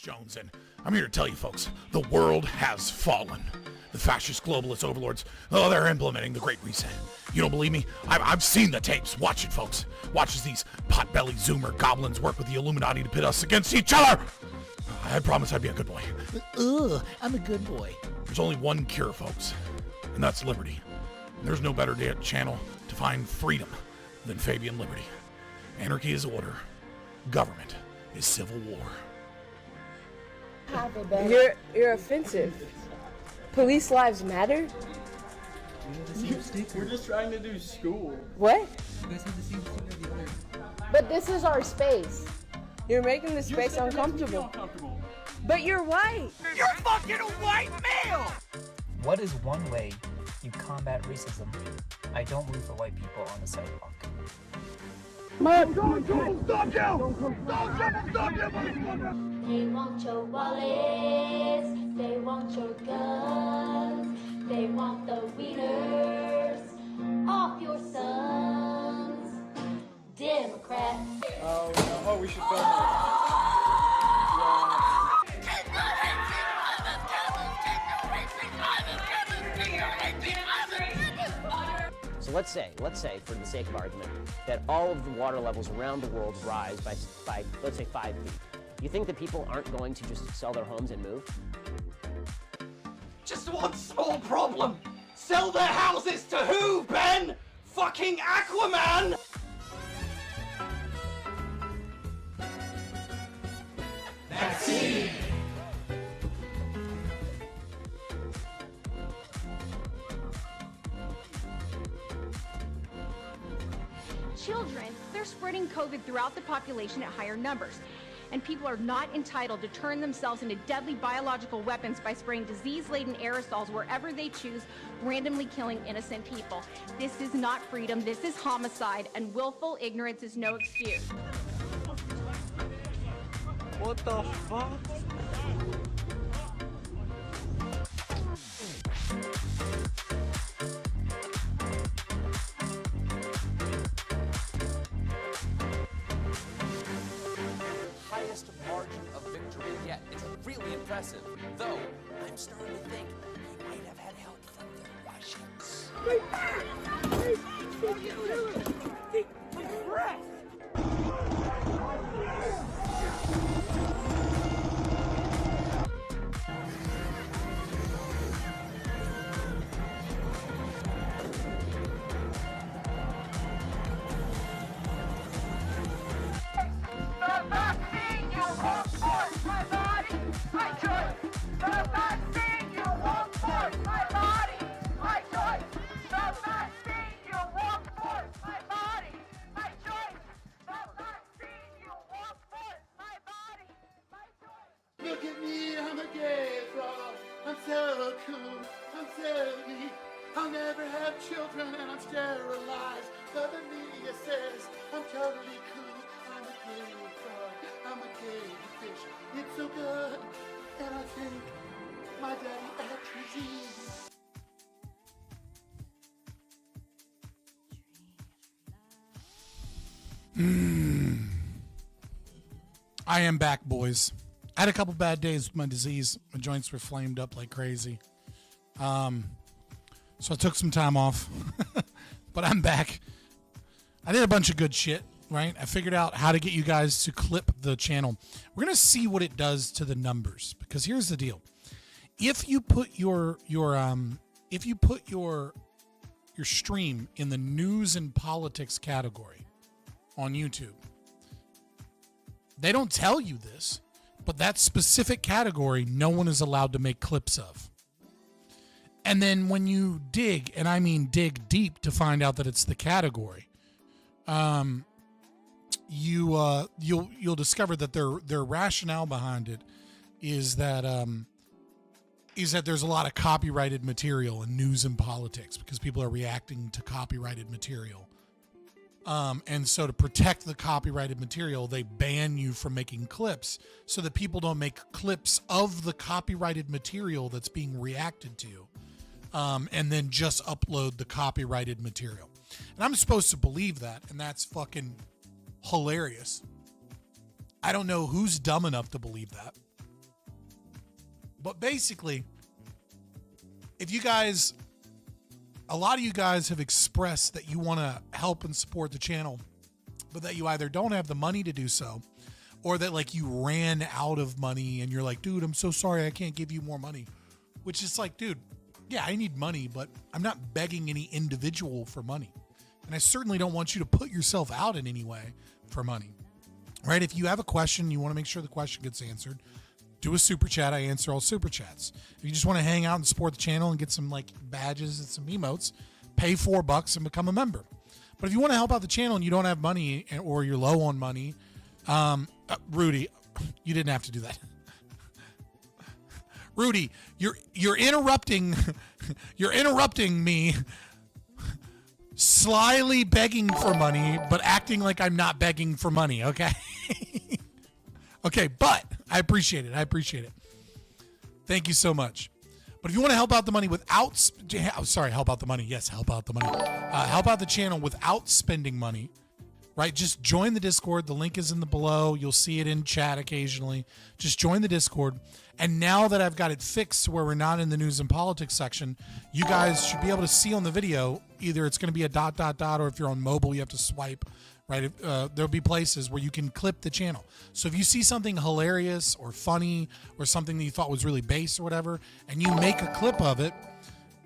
Jones, and I'm here to tell you folks, the world has fallen. The fascist globalist overlords, they're implementing the Great Reset. You don't believe me? I've seen the tapes. Watch it, folks. Watch as these pot-bellied Zoomer goblins work with the Illuminati to pit us against each other. I promise I'd be a good boy. I'm a good boy. There's only one cure, folks, and that's liberty. And there's no better channel to find freedom than Fabian Liberty. Anarchy is order. Government is civil war. You're offensive. Police lives matter? We're just trying to do school. What? You guys have the same sticker as the others. But this is our space. You're making the space uncomfortable. But you're white. You're fucking a white male! What is one way you combat racism? I don't root for white people on the sidewalk. They want your wallets, they want your guns, they want the wieners off your sons. Democrats. Oh, we should film that. So let's say, for the sake of argument, that all of the water levels around the world rise by let's say 5 feet. You think that people aren't going to just sell their homes and move? Just one small problem. Sell their houses to who, Ben? Fucking Aquaman! Vaccine! Children, they're spreading COVID throughout the population at higher numbers. And people are not entitled to turn themselves into deadly biological weapons by spraying disease-laden aerosols wherever they choose, randomly killing innocent people. This is not freedom, this is homicide, and willful ignorance is no excuse. What the fuck? Highest margin of victory yet. It's really impressive. Though, I'm starting to think he might have had help from the Russians. Look at me, I'm a gay frog. I'm so cool, I'm so neat. I'll never have children and I'm sterilized. But the media says I'm totally cool. I'm a gay frog, I'm a gay fish. It's so good, and I think my daddy actually is. I am back, boys. I had a couple bad days with my disease. My joints were flamed up like crazy. So I took some time off. But I'm back. I did a bunch of good shit, right? I figured out how to get you guys to clip the channel. We're going to see what it does to the numbers, because here's the deal. If you put your stream in the news and politics category on YouTube, they don't tell you this, but that specific category no one is allowed to make clips of. And then when you dig, and I mean dig deep to find out that it's the category, you'll discover that their rationale behind it is that there's a lot of copyrighted material in news and politics because people are reacting to copyrighted material. And so to protect the copyrighted material, they ban you from making clips so that people don't make clips of the copyrighted material that's being reacted to, and then just upload the copyrighted material. And I'm supposed to believe that, and that's fucking hilarious. I don't know who's dumb enough to believe that. But basically, if you guys, a lot of you guys have expressed that you want to help and support the channel, but that you either don't have the money to do so, or that like you ran out of money and you're like, dude, I'm so sorry, I can't give you more money. Which is like, dude, yeah, I need money, but I'm not begging any individual for money. And I certainly don't want you to put yourself out in any way for money, right? If you have a question, you want to make sure the question gets answered, do a super chat. I answer all super chats. If you just want to hang out and support the channel and get some like badges and some emotes, pay $4 and become a member. But if you want to help out the channel and you don't have money or you're low on money, Rudy, you didn't have to do that. Rudy, you're interrupting me, slyly begging for money, but acting like I'm not begging for money, okay? Okay, but I appreciate it. Thank you so much. But if you want to help out the money without, help out the money. Yes, help out the money. Help out the channel without spending money, right? Just join the Discord. The link is in the below. You'll see it in chat occasionally. Just join the Discord. And now that I've got it fixed where we're not in the news and politics section, you guys should be able to see on the video, either it's going to be a ... or if you're on mobile, you have to swipe, right? There'll be places where you can clip the channel. So if you see something hilarious or funny or something that you thought was really base or whatever, and you make a clip of it,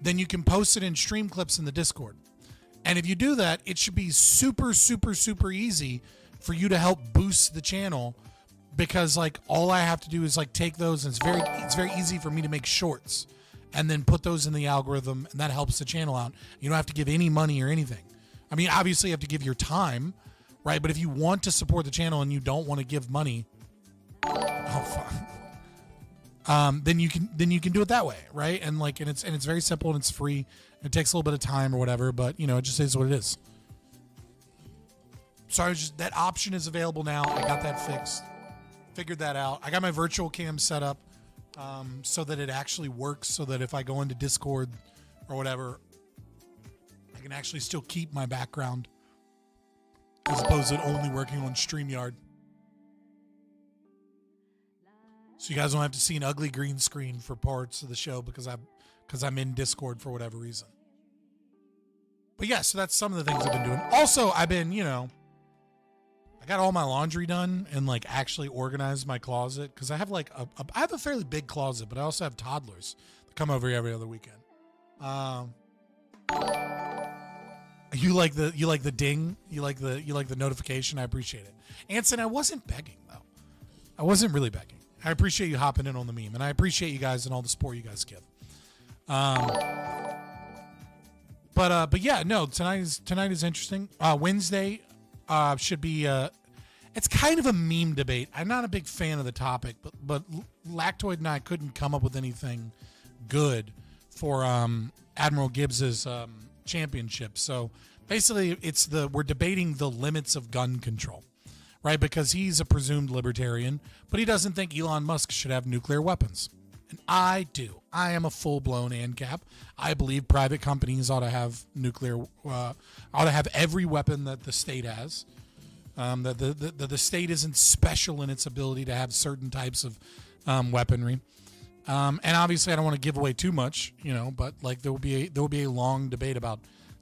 then you can post it in stream clips in the Discord. And if you do that, it should be super, super, super easy for you to help boost the channel, because like all I have to do is like take those, and it's very easy for me to make shorts and then put those in the algorithm, and that helps the channel out. You don't have to give any money or anything. I mean, obviously you have to give your time, right? But if you want to support the channel and you don't want to give money, then you can do it that way, right? And like, and it's very simple and it's free. It takes a little bit of time or whatever, but you know, it just is what it is. So that option is available now. I got that fixed, figured that out. I got my virtual cam set up so that it actually works, so that if I go into Discord or whatever, I can actually still keep my background as opposed to only working on StreamYard. So you guys don't have to see an ugly green screen for parts of the show because I'm in Discord for whatever reason. But yeah, so that's some of the things I've been doing. Also, I've been, you know, I got all my laundry done and like actually organized my closet, because I have like I have a fairly big closet, but I also have toddlers that come over every other weekend. You like the ding? You like the notification? I appreciate it. Anson, I wasn't begging though. I wasn't really begging. I appreciate you hopping in on the meme, and I appreciate you guys and all the support you guys give. But yeah, no, tonight is interesting. Wednesday should be it's kind of a meme debate. I'm not a big fan of the topic, but Lactoid and I couldn't come up with anything good for Admiral Gibbs's championship. So basically we're debating the limits of gun control, right? Because he's a presumed libertarian, but he doesn't think Elon Musk should have nuclear weapons. And I do. I am a full-blown ANCAP. I believe private companies ought to have ought to have every weapon that the state has. That the state isn't special in its ability to have certain types of weaponry. And obviously, I don't want to give away too much, you know. But like, there will be a long debate about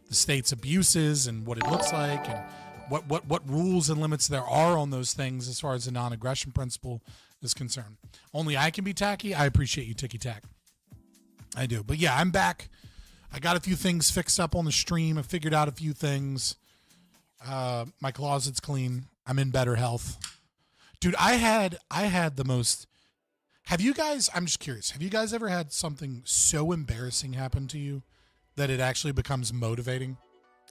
the state's abuses and what it looks like, and what rules and limits there are on those things as far as the non-aggression principle is concerned. Only I can be tacky. I appreciate you, Ticky Tack. I do. But yeah, I'm back. I got a few things fixed up on the stream. I figured out a few things. My closet's clean. I'm in better health. Dude, I had the most... Have you guys... I'm just curious. Have you guys ever had something so embarrassing happen to you that it actually becomes motivating?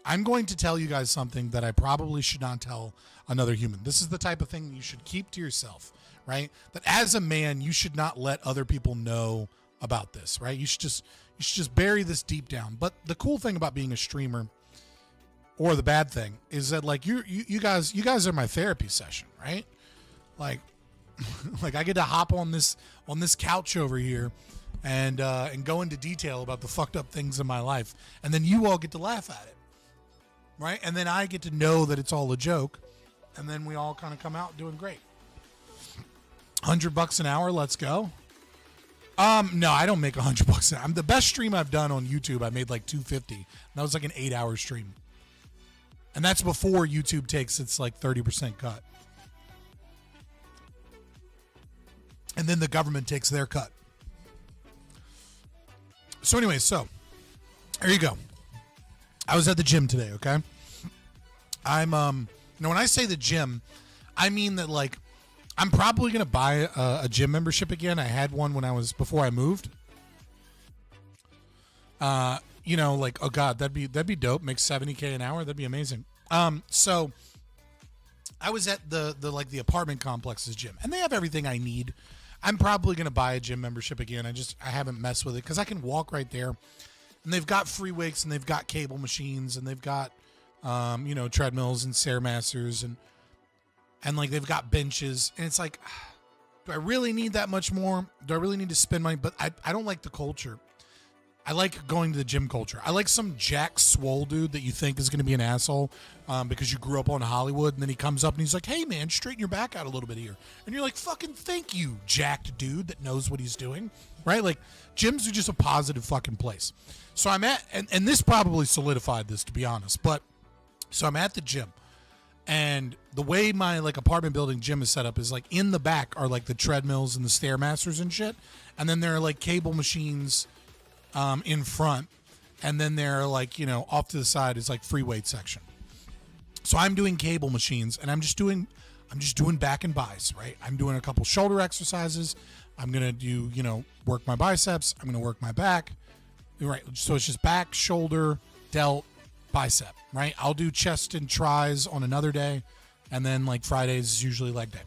I'm going to tell you guys something that I probably should not tell another human. This is the type of thing you should keep to yourself, right? That as a man, you should not let other people know about this, right? You should just bury this deep down. But the cool thing about being a streamer, or the bad thing, is that like you guys are my therapy session, right? Like like I get to hop on this couch over here and go into detail about the fucked up things in my life, and then you all get to laugh at it, right? And then I get to know that it's all a joke, and then we all kind of come out doing great. $100 an hour, let's go. No, I don't make $100. I'm the best stream I've done on YouTube. I made like $250. That was like an 8-hour stream, and that's before YouTube takes its like 30% cut, and then the government takes their cut. So anyway, there you go. I was at the gym today. Okay, I'm when I say the gym, I mean that like. I'm probably going to buy a gym membership again. I had one before I moved. Like, oh God, that'd be dope. Make $70K an hour. That'd be amazing. So I was at the apartment complex's gym, and they have everything I need. I'm probably going to buy a gym membership again. I haven't messed with it because I can walk right there, and they've got free weights, and they've got cable machines, and they've got, treadmills and Stairmasters and like they've got benches, and it's like, do I really need that much more? Do I really need to spend money? But I don't like the culture. I like going to the gym culture. I like some jack swole dude that you think is going to be an asshole because you grew up on Hollywood, and then he comes up and he's like, hey man, straighten your back out a little bit here. And you're like, fucking thank you, jacked dude that knows what he's doing, right? Like gyms are just a positive fucking place. So I'm at, and this probably solidified this, to be honest, but so I'm at the gym. And the way my like apartment building gym is set up is like in the back are like the treadmills and the Stairmasters and shit. And then there are like cable machines in front. And then there are like, off to the side is like free weight section. So I'm doing cable machines, and I'm just doing back and buys, right? I'm doing a couple shoulder exercises. I'm going to do, work my biceps. I'm going to work my back. Right. So it's just back, shoulder, delt, bicep, right? I'll do chest and tries on another day, and then like Fridays is usually leg day.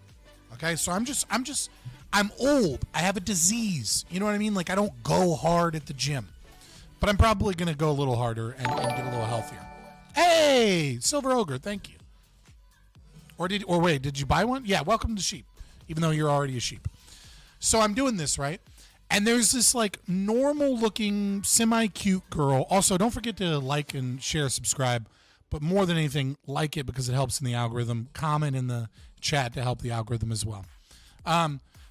Okay, so I'm old. I have a disease. You know what I mean? Like I don't go hard at the gym, but I'm probably gonna go a little harder and get a little healthier. Hey, Silver Ogre, thank you. Or wait, did you buy one? Yeah, welcome to sheep, even though you're already a sheep. So I'm doing this, right? And there's this like normal looking semi-cute girl. Also, don't forget to like and share, subscribe, but more than anything, like it because it helps in the algorithm. Comment in the chat to help the algorithm as well.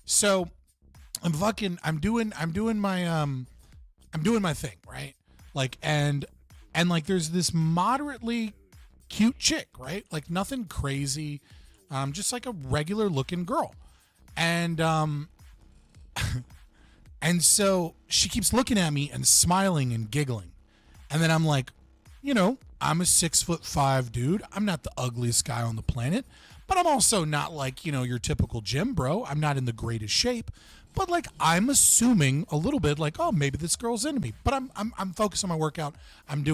So I'm doing my thing, right? Like, and like there's this moderately cute chick, right? Like nothing crazy. Just like a regular looking girl. And, and so she keeps looking at me and smiling and giggling. And then I'm like, I'm a 6'5" dude. I'm not the ugliest guy on the planet, but I'm also not like, your typical gym bro. I'm not in the greatest shape, but like, I'm assuming a little bit like, oh, maybe this girl's into me, but I'm focused on my workout. I'm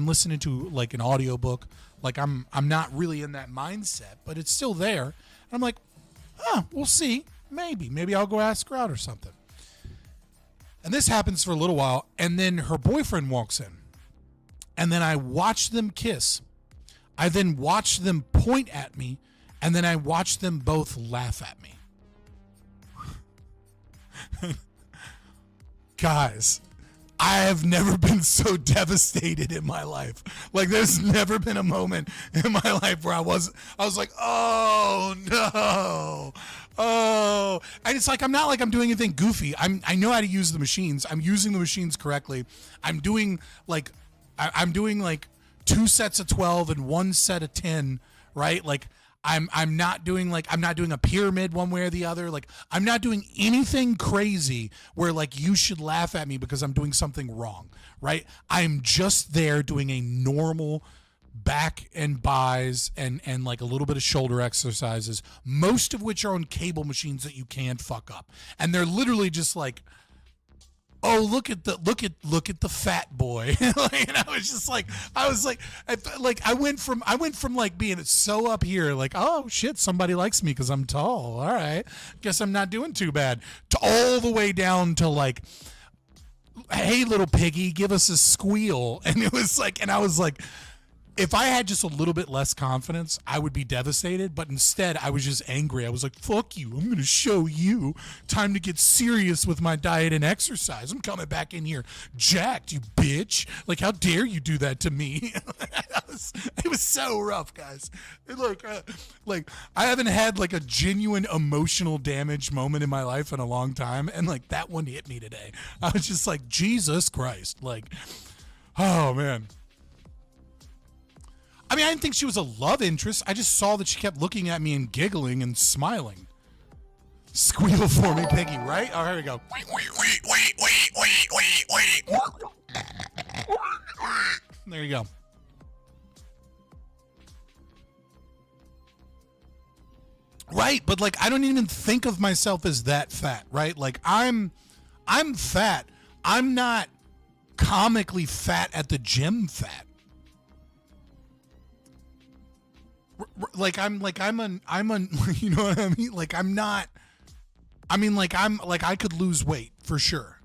listening to like an audiobook. Like I'm not really in that mindset, but it's still there. And I'm like, we'll see. Maybe I'll go ask her out or something. And this happens for a little while, and then her boyfriend walks in. And then I watch them kiss. I then watch them point at me, and then I watch them both laugh at me. Guys, I have never been so devastated in my life. Like, there's never been a moment in my life where I was like, oh no. Oh, and it's like, I'm not like I'm doing anything goofy. I know how to use the machines. I'm using the machines correctly. I'm doing like 2 sets of 12 and 1 set of 10, right? Like I'm not doing a pyramid one way or the other. Like I'm not doing anything crazy where like you should laugh at me because I'm doing something wrong, right? I'm just there doing a normal back and buys and like a little bit of shoulder exercises, most of which are on cable machines that you can't fuck up. And they're literally just like, oh, look at the fat boy. And I went from like being so up here, like, oh shit, somebody likes me because I'm tall. All right, guess I'm not doing too bad, to all the way down to like, hey little piggy, give us a squeal. And it was like, and I was like, if I had just a little bit less confidence, I would be devastated. But instead, I was just angry. I was like, fuck you. I'm going to show you. Time to get serious with my diet and exercise. I'm coming back in here jacked, you bitch. Like, how dare you do that to me? It was so rough, guys. Like, I haven't had like a genuine emotional damage moment in my life in a long time. And like that one hit me today. I was just like, Jesus Christ. Like, oh, man. I mean, I didn't think she was a love interest. I just saw that she kept looking at me and giggling and smiling. Squeal for me, Piggy, right? Oh, here we go. There you go. Right, but like I don't even think of myself as that fat, right? Like I'm fat. I'm not comically fat at the gym fat. Like I'm you know what I mean? Like I'm not, I mean like I could lose weight for sure.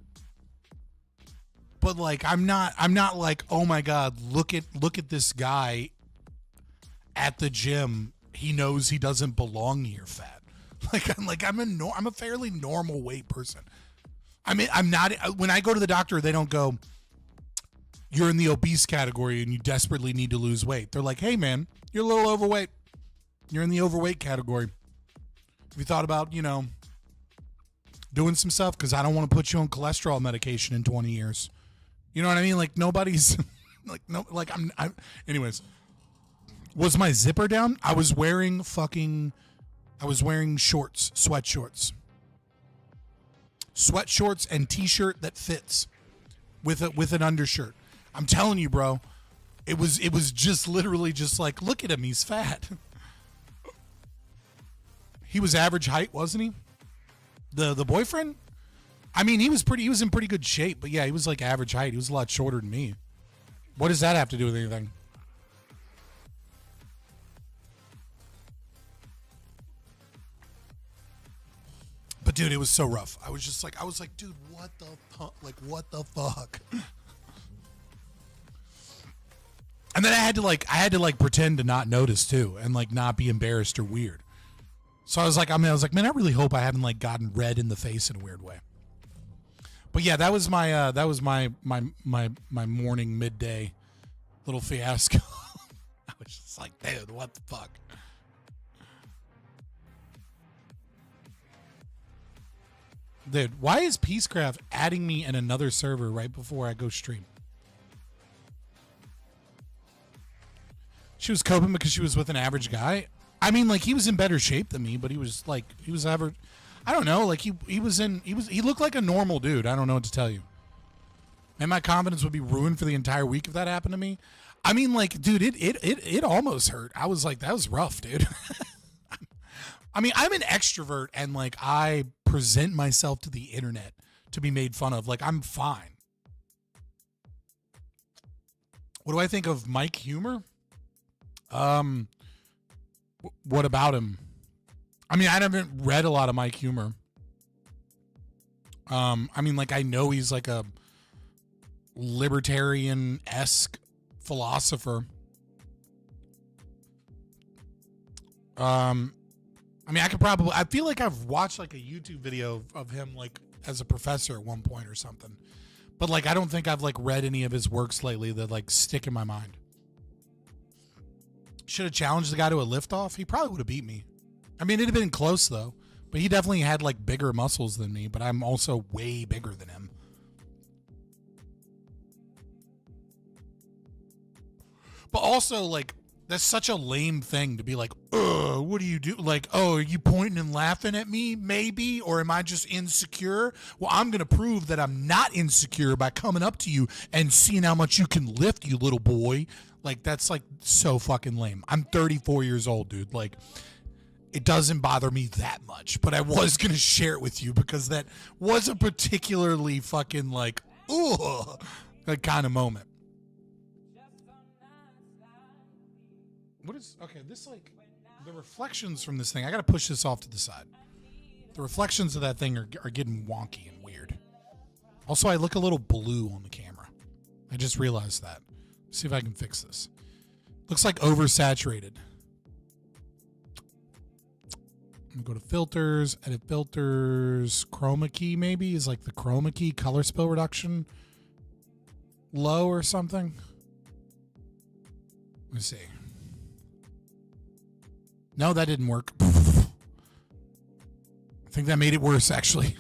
But like I'm not like, oh my God, look at this guy at the gym. He knows he doesn't belong here fat. I'm a fairly normal weight person. I mean, I'm not, when I go to the doctor, they don't go, you're in the obese category and you desperately need to lose weight. They're like, hey man, you're a little overweight. You're in the overweight category. Have you thought about, you know, doing some stuff? Because I don't want to put you on cholesterol medication in 20 years. You know what I mean? Like nobody's like, no, like I'm anyways. Was my zipper down? I was wearing shorts, sweat shorts and t-shirt that fits with an undershirt. I'm telling you, bro, it was just literally just like, look at him, he's fat. He was average height, wasn't he? The boyfriend? I mean, he was in pretty good shape, but yeah, he was like average height. He was a lot shorter than me. What does that have to do with anything? But dude, it was so rough. I was like, dude, what the fuck? Like, what the fuck? And then I had to pretend to not notice too, and like not be embarrassed or weird. So I was like, man, I really hope I haven't like gotten red in the face in a weird way. But yeah, that was my morning midday little fiasco. I was just like, dude, what the fuck? Dude, why is Peacecraft adding me in another server right before I go stream? She was coping because she was with an average guy. I mean, like, he was in better shape than me, but he was average. I don't know, like he looked like a normal dude. I don't know what to tell you. And my confidence would be ruined for the entire week if that happened to me. I mean, like, dude, it almost hurt. I was like, that was rough, dude. I mean, I'm an extrovert and like I present myself to the internet to be made fun of. Like, I'm fine. What do I think of Mike Humor? What about him? I mean, I haven't read a lot of Mike Humor. I mean, like, I know he's like a libertarian-esque philosopher. I mean, I feel like I've watched like a YouTube video of him like as a professor at one point or something. But like, I don't think I've like read any of his works lately that like stick in my mind. Should have challenged the guy to a lift-off. He probably would have beat me. I mean, it'd have been close though. But he definitely had like bigger muscles than me, but I'm also way bigger than him. But also, like, that's such a lame thing to be like, what do you do? Like, oh, are you pointing and laughing at me, maybe? Or am I just insecure? Well, I'm going to prove that I'm not insecure by coming up to you and seeing how much you can lift, you little boy. Like, that's, like, so fucking lame. I'm 34 years old, dude. Like, it doesn't bother me that much. But I was going to share it with you because that was a particularly fucking, like, like, kind of moment. What is, okay, this, like, the reflections from this thing, I gotta push this off to the side. The reflections of that thing are getting wonky and weird. Also, I look a little blue on the camera. I just realized that. Let's see if I can fix this. Looks like oversaturated. I'm gonna go to filters, edit filters, chroma key maybe is like the chroma key, color spill reduction low or something. Let's see. No, that didn't work. I think that made it worse actually.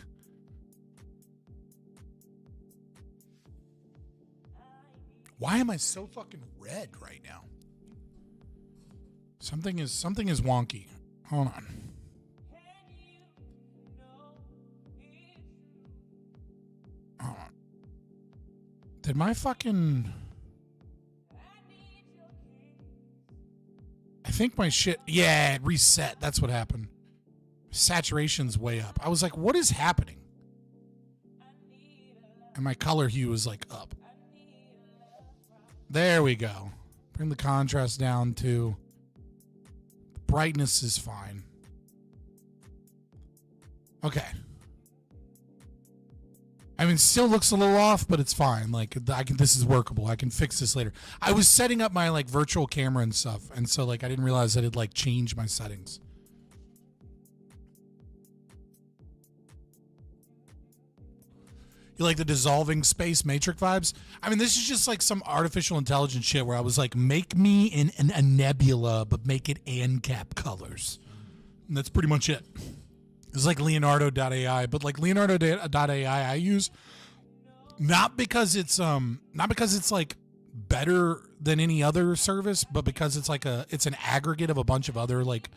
Why am I so fucking red right now? Something is wonky. Hold on. Did my fucking... I think my shit... Yeah, it reset. That's what happened. Saturation's way up. I was like, what is happening? And my color hue is like up. There we go. Bring the contrast down to... Brightness is fine. Okay. I mean, it still looks a little off, but it's fine. Like, this is workable. I can fix this later. I was setting up my, like, virtual camera and stuff, and so, like, I didn't realize that it'd, like, change my settings. You like the dissolving space matrix vibes? I mean, this is just, like, some artificial intelligence shit where I was like, make me a nebula, but make it ANCAP colors. And that's pretty much it. It's like Leonardo.ai, but like Leonardo.ai I use not because it's like better than any other service, but because it's like it's an aggregate of a bunch of other like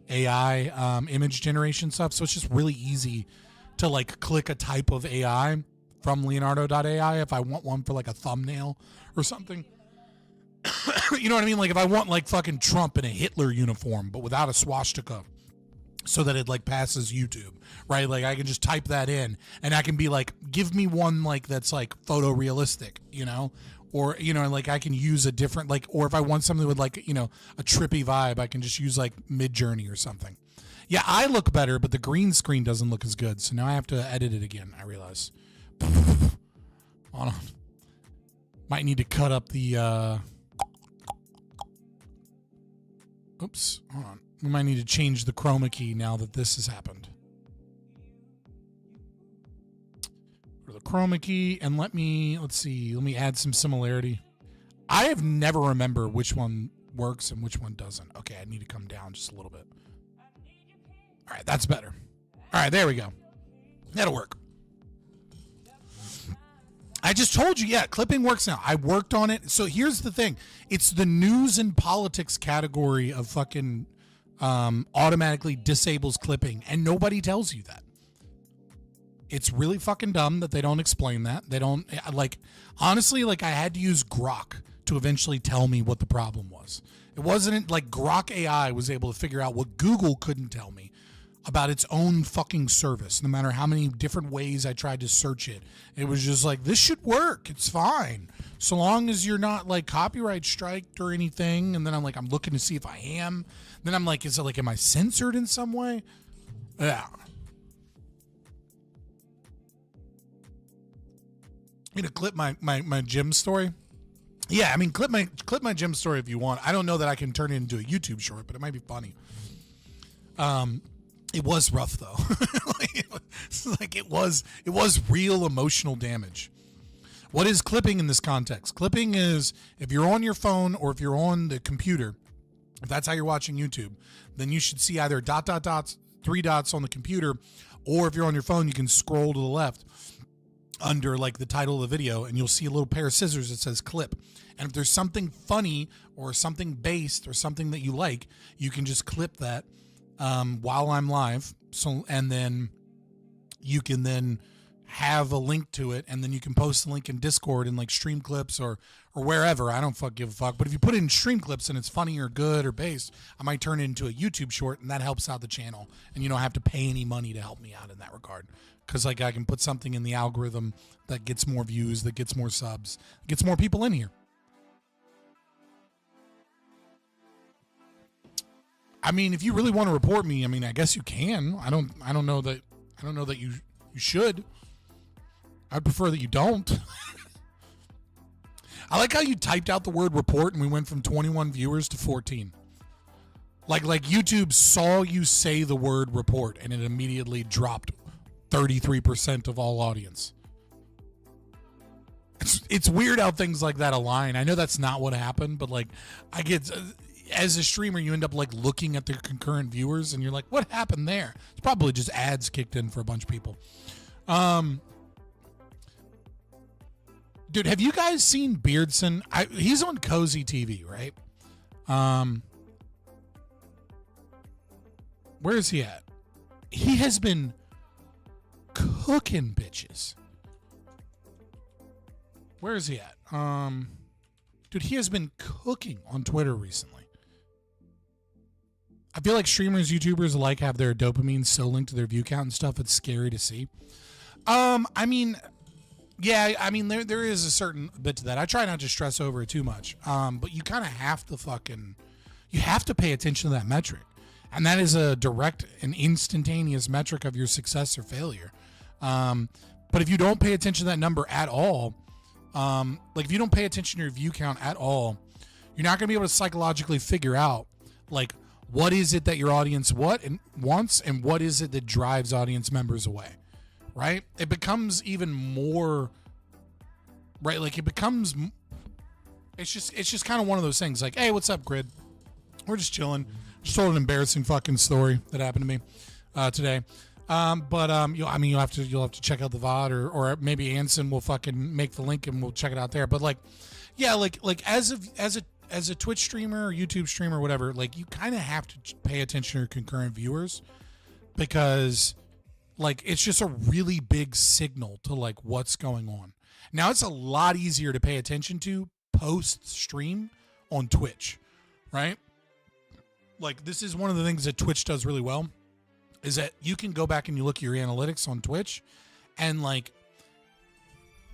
AI image generation stuff. So it's just really easy to like click a type of AI from Leonardo.ai if I want one for like a thumbnail or something. You know what I mean? Like if I want like fucking Trump in a Hitler uniform, but without a swastika, so that it like passes YouTube, right? Like I can just type that in and I can be like, give me one like that's like photorealistic, you know? Or, you know, like I can use a different, like, or if I want something with like, you know, a trippy vibe, I can just use like Midjourney or something. Yeah, I look better, but the green screen doesn't look as good. So now I have to edit it again, I realize. Hold on. Might need to cut up the, oops, hold on. We might need to change the chroma key now that this has happened. Go to the chroma key and let's see, let me add some similarity. I have never remember which one works and which one doesn't. Okay, I need to come down just a little bit. All right, that's better. All right, there we go. That'll work. I just told you, yeah, clipping works now. I worked on it. So here's the thing. It's the news and politics category of fucking automatically disables clipping, and nobody tells you that. It's really fucking dumb that they don't explain that. They don't, like, honestly, like I had to use Grok to eventually tell me what the problem was. It wasn't like Grok AI was able to figure out what Google couldn't tell me about its own fucking service. No matter how many different ways I tried to search it, it was just like, this should work. It's fine. So long as you're not like copyright striked or anything. And then I'm like, I'm looking to see if I am. Then I'm like, is it like, am I censored in some way? Yeah. You know, clip my gym story. Yeah, I mean, clip my gym story if you want. I don't know that I can turn it into a YouTube short, but it might be funny. It was rough though. It was real emotional damage. What is clipping in this context? Clipping is if you're on your phone or if you're on the computer, if that's how you're watching YouTube, then you should see either ... three dots on the computer, or if you're on your phone, you can scroll to the left under like the title of the video and you'll see a little pair of scissors that says clip. And if there's something funny or something based or something that you like, you can just clip that while I'm live. So, and then you can then have a link to it, and then you can post the link in Discord and like Stream Clips or wherever. I don't give a fuck. But if you put it in Stream Clips and it's funny or good or based, I might turn it into a YouTube short, and that helps out the channel. And you don't have to pay any money to help me out in that regard. Because like I can put something in the algorithm that gets more views, that gets more subs, gets more people in here. I mean, if you really want to report me, I mean, I guess you can. I don't know that you should. I'd prefer that you don't. I like how you typed out the word report and we went from 21 viewers to 14. Like YouTube saw you say the word report and it immediately dropped 33% of all audience. It's weird how things like that align. I know that's not what happened, but like I get, as a streamer, you end up like looking at the concurrent viewers and you're like, what happened there? It's probably just ads kicked in for a bunch of people. Dude, have you guys seen Beardson? He's on Cozy TV, right? Where is he at? He has been cooking bitches. Where is he at? Dude, he has been cooking on Twitter recently. I feel like streamers, YouTubers alike have their dopamine so linked to their view count and stuff. It's scary to see. I mean, yeah, I mean, there is a certain bit to that. I try not to stress over it too much. But you kind of have to you have to pay attention to that metric. And that is a direct and instantaneous metric of your success or failure. But if you don't pay attention to that number at all, like if you don't pay attention to your view count at all, you're not going to be able to psychologically figure out like what is it that your audience wants and what is it that drives audience members away, right? It becomes even more, right? Like it's just kind of one of those things like, hey, what's up, Grid? We're just chilling. Just told an embarrassing fucking story that happened to me today. You'll have to check out the VOD or maybe Anson will fucking make the link and we'll check it out there. But like, yeah, like as a Twitch streamer or YouTube streamer or whatever, like you kind of have to pay attention to your concurrent viewers because like it's just a really big signal to like what's going on. Now it's a lot easier to pay attention to post stream on Twitch, right? Like this is one of the things that Twitch does really well is that you can go back and you look at your analytics on Twitch and like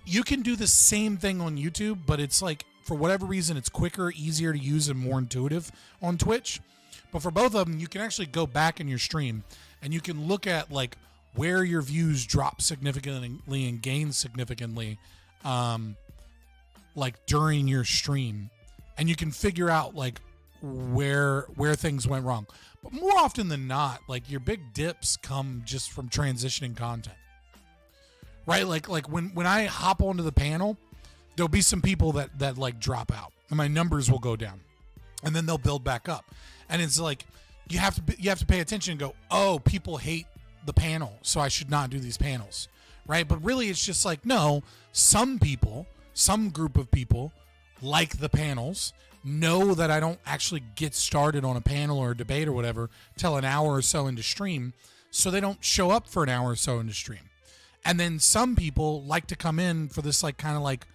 you can do the same thing on YouTube, but it's like for whatever reason it's quicker, easier to use and more intuitive on Twitch. But for both of them, you can actually go back in your stream and you can look at like where your views drop significantly and gain significantly like during your stream, and you can figure out like where things went wrong. But more often than not, like your big dips come just from transitioning content, right? Like when I hop onto the panel, there'll be some people that like drop out and my numbers will go down and then they'll build back up. And it's like, you have to pay attention and go, oh, people hate the panel, so I should not do these panels, right? But really it's just like, no, some group of people like the panels, know that I don't actually get started on a panel or a debate or whatever till an hour or so into stream, so they don't show up for an hour or so into stream. And then some people like to come in for this like kind of like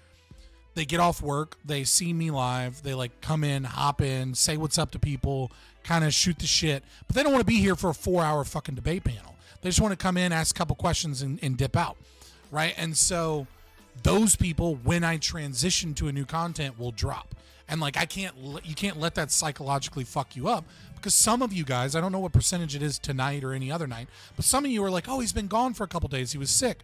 they get off work, they see me live, they like come in, hop in, say what's up to people, kind of shoot the shit, but they don't want to be here for a 4-hour fucking debate panel. They just want to come in, ask a couple questions and dip out, right? And so those people, when I transition to a new content, will drop. And like you can't let that psychologically fuck you up, because some of you guys, I don't know what percentage it is tonight or any other night, but some of you are like, oh, he's been gone for a couple days, he was sick,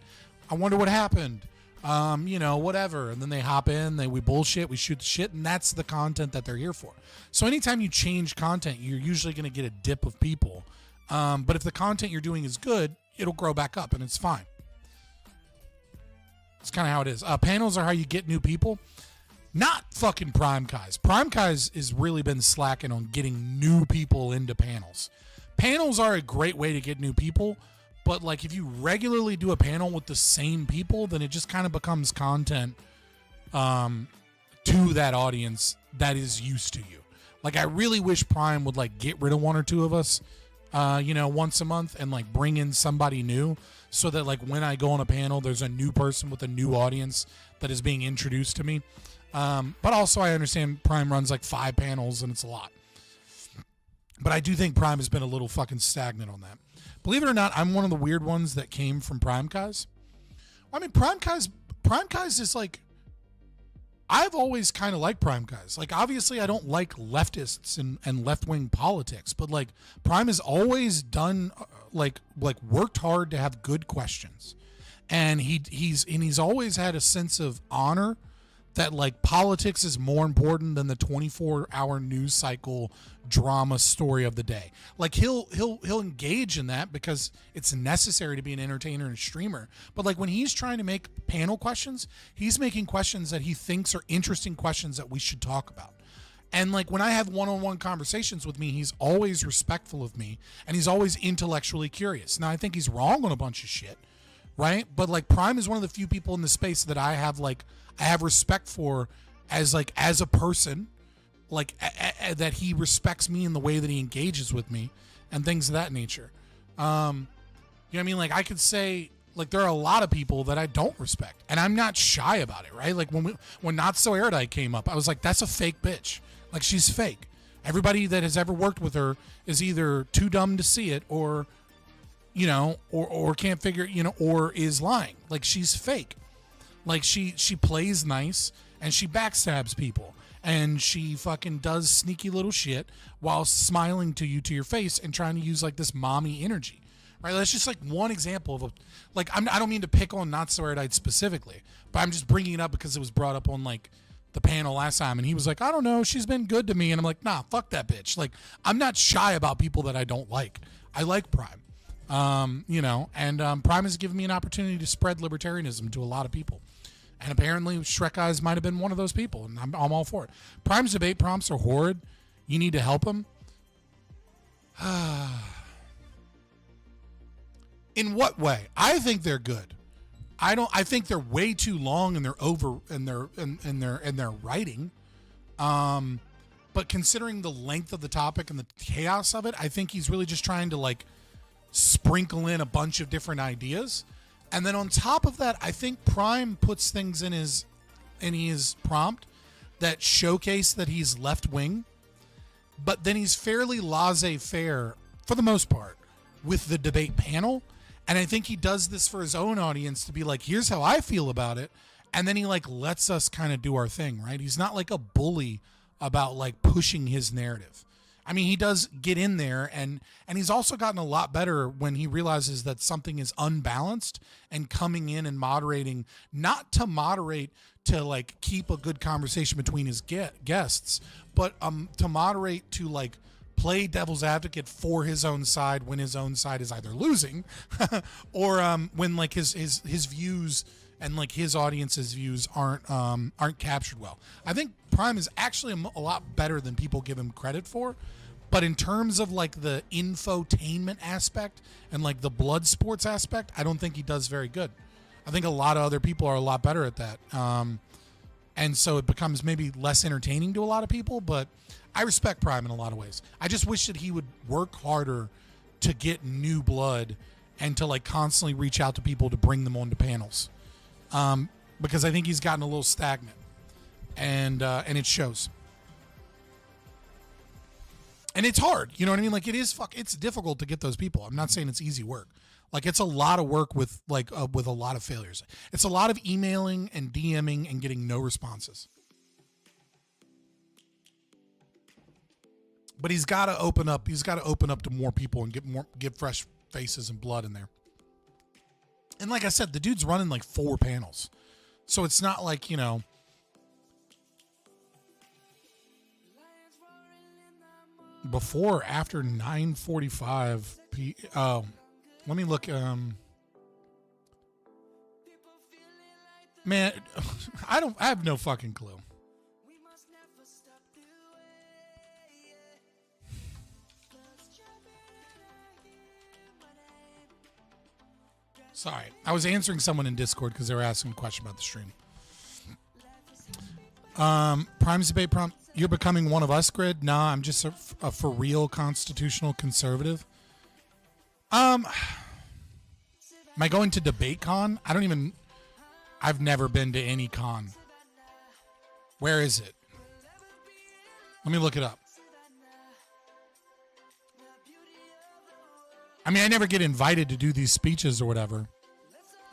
I wonder what happened, whatever. And then they hop in, we bullshit, we shoot the shit, and that's the content that they're here for. So anytime you change content, you're usually going to get a dip of people, but if the content you're doing is good, it'll grow back up and it's fine. It's kind of how it is. Panels are how you get new people. Not fucking Prime Kai's. Prime Kai's has really been slacking on getting new people into panels. Panels are a great way to get new people, but like if you regularly do a panel with the same people, then it just kind of becomes content to that audience that is used to you. Like I really wish Prime would like get rid of one or two of us, once a month and like bring in somebody new, so that like when I go on a panel, there's a new person with a new audience that is being introduced to me. But also I understand Prime runs like 5 panels and it's a lot. But I do think Prime has been a little fucking stagnant on that. Believe it or not, I'm one of the weird ones that came from Prime Kai's. I mean, Prime Kai's is like, I've always kind of liked Prime Kai's. Like, obviously I don't like leftists and left-wing politics, but like Prime has always done like worked hard to have good questions. And he's always had a sense of honor that like politics is more important than the 24-hour news cycle drama story of the day. Like he'll engage in that because it's necessary to be an entertainer and streamer. But like when he's trying to make panel questions, he's making questions that he thinks are interesting questions that we should talk about. And like when I have one-on-one conversations with me, he's always respectful of me and he's always intellectually curious. Now I think he's wrong on a bunch of shit, right? But like Prime is one of the few people in the space that I have respect for as a person, like that he respects me in the way that he engages with me and things of that nature. You know what I mean? Like I could say like there are a lot of people that I don't respect and I'm not shy about it, right? Like when Not So Erudite came up, I was like, that's a fake bitch. Like she's fake. Everybody that has ever worked with her is either too dumb to see it or, you know, or can't figure, you know, or is lying. Like she's fake. Like she plays nice and she backstabs people and she fucking does sneaky little shit while smiling to you to your face and trying to use like this mommy energy, right? That's just like one example of I don't mean to pick on Not So Erudite specifically, but I'm just bringing it up because it was brought up on like the panel last time and he was like, I don't know, she's been good to me. And I'm like, nah, fuck that bitch. Like I'm not shy about people that I don't like. I like Prime, you know, and Prime has given me an opportunity to spread libertarianism to a lot of people. And apparently Shrek Eyes might have been one of those people, and I'm all for it. Prime's debate prompts are horrid. You need to help him. In what way? I think they're good. I think they're way too long and they're over and they're writing. But considering the length of the topic and the chaos of it, I think he's really just trying to like sprinkle in a bunch of different ideas. And then on top of that, I think Prime puts things in his prompt that showcase that he's left wing, but then he's fairly laissez-faire for the most part with the debate panel. And I think he does this for his own audience to be like, here's how I feel about it. And then he like lets us kind of do our thing, right? He's not like a bully about like pushing his narrative. I mean, he does get in there and he's also gotten a lot better when he realizes that something is unbalanced and coming in and moderating, not to moderate to like keep a good conversation between his guests, but to moderate to like play devil's advocate for his own side when his own side is either losing or when like his views and like his audience's views aren't captured well. I think Prime is actually a lot better than people give him credit for. But in terms of like the infotainment aspect and like the blood sports aspect, I don't think he does very good. I think a lot of other people are a lot better at that. And so it becomes maybe less entertaining to a lot of people, but I respect Prime in a lot of ways. I just wish that he would work harder to get new blood and to like constantly reach out to people to bring them onto panels. Because I think he's gotten a little stagnant and it shows. And it's hard, you know what I mean? Like it's difficult to get those people. I'm not saying it's easy work. Like it's a lot of work with a lot of failures. It's a lot of emailing and DMing and getting no responses. But he's got to open up. He's got to open up to more people and get fresh faces and blood in there. And like I said, the dude's running like 4 panels, so it's not like, you know. Before or after 9:45 p. Oh, let me look. Man, I have no fucking clue. Sorry, I was answering someone in Discord because they were asking a question about the stream. Prime's debate prompt. You're becoming one of us, Grid? Nah, I'm just a for real constitutional conservative. Am I going to debate con? I've never been to any con. Where is it? Let me look it up. I mean, I never get invited to do these speeches or whatever.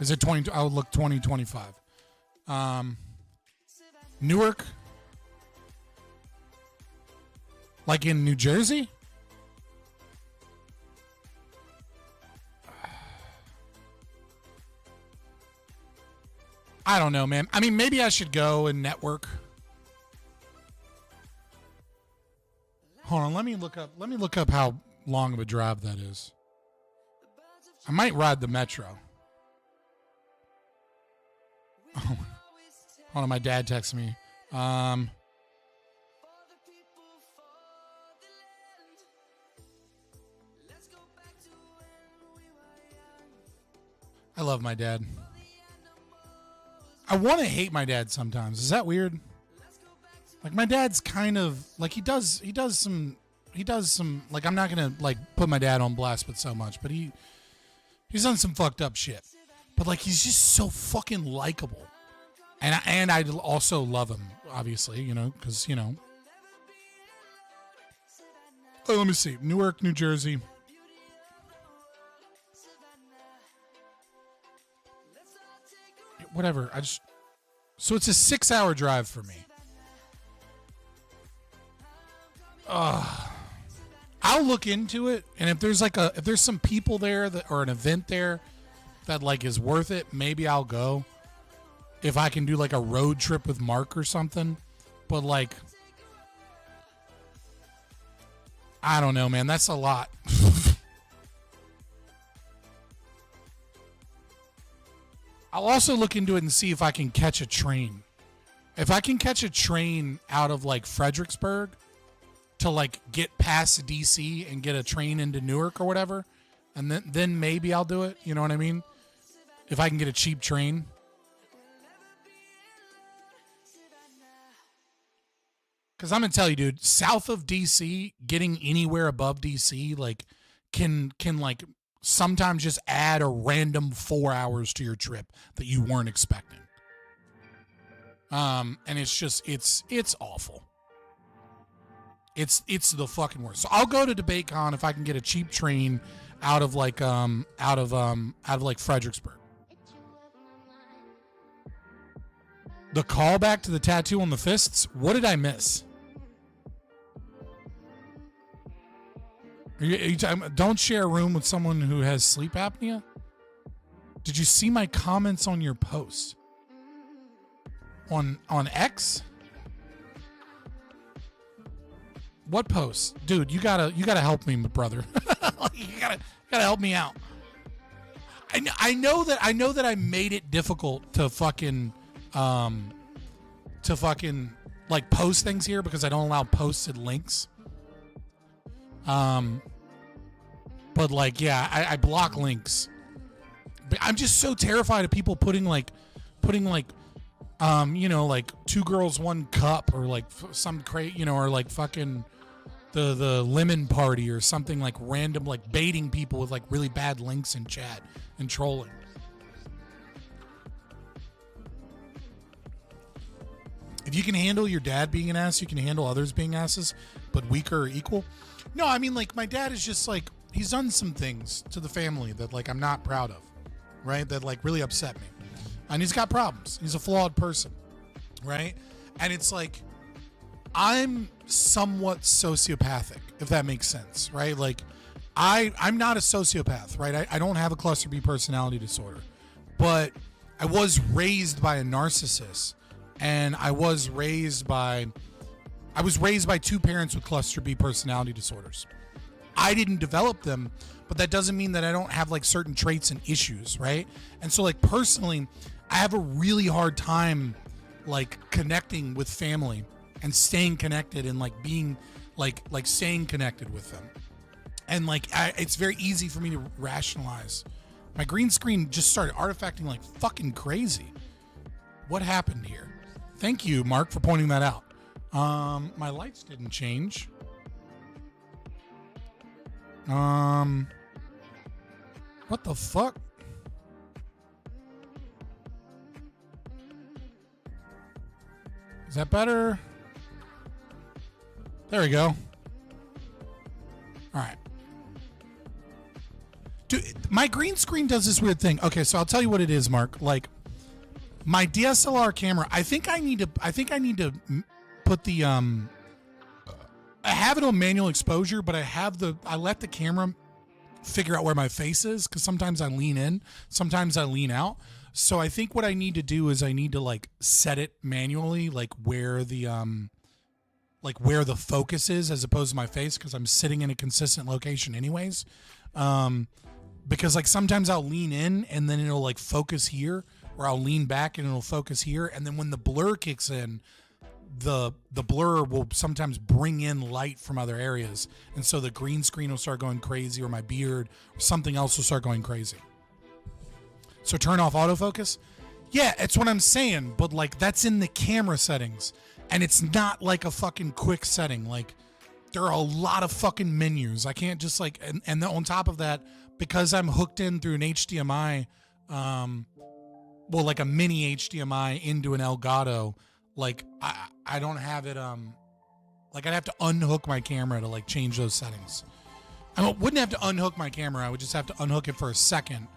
Is it 20? I'll look 2025. Newark? Like in New Jersey? I don't know, man. I mean, maybe I should go and network. Hold on, let me look up how long of a drive that is. I might ride the metro. Oh, hold on, my dad texted me. I love my dad. I want to hate my dad sometimes. Is that weird? Like, my dad's kind of like, he does some like, I'm not gonna like put my dad on blast but so much, but he's done some fucked up shit. But like, he's just so fucking likable. And I also love him, obviously, you know, because, you know. Oh, let me see. Newark, New Jersey. Whatever. So it's a 6-hour drive for me. I'll look into it, and if there's some people there or an event there that like is worth it, maybe I'll go. If I can do like a road trip with Mark or something. But like, I don't know, man. That's a lot. I'll also look into it and see if I can catch a train. If I can catch a train out of like Fredericksburg to like get past DC and get a train into Newark or whatever, and then maybe I'll do it. You know what I mean? If I can get a cheap train. Because I'm going to tell you, dude, south of DC, getting anywhere above DC, like, can like sometimes just add a random 4 hours to your trip that you weren't expecting. And it's just, it's awful. It's the fucking worst. So I'll go to DebateCon if I can get a cheap train out of Fredericksburg. The callback to the tattoo on the fists? What did I miss? Are you don't share a room with someone who has sleep apnea? Did you see my comments on your post? On X? What post? Dude, you gotta help me, brother. you gotta help me out. I know that I made it difficult to fucking like post things here because I don't allow posted links. But like, yeah, I block links. But I'm just so terrified of people putting like, you know, like 2 girls 1 cup or like some crate, you know, or like fucking the lemon party or something like random, like baiting people with like really bad links in chat and trolling. If you can handle your dad being an ass, you can handle others being asses, but weaker or equal. No, I mean, like, my dad is just like, he's done some things to the family that like I'm not proud of, right? That like really upset me. And he's got problems. He's a flawed person, right? And it's like, I'm somewhat sociopathic, if that makes sense, right? Like, I'm not a sociopath, right? I don't have a cluster B personality disorder, but I was raised by a narcissist, and I was raised by 2 parents with cluster B personality disorders. I didn't develop them, but that doesn't mean that I don't have like certain traits and issues, right? And so like personally, I have a really hard time like connecting with family and staying connected and like being like staying connected with them. And like it's very easy for me to rationalize. My green screen just started artifacting like fucking crazy. What happened here? Thank you, Mark, for pointing that out. My lights didn't change. What the fuck? Is that better? There we go. All right. Dude, my green screen does this weird thing. Okay, so I'll tell you what it is, Mark. Like, my DSLR camera, I think I need to put the I have it on manual exposure, but I let the camera figure out where my face is, because sometimes I lean in, sometimes I lean out. So I think what I need to do is I need to like set it manually, like where the focus is as opposed to my face, because I'm sitting in a consistent location anyways. Because like sometimes I'll lean in and then it'll like focus here, or I'll lean back and it'll focus here, and then when the blur kicks in, the blur will sometimes bring in light from other areas, and so the green screen will start going crazy, or my beard or something else will start going crazy. So turn off autofocus. Yeah, it's what I'm saying, but like that's in the camera settings, and it's not like a fucking quick setting. Like there are a lot of fucking menus. I can't just like, and then on top of that, because I'm hooked in through an HDMI, like a mini HDMI into an Elgato, like I don't have it, like I'd have to unhook my camera to like change those settings. I wouldn't have to unhook my camera. I would just have to unhook it for a second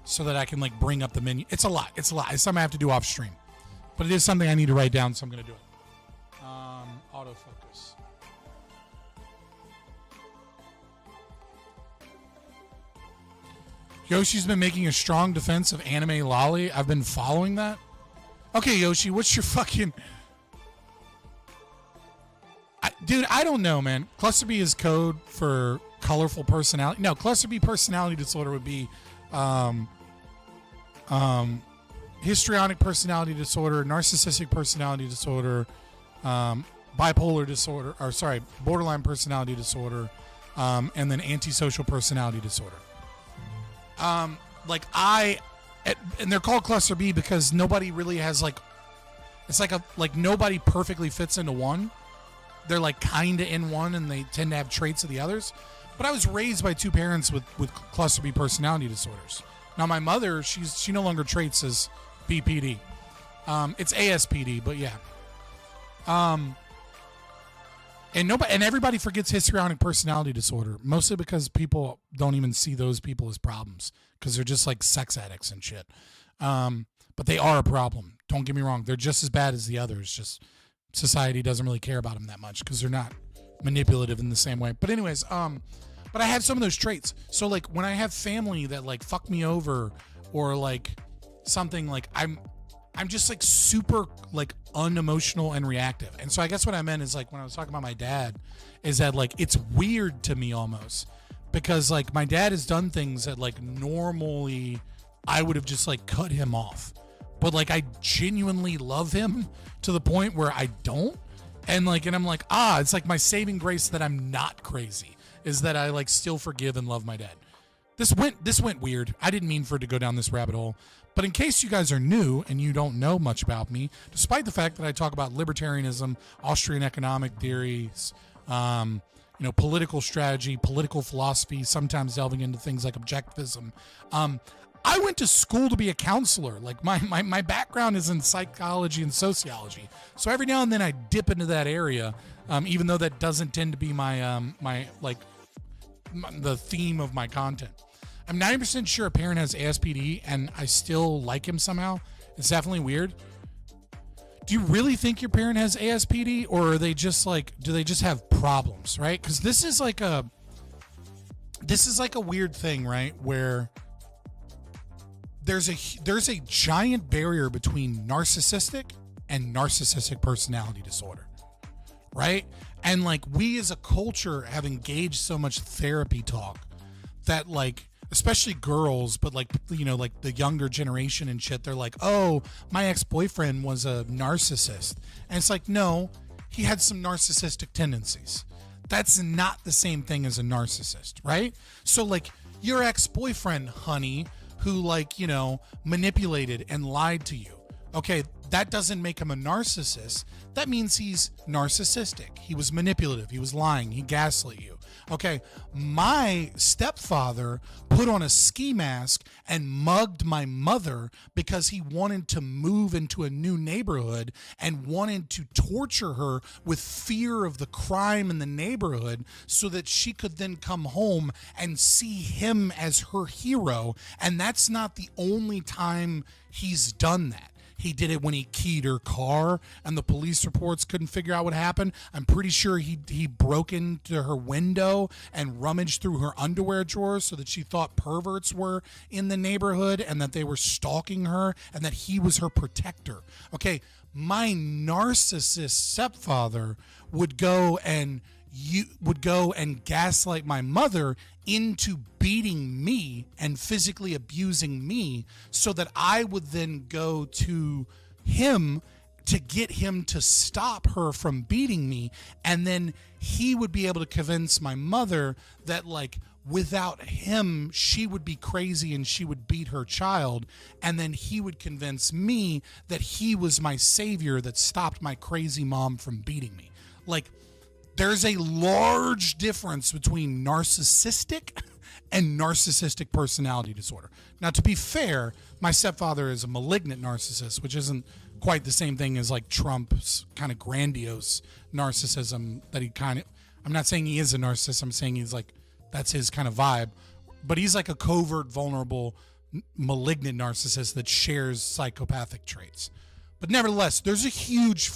so that I can like bring up the menu. It's a lot. It's something I have to do off stream, but it is something I need to write down, so I'm going to do it. Autofocus. Yoshi's been making a strong defense of anime lolly. I've been following that. Okay, Yoshi, what's your fucking... Dude, I don't know, man. Cluster B is code for colorful personality. No, cluster B personality disorder would be histrionic personality disorder, narcissistic personality disorder, bipolar disorder, or sorry, borderline personality disorder, and then antisocial personality disorder. And they're called cluster B because nobody really has like, it's like nobody perfectly fits into one. They're like kind of in one, and they tend to have traits of the others. But I was raised by two parents with cluster B personality disorders. Now my mother, she no longer traits as BPD. It's ASPD, but yeah. And everybody forgets histrionic personality disorder, mostly because people don't even see those people as problems because they're just like sex addicts and shit. But they are a problem. Don't get me wrong. They're just as bad as the others. Just society doesn't really care about them that much because they're not manipulative in the same way. But anyways, but I have some of those traits. So like when I have family that like fuck me over or like something, like I'm just like super like unemotional and reactive. And so I guess what I meant is like when I was talking about my dad is that like it's weird to me almost because like my dad has done things that like normally I would have just like cut him off. But like I genuinely love him to the point where I don't. And I'm like, it's like my saving grace that I'm not crazy is that I like still forgive and love my dad. This went weird. I didn't mean for it to go down this rabbit hole. But in case you guys are new and you don't know much about me, despite the fact that I talk about libertarianism, Austrian economic theories, political strategy, political philosophy, sometimes delving into things like objectivism, I went to school to be a counselor. Like my background is in psychology and sociology. So every now and then I dip into that area, even though that doesn't tend to be the theme of my content. I'm 90% sure a parent has ASPD and I still like him somehow. It's definitely weird. Do you really think your parent has ASPD, or are they just like, do they just have problems, right? Because this is like a weird thing, right? Where there's a giant barrier between narcissistic and narcissistic personality disorder, right? And like we as a culture have engaged so much therapy talk that like, especially girls, but like, like the younger generation and shit, they're like, oh, my ex-boyfriend was a narcissist. And it's like, no, he had some narcissistic tendencies. That's not the same thing as a narcissist, right? So like your ex-boyfriend, honey, who like, manipulated and lied to you. Okay, that doesn't make him a narcissist. That means he's narcissistic. He was manipulative. He was lying. He gaslit you. Okay, my stepfather put on a ski mask and mugged my mother because he wanted to move into a new neighborhood and wanted to torture her with fear of the crime in the neighborhood so that she could then come home and see him as her hero. And that's not the only time he's done that. he did it when he keyed her car and the police reports couldn't figure out what happened. I'm pretty sure he broke into her window and rummaged through her underwear drawers so that she thought perverts were in the neighborhood and that they were stalking her and that he was her protector. Okay, my narcissist stepfather would go and gaslight my mother into beating me and physically abusing me so that I would then go to him to get him to stop her from beating me, and then he would be able to convince my mother that like without him she would be crazy and she would beat her child, and then he would convince me that he was my savior that stopped my crazy mom from beating me. Like, there's a large difference between narcissistic and narcissistic personality disorder. Now, to be fair, my stepfather is a malignant narcissist, which isn't quite the same thing as like Trump's kind of grandiose narcissism that he kind of, I'm not saying he is a narcissist, I'm saying he's like, that's his kind of vibe, but he's like a covert, vulnerable, malignant narcissist that shares psychopathic traits. But nevertheless, there's a huge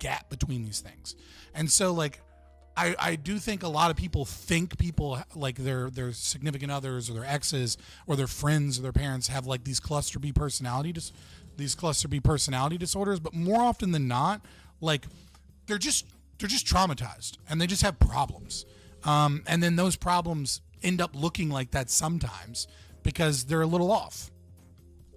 gap between these things. And so like, I do think a lot of people think people like their significant others or their exes or their friends or their parents have like these cluster B personality disorders, but more often than not, like they're just traumatized and they just have problems. And then those problems end up looking like that sometimes because they're a little off.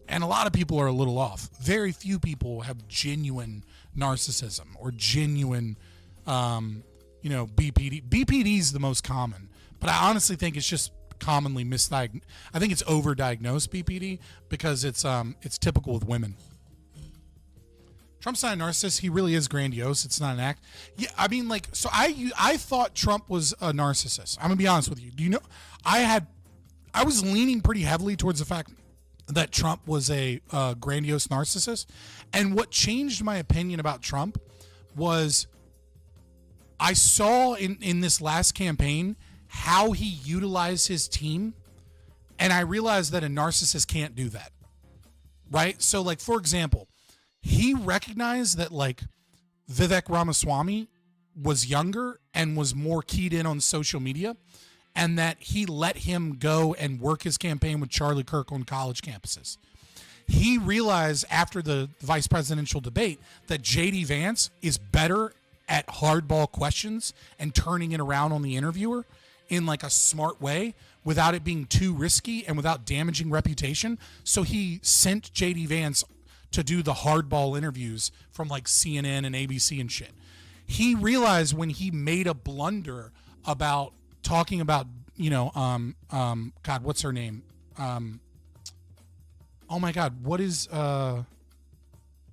And a lot of people are a little off. Very few people have genuine narcissism or genuine, BPD. BPD is the most common, but I honestly think it's just commonly misdiagnosed. I think it's overdiagnosed BPD because it's typical with women. Trump's not a narcissist. He really is grandiose. It's not an act. Yeah, I mean, like, so I thought Trump was a narcissist. I'm gonna be honest with you. Do you know? I was leaning pretty heavily towards the fact that Trump was a grandiose narcissist. And what changed my opinion about Trump was I saw in this last campaign how he utilized his team. And I realized that a narcissist can't do that. Right? So, like, for example, he recognized that, like, Vivek Ramaswamy was younger and was more keyed in on social media, and that he let him go and work his campaign with Charlie Kirk on college campuses. He realized after the vice presidential debate that JD Vance is better at hardball questions and turning it around on the interviewer in like a smart way without it being too risky and without damaging reputation. So he sent JD Vance to do the hardball interviews from like CNN and ABC and shit. He realized when he made a blunder about talking about, God, what's her name? Oh my God, what is John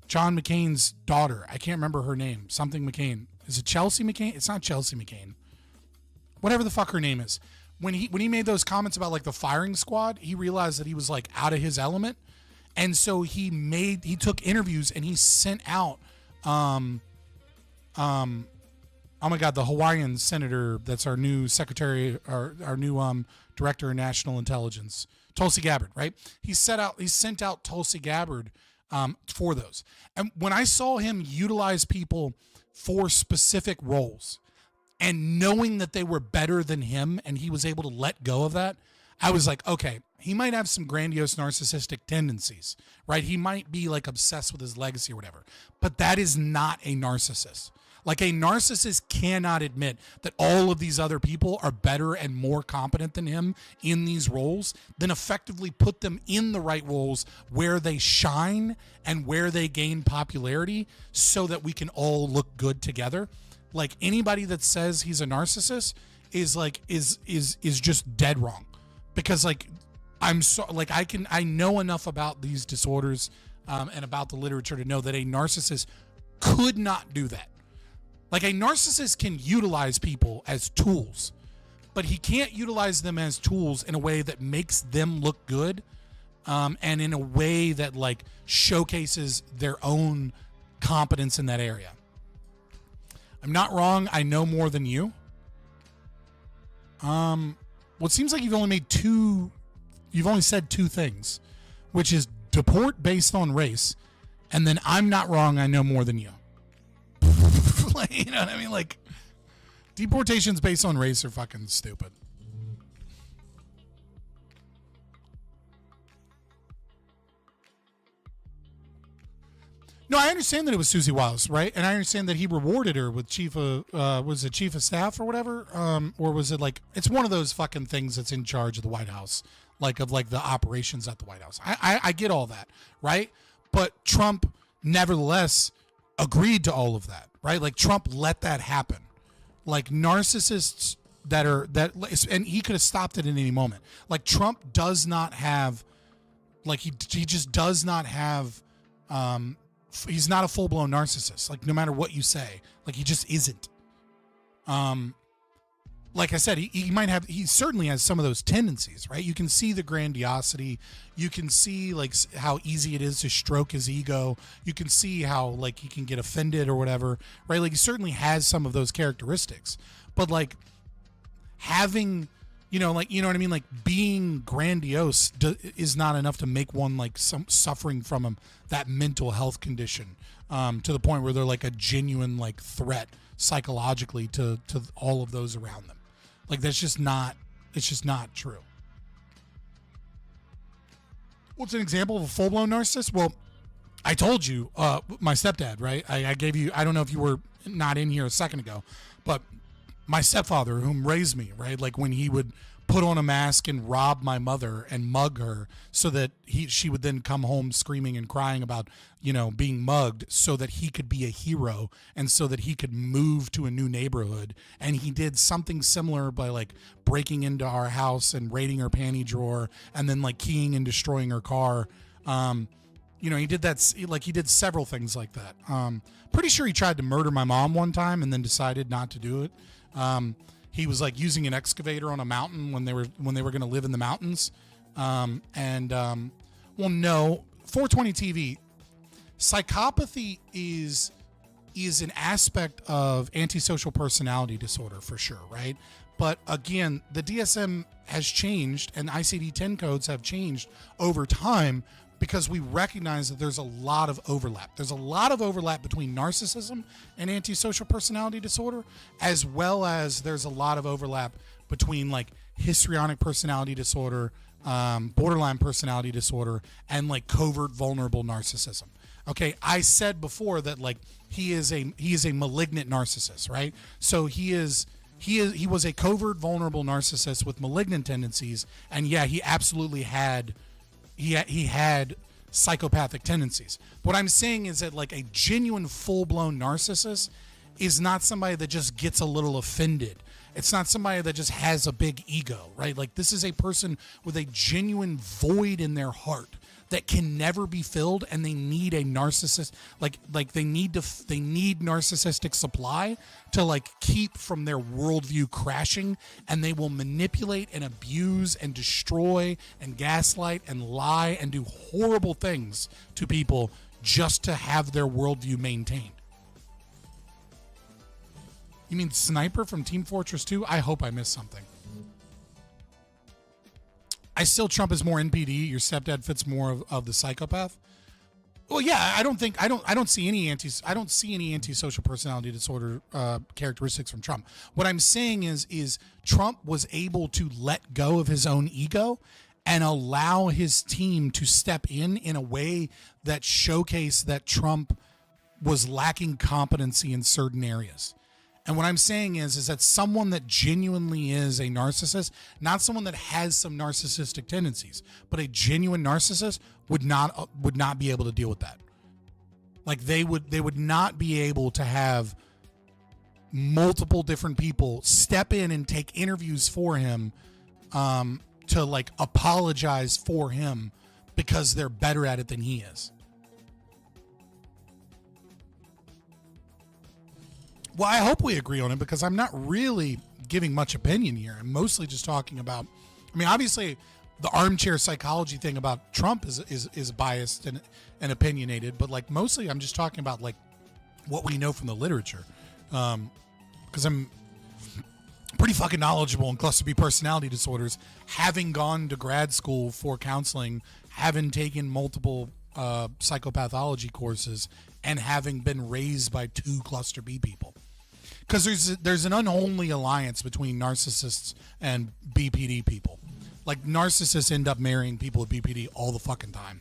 McCain's daughter? I can't remember her name. Something McCain. Is it Chelsea McCain? It's not Chelsea McCain. Whatever the fuck her name is. When he made those comments about like the firing squad, he realized that he was like out of his element. And so he took interviews and he sent out oh my God, the Hawaiian senator that's our new secretary, our new director of national intelligence, Tulsi Gabbard, right? He sent out Tulsi Gabbard for those. And when I saw him utilize people for specific roles and knowing that they were better than him and he was able to let go of that, I was like, okay, he might have some grandiose narcissistic tendencies, right? He might be like obsessed with his legacy or whatever, but that is not a narcissist. Like, a narcissist cannot admit that all of these other people are better and more competent than him in these roles, then effectively put them in the right roles where they shine and where they gain popularity so that we can all look good together. Like, anybody that says he's a narcissist is just dead wrong. Because like, I know enough about these disorders and about the literature to know that a narcissist could not do that. Like, a narcissist can utilize people as tools, but he can't utilize them as tools in a way that makes them look good, and in a way that like showcases their own competence in that area. I'm not wrong. I know more than you. Well, it seems like you've only said two things, which is deport based on race, and then I'm not wrong, I know more than you. Like, you know what I mean? Like, deportations based on race are fucking stupid. No, I understand that it was Susie Wiles, right? And I understand that he rewarded her with chief of, was it chief of staff or whatever? Or was it like, it's one of those fucking things that's in charge of the White House, like of like the operations at the White House. I get all that, right? But Trump nevertheless agreed to all of that, right? Like Trump let that happen. Like narcissists and he could have stopped it in any moment. Like Trump does not have, like he just does not have, he's not a full-blown narcissist, like no matter what you say, like he just isn't. Like I said, he certainly has some of those tendencies, right? You can see the grandiosity, you can see like how easy it is to stroke his ego, you can see how like he can get offended or whatever, right? Like he certainly has some of those characteristics, but like having, you know, like, you know what I mean? Like being grandiose is not enough to make one like suffering from that mental health condition, to the point where they're like a genuine like threat psychologically to all of those around them. Like it's just not true. What's an example of a full-blown narcissist? Well, I told you, my stepdad, right? I gave you, I don't know if you were not in here a second ago, but my stepfather, whom raised me, right? Like when he would put on a mask and rob my mother and mug her so that she would then come home screaming and crying about, you know, being mugged so that he could be a hero and so that he could move to a new neighborhood. And he did something similar by like breaking into our house and raiding her panty drawer and then like keying and destroying her car. You know, he did that, like he did several things like that. Pretty sure he tried to murder my mom one time and then decided not to do it. He was like using an excavator on a mountain when they were going to live in the mountains. Well, no, 420 TV. Psychopathy is an aspect of antisocial personality disorder for sure, right? But again, the DSM has changed and ICD-10 codes have changed over time because we recognize that there's a lot of overlap. There's a lot of overlap between narcissism and antisocial personality disorder, as well as there's a lot of overlap between like histrionic personality disorder, borderline personality disorder, and like covert vulnerable narcissism. Okay, I said before that like he is a malignant narcissist, right? So he was a covert vulnerable narcissist with malignant tendencies, and yeah, he absolutely had he had psychopathic tendencies. What I'm saying is that like a genuine full-blown narcissist is not somebody that just gets a little offended. It's not somebody that just has a big ego, right? Like this is a person with a genuine void in their heart that can never be filled, and they need a narcissist, like they need narcissistic supply to like keep from their worldview crashing, and they will manipulate and abuse and destroy and gaslight and lie and do horrible things to people just to have their worldview maintained. You mean Sniper from Team Fortress 2? I hope I missed something. Trump is more NPD. Your stepdad fits more of the psychopath. Well, yeah, I don't see any antisocial personality disorder characteristics from Trump. What I'm saying is Trump was able to let go of his own ego and allow his team to step in a way that showcased that Trump was lacking competency in certain areas. And what I'm saying is that someone that genuinely is a narcissist, not someone that has some narcissistic tendencies, but a genuine narcissist would not be able to deal with that. Like they would not be able to have multiple different people step in and take interviews for him, to like apologize for him because they're better at it than he is. Well, I hope we agree on it because I'm not really giving much opinion here. I'm mostly just talking about, I mean, obviously the armchair psychology thing about Trump is biased and opinionated, but like mostly I'm just talking about like what we know from the literature. Because I'm pretty fucking knowledgeable in cluster B personality disorders, having gone to grad school for counseling having taken multiple psychopathology courses and having been raised by 2 cluster B people. Because there's an unholy alliance between narcissists and BPD people. Like, narcissists end up marrying people with BPD all the fucking time.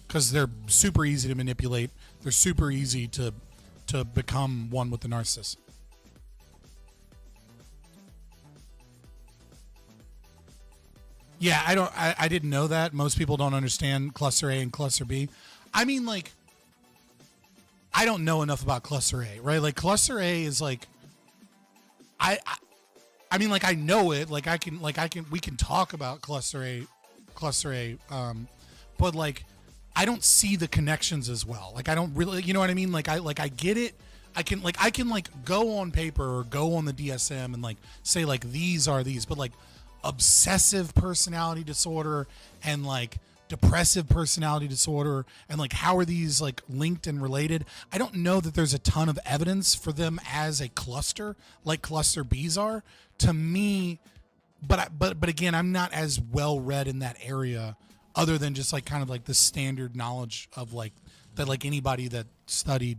Because they're super easy to manipulate. They're super easy to become one with the narcissist. Yeah, I didn't know that. Most people don't understand cluster A and cluster B. I mean, like, I don't know enough about cluster A, right? Like, cluster A is like, I mean, like, I know it. Like, we can talk about cluster A, but like, I don't see the connections as well. Like, I don't really, you know what I mean? Like, I get it. I can go on paper or go on the DSM and like say like these are these, but like obsessive personality disorder and like depressive personality disorder and like how are these like linked and related? I don't know that there's a ton of evidence for them as a cluster like cluster Bs are to me, but again, I'm not as well read in that area other than just like kind of like the standard knowledge of like that, like anybody that studied,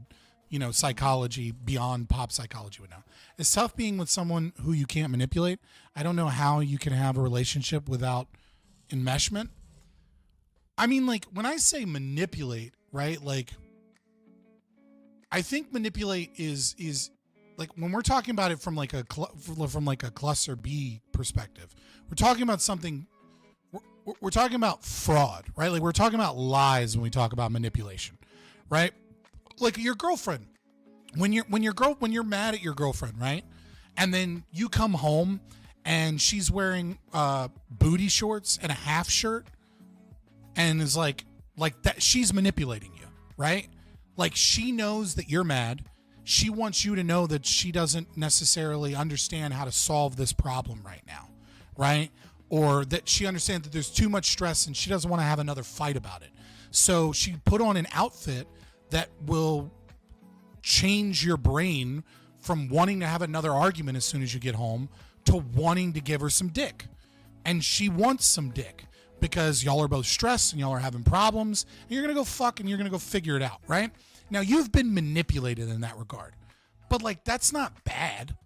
you know, psychology beyond pop psychology would know. It's tough being with someone who you can't manipulate. I don't know how you can have a relationship without enmeshment. I mean, like, when I say manipulate, right? Like, I think manipulate is like when we're talking about it from like a cluster B perspective. We're talking about something. We're talking about fraud, right? Like, we're talking about lies when we talk about manipulation, right? Like your girlfriend, when you're mad at your girlfriend, right? And then you come home and she's wearing booty shorts and a half shirt and is like that, she's manipulating you, right? Like, she knows that you're mad. She wants you to know that she doesn't necessarily understand how to solve this problem right now, right? Or that she understands that there's too much stress and she doesn't want to have another fight about it. So she put on an outfit that will change your brain from wanting to have another argument as soon as you get home to wanting to give her some dick. And she wants some dick because y'all are both stressed and y'all are having problems and you're going to go fuck and you're going to go figure it out, right? Now, you've been manipulated in that regard, but like, that's not bad.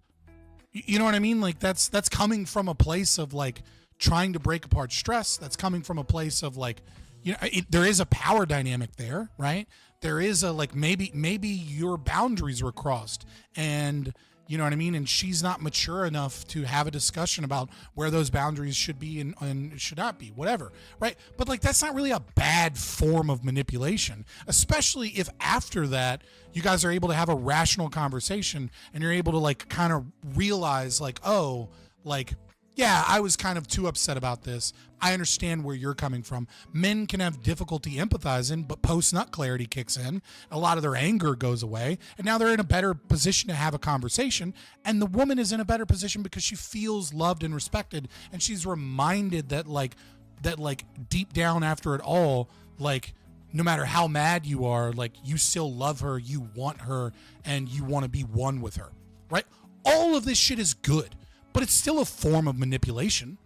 You know what I mean? Like, that's coming from a place of like trying to break apart stress. That's coming from a place of like, you know, there is a power dynamic there, right? There is a like, maybe your boundaries were crossed and you know what I mean? And she's not mature enough to have a discussion about where those boundaries should be and should not be, whatever, right? But like, that's not really a bad form of manipulation, especially if after that you guys are able to have a rational conversation and you're able to like kind of realize like, oh, like, yeah, I was kind of too upset about this. I understand where you're coming from. Men can have difficulty empathizing, but post-nut clarity kicks in. A lot of their anger goes away, and now they're in a better position to have a conversation. And the woman is in a better position because she feels loved and respected, and she's reminded that deep down after it all, like, no matter how mad you are, like, you still love her, you want her, and you want to be one with her, right? All of this shit is good. But it's still a form of manipulation,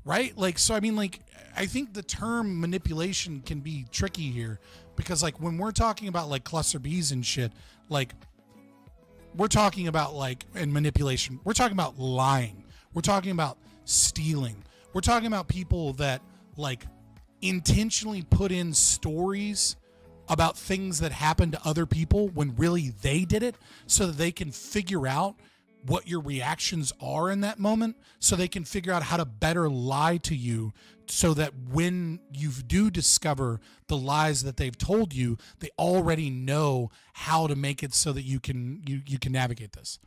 right? Like, so I mean, like, I think the term manipulation can be tricky here because, like, when we're talking about like cluster Bs and shit, like, we're talking about like, and manipulation, we're talking about lying, we're talking about stealing, we're talking about people that like intentionally put in stories about things that happened to other people when really they did it so that they can figure out what your reactions are in that moment so they can figure out how to better lie to you so that when you do discover the lies that they've told you, they already know how to make it so that you can navigate this.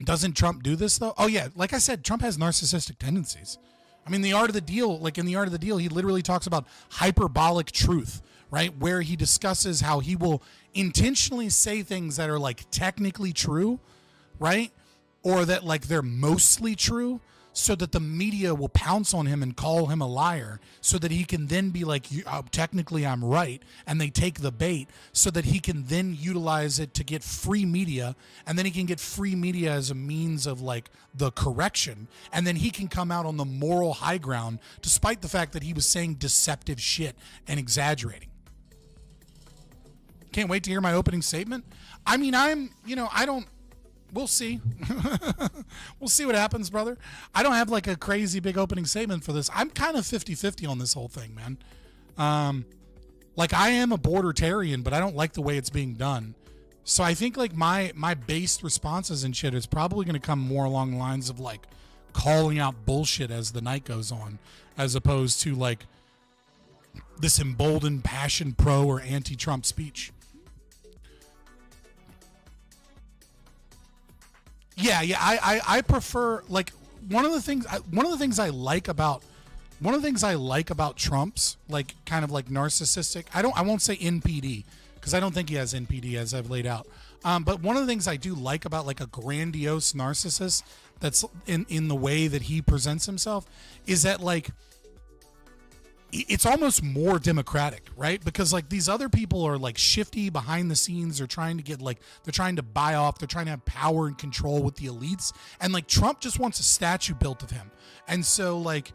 Doesn't Trump do this though? Oh yeah, like I said, Trump has narcissistic tendencies. I mean, The Art of the Deal, like in The Art of the Deal, he literally talks about hyperbolic truth, right? Where he discusses how he will intentionally say things that are like technically true, right? Or that like they're mostly true so that the media will pounce on him and call him a liar, so that he can then be like, technically I'm right, and they take the bait, so that he can then utilize it to get free media, and then he can get free media as a means of like the correction, and then he can come out on the moral high ground despite the fact that he was saying deceptive shit and exaggerating. Can't wait to hear my opening statement. I mean, we'll see. We'll see what happens, brother. I don't have like a crazy big opening statement for this. I'm kind of 50-50 on this whole thing, man. Like I am a bordertarian, but I don't like the way it's being done. So I think like my based responses and shit is probably going to come more along the lines of like calling out bullshit as the night goes on, as opposed to like this emboldened passion pro or anti-Trump speech. Yeah, I prefer like one of the things I like about Trump's like kind of like narcissistic. I won't say NPD because I don't think he has NPD as I've laid out. But one of the things I do like about like a grandiose narcissist that's in the way that he presents himself is that like it's almost more democratic, right? Because like these other people are like shifty behind the scenes. They're trying to get like, they're trying to buy off. They're trying to have power and control with the elites. And like Trump just wants a statue built of him. And so like,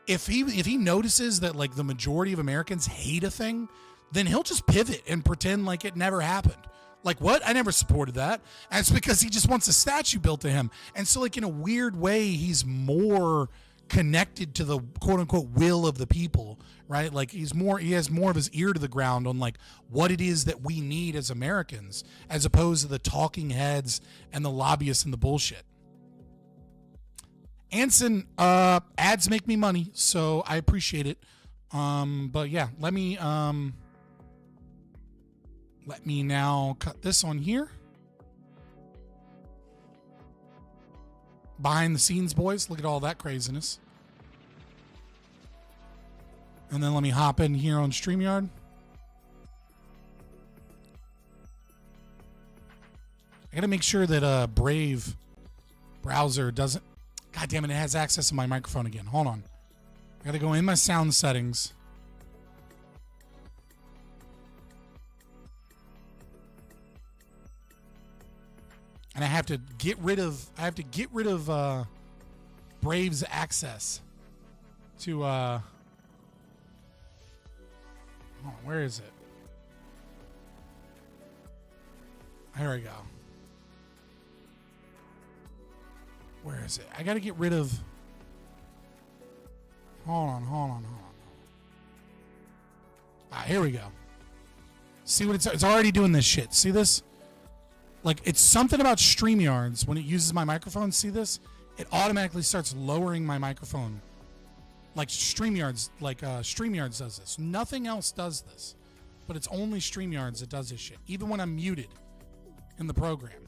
if he notices that like the majority of Americans hate a thing, then he'll just pivot and pretend like it never happened. Like, what? I never supported that. And it's because he just wants a statue built to him. And so like in a weird way, he's more connected to the quote unquote will of the people, right? Like he has more of his ear to the ground on like what it is that we need as Americans, as opposed to the talking heads and the lobbyists and the bullshit. Anson, ads make me money, so I appreciate it. But yeah, let me now cut this on here. Behind the scenes, boys. Look at all that craziness. And then let me hop in here on StreamYard. I gotta make sure that Brave browser doesn't... God damn it, it has access to my microphone again. Hold on. I gotta go in my sound settings. And I have to get rid of Brave's access to oh, where is it? Here we go. Where is it? I got to get rid of... Hold on. Ah, here we go. See what it's already doing this shit. See this? Like, it's something about StreamYards when it uses my microphone. See this? It automatically starts lowering my microphone. Like StreamYards does this. Nothing else does this. But it's only StreamYards that does this shit. Even when I'm muted in the program.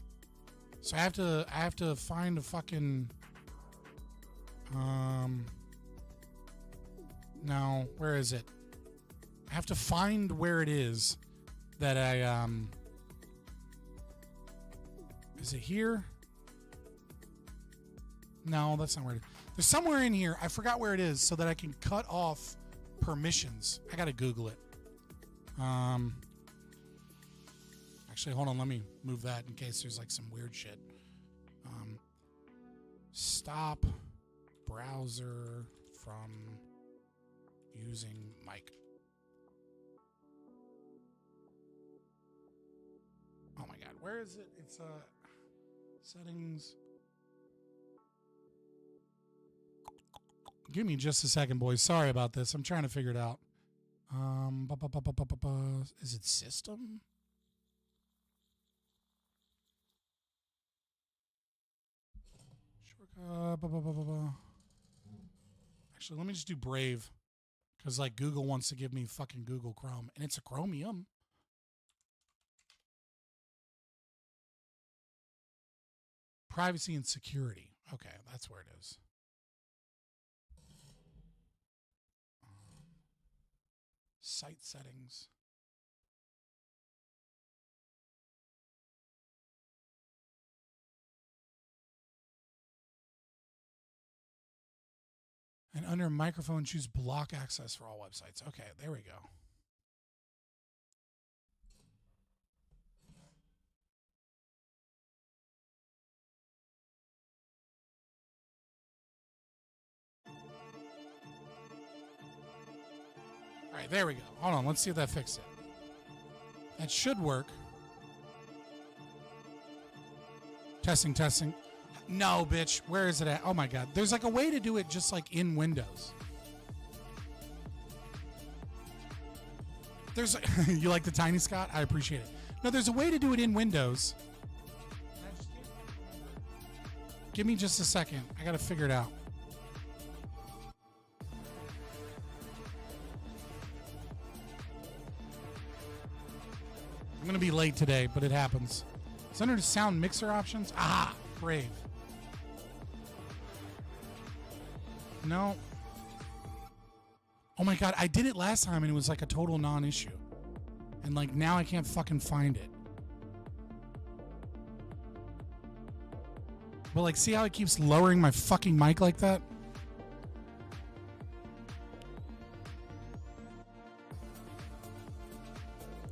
So I have to find a fucking now, where is it? I have to find where it is that I is it here? No, that's not where it is. There's somewhere in here. I forgot where it is so that I can cut off permissions. I gotta Google it. Actually, hold on. Let me move that in case there's like some weird shit. Stop browser from using mic. Oh my God, where is it? It's settings. Give me just a second, boys. Sorry about this. I'm trying to figure it out. Is it system? Actually, let me just do Brave, because like Google wants to give me fucking Google Chrome, and it's a Chromium. Privacy and security. Okay, that's where it is. Site settings. And under microphone, choose block access for all websites. Okay, there we go. All right, there we go. Hold on, let's see if that fixed it. That should work. Testing, testing. No, bitch. Where is it at? Oh my God. There's like a way to do it just like in Windows. There's you like the tiny Scott? I appreciate it. No, there's a way to do it in Windows. Give me just a second. I got to figure it out. I'm going to be late today, but it happens. It's under the sound mixer options. Ah, brave. No. Oh my God, I did it last time and it was like a total non-issue. And like now I can't fucking find it. But like, see how it keeps lowering my fucking mic like that?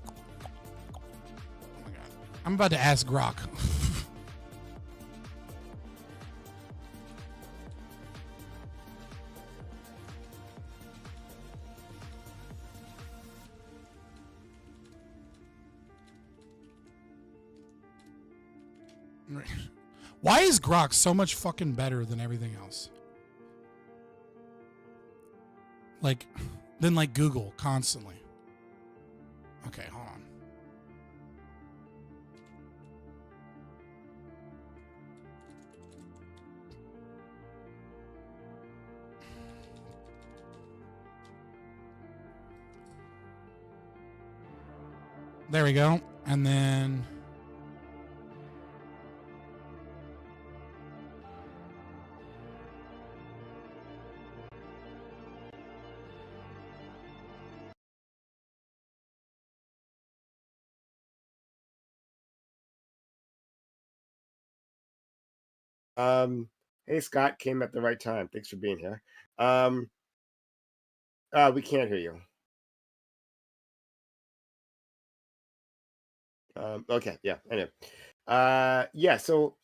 Oh my God. I'm about to ask Grok. Why is Grok so much fucking better than everything else? Like, than like Google constantly. Okay, hold on. There we go. And then Hey, Scott, came at the right time. Thanks for being here. We can't hear you. Okay, yeah, anyway. Yeah, so,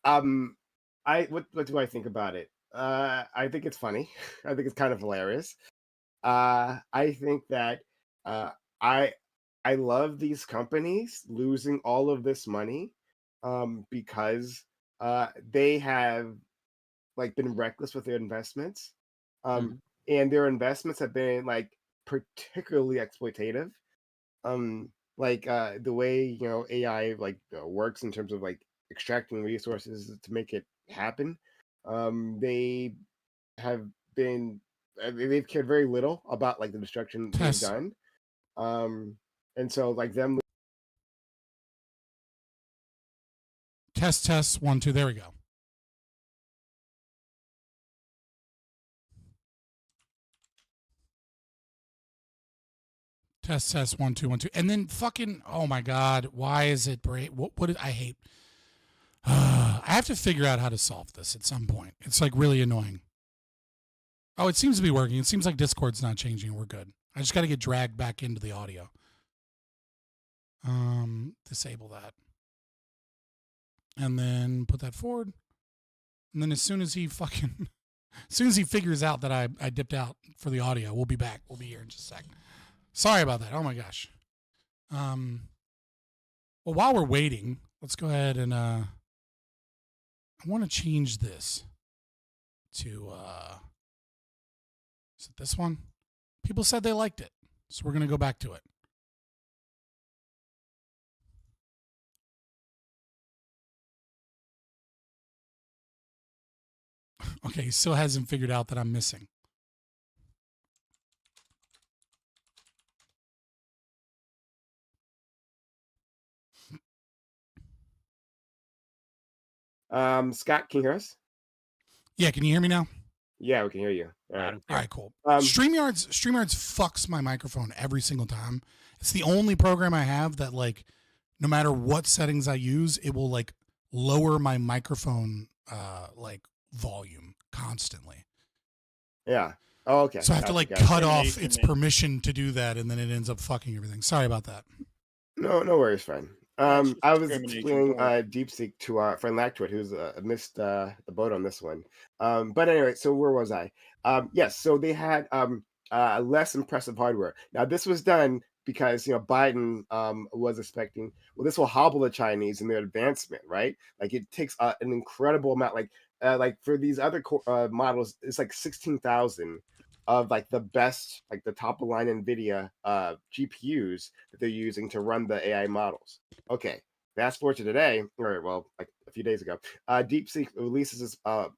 what do I think about it? I think it's funny. I think it's kind of hilarious. I think that, I love these companies losing all of this money, because, they have like been reckless with their investments, and their investments have been like particularly exploitative. Like the way AI like works in terms of like extracting resources to make it happen. They have been they've cared very little about like the destruction they've done. And so like them. Test 1 2. There we go. Test 1 2 1 2. And then fucking, oh my God, why is it break? What did I hate? I have to figure out how to solve this at some point. It's like really annoying. Oh, it seems to be working. It seems like Discord's not changing. We're good. I just got to get dragged back into the audio. Disable that. And then put that forward. And then as soon as he figures out that I dipped out for the audio, we'll be back. We'll be here in just a sec. Sorry about that. Oh my gosh. Well, while we're waiting, let's go ahead and I want to change this to is it this one? People said they liked it, so we're gonna go back to it. Okay, he still hasn't figured out that I'm missing. Scott, can you hear us? Yeah, can you hear me now? Yeah, we can hear you. All right, cool. StreamYards fucks my microphone every single time. It's the only program I have that like, no matter what settings I use, it will like lower my microphone like volume constantly. Yeah. Oh, okay. So I have to Gotcha, like gotcha. cut off its permission to do that, and then it ends up fucking everything. Sorry about that. No worries, friend. That's just I was discrimination, explaining don't. DeepSeek to our friend Lactwood, who's missed the boat on this one. But anyway, so where was I? Yes, so they had less impressive hardware. Now this was done because Biden was expecting, well, this will hobble the Chinese in their advancement, right? Like it takes an incredible amount, like for these other models, it's like 16,000 of like the best, like the top of the line NVIDIA GPUs that they're using to run the AI models. Okay, fast forward to today, or well, like a few days ago, DeepSeek releases this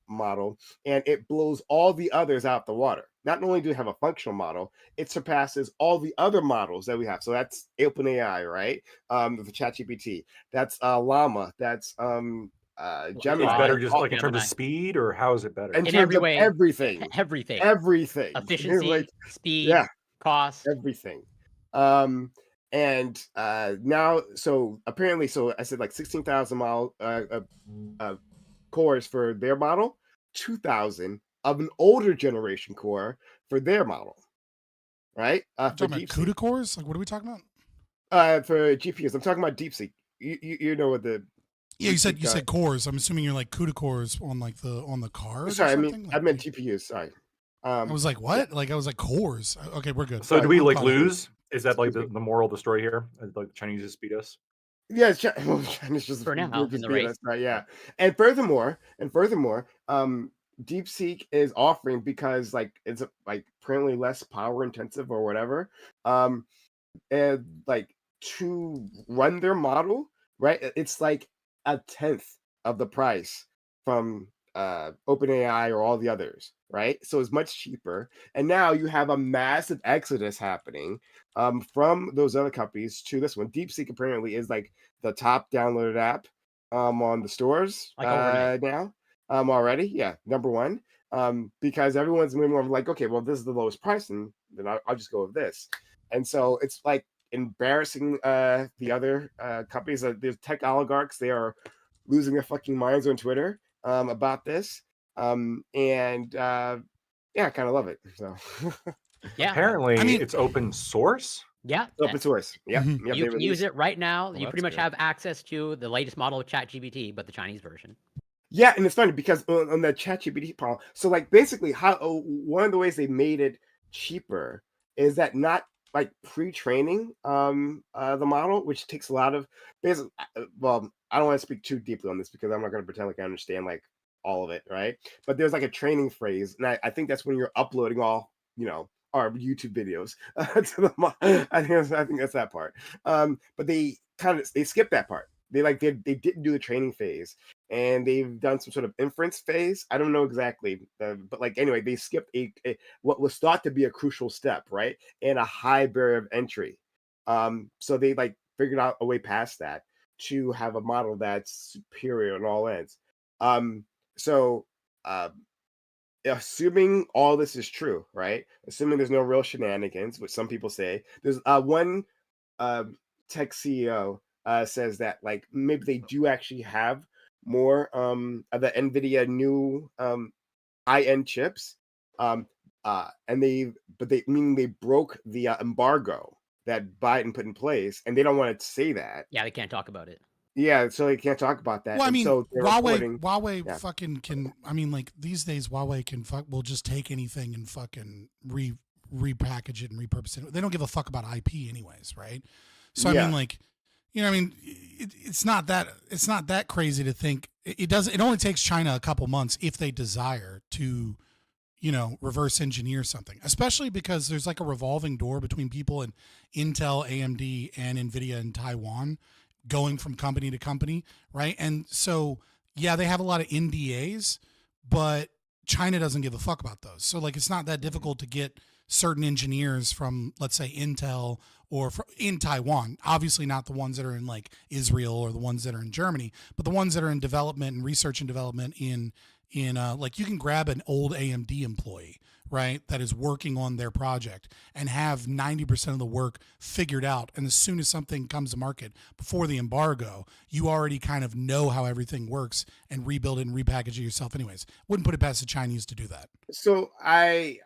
model, and it blows all the others out the water. Not only do we have a functional model, it surpasses all the other models that we have. So that's OpenAI, right? The ChatGPT. That's Llama. That's Gemini. It's better just like in terms of speed, or how is it better? In terms of everything. Everything. Efficiency, Like, speed, yeah, cost. everything. And now, so apparently, so I said like 16,000 cores for their model, 2,000 of an older generation core for their model, right? For Talking about CUDA cores? Like, what are we talking about? For GPUs, I'm talking about DeepSeek. You know what the Yeah, you said cores. I'm assuming you're like CUDA cores on like on the cars. Sorry, or something? I meant GPUs. Sorry. I was like, what? Like I was like cores. Okay, we're good. So do we like lose? Is that like the moral of the story here? Like the Chinese just beat us? Yeah, China's just For now, in the race. right? Yeah, and furthermore, DeepSeek is offering, because like it's like apparently less power intensive or whatever, and like to run their model, right? It's like a tenth of the price from OpenAI or all the others, right? So it's much cheaper, and now you have a massive exodus happening from those other companies to this one. DeepSeek apparently is like the top downloaded app on the stores now already. Yeah, number one, because everyone's moving over like, okay, well, this is the lowest price, and then I'll just go with this. And so it's like embarrassing the other companies. There's tech oligarchs. They are losing their fucking minds on Twitter about this. Yeah, I kind of love it. So Yeah. Apparently, it's open source. Yeah. Open source. Yeah. Mm-hmm. Yep, You can use it right now. Well, You pretty much have access to the latest model of ChatGPT, but the Chinese version. Yeah, and it's funny because on the ChatGPT problem, so like basically how one of the ways they made it cheaper is that not like pre-training the model, which takes a lot of basically, well, I don't want to speak too deeply on this because I'm not going to pretend like I understand like all of it, right? But there's like a training phase, and I think that's when you're uploading all our YouTube videos to the model. I think that's that part. But they skipped that part. They didn't do the training phase, and they've done some sort of inference phase. I don't know exactly, but like anyway, they skipped what was thought to be a crucial step, right, and a high barrier of entry. So they like figured out a way past that to have a model that's superior on all ends. So assuming all this is true, right? Assuming there's no real shenanigans, which some people say, there's one tech CEO says that like maybe they do actually have more of the NVIDIA new high-end chips, and they broke the embargo that Biden put in place, and they don't want to say that. Yeah, they can't talk about it. Yeah, so they can't talk about that. Well, I mean, so Huawei yeah. fucking can. I mean, like these days, Huawei will just take anything and fucking repackage it and repurpose it. They don't give a fuck about IP, anyways, right? So I mean, like, I mean, it's not that crazy to think it does. It only takes China a couple months if they desire to, reverse engineer something, especially because there's like a revolving door between people in Intel, AMD, and NVIDIA in Taiwan, going from company to company, right? And so, yeah, they have a lot of NDAs, but China doesn't give a fuck about those. So, like, it's not that difficult to get certain engineers from, let's say, Intel or in Taiwan. Obviously not the ones that are in, like, Israel or the ones that are in Germany, but the ones that are in development and research and development in like, you can grab an old AMD employee, right, that is working on their project and have 90% of the work figured out. And as soon as something comes to market before the embargo, you already kind of know how everything works and rebuild it and repackage it yourself anyways. Wouldn't put it past the Chinese to do that. So I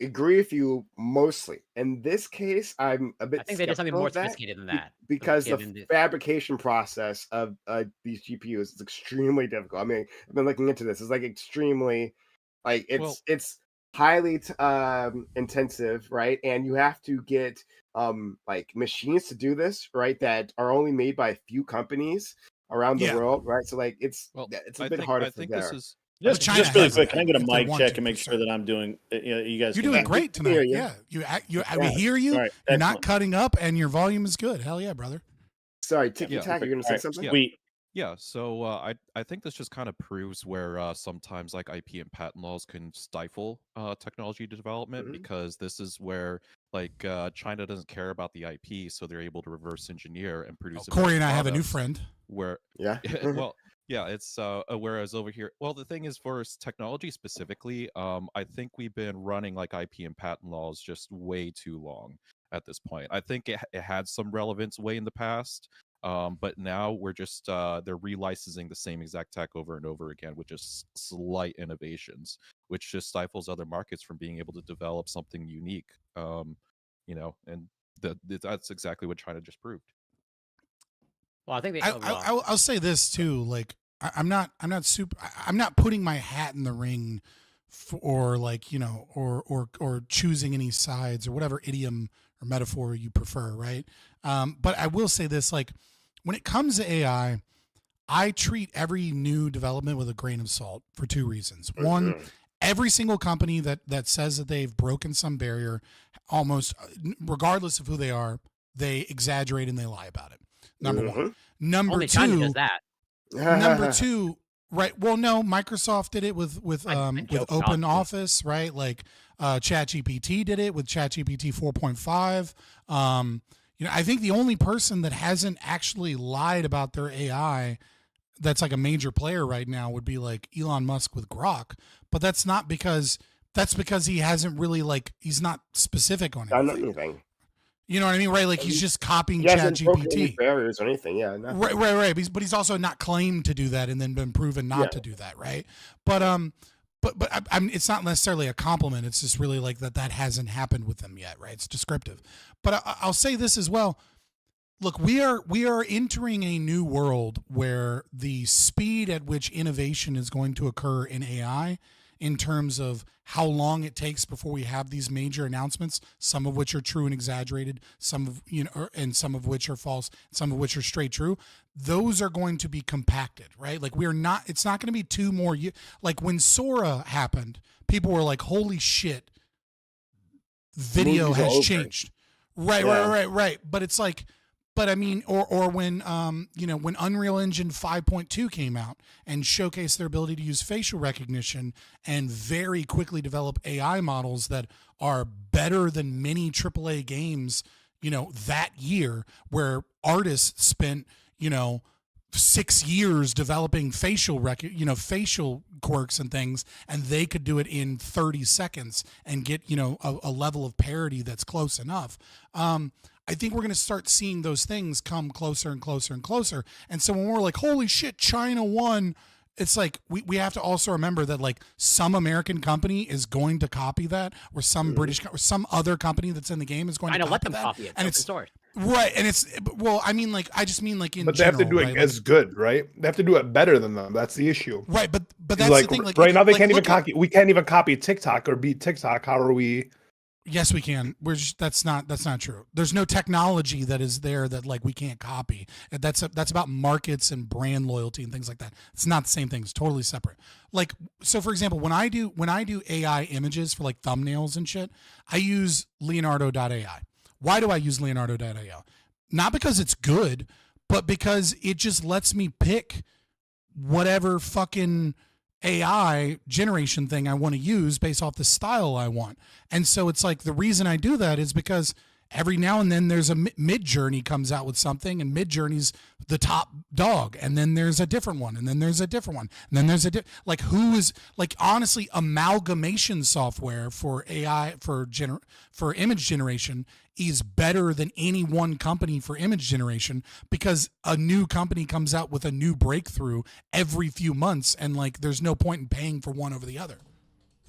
agree with you mostly. In this case, I'm a bit I think they did something skeptical more of that sophisticated than that. because Get the into- fabrication process of these GPUs is extremely difficult. I mean, I've been looking into this. It's like extremely, like it's highly intensive, right? And you have to get like machines to do this, right? That are only made by a few companies around the world, right? So like it's a bit harder for there. Just really quick, can I get a mic check and make sure that I'm doing? You guys, You're doing great tonight. Yeah, we hear you. Right, you're not cutting up, and your volume is good. Hell yeah, brother. Sorry, Tiki Tack, you're gonna say something? Yeah, so I think this just kind of proves where sometimes like IP and patent laws can stifle technology development, because this is where like China doesn't care about the IP, so they're able to reverse engineer and produce. Corey and I have a new friend. Where well. Yeah, it's whereas over here, well, the thing is for technology specifically, I think we've been running like IP and patent laws just way too long at this point. I think it had some relevance way in the past, but now we're just they're relicensing the same exact tech over and over again with just slight innovations, which just stifles other markets from being able to develop something unique. And that's exactly what China just proved. Well, I think I'll say this too. Like, I'm not putting my hat in the ring for like, or choosing any sides or whatever idiom or metaphor you prefer. Right. But I will say this, like when it comes to AI, I treat every new development with a grain of salt for two reasons. One, every single company that says that they've broken some barrier, almost regardless of who they are, they exaggerate and they lie about it. Number one. Number Only two. China does that. Number two, right? Well, no, Microsoft did it with Open Office, right? Like ChatGPT did it with ChatGPT 4.5. I think the only person that hasn't actually lied about their AI that's like a major player right now would be like Elon Musk with Grok, but that's because he hasn't really he's not specific on anything. You know what I mean, right? Like he's just copying He hasn't broken any ChatGPT. barriers or anything, yeah. Nothing. Right. But he's also not claimed to do that and then been proven not to do that, right? But I mean, it's not necessarily a compliment. It's just really like that hasn't happened with them yet, right? It's descriptive. But I'll say this as well. Look, we are entering a new world where the speed at which innovation is going to occur in AI, in terms of how long it takes before we have these major announcements, some of which are true and exaggerated, and some of which are false, some of which are straight true. Those are going to be compacted, right? Like it's not going to be 2 more years. Like when Sora happened, people were like, holy shit, video has changed. Right. But it's like, but I mean, or when when Unreal Engine 5.2 came out and showcased their ability to use facial recognition and very quickly develop AI models that are better than many AAA games, that year, where artists spent 6 years developing facial quirks and things, and they could do it in 30 seconds and get a level of parity that's close enough. I think we're going to start seeing those things come closer and closer and closer. And so when we're like, holy shit, China won, it's like we have to also remember that like some American company is going to copy that, or some British or some other company that's in the game is going to copy let them that. copy it. And it's source. Right. And I mean, like, I just mean like in But they general, have to do it right? as good, right? They have to do it better than them. That's the issue. Right. But that's like, the thing. Like, right now, they like, can't even look at- copy. We can't even copy TikTok or beat TikTok. How are we? Yes, we can. That's not true. There's no technology that is there that like we can't copy. And that's about markets and brand loyalty and things like that. It's not the same thing. It's totally separate. Like, so for example, when I do AI images for like thumbnails and shit, I use Leonardo.ai. Why do I use Leonardo.ai? Not because it's good, but because it just lets me pick whatever fucking AI generation thing I want to use based off the style I want. And so it's like the reason I do that is because Every now and then there's a Mid-Journey comes out with something, and Mid-Journey's the top dog, and then there's a different one, and then there's a different one, and then there's like, who is, like, honestly, amalgamation software for AI for image generation is better than any one company for image generation, because a new company comes out with a new breakthrough every few months, and like there's no point in paying for one over the other.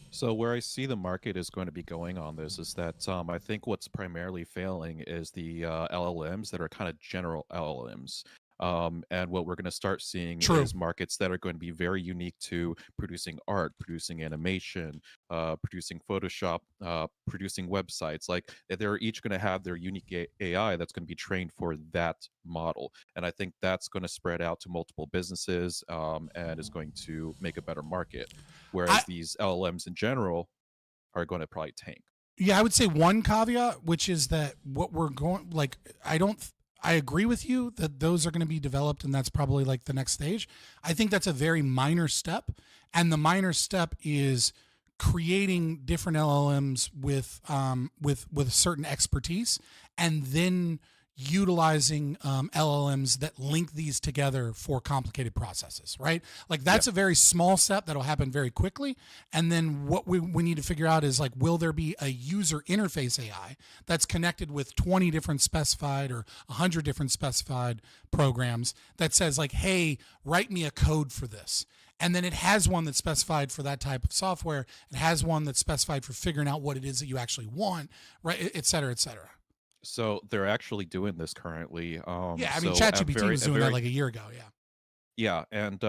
So where I see the market is going to be going on this is that I think what's primarily failing is the LLMs that are kind of general LLMs. And what we're going to start seeing True. is markets that are going to be very unique to producing art, producing animation, producing Photoshop, producing websites. Like they're each going to have their unique AI that's going to be trained for that model. And I think that's going to spread out to multiple businesses and is going to make a better market. Whereas these LLMs in general are going to probably tank. Yeah, I would say one caveat, which is that what we're going, like, I agree with you that those are going to be developed, and that's probably like the next stage. I think that's a very minor step, and the minor step is creating different LLMs with certain expertise, and then utilizing LLMs that link these together for complicated processes, right? Like that's a very small step that'll happen very quickly. And then what we need to figure out is like, will there be a user interface AI that's connected with 20 different specified or 100 different specified programs that says like, hey, write me a code for this. And then it has one that's specified for that type of software. It has one that's specified for figuring out what it is that you actually want, right? Et cetera, et cetera. So they're actually doing this currently. Yeah, I mean, ChatGPT was doing that like a year ago. Yeah. Yeah, and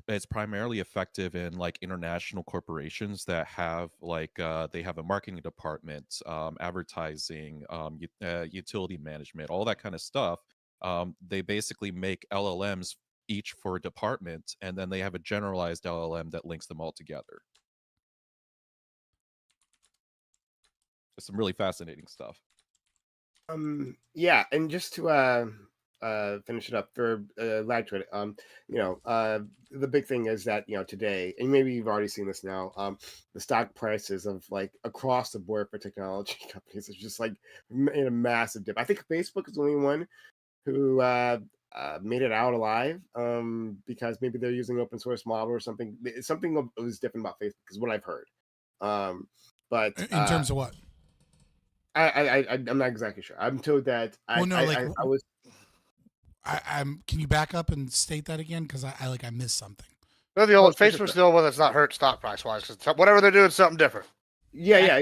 it's primarily effective in like international corporations that have like they have a marketing department, advertising, utility management, all that kind of stuff. They basically make LLMs each for a department, and then they have a generalized LLM that links them all together. It's some really fascinating stuff. Yeah, and just to finish it up for lag to it, the big thing is that today, and maybe you've already seen this now, the stock prices of like across the board for technology companies is just like in a massive dip. I think Facebook is the only one who made it out alive because maybe they're using open source model or something. Something was different about Facebook is what I've heard. But in terms of what? I'm not exactly sure. I'm told that I was. I'm. Can you back up and state that again? Because I missed something. No, Facebook's the only one that's not hurt stock price wise. Because whatever they're doing, something different. Yeah.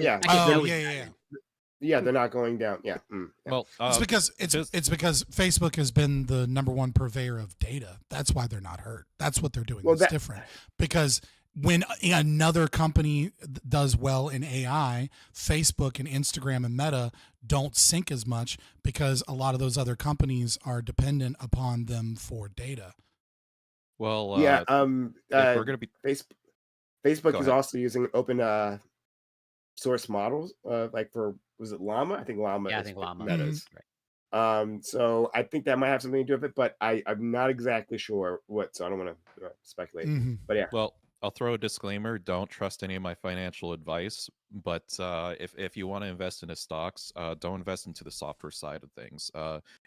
Yeah, they're not going down. Yeah. Well, it's because Facebook has been the number one purveyor of data. That's why they're not hurt. That's what they're doing. That's different. Because when another company does well in AI, Facebook and Instagram and Meta don't sync as much because a lot of those other companies are dependent upon them for data. Well, we're going to be Facebook is also using open source models, like was it Llama? I think Llama. Yeah, I think Llama. Meta's. Right. So I think that might have something to do with it, but I'm not exactly sure what. So I don't want to speculate. But yeah. Well, I'll throw a disclaimer. Don't trust any of my financial advice. But if you want to invest into stocks, don't invest into the software side of things.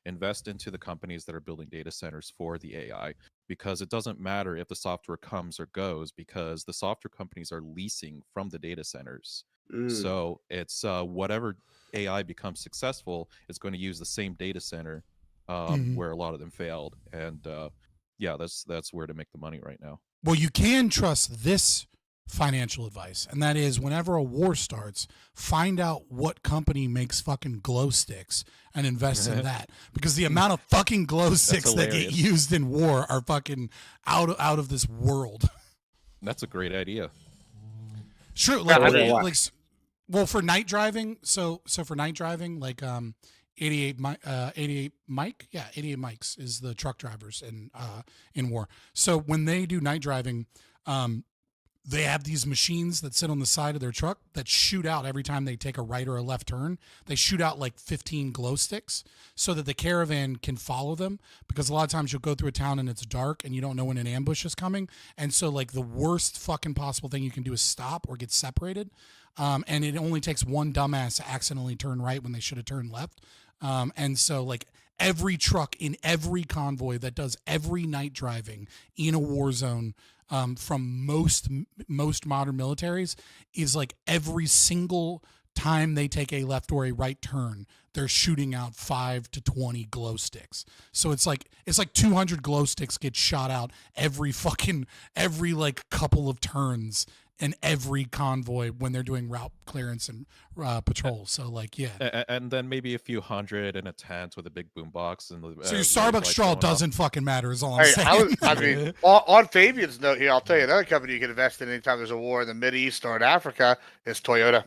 Invest into the companies that are building data centers for the AI, because it doesn't matter if the software comes or goes, because the software companies are leasing from the data centers. So it's whatever AI becomes successful, it's going to use the same data center where a lot of them failed. And that's where to make the money right now. Well, you can trust this financial advice, and that is whenever a war starts, find out what company makes fucking glow sticks and invest in that, because the amount of fucking glow sticks that get used in war are fucking out of this world. That's a great idea. Sure, well, for night driving, so for night driving, like 88 Mike, yeah, 88 Mikes is the truck drivers in war. So when they do night driving, they have these machines that sit on the side of their truck that shoot out every time they take a right or a left turn. They shoot out like 15 glow sticks so that the caravan can follow them, because a lot of times you'll go through a town and it's dark and you don't know when an ambush is coming. And so like the worst fucking possible thing you can do is stop or get separated. And it only takes one dumbass to accidentally turn right when they should have turned left. And so like every truck in every convoy that does every night driving in a war zone, from most modern militaries, is like every single time they take a left or a right turn, they're shooting out 5 to 20 glow sticks. So it's like 200 glow sticks get shot out every like couple of turns in every convoy when they're doing route clearance and patrol. So like, yeah. And then maybe a few hundred in a tent with a big boombox. And So your Starbucks straw doesn't fucking matter is all I'm saying. I mean, on Fabian's note here, I'll tell you another company you can invest in anytime there's a war in the Mideast or in Africa is Toyota.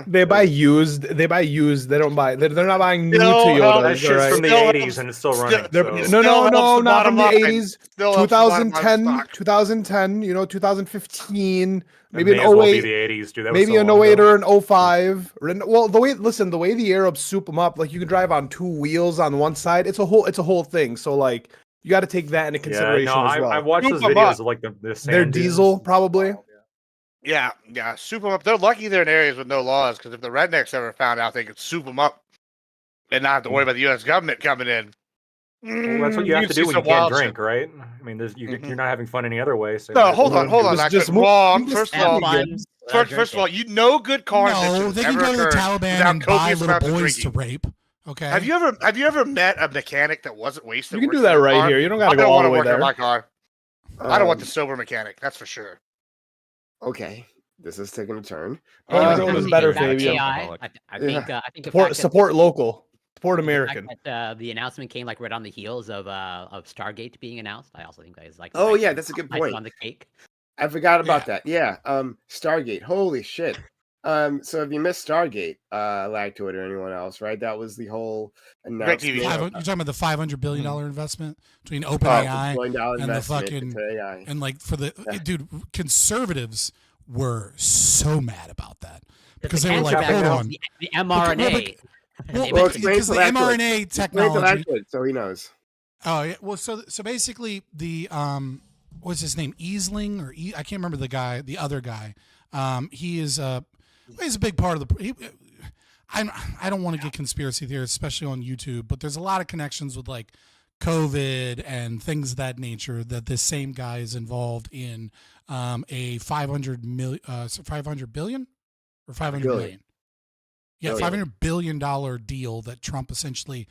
They buy used. They don't buy. They're not buying new Still Toyotas. That shit's right? from the 80s and it's still running. No, not from the line. 80s. Still helps the bottom line 2010, 2010, 2015, maybe It may an as well be 08, the 80s, dude. That was maybe so an long 08 ago. or an 05. Well, the way the Arabs soup them up, like you can drive on two wheels on one side. It's a whole thing. So like you got to take that into consideration as well. I watched those videos of like the sand They're dunes. diesel probably. Yeah, soup them up. They're lucky they're in areas with no laws, because if the rednecks ever found out they could soup them up and not have to worry about the U.S. government coming in. Well, that's what you have you'd to see do when you some can't wild drink, shit. right? I mean, you're not having fun any other way. So No, hold on. That's wrong. First of all, fun, first of all, no good car No, invention they has can ever go to the occurred Taliban without and buy copious little amounts of boys to drinking. rape. Okay. Have you ever met a mechanic that wasn't wasted? You can do working that on a right car? here. You don't gotta I go don't all want the to way work on there. my car. I don't want the sober mechanic. That's for sure. Okay, this is taking a turn. Your road is better, Back to Fabian. AI, I think the Support, fact that support local. Support the fact American. that, the announcement came like right on the heels of Stargate being announced. I also think that is like Oh yeah, that's a good icing point. on the cake. I forgot about that. Yeah. Stargate. Holy shit. So if you missed Stargate, Lactoid or anyone else, right? That was the whole announcement. You're talking about the $500 billion investment between $1 OpenAI billion and the investment fucking into AI. and like for the dude, conservatives were so mad about that because they were like, hold on, the mRNA. Well, explain because to the Lactoid. mRNA Explain to technology. Lactoid so he knows. Oh yeah, well, so basically the what's his name, Easling or I can't remember the other guy. He is he's a big part of the. I don't want to get conspiracy theories, especially on YouTube, but there's a lot of connections with like COVID and things of that nature that this same guy is involved in a 500 billion or 500 million. Yeah, $500 billion deal that Trump essentially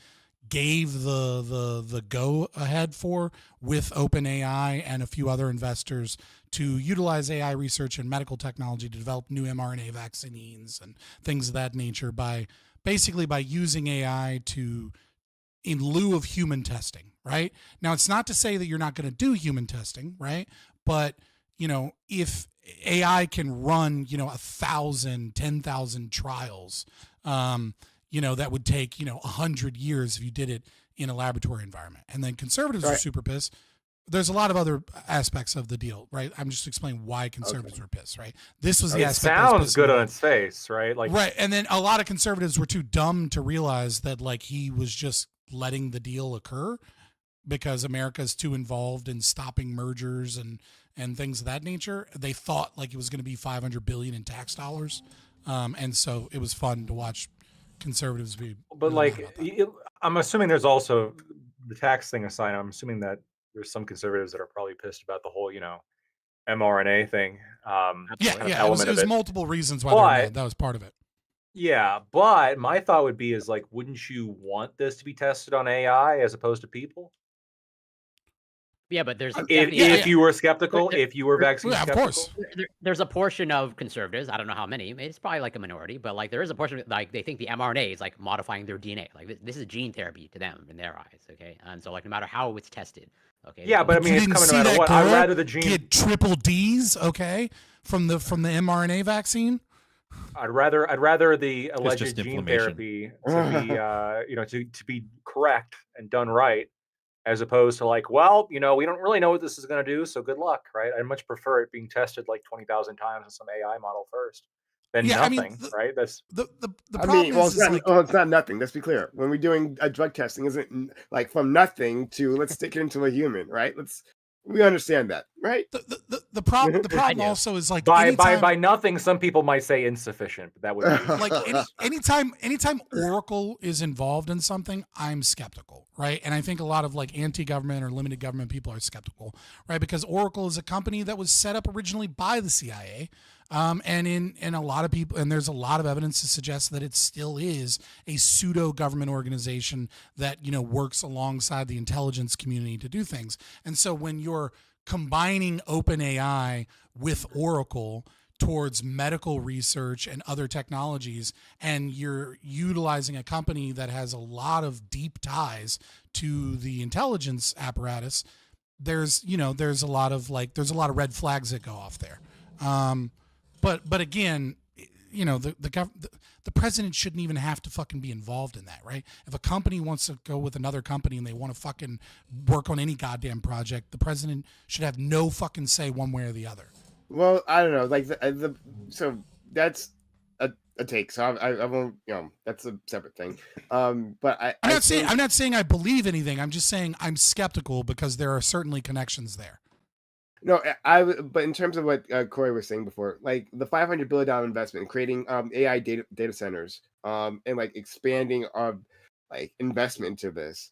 gave the go ahead for with OpenAI and a few other investors to utilize AI research and medical technology to develop new mRNA vaccines and things of that nature by using AI to in lieu of human testing, right? Now, it's not to say that you're not going to do human testing, right? But, if AI can run, 1,000, 10,000 trials, that would take, 100 years if you did it in a laboratory environment. And then conservatives are super pissed. There's a lot of other aspects of the deal, right? I'm just explaining why conservatives were pissed, right? This was the It aspect that was sounds pissing good me on off. its face, right? Like, Right. And then a lot of conservatives were too dumb to realize that like he was just letting the deal occur because America's too involved in stopping mergers and things of that nature. They thought like it was going to be $500 billion in tax dollars. And so it was fun to watch conservatives be. but like, I'm assuming there's also the tax thing aside. I'm assuming that there's some conservatives that are probably pissed about the whole, mRNA thing. It was multiple reasons why they were mad. That was part of it. Yeah, but my thought would be is like, wouldn't you want this to be tested on AI as opposed to people? Yeah, but there's If you were skeptical, if you were vaccine of skeptical, course. There's a portion of conservatives. I don't know how many. It's probably like a minority, but like there is a portion like they think the mRNA is like modifying their DNA. Like this is gene therapy to them in their eyes. Okay, and so like no matter how it's tested. Okay. Yeah, but I mean, it's coming no matter what. I'd rather the gene get triple D's. Okay, from the mRNA vaccine. I'd rather the alleged just gene inflammation. therapy to be to be correct and done right as opposed to like, well, you know, we don't really know what this is going to do, so good luck, right? I much prefer it being tested like 20,000 times in some AI model first than Yeah, I mean, nothing, right? That's the I problem mean, well, is like it's not nothing. Let's be clear. When we're doing a drug testing, isn't like from nothing to let's stick it into a human, right? We understand that, right? the problem also is like by nothing. Some people might say insufficient, but that would be like anytime Oracle is involved in something, I'm skeptical, right? And I think a lot of like anti-government or limited government people are skeptical, right? Because Oracle is a company that was set up originally by the CIA. And in a lot of people, and there's a lot of evidence to suggest that it still is a pseudo government organization that, you know, works alongside the intelligence community to do things. And so when you're combining OpenAI with Oracle towards medical research and other technologies, and you're utilizing a company that has a lot of deep ties to the intelligence apparatus, there's a lot of red flags that go off there. But again, you know, the president shouldn't even have to fucking be involved in that, right? If a company wants to go with another company and they want to fucking work on any goddamn project, the president should have no fucking say one way or the other. Well, I don't know, like so that's a take. So I won't, you know, that's a separate thing. But I'm not saying I believe anything. I'm just saying I'm skeptical because there are certainly connections there. No, but in terms of what Corey was saying before, like the $500 billion investment in creating AI data centers, and like expanding like investment into this,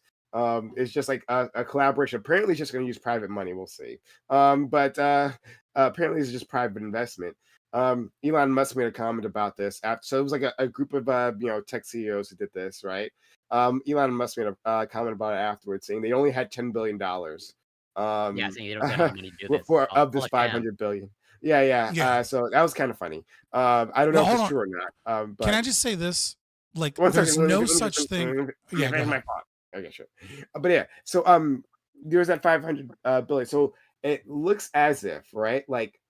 is just like a collaboration. Apparently, it's just going to use private money. We'll see. But apparently, it's just private investment. Elon Musk made a comment about this after, so it was like a group of tech CEOs who did this, right? Elon Musk made a comment about it afterwards, saying they only had $10 billion. Yeah, saying they don't have money to do this. Of this 500 billion. Yeah. So that was kind of funny. I don't know if it's true or not. But can I just say this? Like, one there's second, no such thing. Yeah, go my ahead. thought. Okay, sure. But yeah, so there's that 500 billion. So it looks as if, right, like,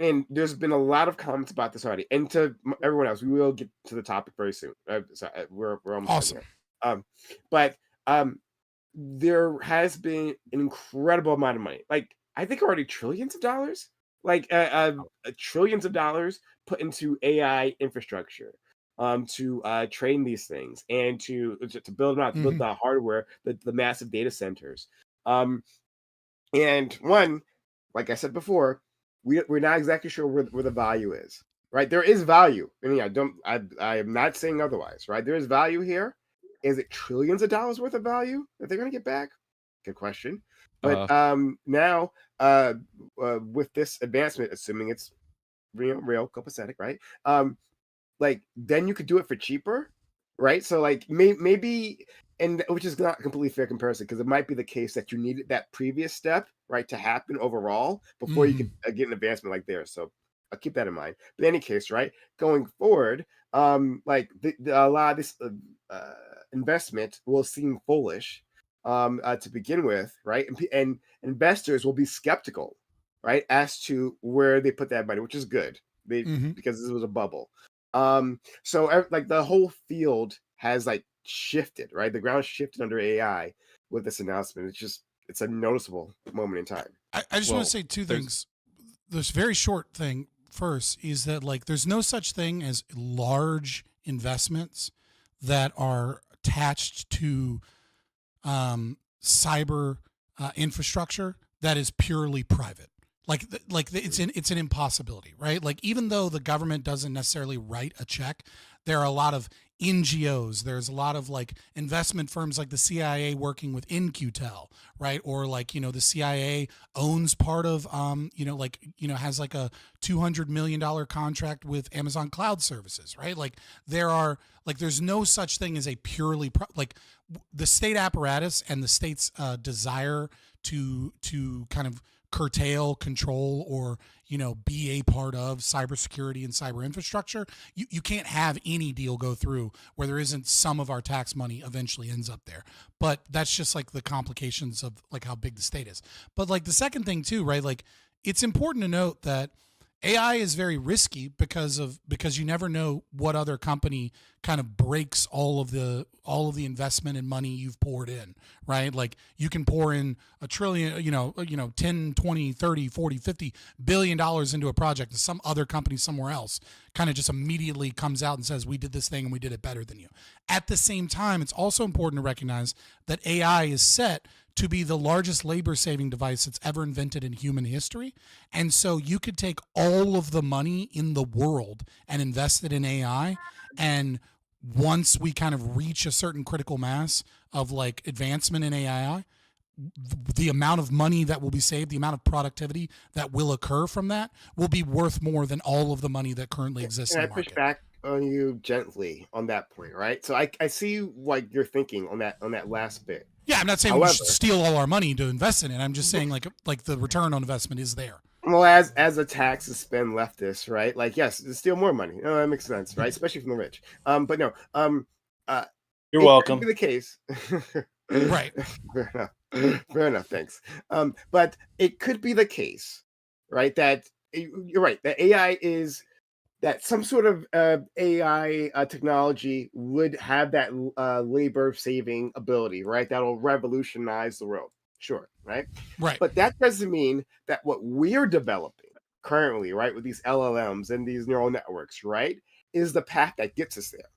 and there's been a lot of comments about this already. And to everyone else, we will get to the topic very soon. So we're almost awesome. But there has been an incredible amount of money, like I think already trillions of dollars, like trillions of dollars put into AI infrastructure, to train these things and to build them out, to build the hardware, the massive data centers. And one, like I said before, we're not exactly sure where the value is, right? There is value. I mean, I am not saying otherwise, right? There is value here. Is it trillions of dollars worth of value that they're going to get back? Good question. But now, with this advancement, assuming it's real, copacetic, right? Like then you could do it for cheaper, right? So like maybe, and which is not a completely fair comparison, because it might be the case that you needed that previous step, right, to happen overall before you could get an advancement like theirs. So I'll keep that in mind. But in any case, right, going forward, like a lot of this investment will seem foolish to begin with, right? And investors will be skeptical, right, as to where they put that money, which is good, because this was a bubble. So like the whole field has like shifted, right? The ground shifted under AI with this announcement. It's a noticeable moment in time. I just want to say two things. This very short thing first is that like there's no such thing as large investments that are attached to cyber infrastructure that is purely private. Like it's an impossibility, right? Like even though the government doesn't necessarily write a check, there are a lot of NGOs. There's a lot of like investment firms like the CIA working with InQtel, right? Or like, the CIA owns part of, has like a $200 million contract with Amazon Cloud Services, right? Like there's no such thing as a purely, the state apparatus and the state's desire to kind of curtail, control, or be a part of cybersecurity and cyber infrastructure. You can't have any deal go through where there isn't some of our tax money eventually ends up there. But that's just like the complications of like how big the state is. But like the second thing too, right? Like it's important to note that AI is very risky because you never know what other company kind of breaks all of the investment and money you've poured in, right? Like you can pour in $1 trillion, 10, 20, 30, 40, 50 billion dollars into a project, and some other company somewhere else kind of just immediately comes out and says, we did this thing and we did it better than you. At the same time, it's also important to recognize that AI is set to be the largest labor-saving device that's ever invented in human history. And so you could take all of the money in the world and invest it in AI, and once we kind of reach a certain critical mass of like advancement in AI, the amount of money that will be saved, the amount of productivity that will occur from that will be worth more than all of the money that currently exists And in I the push market. back on you gently on that point, right? So I see what you're thinking on that last bit. Yeah, I'm not saying we should steal all our money to invest in it. I'm just saying like the return on investment is there. Well, as a tax to spend leftist, right? Like, yes, steal more money. No, that makes sense, right? Especially from the rich. But no, You're it welcome. Could be the case, right? Fair enough. Fair enough. Thanks. But it could be the case, right? That you're right. That AI is that some sort of AI technology would have that labor saving ability, right? That'll revolutionize the world. Sure, right? Right. But that doesn't mean that what we're developing currently, right, with these LLMs and these neural networks, right, is the path that gets us there.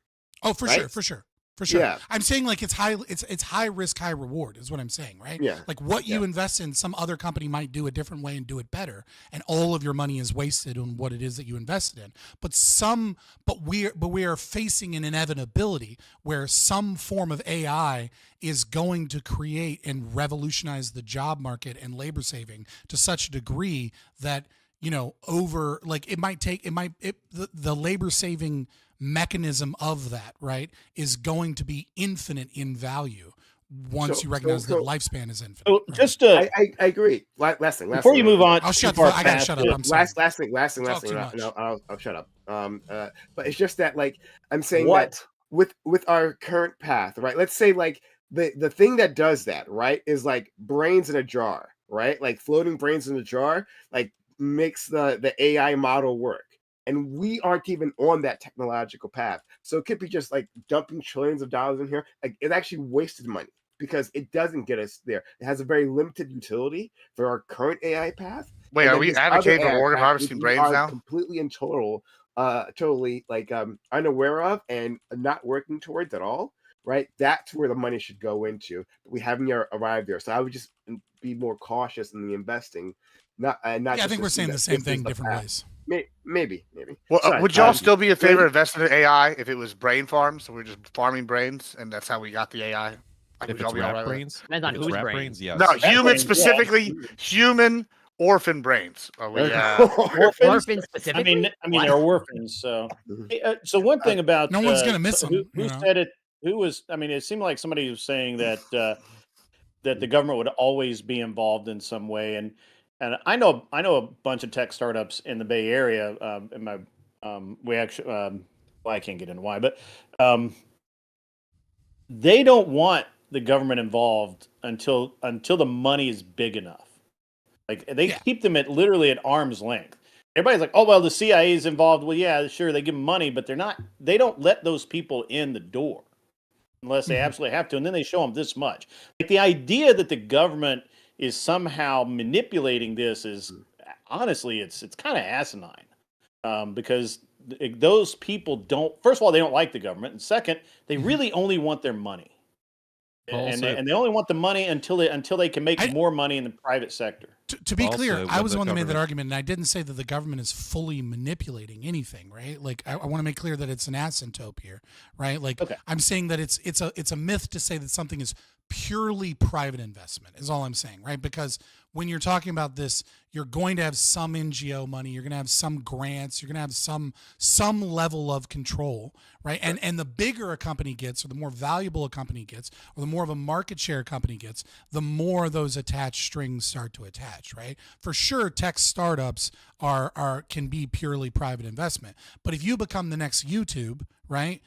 Oh, for right? sure, for sure. For sure. Yeah. I'm saying like it's high risk, high reward is what I'm saying, right? Yeah. Like what you invest in, some other company might do a different way and do it better, and all of your money is wasted on what it is that you invested in. But we are facing an inevitability where some form of AI is going to create and revolutionize the job market and labor saving to such a degree that, over like the labor saving mechanism of that, right, is going to be infinite in value once you recognize that lifespan is infinite. So right? just I agree. Last thing. Before you move on, I'll shut. I gotta shut up. I'm sorry. Last thing. No, I'll shut up. But it's just that, like, I'm saying that with our current path, right? Let's say like the thing that does that, right, is like brains in a jar, right? Like floating brains in a jar, like makes the AI model work. And we aren't even on that technological path. So it could be just like dumping trillions of dollars in here. Like, it's actually wasted money because it doesn't get us there. It has a very limited utility for our current AI path. Wait, are we advocating for organ harvesting brains now? Completely and totally like unaware of and not working towards at all. Right? That's where the money should go into. But we haven't yet arrived there. So I would just be more cautious in the investing. Not Yeah, I think we're saying the same thing different ways. Maybe. Well, Sorry, would y'all still be in favor of investing in AI if it was brain farms? So we're just farming brains, and that's how we got the AI. Like, If it's rat brains, depends on whose brains. yes. No, human specifically, human orphan brains. Are we? Orphans specifically? I mean, they're orphans. So, so one thing about no one's gonna miss them. Who said it? Who was? I mean, it seemed like somebody was saying that that the government would always be involved in some way, and I know a bunch of tech startups in the Bay Area. In my we actually, well, I can't get into why, but they don't want the government involved until the money is big enough. Like they keep them at literally at arm's length. Everybody's like, oh well, the CIA is involved. Well, yeah, sure, they give them money, but they're not. They don't let those people in the door unless they absolutely have to, and then they show them this much. Like the idea that the government is somehow manipulating this is honestly, it's kind of asinine, because those people don't. First of all, they don't like the government, and second, they really only want their money, and they only want the money until they can make more money in the private sector. To be clear, I was the one that made that argument, and I didn't say that the government is fully manipulating anything, right? Like I want to make clear that it's an asymptote here, right? Like I'm saying that it's a myth to say that something is purely private investment is all I'm saying, right? Because when you're talking about this, you're going to have some NGO money, you're going to have some grants, you're going to have some level of control, right? And the bigger a company gets, or the more valuable a company gets, or the more of a market share a company gets, the more those attached strings start to attach, right? For sure, tech startups can be purely private investment, but if you become the next YouTube, right,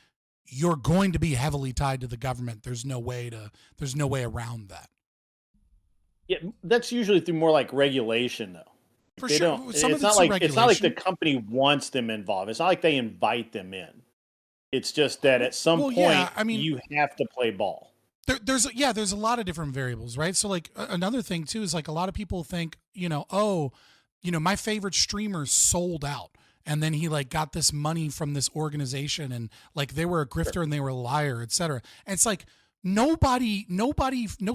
you're going to be heavily tied to the government. There's no way around that. Yeah, that's usually through more like regulation, though. For They sure. don't. Some of It's not some like the regulation. company wants them involved. It's not like they invite them in. It's just that at some Well, point yeah, I mean, you have to play ball. there's a lot of different variables, right? So like another thing too is like a lot of people think, my favorite streamer sold out, and then he like got this money from this organization, and like they were a grifter and they were a liar, etc. And it's like nobody, no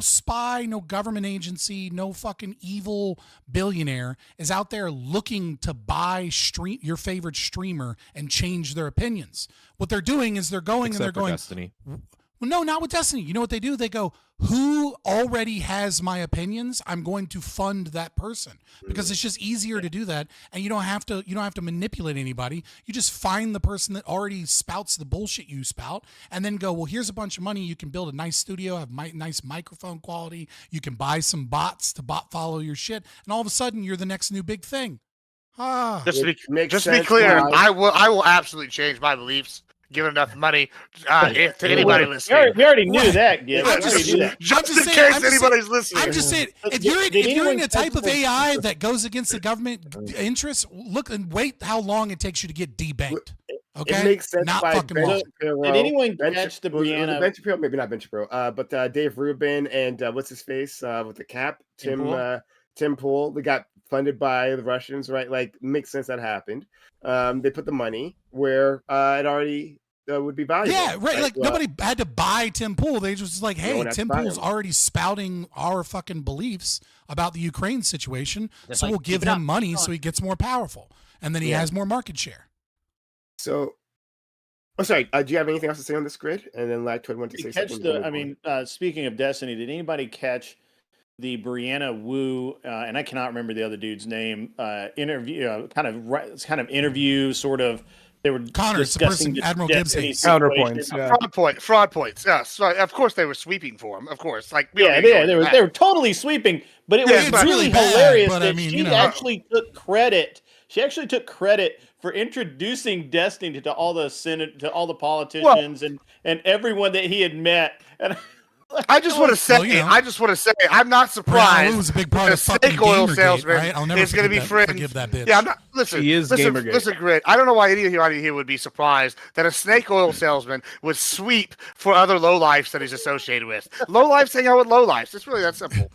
spy, no government agency, no fucking evil billionaire is out there looking to buy your favorite streamer and change their opinions. What they're doing is they're going Except and they're for going. Destiny. Well, no, not with Destiny. You know what they do? They go, who already has my opinions? I'm going to fund that person, because it's just easier to do that, and you don't have to manipulate anybody. You just find the person that already spouts the bullshit you spout, and then go, well, here's a bunch of money. You can build a nice studio, have nice microphone quality. You can buy some bots to bot follow your shit, and all of a sudden you're the next new big thing. Just to be clear, I will absolutely change my beliefs. Give enough money to anybody listening. We already knew that, Gib. Just in case anybody's listening. I'm just saying, if you're in a type of AI that goes against the government interests, look and wait how long it takes you to get debanked. Okay, It makes sense. Not by fucking Ben long. Shapiro, Did anyone Ben catch the Shapiro- was it Brianna? Ben Shapiro, maybe not Ben Shapiro, but Dave Rubin and what's his face with the cap, Tim Pool. They got funded by the Russians, right? Like, makes sense that happened. They put the money where it already would be valuable. Yeah, right. Like nobody had to buy Tim Pool. They just like, No hey, one had to Tim buy Pool's him. already spouting our fucking beliefs about the Ukraine situation, Just so like, we'll keep give it up. him money so he gets more powerful, and then he has more market share. So, sorry. Do you have anything else to say on this grid? And then Lactoid wanted to say Catch something. speaking of Destiny, did anybody catch the Brianna Wu and I cannot remember the other dude's name interview? Kind of interview, sort of. They were Connor, it's the discussing person Admiral Gibbs hates. Counterpoints. Yeah. Fraud points. Yeah, so of course they were sweeping for him. Of course, like they were totally sweeping, but it was it's really really bad, hilarious but that I mean, she you know. actually took credit. She actually took credit for introducing Destiny to all the politicians and everyone that he had met. And I just want to say, I'm not surprised. Brown was a big part that of fucking snake oil Gamergate, salesman right? I'll never is going to be forgive that bitch. Yeah, I'm not. Listen, He is listen, Gamergate. Grit. I don't know why anybody here would be surprised that a snake oil salesman would sweep for other lowlifes that he's associated with. Lowlifes hang out with lowlifes. It's really that simple.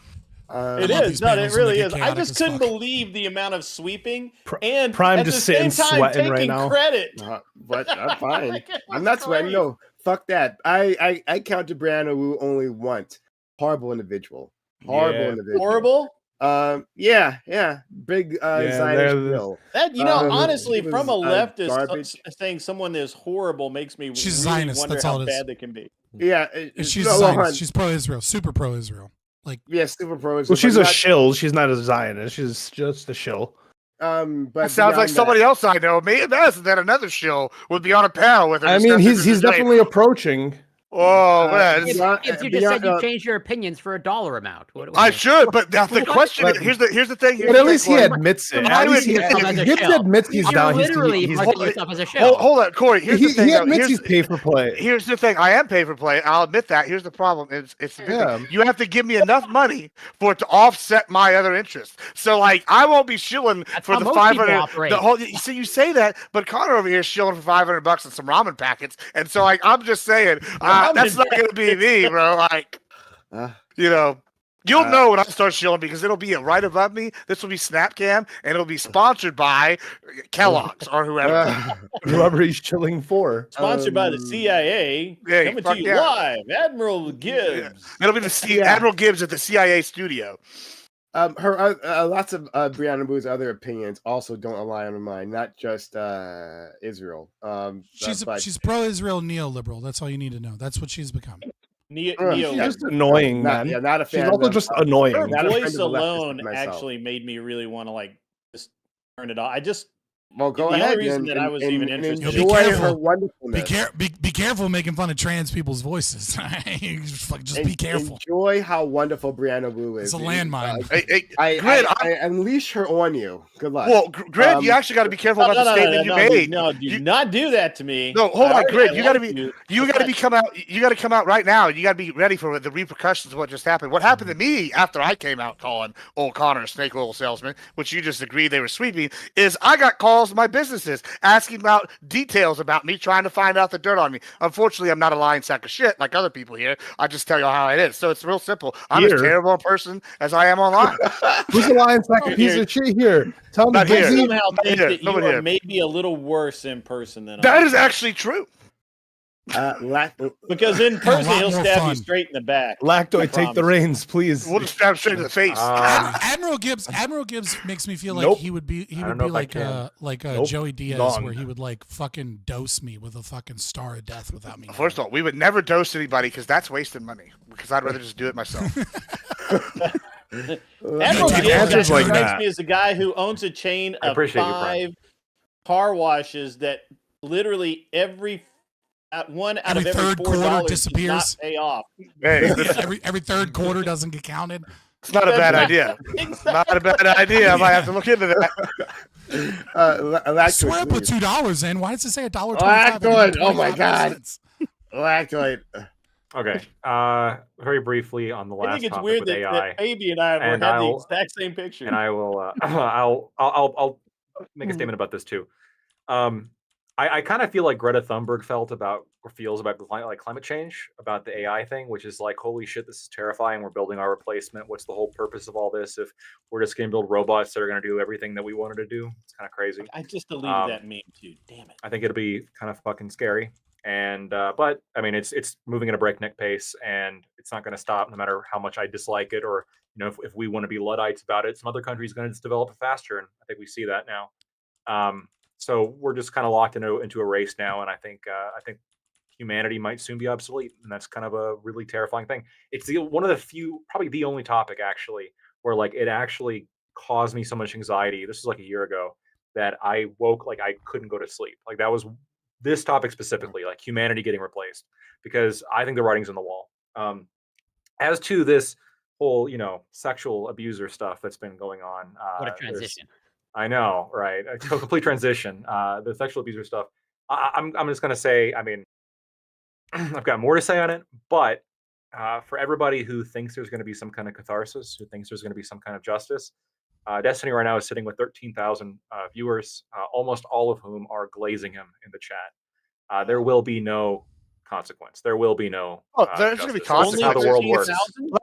It is. No, it really is. I just couldn't believe the amount of sweeping and Prime at just the same sitting time sweating taking right now. credit. But I'm fine. Like, it I'm was not sweating. great. No, fuck that. I counted Brianna Wu only once. Horrible individual. Horrible Yeah. individual. Horrible. Yeah. Big Zionist bill. That honestly, she from a was, leftist garbage. saying someone is horrible makes me She's really Zionist, wonder that's how all it is. bad they can be. Yeah, She's no, a Zionist. hold on. She's pro-Israel, super pro-Israel. Like, Yeah, super pro. Well, she's a shill. She's not a Zionist. She's just a shill. But That sounds like beyond somebody else I know. Maybe that's that another show would be on a panel with her. I mean, discussing he's this debate. definitely approaching. Oh man, If you just said you changed your opinions for a dollar amount. I should, but now the question is, here's the thing. But at least he admits it. At least Gibbs admits he's down. Literally He's marketing yourself as a shell. Hold on, Corey. Here's the thing. He though. admits he's pay for play. Here's the thing. I am pay for play. I'll admit that. Here's the problem. It's the big thing. You have to give me enough money for it to offset my other interests. So like, I won't be shilling for how the most 500. people operate. The whole. You see, you say that, but Connor over here is shilling for $500 and some ramen packets, and so like, I'm just saying, that's not going to be me, bro. Like, you know. You'll know when I start shilling because it'll be right above me. This will be Snapcam, and it'll be sponsored by Kellogg's or whoever. Whoever he's chilling for. Sponsored by the CIA. Coming to you live, Admiral Gibbs. It'll be the Admiral Gibbs at the CIA studio. Her lots of Brianna Wu's other opinions also don't align with mine. Not just Israel. she's pro-Israel neoliberal. That's all you need to know. That's what she's become. She's just annoying, man. Yeah, not a fan. She's also just annoying. Her Not a friend voice of the leftist alone like myself. actually made me really want to like just turn it off. Well, go The only ahead reason and, that I was even and interested Be enjoy her careful. wonderfulness. Be careful making fun of trans people's voices. just be careful. Enjoy how wonderful Brianna Wu is. It's a landmine. Grid, I unleash her on you. Good luck. Well, Grid, you actually got to be careful about the statement you made. No, do not do that to me. No, hold on, Grid. You got to like be. you. You got to be come out. You got to come out right now. You got to be ready for the repercussions of what just happened. What happened to me after I came out calling old Connor a snake oil salesman, which you just agreed they were sweeping, is I got calls to my businesses asking about details about me, trying to find out the dirt on me. Unfortunately, I'm not a lying sack of shit like other people here. I just tell you how it is. So it's real simple. I'm as terrible a person as I am online. Who's the lion sack a piece of shit here? Tell me, I Gizzy. somehow think that you Nobody are here. maybe a little worse in person than I That am. is actually true. Because in person he'll more stab fun. you straight in the back. Lactoid, I take the promise. reins, please. We'll just stab straight in the face. Admiral Gibbs makes me feel like Nope. he would be I don't know if I can. Nope. Joey Diaz, Gone. where he would like fucking dose me with a fucking star of death without me. First of all, we would never dose anybody because that's wasting money. Because I'd rather just do it myself. Admiral Take Gibbs answers actually like strikes that. me as a guy who owns a chain I of appreciate you, 5 car washes that literally every one out Every of every third $4 quarter does not disappears. pay off. Hey, every third quarter doesn't get counted. it's not a bad idea. Not a bad idea. I might have to look into that. I swear I put $2 in. Why does it say $1.25? Lactoid. Oh my god. Lactoid. Okay. Very briefly on the I last think it's topic weird with that, AI, that Baby and I have and had the I'll- exact same picture. and I will. I'll make a statement about this too. I kind of feel like Greta Thunberg felt about or feels about climate change, about the AI thing, which is like, holy shit, this is terrifying. We're building our replacement. What's the whole purpose of all this if we're just going to build robots that are going to do everything that we wanted to do? It's kind of crazy. I just deleted that meme too. Damn it. I think it'll be kind of fucking scary. And but I mean, it's moving at a breakneck pace, and it's not going to stop no matter how much I dislike it, or if we want to be Luddites about it. Some other countries going to just develop it faster, and I think we see that now. So we're just kind of locked into a race now, and I think humanity might soon be obsolete, and that's kind of a really terrifying thing. It's one of the few, probably the only topic actually, where like it actually caused me so much anxiety. This was like a year ago that I woke like I couldn't go to sleep. Like that was this topic specifically, like humanity getting replaced, because I think the writing's on the wall. As to this whole sexual abuser stuff that's been going on, What a transition. I know, right? A complete transition. The sexual abuser stuff. I'm just gonna say. I mean, I've got more to say on it, but for everybody who thinks there's going to be some kind of catharsis, who thinks there's going to be some kind of justice, Destiny right now is sitting with 13,000 viewers, almost all of whom are glazing him in the chat. There will be no consequence. There will be no. There's going to be justice. This is how the world works.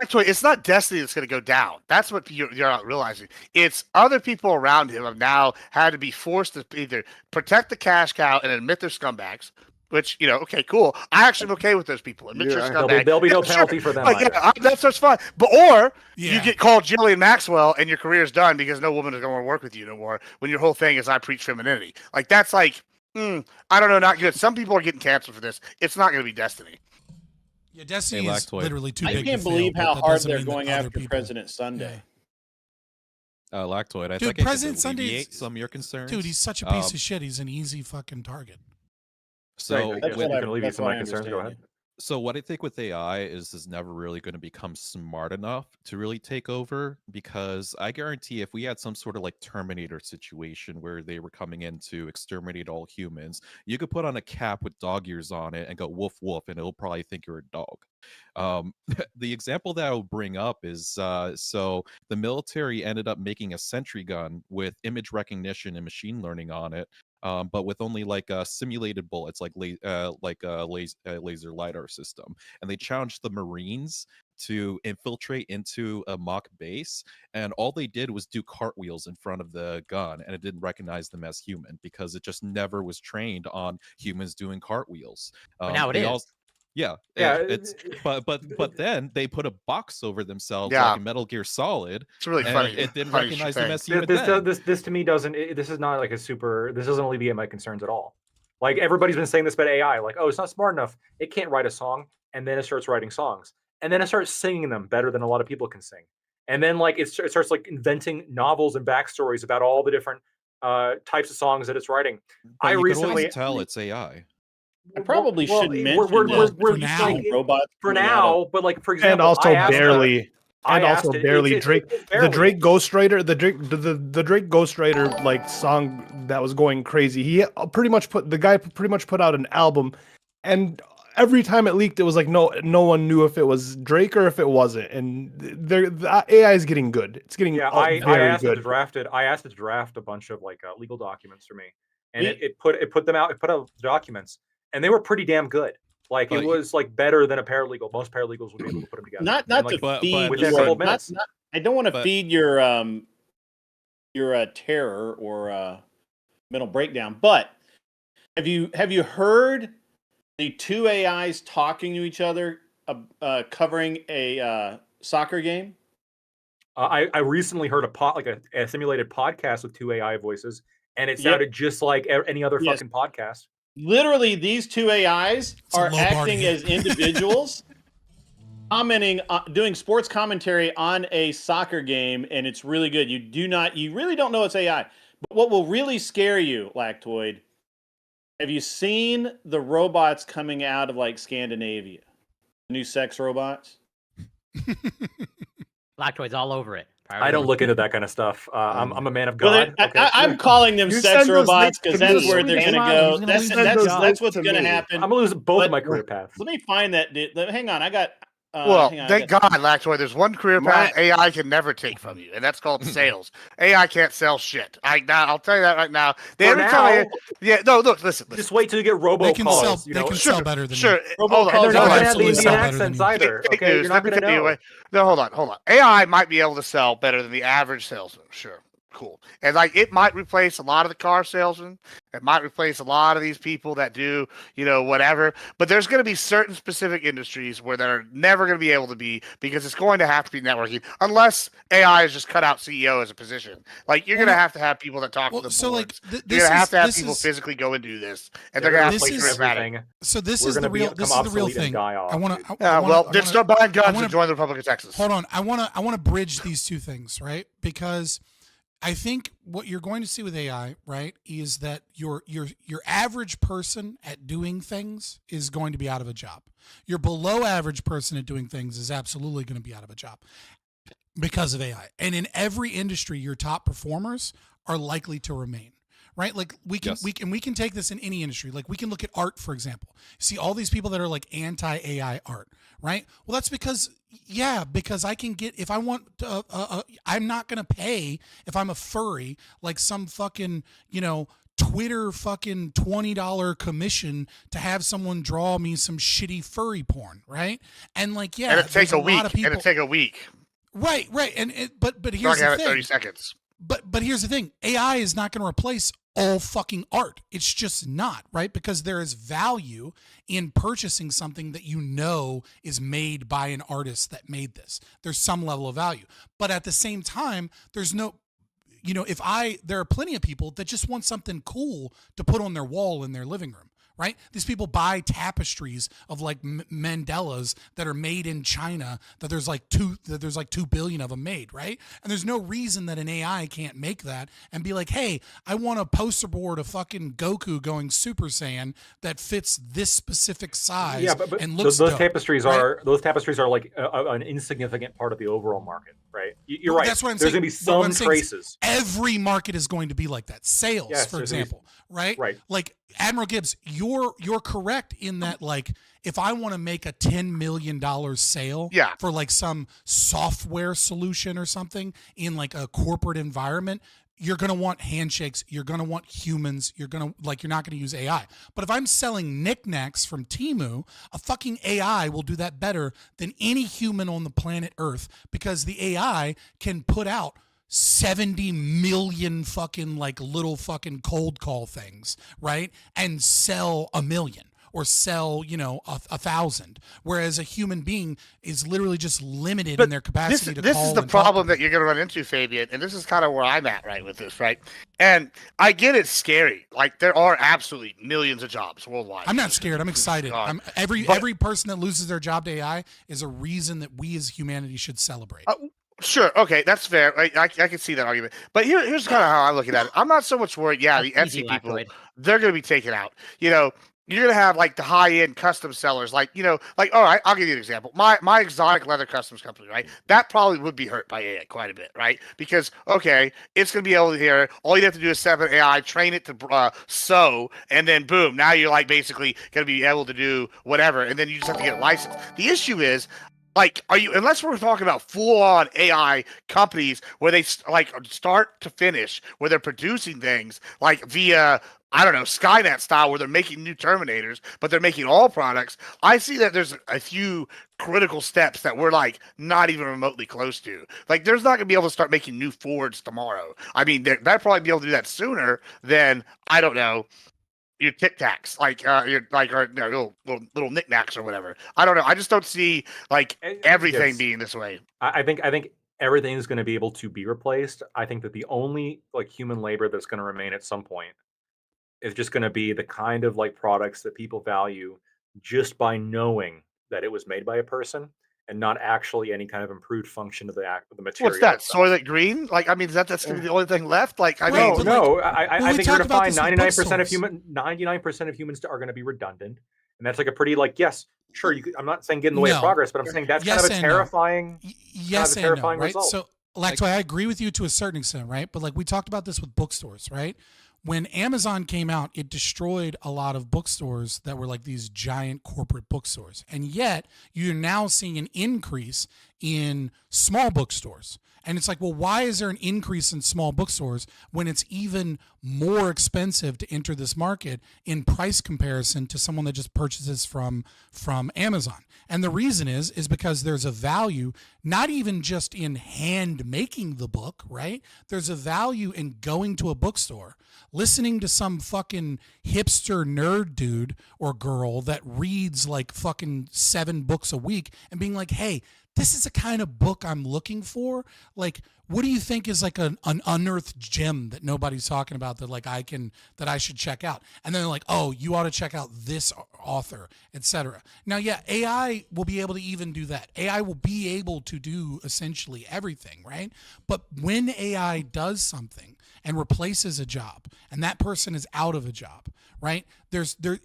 Actually, it's not Destiny that's going to go down. That's what you're not realizing. It's other people around him have now had to be forced to either protect the cash cow and admit they're scumbags. Which, okay, cool. I actually am okay with those people. Admit you're a scumbag. There'll be no penalty for them. Like, that's fine. But you get called Jillian Maxwell and your career's done because no woman is going to work with you no more. When your whole thing is I preach femininity. Like that's like. I don't know, not good. Some people are getting canceled for this. It's not going to be Destiny. Yeah, Destiny is literally too big. I can't to believe fail, how but that hard doesn't they're mean that going other after people- President Sunday. Lactoid, I Dude, think President Sunday Sunday's some of your concerns. Dude, he's such a piece of shit. He's an easy fucking target. So you can alleviate some of my concerns. Go ahead. So what I think with AI is never really going to become smart enough to really take over, because I guarantee if we had some sort of like Terminator situation where they were coming in to exterminate all humans, you could put on a cap with dog ears on it and go woof woof, and it'll probably think you're a dog. The example that I'll bring up is so the military ended up making a sentry gun with image recognition and machine learning on it. But with only like simulated bullets, like a laser lidar system, and they challenged the Marines to infiltrate into a mock base, and all they did was do cartwheels in front of the gun, and it didn't recognize them as human because it just never was trained on humans doing cartwheels. But now it is. Yeah, it's but then they put a box over themselves like in Metal Gear Solid. It's really and funny. It didn't funny recognize them thing. as human. This to me doesn't. This is not like a super. This doesn't alleviate my concerns at all. Like everybody's been saying this about AI. Like, oh, it's not smart enough. It can't write a song, and then it starts writing songs, and then it starts singing them better than a lot of people can sing, and then like it starts like inventing novels and backstories about all the different types of songs that it's writing. But I you could always recently tell it's AI. I probably well, shouldn't we're mention for this. now. like, robots for coming out of- now, but like for And example, also I asked barely. I And also asked it, barely it's Drake, it's the barely. Drake Ghostwriter, the Drake Ghostwriter like song that was going crazy. He pretty much put out an album, and every time it leaked, it was like no one knew if it was Drake or if it wasn't. And the AI is getting good. It's getting Yeah, I very asked it to good. draft it. I asked it to draft a bunch of like legal documents for me, and We- it put them out. It put out the documents, and they were pretty damn good. Like it But was like better than a paralegal. Most paralegals would be able to put them together. Not And, to like, feed within a your couple of minutes. I don't want to But- feed your terror or mental breakdown, but have you heard the two AIs talking to each other covering a soccer game? I recently heard a simulated podcast with two AI voices, and it Yep. sounded just like any other Yes. fucking podcast. Literally, these two AIs a are low bar to acting hit. as individuals, commenting, doing sports commentary on a soccer game, and it's really good. You really don't know it's AI. But what will really scare you, Lactoid, have you seen the robots coming out of like Scandinavia? New sex robots? Lactoid's all over it. I don't look into that kind of stuff. I'm a man of Well, God. okay? I'm calling them You sex send those robots because links to that's me. where they're He's going to gonna go. lose That's those links what's to going to me. happen. I'm gonna lose both of But- my career paths. Let me find that. Hang on, I got. Well, hang on, I thank got- God, Lactoid. There's one career path AI can never take from you, and that's called sales. AI can't sell shit. I'll tell you that right now. For Every time, now, yeah, no, look, listen. Just wait till you get robocalls. They can sell. you They know? can sell better than Sure. you. Hold on. And they're not They'll gonna have the absolutely Indian sell better than accents you. either. Fake Okay, news. you're not Let me gonna tell you know. what- No, hold on. AI might be able to sell better than the average salesman. Sure. Cool. And like it might replace a lot of the car salesmen. It might replace a lot of these people that do, whatever. But there's going to be certain specific industries where they're never going to be able to be because it's going to have to be networking unless AI is just cut out CEO as a position. Like you're going to have people that talk to the so, like, boards. this You're going to have is- people this is- physically go and do this, and they're going to have to This play is- charismatic. So this We're is the gonna real. become This is the real obsolete and thing. die off, I want dude. to. Well, then start buying guns and join the Republic of Texas. Hold on. I want to bridge these two things, right? Because I think what you're going to see with AI, right, is that your average person at doing things is going to be out of a job. Your below average person at doing things is absolutely going to be out of a job because of AI. And in every industry, your top performers are likely to remain. Right, like we can take this in any industry. Like we can look at art, for example. See all these people that are like anti-AI art, right? Well, that's because I can get if I want. I'm not gonna pay if I'm a furry like some fucking Twitter fucking $20 commission to have someone draw me some shitty furry porn, right? And like and it takes there's a lot week. of people, And it take a week. right, but So I here's can have the it 30 thing. seconds. But here's the thing. AI is not going to replace all fucking art. It's just not, right? Because there is value in purchasing something that is made by an artist that made this. There's some level of value. But at the same time, there's no there are plenty of people that just want something cool to put on their wall in their living room. Right? These people buy tapestries of like Mandelas that are made in China that there's like 2 billion of them made, right? And there's no reason that an AI can't make that and be like, hey, I want a poster board of fucking Goku going Super Saiyan that fits this specific size Yeah, but and looks those dope, tapestries right? are like an insignificant part of the overall market, right? You're Well, right. That's what I'm There's saying. going to be But what some I'm saying is traces. Every market is going to be like that. Sales, Yes, for there's gonna be- example, right? Right. Like Admiral Gibbs, you're correct in that. Like, if I want to make a $10 million sale for like some software solution or something in like a corporate environment, you're going to want handshakes. You're going to want humans. You're not going to use AI. But if I'm selling knickknacks from Temu, a fucking AI will do that better than any human on the planet Earth because the AI can put out 70 million fucking like little fucking cold call things, right? And sell 1 million or sell, 1,000. Whereas a human being is literally just limited in their capacity to call. This is the problem that you're going to run into, Fabian, and this is kind of where I'm at right with this, right? And I get it's scary. Like there are absolutely millions of jobs worldwide. I'm not scared. I'm excited. Every person that loses their job to AI is a reason that we as humanity should celebrate. Sure. Okay, that's fair. I can see that argument. But here's kind of how I'm looking at it. I'm not so much worried. Yeah, the That's easy, Etsy people, Lactoid. they're going to be taken out. You know, you're going to have like the high end custom sellers, like like all right, I'll give you an example. My exotic leather customs company, right? That probably would be hurt by AI quite a bit, right? Because okay, it's going to be able to hear. All you have to do is set up an AI, train it to sew, and then boom, now you're like basically going to be able to do whatever, and then you just have to get a license. The issue is like, are you? Unless we're talking about full-on AI companies where they like start to finish, where they're producing things like via I don't know Skynet style, where they're making new Terminators, but they're making all products. I see that there's a few critical steps that we're like not even remotely close to. Like, there's not going to be able to start making new Fords tomorrow. I mean, they'll probably be able to do that sooner than I don't know your Tic Tacs, like your like or little knickknacks or whatever. I don't know. I just don't see like everything Yes. being this way. I think everything is going to be able to be replaced. I think that the only like human labor that's going to remain at some point is just going to be the kind of like products that people value just by knowing that it was made by a person and not actually any kind of improved function of the material. What's that? itself. Soylent Green? Like, I mean, that's gonna be the only thing left. Like, I No, mean, no. I think you're talk going to about find this with 99% of bookstores. 99% of humans are going to be redundant, and that's like a pretty like yes, sure. I'm not saying get in the way of No. progress, but I'm saying that's Yes kind of a and no. terrifying, Yes kind of a and no, terrifying right? result. So, Lactoid, I agree with you to a certain extent, right? But like we talked about this with bookstores, right? When Amazon came out, it destroyed a lot of bookstores that were like these giant corporate bookstores. And yet, you're now seeing an increase in small bookstores. And it's like, well, why is there an increase in small bookstores when it's even more expensive to enter this market in price comparison to someone that just purchases from Amazon? And the reason is because there's a value not even just in hand making the book, right? There's a value in going to a bookstore, listening to some fucking hipster nerd dude or girl that reads like fucking 7 books a week and being like, hey, this is the kind of book I'm looking for. Like, what do you think is like an unearthed gem that nobody's talking about that like that I should check out? And then they're like, oh, you ought to check out this author, etc. Now, yeah, AI will be able to even do that. AI will be able to do essentially everything, right? But when AI does something and replaces a job and that person is out of a job, right? There's 2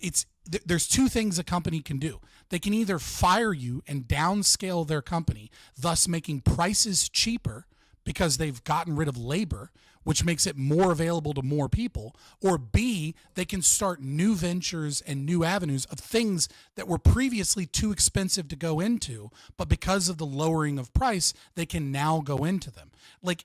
things a company can do. They can either fire you and downscale their company, thus making prices cheaper because they've gotten rid of labor, which makes it more available to more people, or B, they can start new ventures and new avenues of things that were previously too expensive to go into, but because of the lowering of price, they can now go into them. The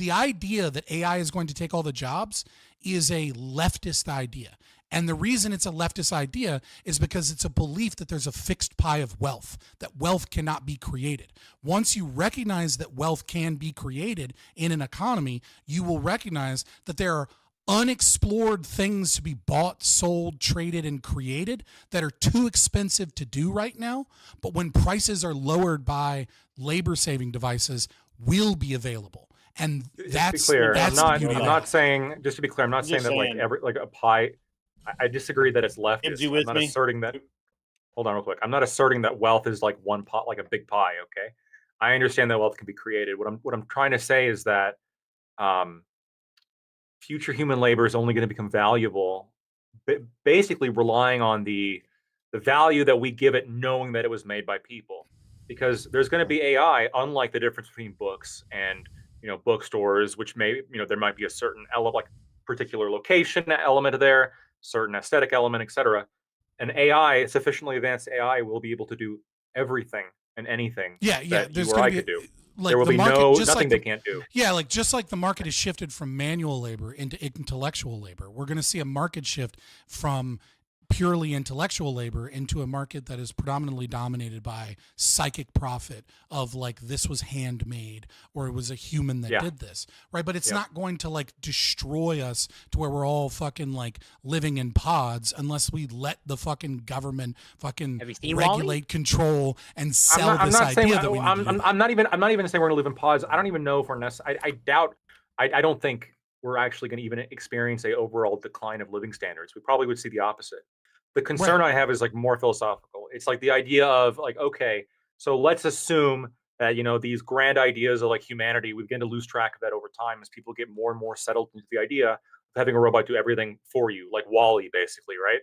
idea that AI is going to take all the jobs is a leftist idea. And the reason it's a leftist idea is because it's a belief that there's a fixed pie of wealth, that wealth cannot be created. Once you recognize that wealth can be created in an economy, you will recognize that there are unexplored things to be bought, sold, traded, and created that are too expensive to do right now. But when prices are lowered by labor-saving devices, will be available. And that's to be clear, that's I'm the beauty of not that. saying, just to be clear, I'm not saying Just that like saying. every like a pie. I disagree that it's leftist. Gibbs, you I'm with not me? asserting that. Hold on, real quick. I'm not asserting that wealth is like one pot, like a big pie. Okay, I understand that wealth can be created. What I'm trying to say is that future human labor is only going to become valuable, basically relying on the value that we give it, knowing that it was made by people. Because there's going to be AI, unlike the difference between books and bookstores, which may there might be a certain element, like particular location element there, certain aesthetic element, etc. An AI, sufficiently advanced AI, will be able to do everything and anything Yeah, that there's you or going I to could be do. like There will the be market, just nothing like they can't do. Yeah, like just like the market has shifted from manual labor into intellectual labor, we're going to see a market shift from purely intellectual labor into a market that is predominantly dominated by psychic profit of like this was handmade or it was a human that did this, right? But it's not going to like destroy us to where we're all fucking like living in pods unless we let the fucking government fucking regulate, control, and sell I'm this not idea saying, that we need to do. I'm not even saying we're going to live in pods. I don't even know if we're necessary. I doubt. I don't think we're actually going to even experience a overall decline of living standards. We probably would see the opposite. The concern I have is like more philosophical. It's like the idea of like, okay, so let's assume that these grand ideas of like humanity, we begin to lose track of that over time as people get more and more settled into the idea of having a robot do everything for you, like Wall-E, basically, right?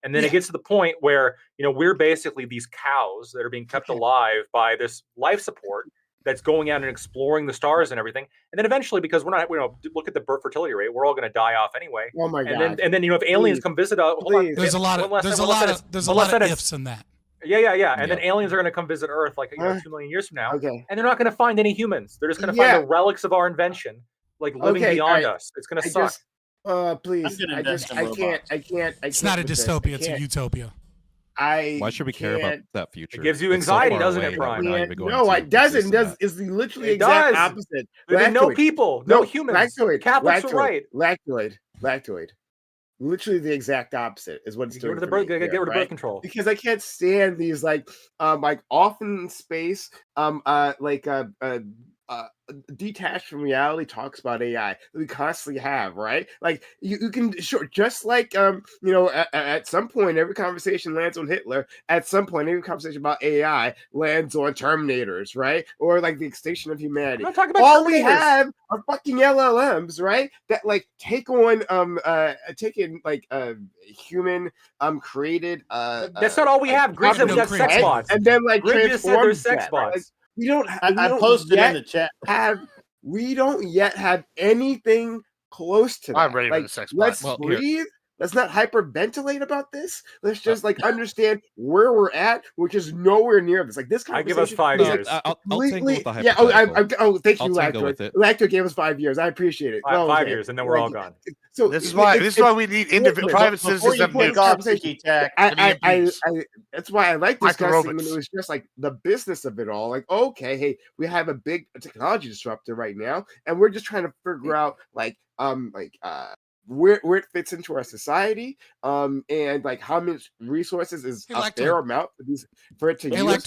And then it gets to the point where we're basically these cows that are being kept alive by this life support that's going out and exploring the stars and everything. And then eventually, because we're not, look at the birth fertility rate, we're all going to die off anyway. Oh my God! God! And then if aliens come visit us, There's a lot of ifs in that. Yeah. And then aliens are going to come visit Earth like 2 million years from now, and they're not going to find any humans. They're just going to find the relics of our invention, like living beyond us. It's going to suck. Please, I can't. It's not a dystopia; it's a utopia. Why should we care about that future? It gives you anxiety, doesn't it, Brian? No, it doesn't. It's literally the exact opposite. There's no people, no humans. Catholics are right. Lactoid. Literally the exact opposite is what it's doing. Get rid of birth control. Because I can't stand these like often in space detached from reality talks about AI that we constantly have, right? Like you can just like at some point every conversation lands on Hitler. At some point every conversation about AI lands on Terminators, right? Or like the extinction of humanity. I'm not talking about all Terminators. We have are fucking LLMs, right? That like take on human created that's not all we have. Grid said we got sex bots, and then like Grid just said there's sex that, right? bots. We don't. I posted in the chat. We don't yet have anything close to that. I'm ready for the sex bot. Let's breathe. Let's not hyperventilate about this. Let's just understand where we're at, which is nowhere near this. Like this conversation. I give us 5 years. I'll tangle with the hypothetical. Thank you, Lactoid. Lactoid gave us 5 years. I appreciate it. 5 years, and then we're all gone. So this is why we need private citizens of that's why I like discussing when it was just like the business of it all. Like, okay, hey, we have a big technology disruptor right now, and we're just trying to figure out where it fits into our society, and like how much resources is a fair amount for it to use.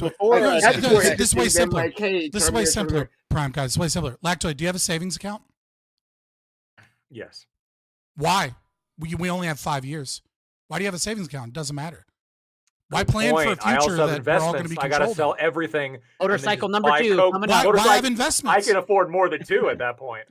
This way simpler. This way simpler, Prime guys. This way simpler. Lactoid, do you have a savings account? Yes. Why? We only have 5 years. Why do you have a savings account? It doesn't matter. Why plan for a future that we're all going to be controlled? I got to sell everything. Motorcycle number 2. Why have investments? I can afford more than 2 at that point.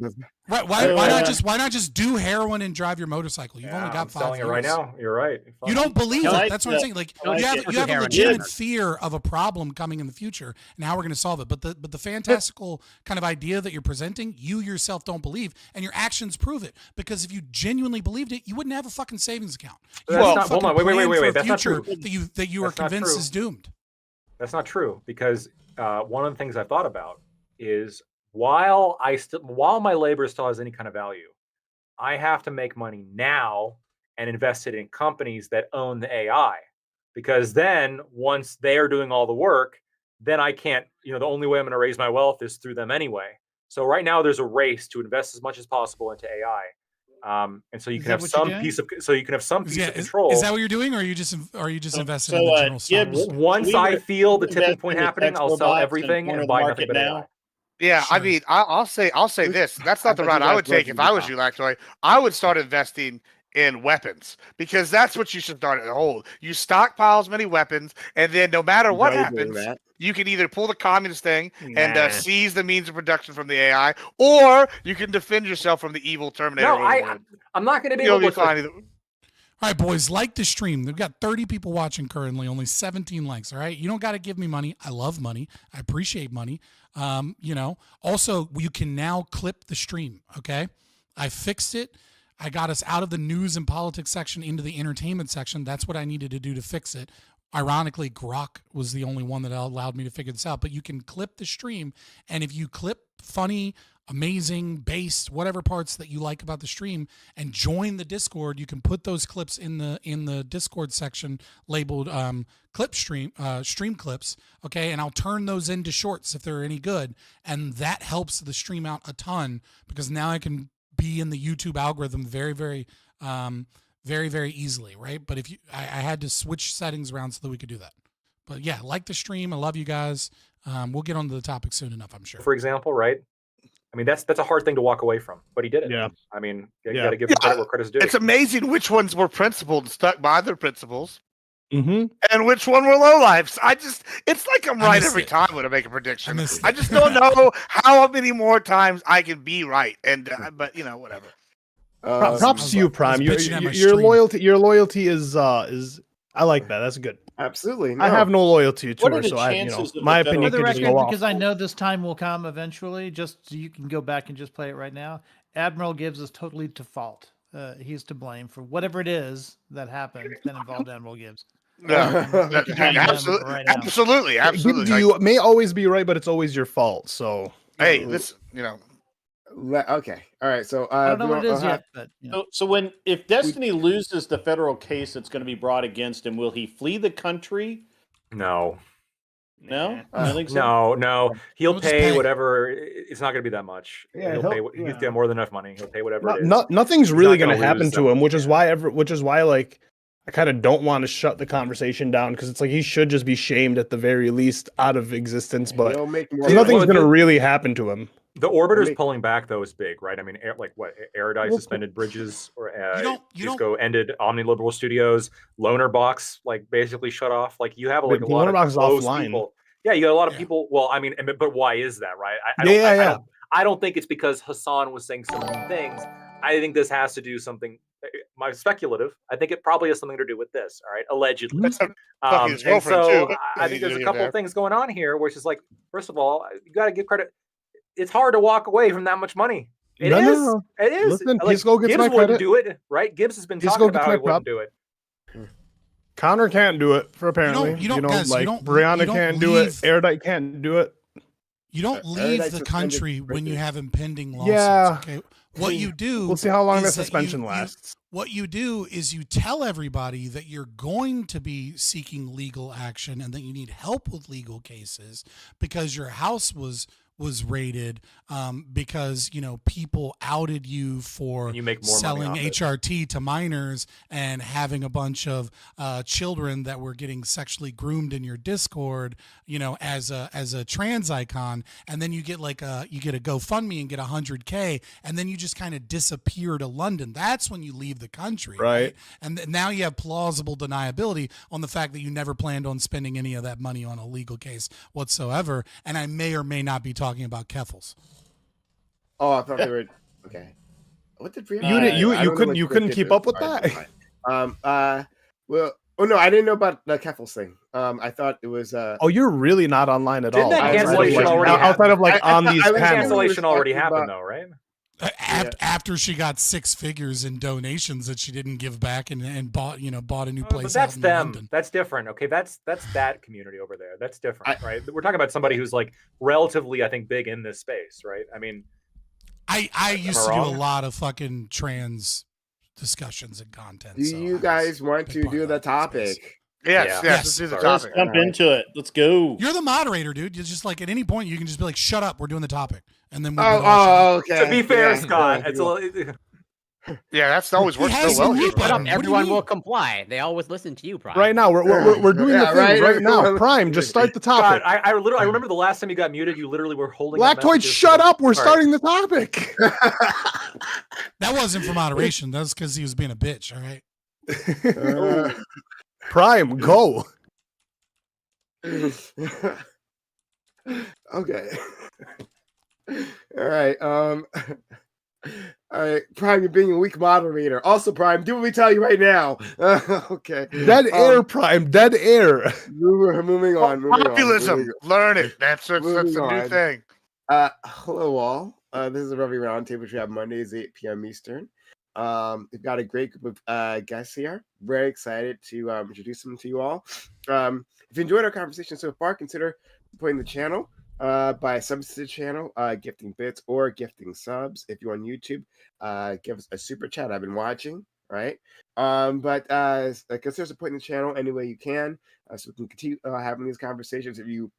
Right? Why not just do heroin and drive your motorcycle? You've only got 5 selling years. it right now. You're right. You don't believe it. That's what I'm saying. Like you have a legitimate fear of a problem coming in the future and how we're going to solve it. But the fantastical kind of idea that you're presenting, you yourself don't believe, and your actions prove it. Because if you genuinely believed it, you wouldn't have a fucking savings account. Hold on. Wait. That's not true. That you are convinced is doomed. That's not true, because one of the things I've thought about is while my labor still has any kind of value, I have to make money now and invest it in companies that own the AI, because then once they are doing all the work, then I can't. The only way I'm going to raise my wealth is through them anyway. So right now there's a race to invest as much as possible into AI. And so you can have some piece of control. Is that what you're doing, or are you just invested in the general stock? Once I feel the tipping point happening, I'll sell everything and buy nothing but AI. Yeah, sure. I mean, I'll say this. That's not the route I would take if I was you, Lactoid. I would start investing in weapons, because that's what you should start at hold. You stockpile as many weapons, and then no matter what happens, you can either pull the communist thing and seize the means of production from the AI, or you can defend yourself from the evil Terminator. No, I'm not going to be able to find either. All right, boys, like the stream. We've got 30 people watching currently, only 17 likes. All right, you don't got to give me money. I love money. I appreciate money. Also, you can now clip the stream. Okay, I fixed it. I got us out of the news and politics section into the entertainment section. That's what I needed to do to fix it. Ironically, Grok was the only one that allowed me to figure this out. But you can clip the stream, and if you clip funny, amazing, based, whatever parts that you like about the stream, and join the Discord, you can put those clips in the Discord section labeled stream clips. Okay, and I'll turn those into shorts if they're any good, and that helps the stream out a ton, because now I can be in the YouTube algorithm very, very easily, right? But I had to switch settings around so that we could do that. But yeah, like the stream. I love you guys. We'll get on to the topic soon enough, I'm sure. For example, right? I mean, that's a hard thing to walk away from, but he did it. Yeah. I mean, you got to give him credit where credit's due. It's amazing which ones were principled and stuck by their principles. Mm-hmm. And which one were lowlifes? It's like I'm I right missed every it. time when I make a prediction. missed I it. just don't know how many more times I can be right. And but whatever. Props to you, Prime. bitching at my Your stream. loyalty is I like that. That's good. Absolutely. I have no loyalty to What her, are the so I, chances of my the federal opinion For the could just record, go off. because I know this time will come eventually, just so you can go back and just play it right now. Admiral Gibbs is totally to fault. He's to blame for whatever it is that happened that involved Admiral Gibbs. Absolutely, absolutely, absolutely. Gibbs, you may always be right, but it's always your fault. So Hey, this Okay. All right. So I don't know what it is yet, but So if Destiny loses the federal case that's going to be brought against him, will he flee the country? No. No, I don't think so. No. He'll He'll just pay pay. whatever. It's not going to be that much. Yeah, he'll pay. He's got more than enough money. He'll pay whatever it is. Nothing's He's really not going to happen lose to that him, much. which is why like I kind of don't want to shut the conversation down because it's like he should just be shamed at the very least out of existence. But He'll make more nothing's money. going to really happen to him. The orbiter's pulling back though is big, right? I mean, Erudite suspended bridges, or Cisco ended OmniLiberal Studios, Loner Box basically shut off. Like you have like a lot of close people. Yeah, you got a lot of people. Well, I mean, but why is that, right? I don't think it's because Hassan was saying some mean things. I think this has to do something. My speculative. I think it probably has something to do with this. All right, allegedly. And so I think there's a couple of things going on here, which is like, first of all, you got to give credit. It's hard to walk away from that much money. It is. It is. Listen, like, Pisco gets Gibbs my wouldn't credit. do it, right? Gibbs has been Pisco talking gets about how my he wouldn't do it. Connor can't do it for apparently. Brianna can't do it. Erudite can't do it. You don't leave the country when you have impending lawsuits. Yeah. Okay. What you do. We'll see how long is the that suspension lasts. What you do is you tell everybody that you're going to be seeking legal action and that you need help with legal cases because your house was raided because people outed you for you make more selling money off it. HRT to minors and having a bunch of children that were getting sexually groomed in your Discord, as a trans icon, and then you get you get a GoFundMe and get $100K, and then you just kind of disappear to London. That's when you leave the country, right? And now you have plausible deniability on the fact that you never planned on spending any of that money on a legal case whatsoever. And I may or may not be talking about Keffels. Oh, I thought they were okay. What did you couldn't keep up with that? Well, oh no, I didn't know about the Keffels thing. I thought it was. Oh, you're really not online at Didn't all. that cancellation already outside of on these panels. Cancellation already happened though, right? After she got 6 figures in donations that she didn't give back and bought a new place. But that's out in them. London. That's different. Okay, that's that community over there. That's different, right? We're talking about somebody who's like relatively, I think, big in this space, right? I mean, I used to do a lot of fucking trans discussions and content. Do you guys want to do the topic? Yes. Let's do the Let's topic. jump into it. Let's go. You're the moderator, dude. You're just like at any point you can just be like, "Shut up, we're doing the topic," and then okay. To be fair, Scott, it's a little. Yeah, that's always worked so well. Here, Shut up, everyone will comply. They always listen to you, Prime. Right now, we're doing the thing right now. Prime, just start the topic. God, I remember the last time you got muted, you literally were holding. Lactoid, shut up. We're starting the topic. That wasn't for moderation. That was because he was being a bitch. All right. Prime, go. Okay. All right. All right, Prime, you're being a weak moderator. Also, Prime, do what we tell you right now. Okay. Dead air, Prime. Dead air. Moving on. Populism. Learn it. That's a new thing. Hello, all. This is a Revy Roundtable, which we have Mondays, 8 p.m. Eastern. We've got a great group of guests here. Very excited to introduce them to you all. If you enjoyed our conversation so far, consider supporting the channel by subs to the channel, gifting bits or gifting subs. If you're on YouTube, give us a super chat. I've been watching, right? But consider supporting the channel any way you can, so we can continue having these conversations. If you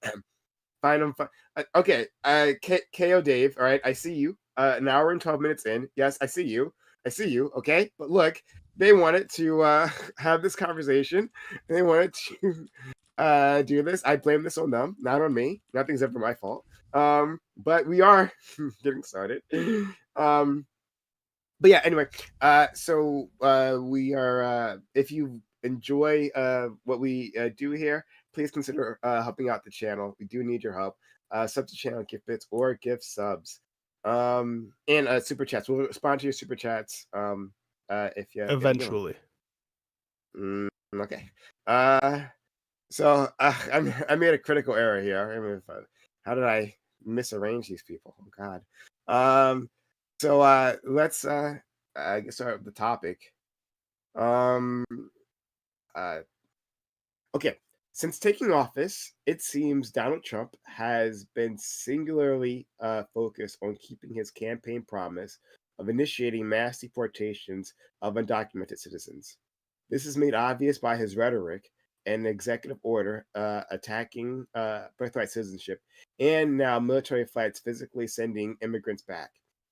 find them fun. Okay, KO Dave, all right, I see you. An hour and 12 minutes in. Yes, I see you. Okay, but look, they wanted to have this conversation. They wanted to do this. I blame this on them, not on me. Nothing's ever my fault. But we are getting started. But yeah, anyway, so we are. If you enjoy what we do here, please consider helping out the channel. We do need your help. Sub to channel, gift bits, or gift subs. And super chats. We'll respond to your super chats if you Eventually. Okay. So I made a critical error here. I mean, how did I misarrange these people? Oh God. So let's get started with the topic. Okay. Since taking office, it seems Donald Trump has been singularly focused on keeping his campaign promise of initiating mass deportations of undocumented citizens. This is made obvious by his rhetoric and executive order attacking birthright citizenship and now military flights physically sending immigrants back.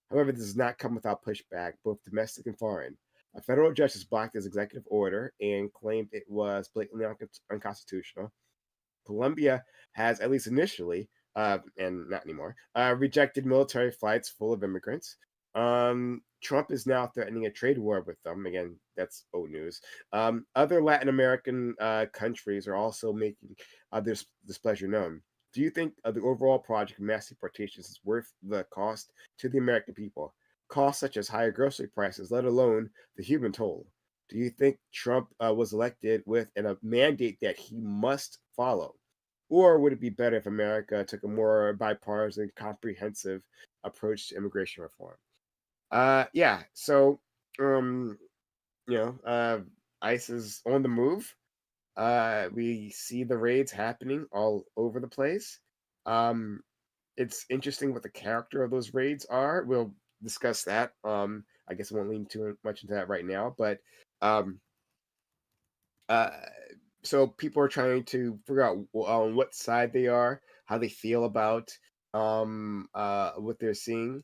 However, this does not come without pushback, both domestic and foreign. A federal judge has blocked his executive order and claimed it was blatantly unconstitutional. Colombia has, at least initially, and not anymore, rejected military flights full of immigrants. Trump is now threatening a trade war with them. Again, that's old news. Other Latin American countries are also making their displeasure known. Do you think the overall project of mass deportations is worth the cost to the American people? Costs such as higher grocery prices, let alone the human toll. Do you think Trump was elected with a mandate that he must follow? Or would it be better if America took a more bipartisan, comprehensive approach to immigration reform? Yeah, so, ICE is on the move. We see the raids happening all over the place. It's interesting what the character of those raids are. We'll discuss that. I guess I won't lean too much into that right now, but so people are trying to figure out on what side they are, how they feel about what they're seeing.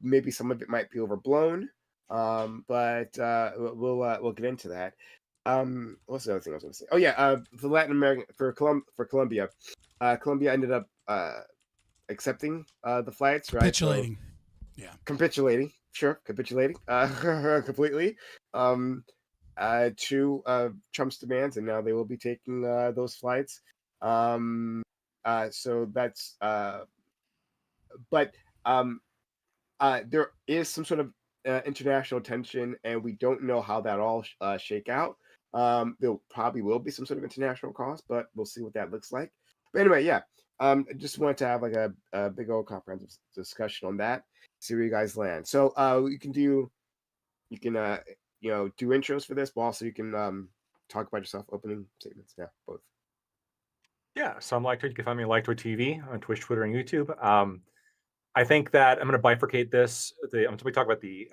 Maybe some of it might be overblown, but we'll get into that. What's the other thing I was going to say? Oh yeah, for Latin America, for Colombia, Colombia ended up accepting the flights, right? Capitulating. So, capitulating, sure, capitulating completely. To Trump's demands, and now they will be taking those flights. So that's, but there is some sort of international tension, and we don't know how that all shake out. There probably will be some sort of international cost, but we'll see what that looks like. But anyway, yeah, I just wanted to have like a big old comprehensive discussion on that. See where you guys land. So you can do intros for this, but also you can talk about yourself, opening statements. Yeah, both. Yeah, so I'm Lactoid. You can find me on Lactoid TV on Twitch, Twitter, and YouTube. I think that I'm going to bifurcate this. I'm going to talk about the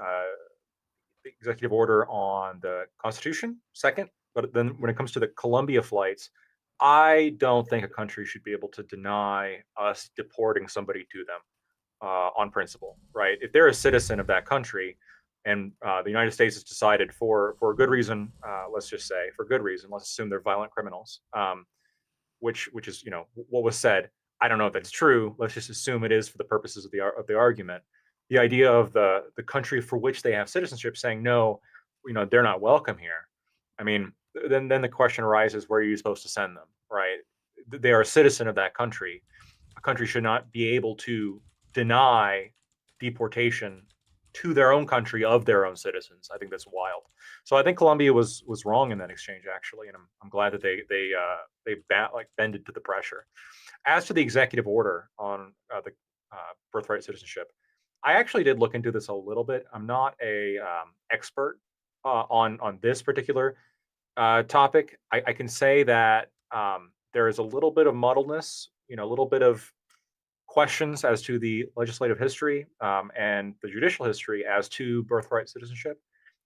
executive order on the Constitution second, but then when it comes to the Colombia flights, I don't think a country should be able to deny us deporting somebody to them on principle, right? If they're a citizen of that country, and the United States has decided for a good reason, let's just say for good reason, let's assume they're violent criminals, which is what was said. I don't know if that's true. Let's just assume it is for the purposes of the argument. The idea of the country for which they have citizenship saying no, they're not welcome here. I mean, then the question arises: where are you supposed to send them? Right? They are a citizen of that country. A country should not be able to deny deportation to their own country of their own citizens. I think that's wild. So I think Colombia was wrong in that exchange, actually, and I'm glad that they bended to the pressure. As to the executive order on the birthright citizenship, I actually did look into this a little bit. I'm not a expert on this particular topic. I can say that there is a little bit of muddleness, a little bit of questions as to the legislative history and the judicial history as to birthright citizenship.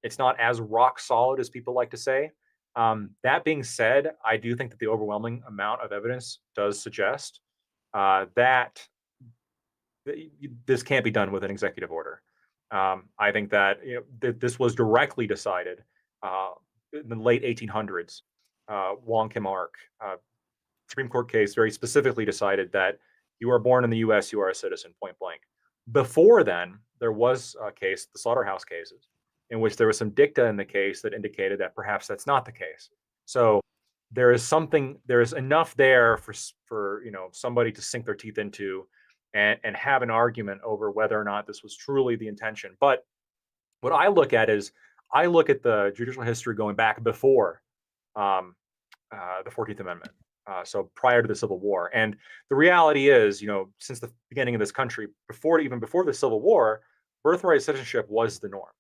It's not as rock solid as people like to say. That being said, I do think that the overwhelming amount of evidence does suggest that this can't be done with an executive order. I think that this was directly decided in the late 1800s. Wong Kim Ark, Supreme Court case, very specifically decided that you are born in the U.S., you are a citizen, point blank. Before then, there was a case, the Slaughterhouse cases, in which there was some dicta in the case that indicated that perhaps that's not the case. So there is enough there for somebody to sink their teeth into and have an argument over whether or not this was truly the intention. But what I look at is I look at the judicial history going back before the 14th Amendment, so prior to the Civil War. And the reality is, since the beginning of this country, even before the Civil War, birthright citizenship was the norm.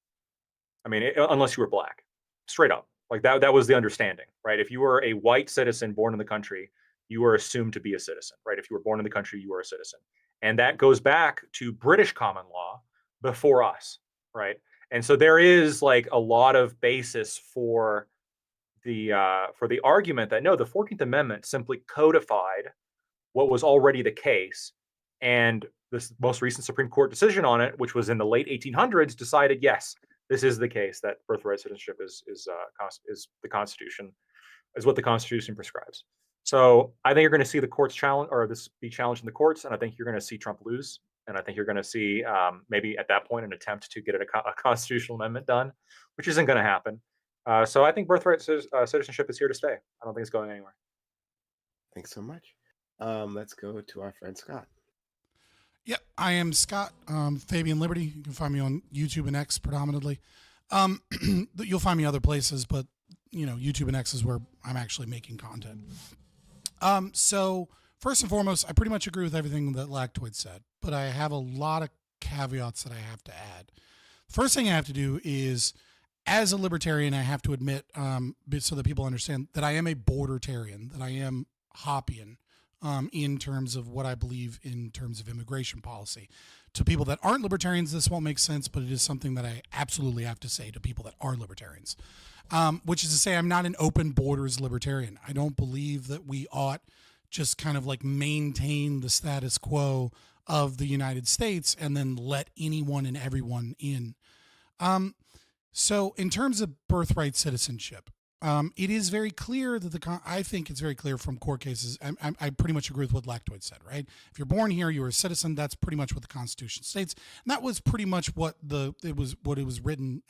I mean, unless you were black, straight up. Like that was the understanding, right? If you were a white citizen born in the country, you were assumed to be a citizen, right? If you were born in the country, you were a citizen. And that goes back to British common law before us, right? And so there is like a lot of basis for the argument that no, the 14th Amendment simply codified what was already the case. And this most recent Supreme Court decision on it, which was in the late 1800s, decided, yes, this is the case, that birthright citizenship is the Constitution, is what the Constitution prescribes. So I think you're going to see the courts challenge, or this be challenged in the courts, and I think you're going to see Trump lose, and I think you're going to see maybe at that point an attempt to get a constitutional amendment done, which isn't going to happen. So I think birthright citizenship is here to stay. I don't think it's going anywhere. Thanks so much. Let's go to our friend Scott. Yep, I am Scott, Fabian Liberty. You can find me on YouTube and X predominantly. You'll find me other places, but YouTube and X is where I'm actually making content. So first and foremost, I pretty much agree with everything that Lactoid said, but I have a lot of caveats that I have to add. First thing I have to do is, as a libertarian, I have to admit, so that people understand, that I am a bordertarian, that I am Hoppian. In terms of what I believe in terms of immigration policy. To people that aren't libertarians, this won't make sense, but it is something that I absolutely have to say to people that are libertarians, which is to say I'm not an open borders libertarian. I don't believe that we ought just kind of like maintain the status quo of the United States and then let anyone and everyone in. So in terms of birthright citizenship, it is very clear that I think it's very clear from court cases. I pretty much agree with what Lactoid said, right? If you're born here, you're a citizen. That's pretty much what the Constitution states, and that was pretty much what it was written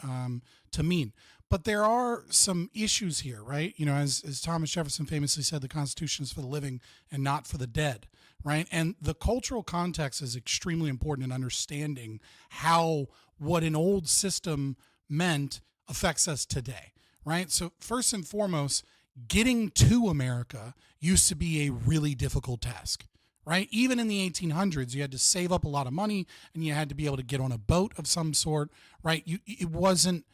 to mean. But there are some issues here, right? As Thomas Jefferson famously said, the Constitution is for the living and not for the dead, right? And the cultural context is extremely important in understanding how what an old system meant affects us today. Right. So first and foremost, getting to America used to be a really difficult task. Right. Even in the 1800s, you had to save up a lot of money and you had to be able to get on a boat of some sort. Right. It wasn't,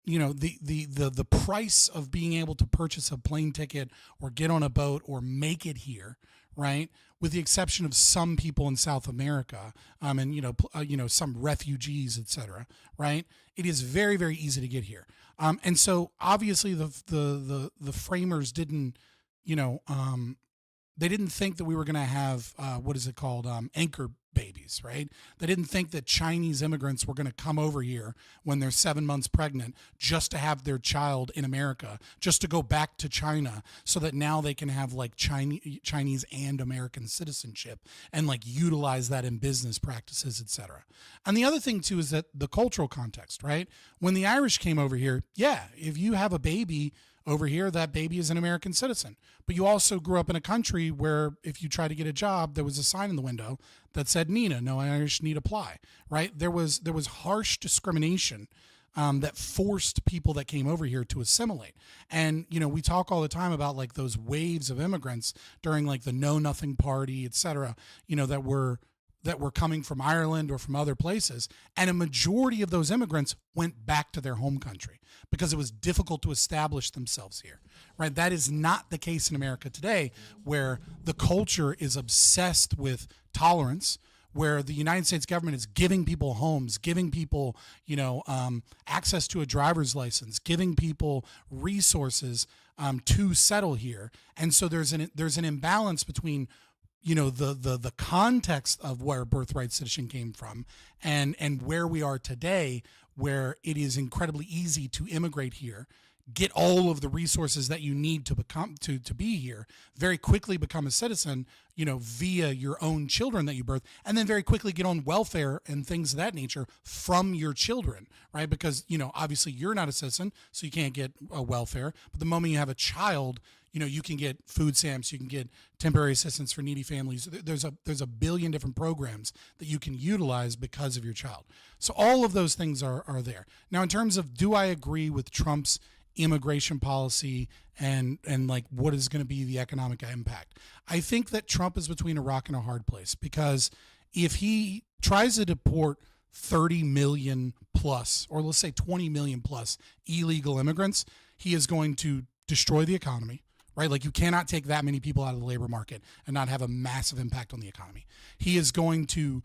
the price of being able to purchase a plane ticket or get on a boat or make it here. Right. With the exception of some people in South America, and some refugees, etc. Right. It is very, very easy to get here. And so obviously the framers didn't, they didn't think that we were going to have, anchor babies, right? They didn't think that Chinese immigrants were going to come over here when they're 7 months pregnant just to have their child in America, just to go back to China so that now they can have like Chinese and American citizenship and like utilize that in business practices, etc. And the other thing too is that the cultural context, right? When the Irish came over here, yeah, if you have a baby over here, that baby is an American citizen. But you also grew up in a country where if you try to get a job, there was a sign in the window that said Nina, no Irish need apply, right? There was harsh discrimination that forced people that came over here to assimilate. And, we talk all the time about like those waves of immigrants during like the Know Nothing Party, et cetera, that were coming from Ireland or from other places. And a majority of those immigrants went back to their home country because it was difficult to establish themselves here, right? That is not the case in America today, where the culture is obsessed with tolerance, where the United States government is giving people homes, giving people, access to a driver's license, giving people resources to settle here. And so there's an imbalance between the context of where birthright citizenship came from and where we are today, where it is incredibly easy to immigrate here, get all of the resources that you need to become to be here, very quickly become a citizen, via your own children that you birth, and then very quickly get on welfare and things of that nature from your children, right? Because obviously you're not a citizen, so you can't get a welfare. But the moment you have a child, you can get food stamps, you can get temporary assistance for needy families. There's a billion different programs that you can utilize because of your child. So all of those things are there. Now, in terms of, do I agree with Trump's immigration policy and like what is going to be the economic impact? I think that Trump is between a rock and a hard place, because if he tries to deport 30 million plus, or let's say 20 million plus illegal immigrants, he is going to destroy the economy, right? Like, you cannot take that many people out of the labor market and not have a massive impact on the economy. He is going to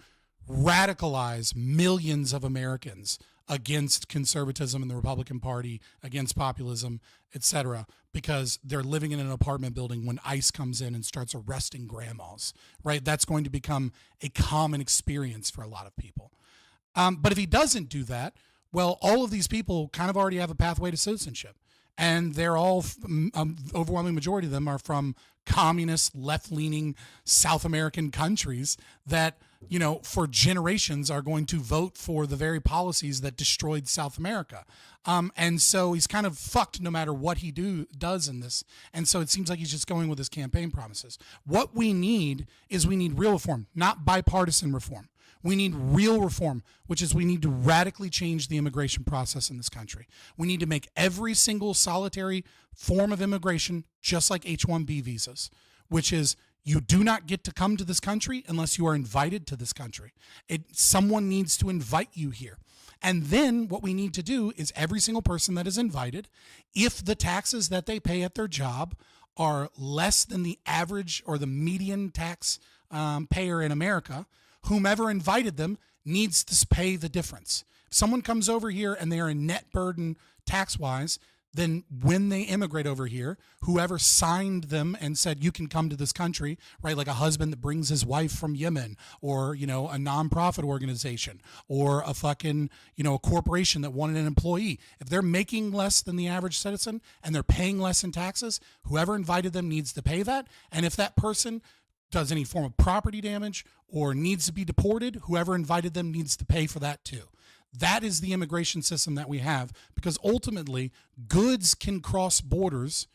radicalize millions of Americans against conservatism in the Republican Party, against populism, etc., because they're living in an apartment building when ICE comes in and starts arresting grandmas, right? That's going to become a common experience for a lot of people. But if he doesn't do that, well, all of these people kind of already have a pathway to citizenship. And they're all, overwhelming majority of them are from communist, left-leaning South American countries that, for generations are going to vote for the very policies that destroyed South America. And so he's kind of fucked no matter what he does in this. And so it seems like he's just going with his campaign promises. What we need is real reform, not bipartisan reform. We need real reform, which is we need to radically change the immigration process in this country. We need to make every single solitary form of immigration just like H-1B visas, which is you do not get to come to this country unless you are invited to this country. Someone needs to invite you here. And then what we need to do is every single person that is invited, if the taxes that they pay at their job are less than the average or the median tax payer in America, whomever invited them needs to pay the difference. If someone comes over here and they are a net burden tax-wise, then when they immigrate over here, whoever signed them and said, you can come to this country, right? Like a husband that brings his wife from Yemen, or, a nonprofit organization, or a fucking, a corporation that wanted an employee. If they're making less than the average citizen and they're paying less in taxes, whoever invited them needs to pay that. And if that person does any form of property damage or needs to be deported, whoever invited them needs to pay for that too. That is the immigration system that we have, because ultimately goods can cross borders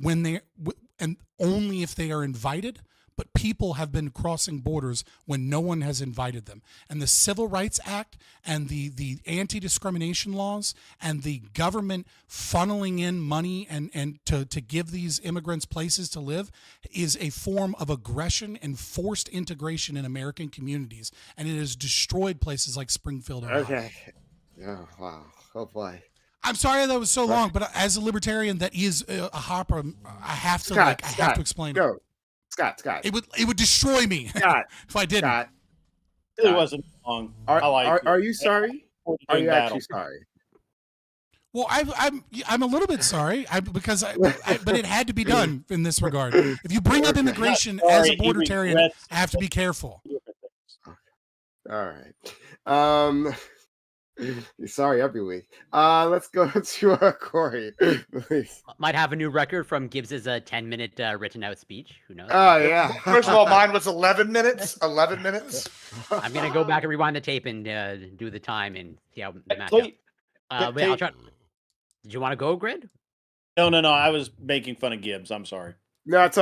and only if they are invited, but people have been crossing borders when no one has invited them. And the Civil Rights Act and the anti-discrimination laws and the government funneling in money and to give these immigrants places to live is a form of aggression and forced integration in American communities. And it has destroyed places like Springfield, Ohio. Okay. Oh, wow. Oh, boy. I'm sorry that was so long, but as a libertarian that is a hopper, I have to Scott, I have to explain go. it. Scott. It would destroy me if I didn't. Scott. It wasn't long. Are you sorry? Are you actually sorry? Well, I'm a little bit sorry but it had to be done in this regard. If you bring up immigration as a bordertarian, I have to be careful. All right. You're sorry every week. Let's go to Corey, please. Might have a new record from Gibbs's 10-minute written out speech. Who knows? Oh, yeah. First of all, mine was 11 minutes. 11 minutes. I'm going to go back and rewind the tape and do the time and see how the match up. But I'll try. Did you want to go, Grid? No. I was making fun of Gibbs. I'm sorry. No, that's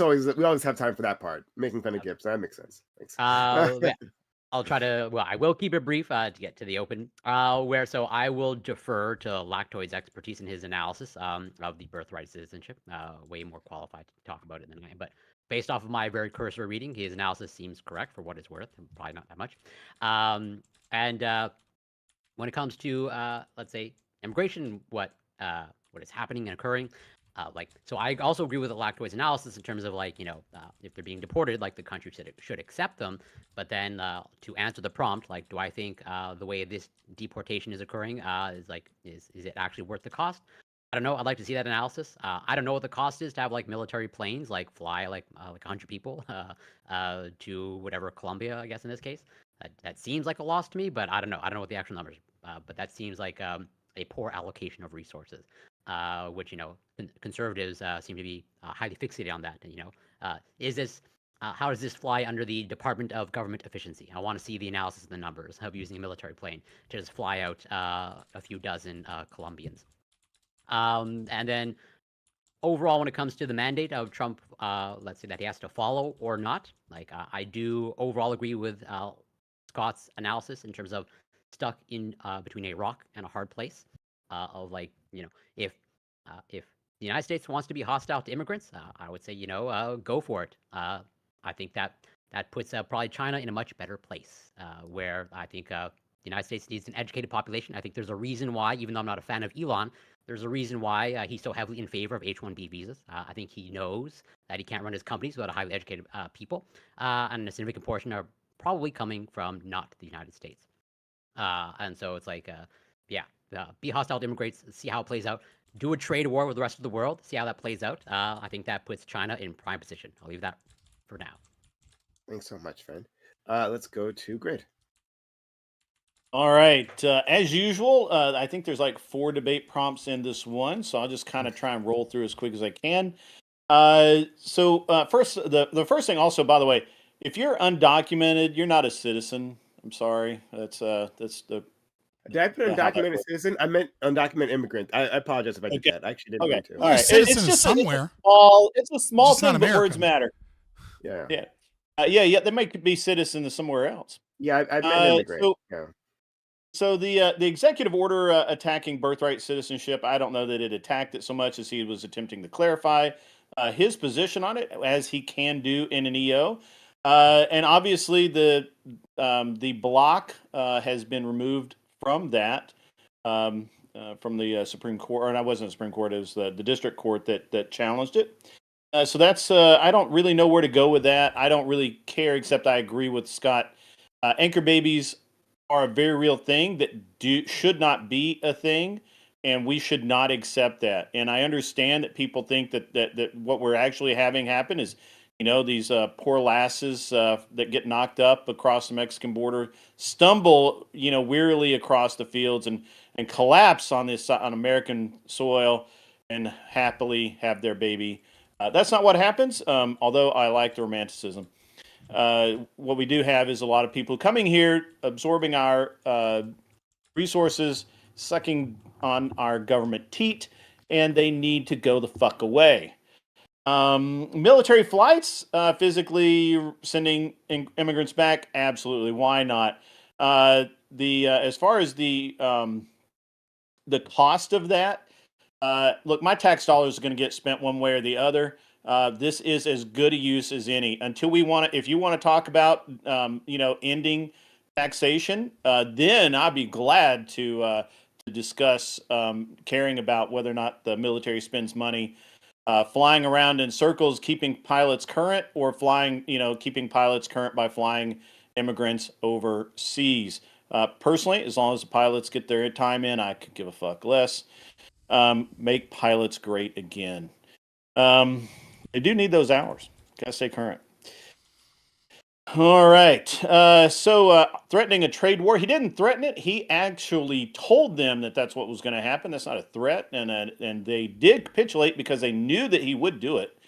always we always have time for that part. Making fun of Gibbs. That makes sense. Thanks. I'll try to. Well, I will keep it brief to get to the open. So I will defer to Lactoid's expertise in his analysis of the birthright citizenship. Way more qualified to talk about it than I am. But based off of my very cursory reading, his analysis seems correct for what it's worth. Probably not that much. And when it comes to let's say immigration, what is happening and occurring. So I also agree with the Lactoid's analysis in terms of if they're being deported, the country should accept them. But then to answer the prompt, do I think the way this deportation is occurring is it actually worth the cost? I don't know. I'd like to see that analysis. I don't know what the cost is to have military planes fly 100 people to whatever Colombia, I guess in this case. That seems like a loss to me, but I don't know. I don't know what the actual numbers. But that seems like a poor allocation of resources. which conservatives seem to be highly fixated on that. Is this how does this fly under the Department of Government Efficiency? I want to see the analysis of the numbers of using a military plane to just fly out a few dozen Colombians. And then overall, when it comes to the mandate of Trump, let's say that he has to follow or not, like I do overall agree with Scott's analysis in terms of stuck in between a rock and a hard place. Of like, if the United States wants to be hostile to immigrants, I would say go for it. I think that puts probably China in a much better place, where I think the United States needs an educated population. I think there's a reason why, even though I'm not a fan of Elon, there's a reason why he's so heavily in favor of H-1B visas. I think he knows that he can't run his companies without a highly educated people, and a significant portion are probably coming from not the United States. And so it's like, be hostile to immigrants, see how it plays out. Do a trade war with the rest of the world, see how that plays out. I think that puts China in prime position. I'll leave that for now. Thanks so much, friend. Let's go to Grid. All right. As usual, I think there's like 4 debate prompts in this one, so I'll just kind of try and roll through as quick as I can. First, the first thing also, by the way, if you're undocumented, you're not a citizen. I'm sorry. That's the. Did I put undocumented citizen? I meant undocumented immigrant. I apologize if I did that. I actually didn't mean to. All right. Citizen it's just somewhere. It's a small Just not thing, but words American. matter. Yeah. They might be citizens somewhere else. Yeah, I meant immigrant. So the executive order attacking birthright citizenship, I don't know that it attacked it so much as he was attempting to clarify his position on it, as he can do in an EO. And obviously the block has been removed from that, from the Supreme Court, or it wasn't the Supreme Court, it was the district court that challenged it. So that's, I don't really know where to go with that. I don't really care, except I agree with Scott. Anchor babies are a very real thing that should not be a thing, and we should not accept that. And I understand that people think that what we're actually having happen is, these poor lasses that get knocked up across the Mexican border, stumble, wearily across the fields and collapse on American soil and happily have their baby. That's not what happens, although I like the romanticism. What we do have is a lot of people coming here, absorbing our resources, sucking on our government teat, and they need to go the fuck away. Military flights, physically sending immigrants back, absolutely. Why not? As far as the cost of that, look, my tax dollars are going to get spent one way or the other. This is as good a use as any. Until if you want to talk about, ending taxation, then I'd be glad to discuss caring about whether or not the military spends money flying around in circles, keeping pilots current, or keeping pilots current by flying immigrants overseas. Personally, as long as the pilots get their time in, I could give a fuck less. Make pilots great again. They do need those hours. Gotta stay current. All right. So threatening a trade war. He didn't threaten it. He actually told them that that's what was going to happen. That's not a threat. And they did capitulate because they knew that he would do it.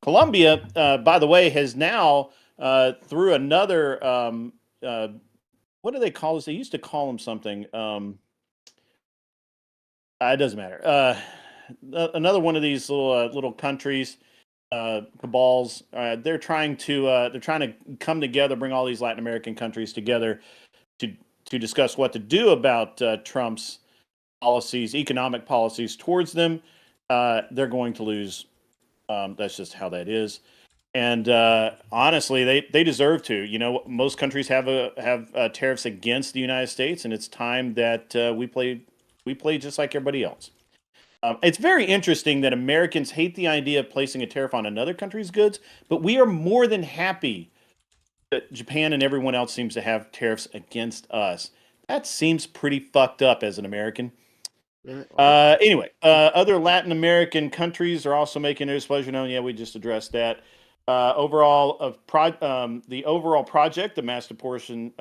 Colombia, by the way, has now, through another, what do they call this? They used to call them something. It doesn't matter. Another one of these little countries, cabals. They're trying to come together, bring all these Latin American countries together to discuss what to do about Trump's policies, economic policies towards them. They're going to lose. That's just how that is. And honestly, they deserve to. Most countries have tariffs against the United States, and it's time that we play just like everybody else. It's very interesting that Americans hate the idea of placing a tariff on another country's goods, but we are more than happy that Japan and everyone else seems to have tariffs against us. That seems pretty fucked up as an American. Anyway, other Latin American countries are also making their displeasure known. Yeah, we just addressed that. The overall project, the mass deportation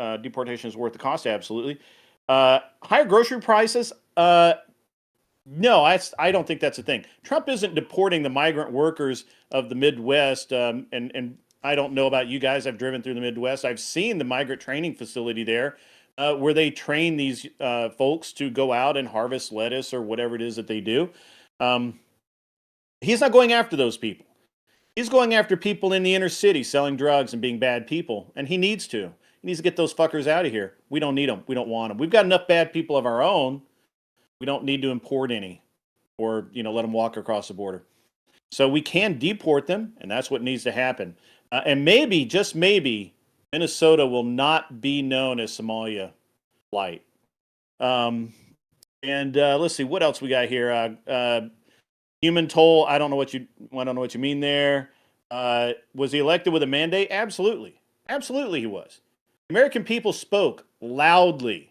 is worth the cost. Absolutely. Higher grocery prices. No, I don't think that's a thing. Trump isn't deporting the migrant workers of the Midwest, and I don't know about you guys. I've driven through the Midwest. I've seen the migrant training facility there, where they train these folks to go out and harvest lettuce or whatever it is that they do. Um, he's not going after those people. He's going after people in the inner city selling drugs and being bad people, and he needs to. He needs to get those fuckers out of here. We don't need them. We don't want them. We've got enough bad people of our own. We don't need to import any, or let them walk across the border. So we can deport them, and that's what needs to happen. And maybe, just maybe, Minnesota will not be known as Somalia light. And let's see what else we got here. Human toll. I don't know what you mean there. Was he elected with a mandate? Absolutely, absolutely, he was. American people spoke loudly.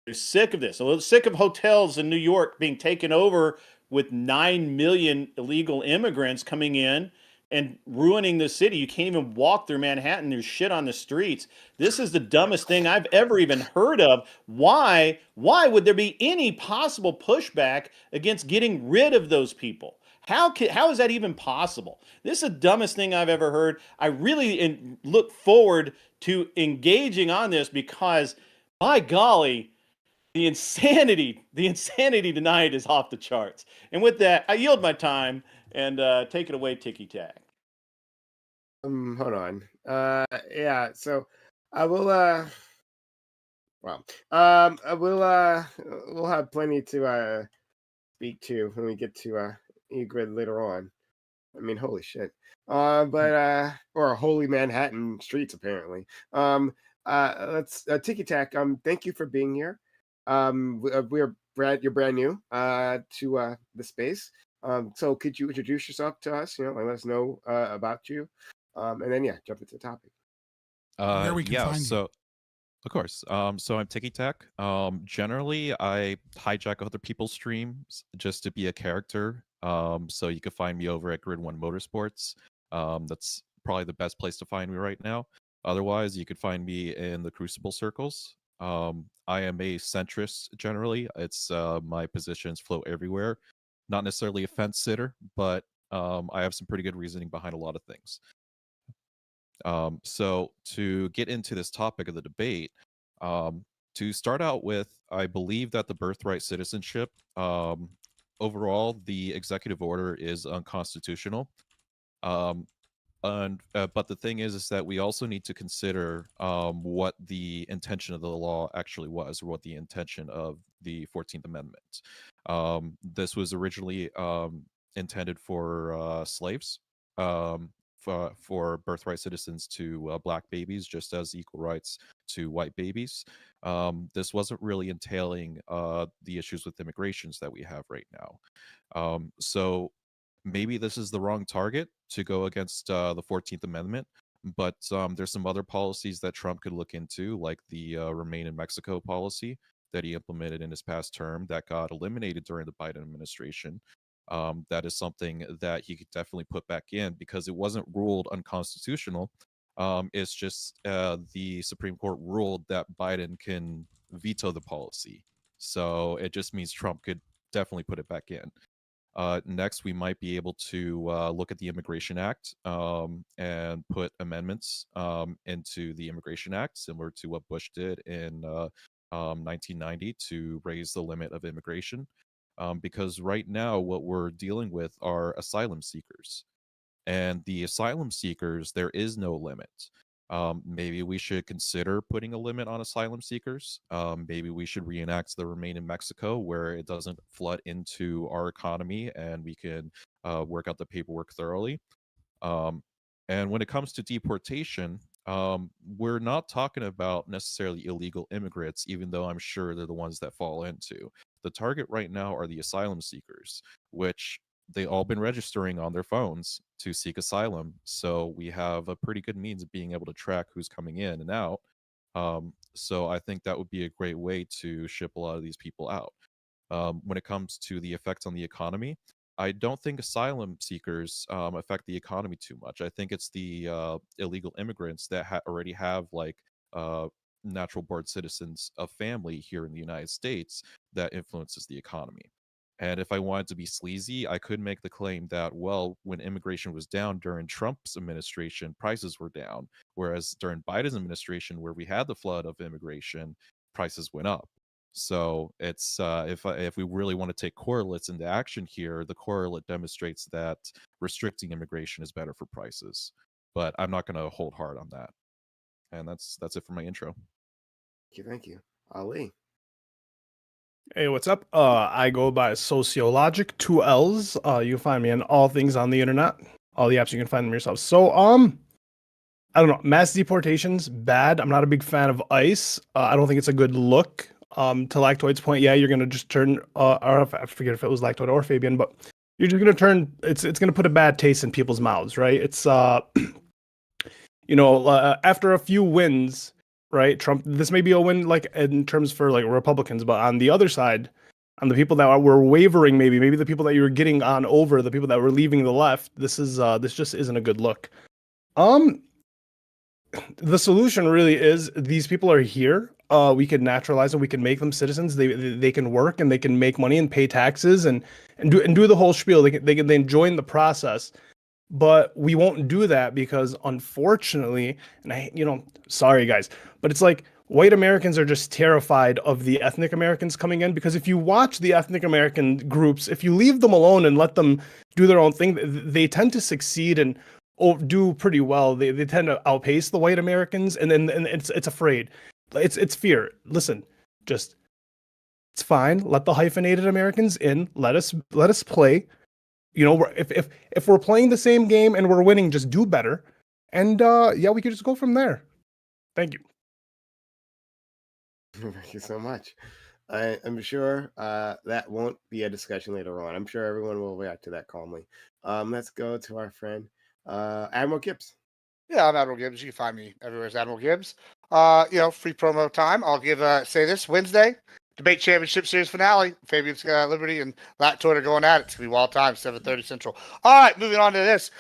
They're sick of this. They're sick of hotels in New York being taken over with 9 million illegal immigrants coming in and ruining the city. You can't even walk through Manhattan. There's shit on the streets. This is the dumbest thing I've ever even heard of. Why would there be any possible pushback against getting rid of those people? How is that even possible? This is the dumbest thing I've ever heard. I really look forward to engaging on this because, by golly, the insanity tonight is off the charts. And with that, I yield my time and take it away, Ticky Tack. Hold on. Yeah. So I will. We'll have plenty to speak to when we get to Egrid later on. I mean, holy shit. Or holy Manhattan streets apparently. Let's Tiki Tack. Thank you for being here. You're brand new to the space. So could you introduce yourself to us? Let us know about you. And then jump into the topic. Where we can find so you. of course. So I'm Tiki Tech. Generally I hijack other people's streams just to be a character. So you can find me over at Grid One Motorsports. That's probably the best place to find me right now. Otherwise, you could find me in the Crucible circles. I am a centrist generally. It's my positions flow everywhere. Not necessarily a fence sitter, but I have some pretty good reasoning behind a lot of things. So to get into this topic of the debate, to start out with, I believe that the birthright citizenship, overall, the executive order is unconstitutional. But the thing is that we also need to consider what the intention of the law actually was, or what the intention of the 14th Amendment. This was originally intended for slaves, for birthright citizens to black babies, just as equal rights to white babies. This wasn't really entailing the issues with immigrations that we have right now. So maybe this is the wrong target to go against the 14th Amendment, but there's some other policies that Trump could look into, like the Remain in Mexico policy that he implemented in his past term that got eliminated during the Biden administration. That is something that he could definitely put back in because it wasn't ruled unconstitutional. It's just the Supreme Court ruled that Biden can veto the policy. So it just means Trump could definitely put it back in. Next, we might be able to look at the Immigration Act and put amendments into the Immigration Act, similar to what Bush did in 1990 to raise the limit of immigration. Because right now, what we're dealing with are asylum seekers. And the asylum seekers, there is no limit. Maybe we should consider putting a limit on asylum seekers. Maybe we should reenact the Remain in Mexico, where it doesn't flood into our economy and we can work out the paperwork thoroughly. And when it comes to deportation, we're not talking about necessarily illegal immigrants, even though I'm sure they're the ones that fall into. The target right now are the asylum seekers, which they all been registering on their phones to seek asylum. So we have a pretty good means of being able to track who's coming in and out. So I think that would be a great way to ship a lot of these people out. When it comes to the effects on the economy, I don't think asylum seekers affect the economy too much. I think it's the illegal immigrants that already have like natural born citizens of family here in the United States that influences the economy. And if I wanted to be sleazy, I could make the claim that, well, when immigration was down during Trump's administration, prices were down. Whereas during Biden's administration, where we had the flood of immigration, prices went up. So it's if we really want to take correlates into action here, the correlate demonstrates that restricting immigration is better for prices. But I'm not going to hold hard on that. And that's it for my intro. Thank you. Ali. Hey, what's up? I go by Sociologic, 2 L's. You can find me on all things on the internet. All the apps you can find them yourself. So, I don't know. Mass deportations, bad. I'm not a big fan of ICE. I don't think it's a good look. To Lactoid's point, yeah, you're gonna just turn. Or I forget if it was Lactoid or Fabian, but you're just gonna turn. It's gonna put a bad taste in people's mouths, right? It's after a few wins, right? Trump, this may be a win, like in terms for like Republicans, but on the other side, on the people that were wavering, maybe the people that you were getting on over, the people that were leaving the left, this just isn't a good look. The solution really is these people are here. We can naturalize them. We can make them citizens. They can work and they can make money and pay taxes and do the whole spiel. They can then join the process. But we won't do that because unfortunately, and sorry guys, but it's like white Americans are just terrified of the ethnic Americans coming in, because if you watch the ethnic American groups, if you leave them alone and let them do their own thing, they tend to succeed and do pretty well. They tend to outpace the white Americans, and then it's afraid. It's fear. Listen, it's fine. Let the hyphenated Americans in. Let us play. If we're playing the same game and we're winning, just do better. And we could just go from there. Thank you. Thank you so much. I'm sure that won't be a discussion later on. I'm sure everyone will react to that calmly. Let's go to our friend Admiral Gibbs. Yeah, I'm Admiral Gibbs. You can find me everywhere as Admiral Gibbs. Free promo time. I'll say this Wednesday. Debate Championship Series finale. Fabian's Liberty and Lactoid are going at it. It's going to be wild time, 7:30 Central. All right, moving on to this.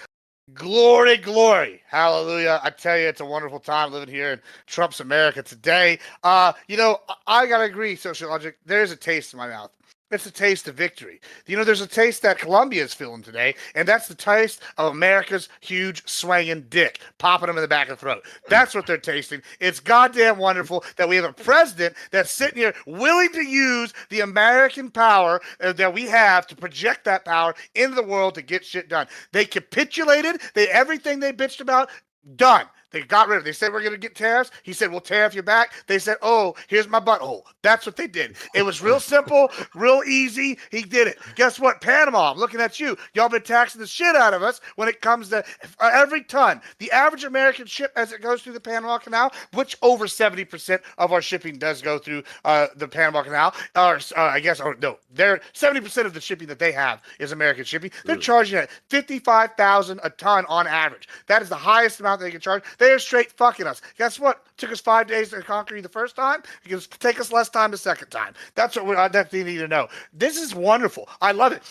Glory, glory. Hallelujah. I tell you, it's a wonderful time living here in Trump's America today. I got to agree, Sociologic. There's a taste in my mouth. It's a taste of victory. There's a taste that Colombia is feeling today, and that's the taste of America's huge swinging dick, popping them in the back of the throat. That's what they're tasting. It's goddamn wonderful that we have a president that's sitting here willing to use the American power that we have to project that power into the world to get shit done. They capitulated. Everything they bitched about, done. They got rid of it. They said, we're going to get tariffs. He said, we'll tariff you back. They said, oh, here's my butthole. That's what they did. It was real simple, real easy. He did it. Guess what? Panama, I'm looking at you. Y'all been taxing the shit out of us when it comes to every ton. The average American ship as it goes through the Panama Canal, which over 70% of our shipping does go through the Panama Canal. They're 70% of the shipping that they have is American shipping. They're charging at $55,000 a ton on average. That is the highest amount they can charge. They are straight fucking us. Guess what? Took us 5 days to conquer you the first time. It's going to take us less time the second time. That's what they need to know. This is wonderful. I love it.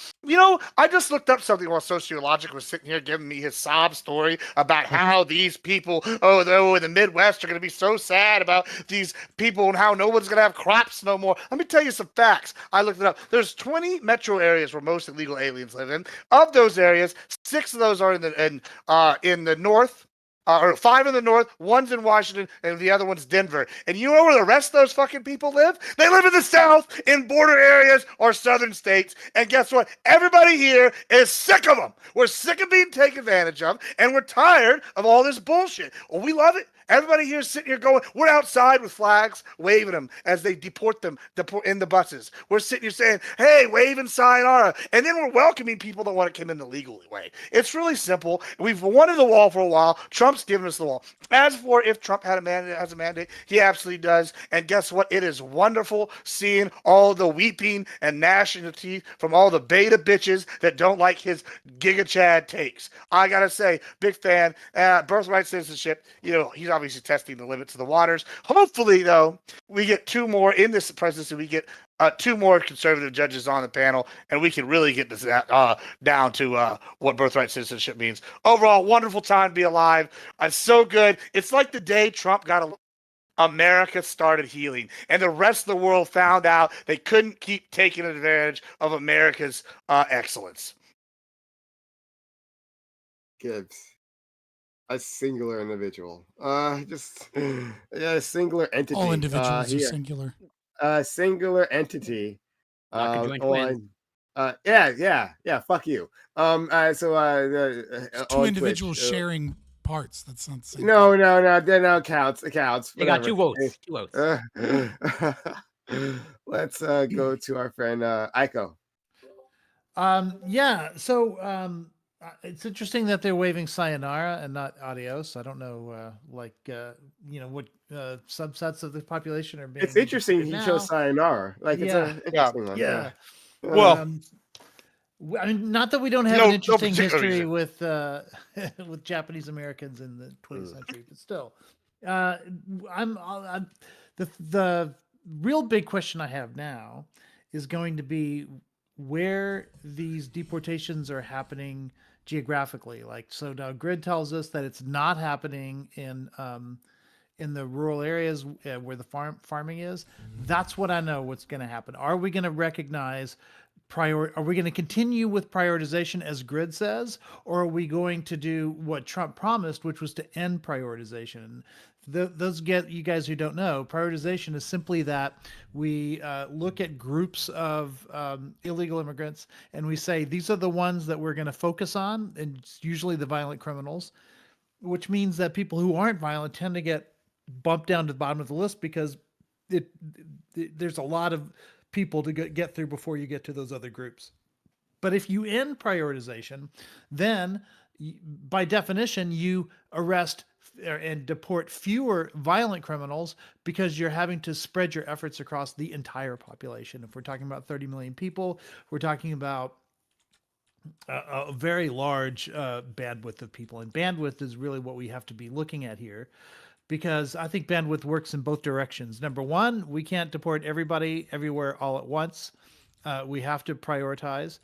I just looked up something while Sociologic was sitting here giving me his sob story about how these people, in the Midwest are going to be so sad about these people and how no one's going to have crops no more. Let me tell you some facts. I looked it up. There's 20 metro areas where most illegal aliens live in. Of those areas, 6 of those are in the north. Or 5 in the north, 1's in Washington, and the other one's Denver. And you know where the rest of those fucking people live? They live in the South, in border areas, or southern states. And guess what? Everybody here is sick of them. We're sick of being taken advantage of, and we're tired of all this bullshit. Well, we love it. Everybody here is sitting here going, we're outside with flags, waving them as they deport them in the buses. We're sitting here saying, hey, waving sayonara. And then we're welcoming people that want to come in the legal way. It's really simple. We've wanted the wall for a while. Trump's given us the wall. As for if Trump has a mandate, he absolutely does. And guess what? It is wonderful seeing all the weeping and gnashing of teeth from all the beta bitches that don't like his Giga Chad takes. I got to say, big fan. Birthright citizenship, he's obviously testing the limits of the waters. Hopefully, though, we get 2 more in this presidency. We get 2 more conservative judges on the panel, and we can really get this down to what birthright citizenship means. Overall, wonderful time to be alive. It's so good. It's like the day Trump got America started healing, and the rest of the world found out they couldn't keep taking advantage of America's excellence. Gibbs. A singular individual. Just a singular entity. All individuals are here. singular. A singular entity. Not conjoined twins. Yeah. Fuck you. It's two on individuals Twitch, sharing parts. That's not the same. no, that counts. It counts. They got Whatever. 2 votes. 2 votes. Let's go to our friend Aiko. Yeah. So it's interesting that they're waving sayonara and not adios. I don't know, what subsets of the population are being. It's interesting he now. chose sayonara. Like it's Yeah. a interesting one. Yeah. Well, I mean, not that we don't have No- an no interesting particular history reason. with with Japanese Americans in the 20th century, but still, I'm the real big question I have now is going to be where these deportations are happening geographically. Like, so now Grid tells us that it's not happening in the rural areas where the farming is. That's what I know what's going to happen. Are we going to recognize are we going to continue with prioritization as Grid says, or are we going to do what Trump promised, which was to end prioritization? Those you guys who don't know, prioritization is simply that we look at groups of illegal immigrants and we say these are the ones that we're going to focus on, and it's usually the violent criminals, which means that people who aren't violent tend to get bumped down to the bottom of the list because there's a lot of people to get through before you get to those other groups. But if you end prioritization, then by definition, you arrest and deport fewer violent criminals because you're having to spread your efforts across the entire population. If we're talking about 30 million people, we're talking about a very large bandwidth of people. And bandwidth is really what we have to be looking at here, because I think bandwidth works in both directions. Number one, we can't deport everybody everywhere all at once. We have to prioritize.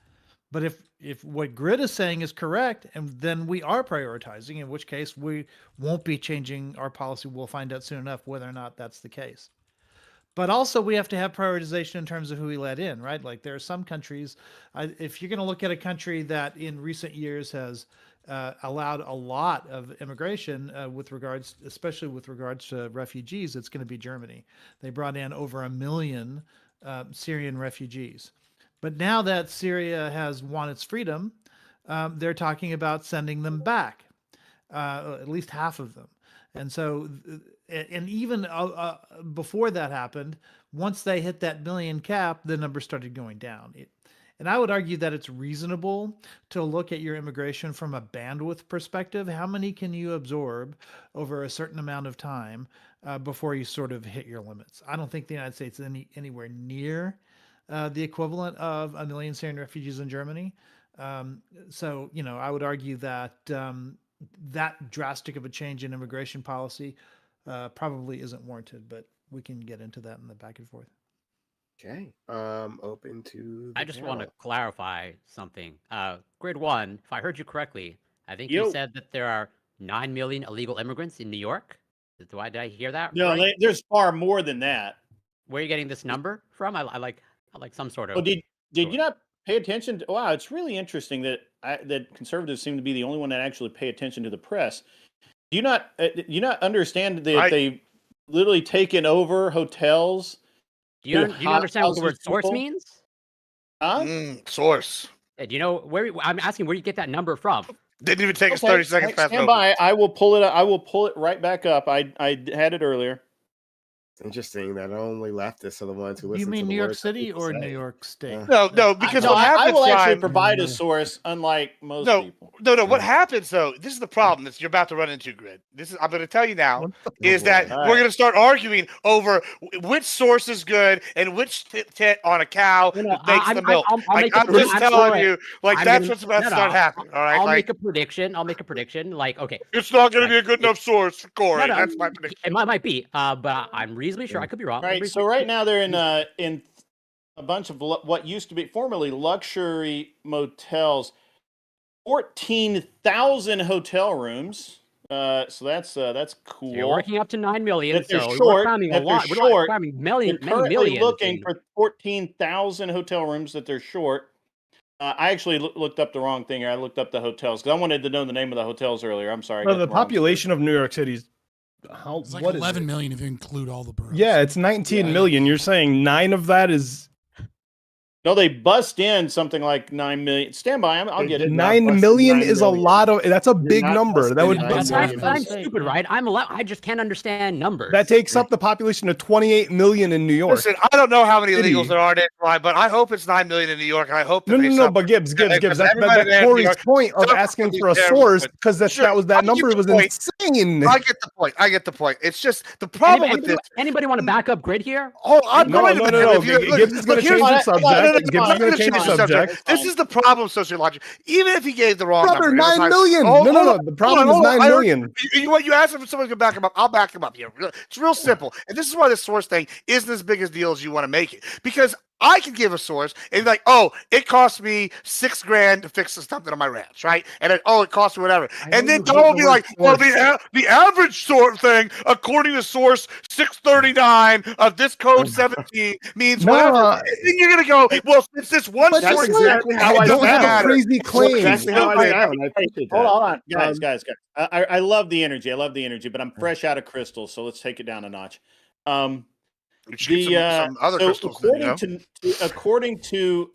But if what Grid is saying is correct, and then we are prioritizing, in which case we won't be changing our policy. We'll find out soon enough whether or not that's the case. But also we have to have prioritization in terms of who we let in, right? Like there are some countries, if you're going to look at a country that in recent years has allowed a lot of immigration especially with regards to refugees, it's going to be Germany. They brought in over 1 million Syrian refugees. But now that Syria has won its freedom, they're talking about sending them back, at least half of them. And so, and even before that happened, once they hit that million cap, the number started going down. And I would argue that it's reasonable to look at your immigration from a bandwidth perspective. How many can you absorb over a certain amount of time before you sort of hit your limits? I don't think the United States is anywhere near the equivalent of 1 million Syrian refugees in Germany. So, I would argue that that drastic of a change in immigration policy probably isn't warranted, but we can get into that in the back and forth. Okay. Open to. I just want to clarify something. Grid 1, if I heard you correctly, I think Yo. you said that there are 9 million illegal immigrants in New York. Did I hear that No, right? there's far more than that. Where are you getting this number from? I like some sort of. Oh, did you not pay attention to? Wow, it's really interesting that that conservatives seem to be the only one that actually pay attention to the press. Do you not understand that they've literally taken over hotels? Do you understand what the word source means? Huh? Source. Do you know where? I'm asking where you get that number from. Didn't even take us 30 seconds past. Stand by. I will pull it. I will pull it right back up. I had it earlier. It's interesting that only leftists are the ones who listen. You mean to the New York words that City people or say. New York State? No, because what I happens, will actually John- provide a source, unlike most people. No. What happens though? This is the problem that you're about to run into, Grid. I'm going to tell you now is that All we're right. going to start arguing over which source is good and which tit on a cow makes the milk. I'm just telling you, that's what's about to start happening. All right, I'll make a prediction. Like, okay, it's not going to be a good enough source for Corey. That's my prediction. It might be, but I'm reasonably sure I could be wrong. Right. So right now they're in a bunch of what used to be formerly luxury motels, 14,000 hotel rooms. So that's cool. You're working up to 9 million, That they're so we're short. cramming a That they're lot. We're short. cramming They're many currently millions. looking in- for 14,000 hotel rooms that they're short. I actually looked up the wrong thing here. I looked up the hotels because I wanted to know the name of the hotels earlier. I'm sorry. I Bro, got the the wrong population of New York City is It's like what is 11 it? million if you include all the boroughs. Yeah, it's 19 million. You're saying 9 of that is No, they bust in something like 9 million. Stand by. I'll get it. 9 million is a lot of. That's a big number. That would. I'm stupid, right? I just can't understand numbers. That takes up the population of 28 million in New York. Listen, I don't know how many City. illegals there are nationwide, but I hope it's 9 million in New York. And I hope that No. But Gibbs. That's Corey's point of asking for a source because that number was insane. I get the point. It's just the problem with this. Anybody want to back up Grid here? Oh, I'm going to. No. Gibbs is going to change the subject. Gibbs is going to change the subject. This is the problem, sociological. Even if he gave the wrong Brother, number, 9 million. No. The problem is 9 million. You asked if someone's going to back him up. I'll back him up here. It's real simple. And this is why this source thing isn't as big a deal as you want to make it. Because I can give a source and be like, oh, it cost me $6,000 to fix something on my ranch, right? And then, it cost me whatever. And then don't be like, well, the average sort thing, according to source 639 of this code 17 means whatever. And then you're gonna go, well, since this one That's source exactly how I don't have a matter. crazy claim. That's how I sound. I appreciate that. Hold on, guys. I love the energy. But I'm fresh out of crystals, so let's take it down a notch. Some other crystals. According to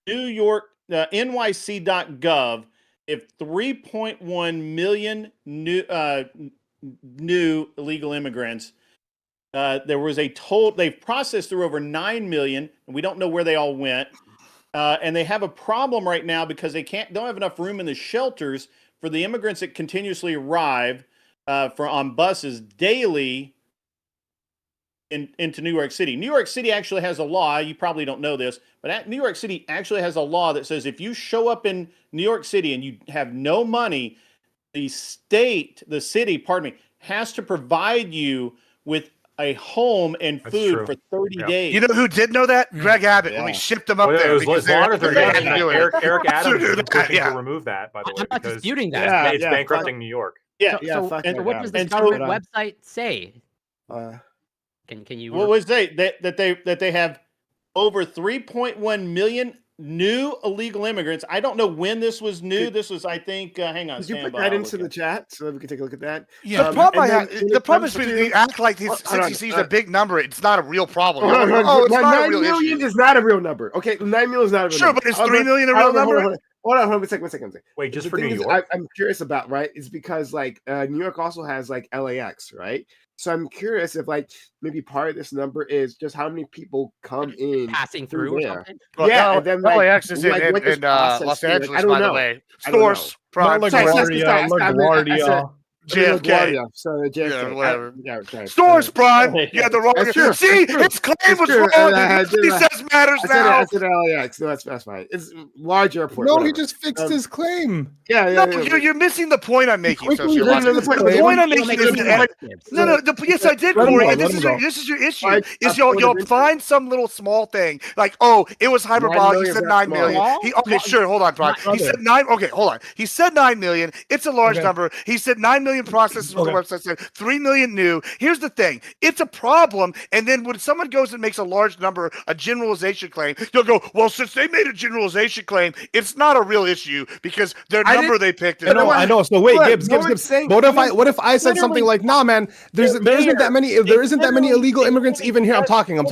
New York NYC.gov, if 3.1 million new illegal immigrants, there was a total. They've processed through over 9 million, and we don't know where they all went. And they have a problem right now because they don't have enough room in the shelters for the immigrants that continuously arrive on buses daily into New York City. New York City actually has a law. You probably don't know this, but New York City actually has a law that says if you show up in New York City and you have no money, the city, has to provide you with a home and food for 30 days. You know who did know that? Greg Abbott, when we shipped them up there. As long as they're had doing to do that. it. Eric Adams is that, pushing to remove that, by the way, I'm not because disputing that. it's bankrupting New York. So what does this government website say? Can you? What was that they have over 3.1 million new illegal immigrants. I don't know when this was new. This was, I think. Hang on. Did you put that into the chat so that we can take a look at that? Yeah. The problem is we act like since he sees a big number, it's not a real problem. It's not a real issue. 9 million is not a real number. Okay, 9 million is not a real number. Sure, but is 3 million a real number? Hold on, one second. Wait, just the for New thing is, York? I'm curious about, right, is because New York also has LAX, right? So I'm curious if maybe part of this number is just how many people come in passing through there. or something. Yeah, and then LAX is in Los Angeles, by the way. Stores, LaGuardia. JFK. JFK. Whatever. Stores Prime. Yeah, the wrong. See, his claim was wrong. He says matters now. I said LAX. No, that's fine. It's large airport. No, he just fixed his claim. Yeah. You're missing the point I'm making. The point I'm making is yes, I did, Corey. This is your issue. Is you'll find some little small thing like, oh, it was hyperbolic. He said 9 million. Okay, sure. Hold on, Prime. He said 9. Okay, hold on. He said 9 million. It's a large number. He said 9 million processes. What the website said 3 million new. Here's the thing. It's a problem. And then when someone goes and makes a large number, a generalization claim, you'll go, well, since they made a generalization claim, it's not a real issue because their number they picked is I know. So wait, Gibbs. What if I said something like, nah, man, there isn't that many illegal immigrants even here. I'm talking. I was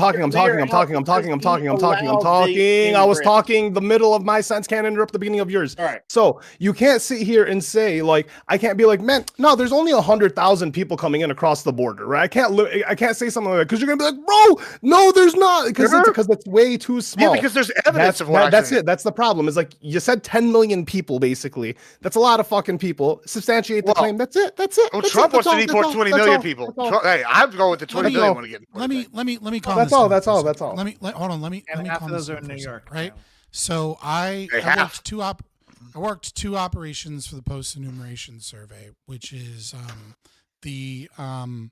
talking the middle of my sentence, can't interrupt the beginning of yours. All right. So you can't sit here and say I can't be like, man, no, there's only 100,000 people coming in across the border, right? I can't say something like that because you're gonna be like, bro, no, there's not, because it's way too small. Yeah, because there's evidence of what that's it. That's the problem. Is you said 10 million people basically. That's a lot of fucking people. Substantiate the claim. That's it. Well, Trump wants to deport 20 million people. Hey, I'm going with the 20 million when again. Let me calm That's this all. down. That's all. That's all. Let me half calm of those this are in down New for a York, second, right? So I worked two operations for the post enumeration survey, which is the kind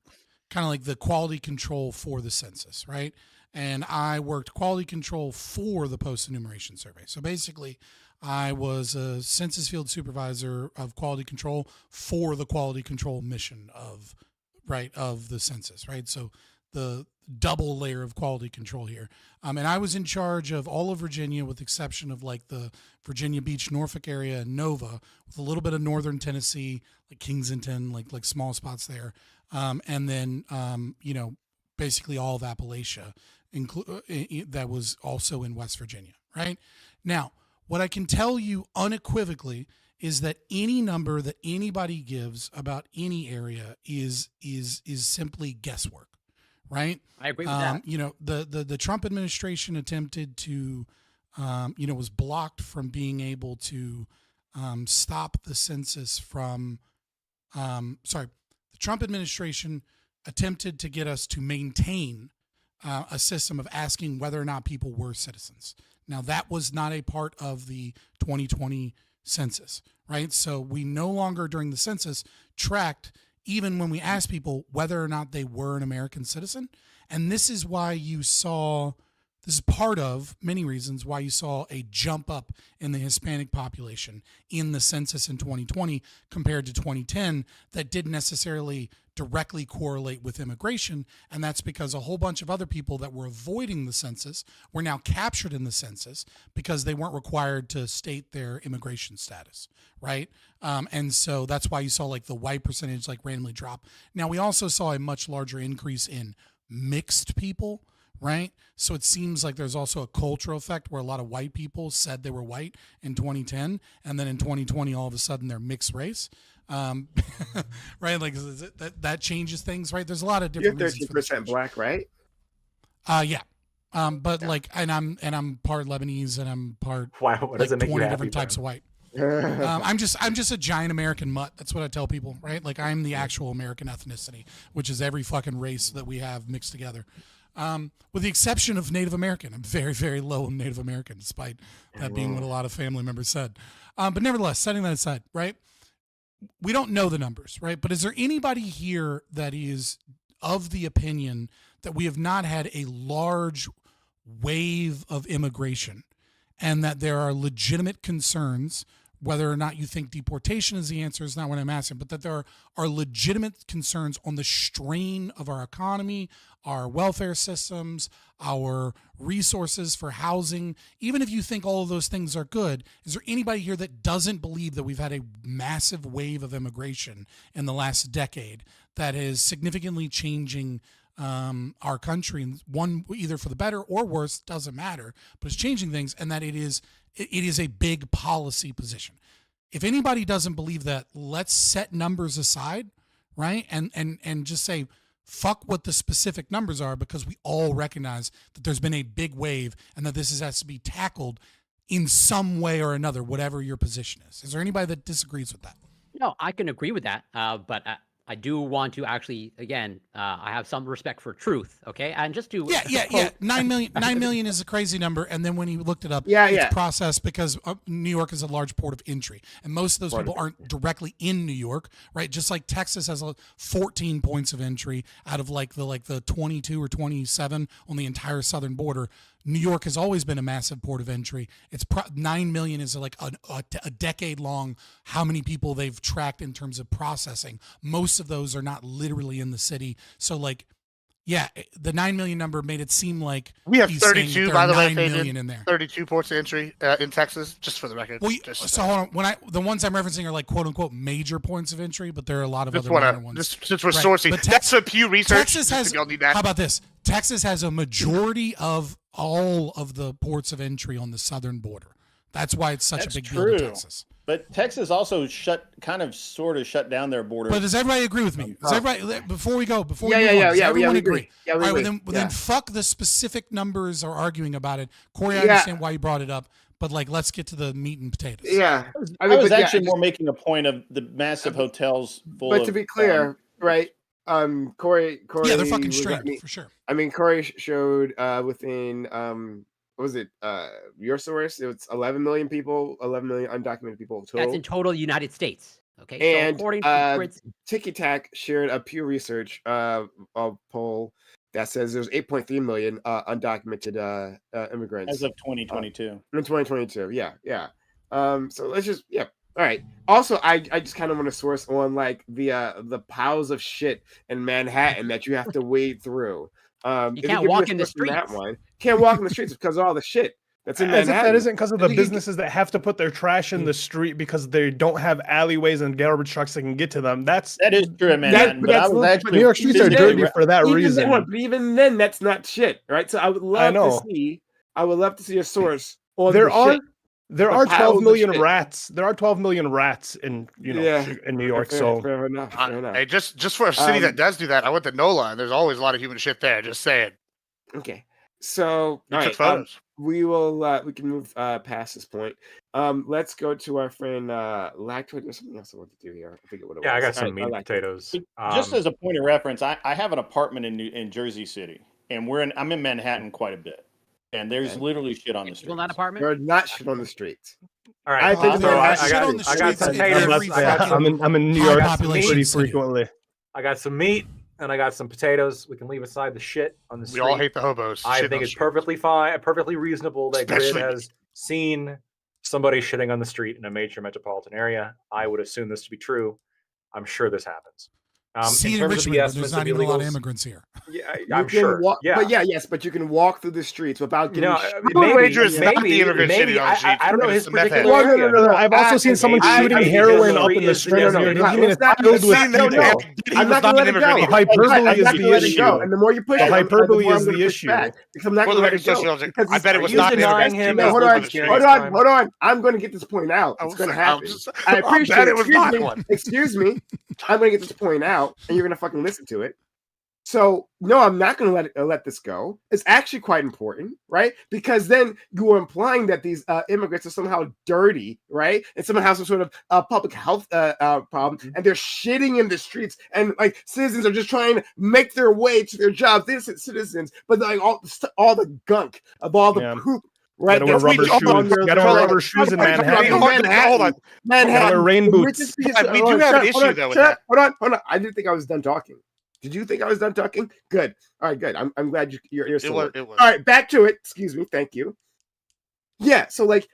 of like the quality control for the census, right? And I worked quality control for the post enumeration survey. So basically, I was a census field supervisor of quality control for the quality control mission of the census, right? So the double layer of quality control here. And I was in charge of all of Virginia with the exception of like the Virginia Beach, Norfolk area and Nova, with a little bit of northern Tennessee, like Kensington, like small spots there. And then, basically all of Appalachia, that was also in West Virginia, right? Now, what I can tell you unequivocally is that any number that anybody gives about any area is simply guesswork, right? I agree with that. The Trump administration attempted to, was blocked from being able to stop the census from. The Trump administration attempted to get us to maintain a system of asking whether or not people were citizens. Now, that was not a part of the 2020 census, right? So we no longer during the census tracked, even when we asked people whether or not they were an American citizen. And this is why you saw, this is part of many reasons why you saw a jump up in the Hispanic population in the census in 2020 compared to 2010 that didn't necessarily directly correlate with immigration. And that's because a whole bunch of other people that were avoiding the census were now captured in the census because they weren't required to state their immigration status, right? And so that's why you saw like the white percentage like randomly drop. Now, we also saw a much larger increase in mixed people, right? So it seems like there's also a cultural effect where a lot of white people said they were white in 2010, and then in 2020, all of a sudden they're mixed race. Right? Like that changes things, right? There's a lot of different You're reasons for this 13% black, right? Yeah. But like, and I'm part Lebanese and I'm part Wow, what does it make you 20 happy, different types of Brian? white. I'm just a giant American mutt. That's what I tell people, right? Like I'm the actual American ethnicity, which is every fucking race that we have mixed together. With the exception of Native American. I'm very, very low in Native American, despite that being what a lot of family members said. But nevertheless, setting that aside, right? We don't know the numbers, right? But is there anybody here that is of the opinion that we have not had a large wave of immigration and that there are legitimate concerns, whether or not you think deportation is the answer is not what I'm asking, but that there are legitimate concerns on the strain of our economy, our welfare systems, our resources for housing. Even if you think all of those things are good, is there anybody here that doesn't believe that we've had a massive wave of immigration in the last decade that is significantly changing our country, and one either for the better or worse, doesn't matter, but it's changing things, and that it is a big policy position? If anybody doesn't believe that, let's set numbers aside, right? And just say, fuck what the specific numbers are, because we all recognize that there's been a big wave and that this has to be tackled in some way or another, whatever your position is. Is there anybody that disagrees with that? No, I can agree with that. But I do want to actually, again, I have some respect for truth, okay? And just to Yeah. 9 million is a crazy number. And then when he looked it up, Yeah. it's processed because New York is a large port of entry. And most of those people aren't directly in New York, right? Just like Texas has 14 points of entry out of like the 22 or 27 on the entire southern border. New York has always been a massive port of entry. It's 9 million is like a decade long how many people they've tracked in terms of processing. Most of those are not literally in the city. So like, yeah, the 9 million number made it seem like we have he's saying 32, that by there the are way, 9 million in there. 32 ports of entry in Texas, just for the record. Well, so hold on. The ones I'm referencing are like quote unquote major points of entry, but there are a lot of Just other wanna- minor ones. just since we're Right. sourcing, But that's a Pew Research. Texas has. Y'all need that. How about this? Texas has a majority of all of the ports of entry on the southern border. That's why it's such That's a big true. deal to Texas. But Texas also sort of shut down their border. But does everybody agree with me? Does everybody, before we go, before Yeah, we yeah, move yeah, on, does yeah, everyone we agree? agree. Yeah, we All right, agree. well, then Yeah. fuck the specific numbers or arguing about it. Corey, I Yeah. understand why you brought it up, but like, let's get to the meat and potatoes. Yeah. I was but actually yeah, more making a point of the massive hotels full of. But to be clear, right? Corey. Yeah, they're fucking was- strained, for sure. I mean, Corey showed within what was it? Your source? It was 11 million people, 11 million undocumented people total. That's in total United States. Okay, And so according to Prince, Tiki Tac shared a Pew Research poll that says there's 8.3 million undocumented immigrants as of 2022. in 2022. Yeah. So let's just All right. Also, I just kind of want to source on like the piles of shit in Manhattan that you have to wade through. You If can't give me a walk in the source on that streets. one, can't walk in the streets because of all the shit that's in As if that Manhattan. isn't because of the And you can businesses that have to put their trash in the street because they don't have alleyways and garbage trucks that can get to them. That is true in Manhattan, but I was actually New York streets are even dirty then, for that even reason. Then, but even then, that's not shit, right? So I would love to know. see. I would love to see a source on There the are shit. there the are piles 12 of million shit. rats. There are 12 million rats in in New York. So fair enough. Fair enough. Hey, just for a city that does do that, I went to NOLA, and there's always a lot of human shit there. Just saying. Okay. So You all took right, photos. we will we can move past this point. Let's go to our friend Lactoid. There's something else I want to do here. I forget what it was. Yeah, I got some All meat right, and potatoes. Just as a point of reference, I have an apartment in Jersey City, and I'm in Manhattan quite a bit, and there's literally shit on the street. That apartment? There's not shit on the streets. All right, I think so there I are shit on the got streets some in potatoes. every I'm in New I York got some meat. pretty frequently. I got some meat and I got some potatoes. We can leave aside the shit on the street. We all hate the hobos. I Shit on think the it's street. perfectly fine, perfectly reasonable that Especially Grid has seen somebody shitting on the street in a major metropolitan area. I would assume this to be true. I'm sure this happens. See In in terms of Richmond, the but estimates there's not of even a lot of illegals, immigrants here. yeah, You I'm can sure. walk, Yeah, but but you can walk through the streets without getting. I don't know his particular Well, no, area. no, no, no. I've also seen someone shooting maybe heroin his up in the street. No, no, You no, mean it's let's not filled with seen that. people. No, I'm not going to let it go. The hyperbole is the issue. And the more you push The it, hyperbole the more is I'm the going to push issue. back because I'm not going to let it go. Because I bet it was you not denying him No, his hold lived on, experience hold on, time? hold on. I'm going to get this point out. It's going to happen. I appreciate bet it. it was Excuse not me. one. Excuse me. I'm going to get this point out, and you're going to fucking listen to it. So no, I'm not going to let this go. It's actually quite important, right? Because then you are implying that these immigrants are somehow dirty, right? And somehow have some sort of public health problem, and they're shitting in the streets, and like citizens are just trying to make their way to their jobs. They're citizens, but like all the gunk of all the poop. Right, Gotta wear rubber shoes. Gotta wear rubber shoes in Manhattan. Hold on. Manhattan. Gotta wear rain boots. We do have an issue though with that. Hold on. I didn't think I was done talking. Did you think I was done talking? Good. All right, good. I'm glad you're still. It was. All right, back to it. Excuse me. Thank you. Yeah. So like.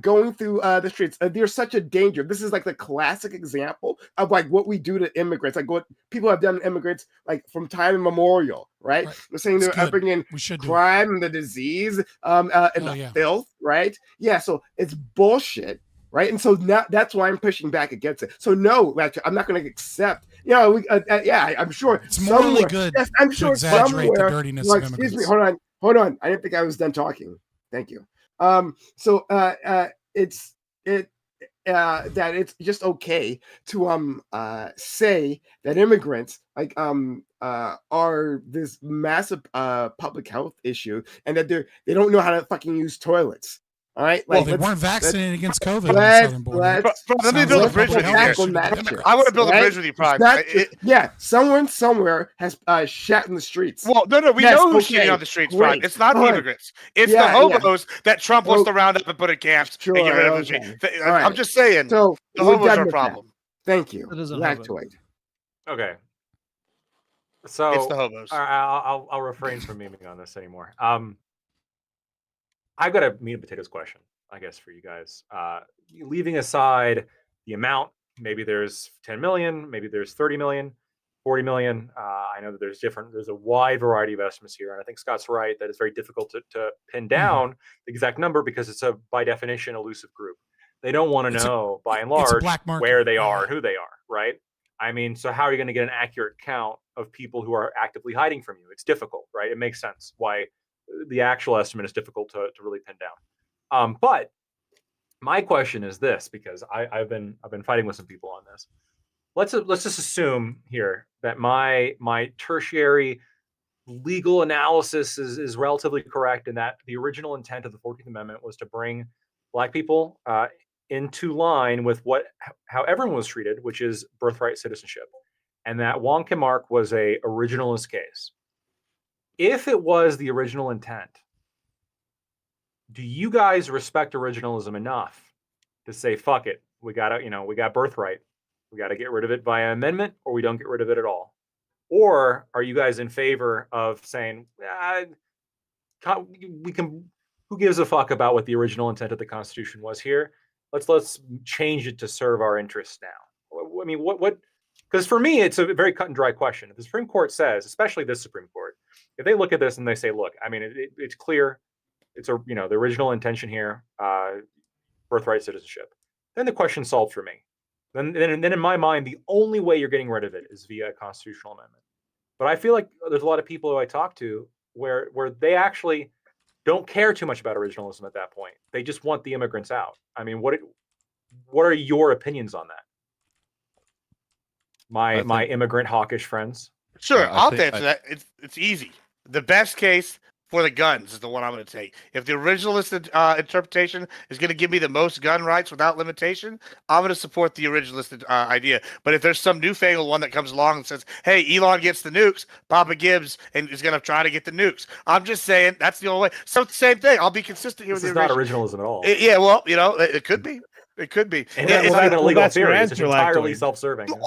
Going through the streets, there's such a danger. This is like the classic example of like what we do to immigrants, like what people have done to immigrants, like from time immemorial, right? We're saying they're bringing crime and the disease, and the filth, right? Yeah, so it's bullshit, right? And so now that's why I'm pushing back against it. So no, I'm not going to accept. I'm sure it's morally somewhere, good. Yes, I'm sure to exaggerate somewhere. the dirtiness Like, of excuse immigrants. me, hold on. I didn't think I was done talking. Thank you. That it's just okay to say that immigrants are this massive public health issue and that they don't know how to fucking use toilets. All right. Well, they weren't vaccinated against COVID on the southern border. Let me build a bridge with you here. I want to build a bridge with you, Prime. Someone somewhere has shat in the streets. Well, no, we know who's shitting on the streets, Prime. It's not the immigrants. It's the hobos that Trump wants to round up and put in camps. Sure, and get rid of okay. I'm just saying. So the we're hobos done are a with problem. that. Thank you. It is a Lactoid. Okay. So It's the hobos. I'll refrain from memeing on this anymore. I've got a meat and potatoes question, I guess, for you guys. Leaving aside the amount, maybe there's 10 million, maybe there's 30 million, 40 million. I know that there's a wide variety of estimates here. And I think Scott's right that it's very difficult to pin down the exact number because it's by definition, elusive group. They don't want to know, by and large, where they are and who they are, right? I mean, so how are you going to get an accurate count of people who are actively hiding from you? It's difficult, right? It makes sense why the actual estimate is difficult to really pin down. But my question is this, because I've been fighting with some people on this. Let's just assume here that my tertiary legal analysis is relatively correct, and that the original intent of the 14th Amendment was to bring Black people into line with how everyone was treated, which is birthright citizenship, and that Wong Kim Ark was a originalist case. If it was the original intent, do you guys respect originalism enough to say, fuck it, we got birthright, we got to get rid of it via amendment, or we don't get rid of it at all? Or are you guys in favor of saying, we can who gives a fuck about what the original intent of the Constitution was here? Let's change it to serve our interests now. I mean, what? Because for me, it's a very cut and dry question. If the Supreme Court says, especially this Supreme Court, if they look at this and they say, look, I mean, it's clear, it's the original intention here, birthright citizenship, then the question's solved for me. Then in my mind, the only way you're getting rid of it is via a constitutional amendment. But I feel like there's a lot of people who I talk to where they actually don't care too much about originalism at that point. They just want the immigrants out. I mean, what are your opinions on that? My immigrant hawkish friends. Sure, I'll answer that. It's easy. The best case for the guns is the one I'm going to take. If the originalist interpretation is going to give me the most gun rights without limitation, I'm going to support the originalist idea. But if there's some newfangled one that comes along and says, hey, Elon gets the nukes, Papa Gibbs and is going to try to get the nukes. I'm just saying that's the only way. So same thing. I'll be consistent here this with is the not originalism at all. Yeah, well, it could be. It could be. And it's not even a legal theory. It's entirely self-serving. That's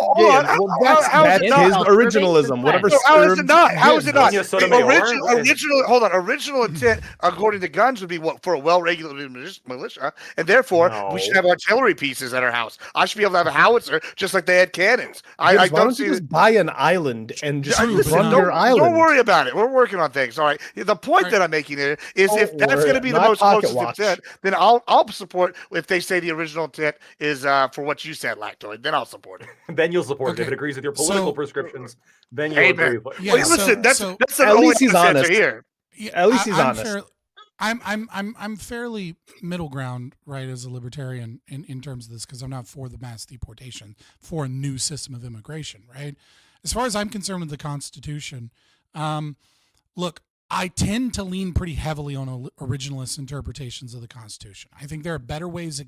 his originalism. Whatever. How is it not? How is it not? Original. Hold on. Original intent, according to guns, would be what for a well-regulated militia, and therefore we should have artillery pieces at our house. I should be able to have a howitzer just like they had cannons. I don't see. Just buy an island and just run your island. Don't worry about it. We're working on things. All right. The point that I'm making here is if that's going to be the most closest intent, then I'll support if they say the original intent is for what you said, Lactoid. Then I'll support it. Then you'll support it if it agrees with your political prescriptions. Then you'll agree with it. Yeah, listen, that's the at only least he's honest here. Yeah, at least he's honest. I'm fairly middle ground, right, as a libertarian in terms of this, because I'm not for the mass deportation, for a new system of immigration, right? As far as I'm concerned with the Constitution, look, I tend to lean pretty heavily on originalist interpretations of the Constitution. I think there are better ways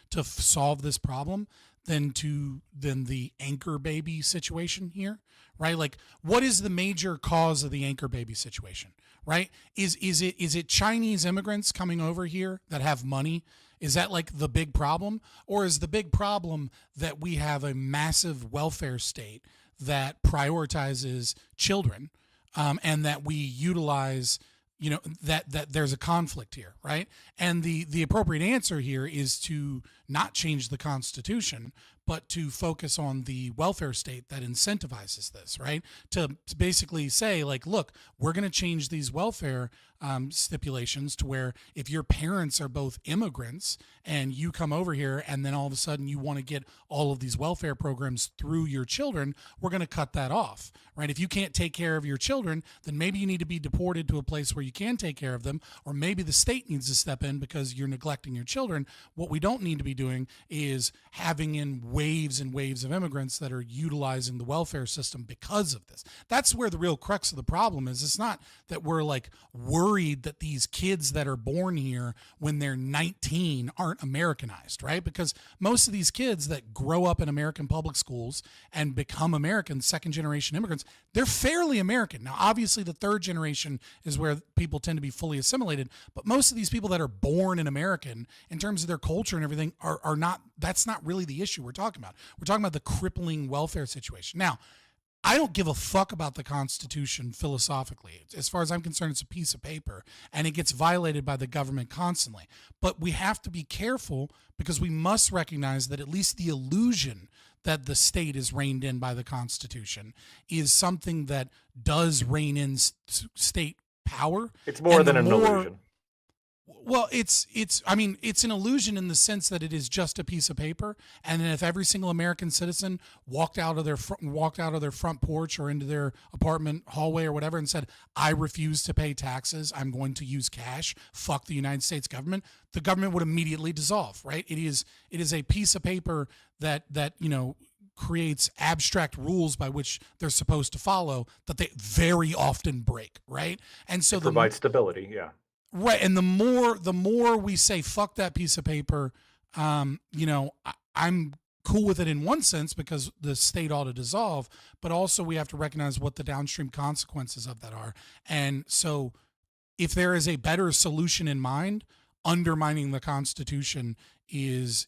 to solve this problem than the anchor baby situation here, right? Like, what is the major cause of the anchor baby situation, right? Is it Chinese immigrants coming over here that have money? Is that like the big problem? Or is the big problem that we have a massive welfare state that prioritizes children, and that we utilize, that there's a conflict here, right? And the appropriate answer here is to not change the Constitution, but to focus on the welfare state that incentivizes this, right? To basically say, like, look, we're going to change these welfare stipulations to where if your parents are both immigrants and you come over here and then all of a sudden you want to get all of these welfare programs through your children, we're going to cut that off, right? If you can't take care of your children, then maybe you need to be deported to a place where you can take care of them, or maybe the state needs to step in because you're neglecting your children. What we don't need to be doing is having in waves and waves of immigrants that are utilizing the welfare system because of this. That's where the real crux of the problem is. It's not that we're like worried that these kids that are born here when they're 19 aren't Americanized, right? Because most of these kids that grow up in American public schools and become American, second generation immigrants, they're fairly American. Now, obviously the third generation is where people tend to be fully assimilated, but most of these people that are born in American, in terms of their culture and everything, are not, that's not really the issue we're talking about. We're talking about the crippling welfare situation. Now, I don't give a fuck about the Constitution philosophically. As far as I'm concerned, it's a piece of paper, and it gets violated by the government constantly. But we have to be careful, because we must recognize that at least the illusion that the state is reined in by the Constitution is something that does rein in state power. It's more than an illusion. Well, it's an illusion in the sense that it is just a piece of paper, and then if every single American citizen walked out of their front porch or into their apartment hallway or whatever and said, "I refuse to pay taxes, I'm going to use cash, fuck the United States government," the government would immediately dissolve, right? It is a piece of paper that creates abstract rules by which they're supposed to follow that they very often break, right? And so it provides stability, yeah. Right, and the more we say fuck that piece of paper, I'm cool with it in one sense because the state ought to dissolve, but also we have to recognize what the downstream consequences of that are. And so, if there is a better solution in mind, undermining the Constitution is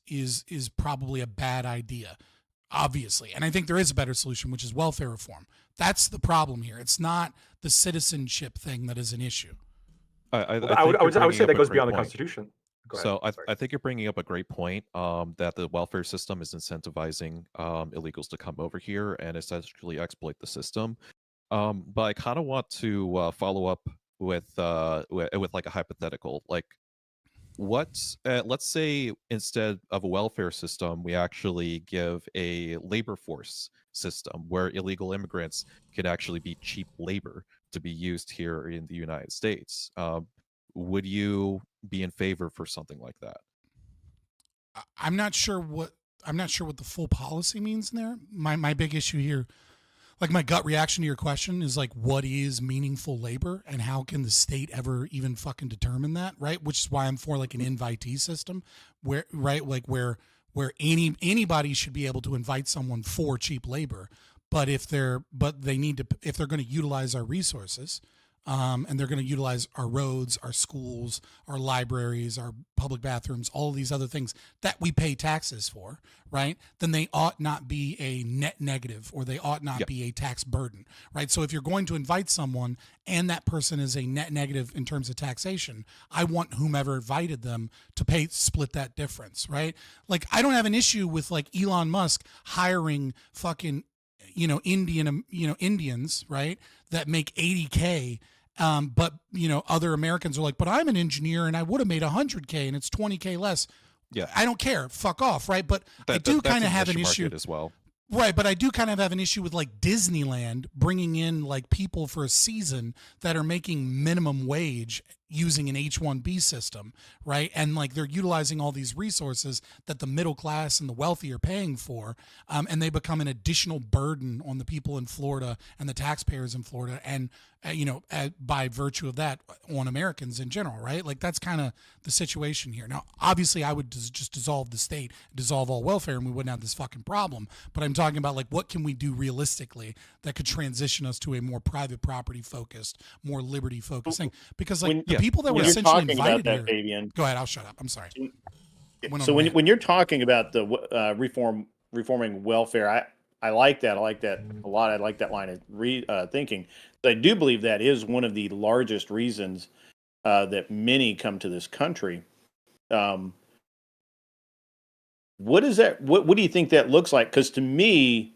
probably a bad idea, obviously. And I think there is a better solution, which is welfare reform. That's the problem here. It's not the citizenship thing that is an issue. I would say that goes beyond the point. Constitution. Go ahead. So I think you're bringing up a great point, that the welfare system is incentivizing illegals to come over here and essentially exploit the system. But I kind of want to follow up with like a hypothetical. Like, let's say instead of a welfare system, we actually give a labor force system where illegal immigrants can actually be cheap labor to be used here in the United States. Would you be in favor for something like that? I'm not sure what the full policy means in there. My big issue here, like my gut reaction to your question is like, what is meaningful labor and how can the state ever even fucking determine that, right? Which is why I'm for like an invitee system where, right, like where anybody should be able to invite someone for cheap labor, but if they're going to utilize our resources, and they're going to utilize our roads, our schools, our libraries, our public bathrooms, all of these other things that we pay taxes for, right? Then they ought not be a net negative, or they ought not be a tax burden, right? So if you're going to invite someone and that person is a net negative in terms of taxation, I want whomever invited them to split that difference, right? Like, I don't have an issue with like Elon Musk hiring fucking, Indians, right, that make 80K. But other Americans are like, but I'm an engineer and I would have made 100K and it's 20K less. Yeah, I don't care. Fuck off, right? But I do kind of have an issue as well. Right, but I do kind of have an issue with like Disneyland bringing in like people for a season that are making minimum wage using an H-1B system, right? And like they're utilizing all these resources that the middle class and the wealthy are paying for, and they become an additional burden on the people in Florida and the taxpayers in Florida, and by virtue of that, on Americans in general, right? Like that's kind of the situation here. Now, obviously, I would just dissolve the state, dissolve all welfare, and we wouldn't have this fucking problem. But I'm talking about like what can we do realistically that could transition us to a more private property focused, more liberty focused thing? Because like the people that were essentially invited here. Fabian, go ahead, I'll shut up. I'm sorry. So when you're talking about the reforming welfare, I like that. I like that a lot. I like that line of thinking. But I do believe that is one of the largest reasons that many come to this country. What is that? What do you think that looks like? Because to me,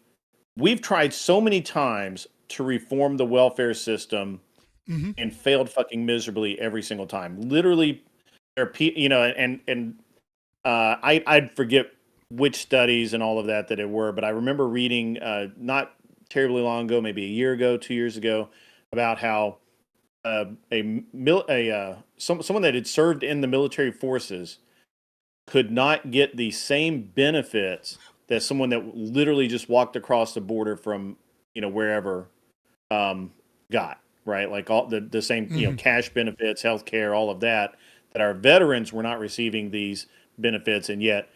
we've tried so many times to reform the welfare system and failed fucking miserably every single time. Literally, there are I'd forget which studies and all of that it were, but I remember reading not terribly long ago, maybe a year ago, 2 years ago, about how someone that had served in the military forces could not get the same benefits that someone that literally just walked across the border from wherever got, right? Like all the same cash benefits, health care, all of that our veterans were not receiving these benefits, and yet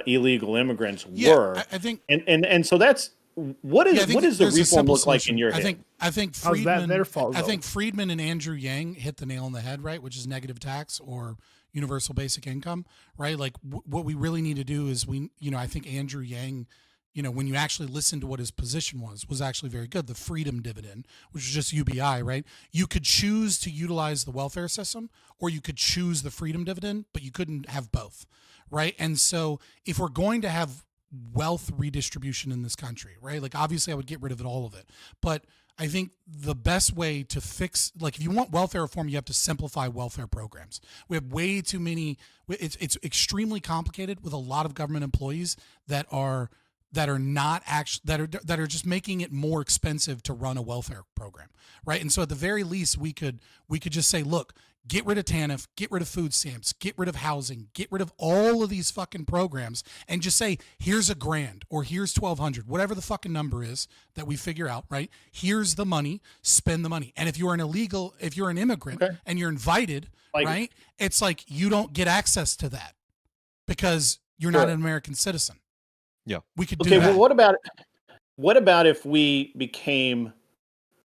illegal immigrants were. I think, and so that's what does the reform look like in your head? I think How's Friedman, that their fault, I though? think Friedman and Andrew Yang hit the nail on the head, right? Which is negative tax or universal basic income, right? Like what we really need to do is I think Andrew Yang, when you actually listen to what his position was actually very good. The freedom dividend, which is just UBI, right? You could choose to utilize the welfare system or you could choose the freedom dividend, but you couldn't have both, right? And so if we're going to have wealth redistribution in this country, right? Like obviously I would get rid of all of it, but I think the best way to fix, like if you want welfare reform, you have to simplify welfare programs. We have way too many, it's extremely complicated with a lot of government employees that are not actually that are just making it more expensive to run a welfare program, right? And so at the very least, we could just say, look, get rid of TANF, get rid of food stamps, get rid of housing, get rid of all of these fucking programs, and just say, here's $1,000 or here's $1,200, whatever the fucking number is that we figure out, right? Here's the money, spend the money. And if you're an immigrant and you're invited, right? It's like you don't get access to that because you're not an American citizen. Yeah, we could do that. Well, what about if we became,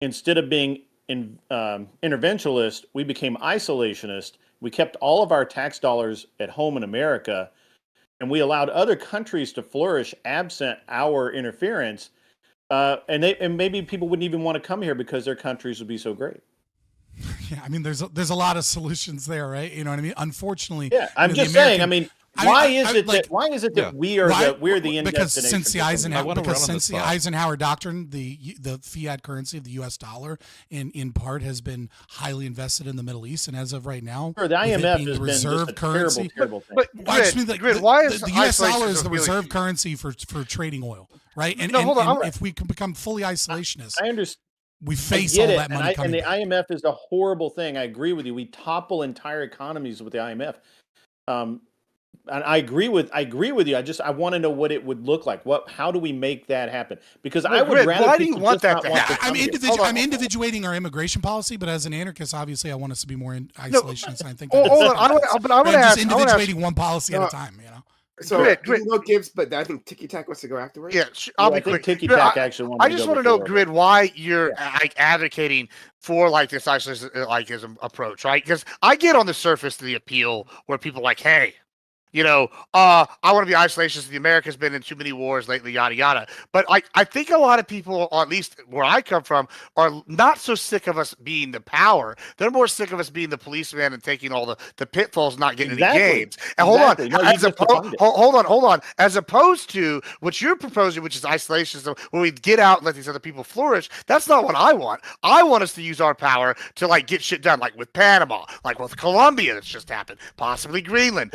instead of being interventionist, we became isolationist. We kept all of our tax dollars at home in America, and we allowed other countries to flourish absent our interference. And maybe people wouldn't even want to come here because their countries would be so great. Yeah, I mean, there's a lot of solutions there, right? You know what I mean? Unfortunately, Yeah, I'm you know, the just saying. I American- mean, why is I- it like, that why is it that Yeah. we are why- we're the end because destination? since the for some Eisenhower reason? because since the Eisenhower doctrine, the fiat currency of the U.S. dollar, in part, has been highly invested in the Middle East, and as of right now, Sure, the with it IMF being has the been just reserve a currency. terrible thing. But Well, I just mean Grid, why is the U.S. dollar isolation is so the really reserve huge? currency for trading oil, right? And, No, and, hold on, and if we can become fully isolationist, I understand. we I face get all it, that money and coming the back. IMF is a horrible thing. I agree with you. We topple entire economies with the IMF. And I agree with you. I want to know what it would look like. How do we make that happen? Because I would Grid, rather why do you people want just that not to want to happen? come here. I'm individuating our immigration policy, but as an anarchist, obviously, I want us to be more in isolationist. And I think hold that's on, I'm I'm gonna just ask. individuating one policy at a time. You know. So Grid, you can go Gibbs, but I think Tiki Tak wants to go afterwards. Yeah, I'll be I think quick. Tiki Grid, Tak actually wanted I to just go want to know, before, Grid, why you're like advocating for like this isolationism approach, right? Because I get on the surface the appeal where people are like, hey, you know, I want to be isolationist. The America's been in too many wars lately, yada yada. But I think a lot of people, or at least where I come from, are not so sick of us being the power. They're more sick of us being the policeman and taking all the pitfalls, not getting Exactly. any gains. And Exactly. No, hold you on, just defined it. hold on. As opposed to what you're proposing, which is isolationism, where we get out and let these other people flourish. That's not what I want. I want us to use our power to like get shit done, like with Panama, like with Colombia, that's just happened, possibly Greenland.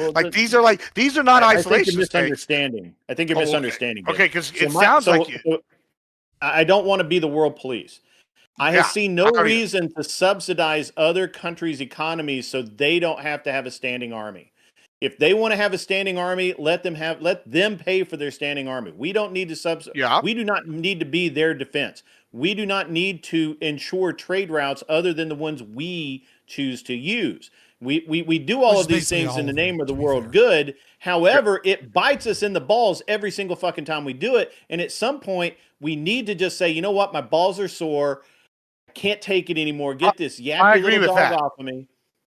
These are not I isolation think you're states. misunderstanding. I think you're misunderstanding. Okay, because it sounds like you. So I don't want to be the world police. I have seen no reason to subsidize other countries' economies so they don't have to have a standing army. If they want to have a standing army, let them pay for their standing army. We don't need to subsidize. We do not need to be their defense. We do not need to ensure trade routes other than the ones we choose to use. We do all of these things in the name of the world good. However, it bites us in the balls every single fucking time we do it. And at some point, we need to just say, you know what, my balls are sore. I can't take it anymore. Get this yappy little dog off of me.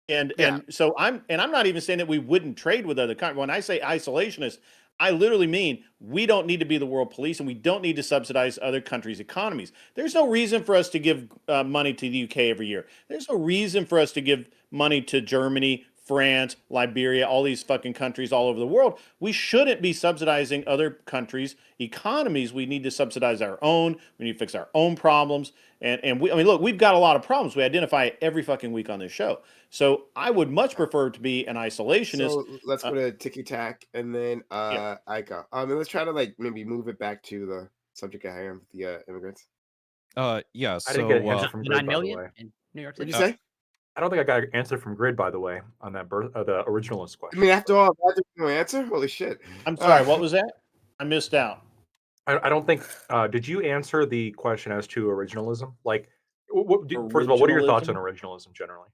And so I'm not even saying that we wouldn't trade with other countries. When I say isolationist, I literally mean we don't need to be the world police, and we don't need to subsidize other countries' economies. There's no reason for us to give money to the UK every year. There's no reason for us to give money to Germany, France, Liberia, all these fucking countries all over the world. We shouldn't be subsidizing other countries' economies. We need to subsidize our own. We need to fix our own problems. And look, we've got a lot of problems. We identify it every fucking week on this show. So I would much prefer to be an isolationist. So let's go to Tiki Tak and then Ika. And let's try to like maybe move it back to the subject at hand, the immigrants. Yeah. I didn't get an answer So from 9 Grid, by the million way. in New York What'd City. you say? I don't think I got an answer from Grid, by the way, on that the originalist I question. mean, after all, that's no answer. Holy shit! I'm sorry. What was that? I missed out. I don't think. Did you answer the question as to originalism? Like, first of all, what are your thoughts on originalism generally?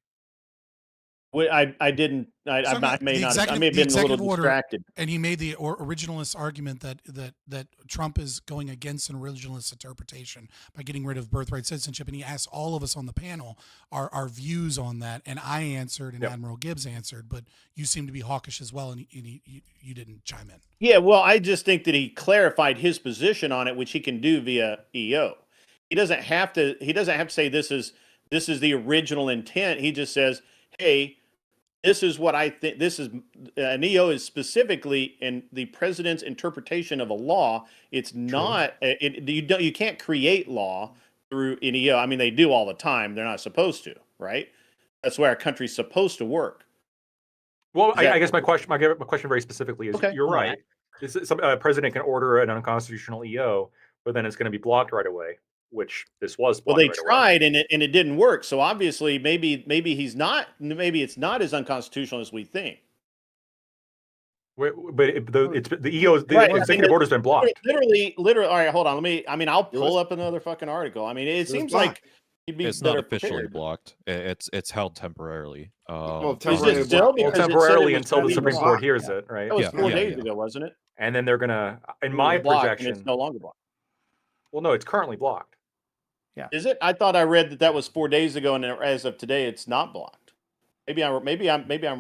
I didn't. I may not. I may have been a little distracted. And he made the originalist argument that Trump is going against an originalist interpretation by getting rid of birthright citizenship. And he asked all of us on the panel our views on that. And I answered, and Admiral Gibbs answered, but you seem to be hawkish as well, and you didn't chime in. Yeah, well, I just think that he clarified his position on it, which he can do via EO. He doesn't have to. He doesn't have to say this is the original intent. He just says, "Hey, this is what I think." This is an EO is specifically in the president's interpretation of a law. It's not. You can't create law through an EO. I mean, they do all the time. They're not supposed to, right? That's where our country's supposed to work. Well, I guess my question very specifically is: you're right. A president can order an unconstitutional EO, but then it's going to be blocked right away. Which this was. Well, they tried and it didn't work. So obviously, maybe he's not. Maybe it's not as unconstitutional as we think. But the EO, the executive order's been blocked. Literally. All right, hold on. I'll pull up another fucking article. I mean, it seems like you'd be it's better not officially prepared. blocked. It's held temporarily. Is it still? Temporarily until the Supreme Court hears it, right? That was 4 days ago, wasn't it? And then they're gonna, in my projection, it's no longer blocked. Well, no, it's currently blocked. Yeah. Is it? I thought I read that was 4 days ago, and as of today, it's not blocked. Maybe I'm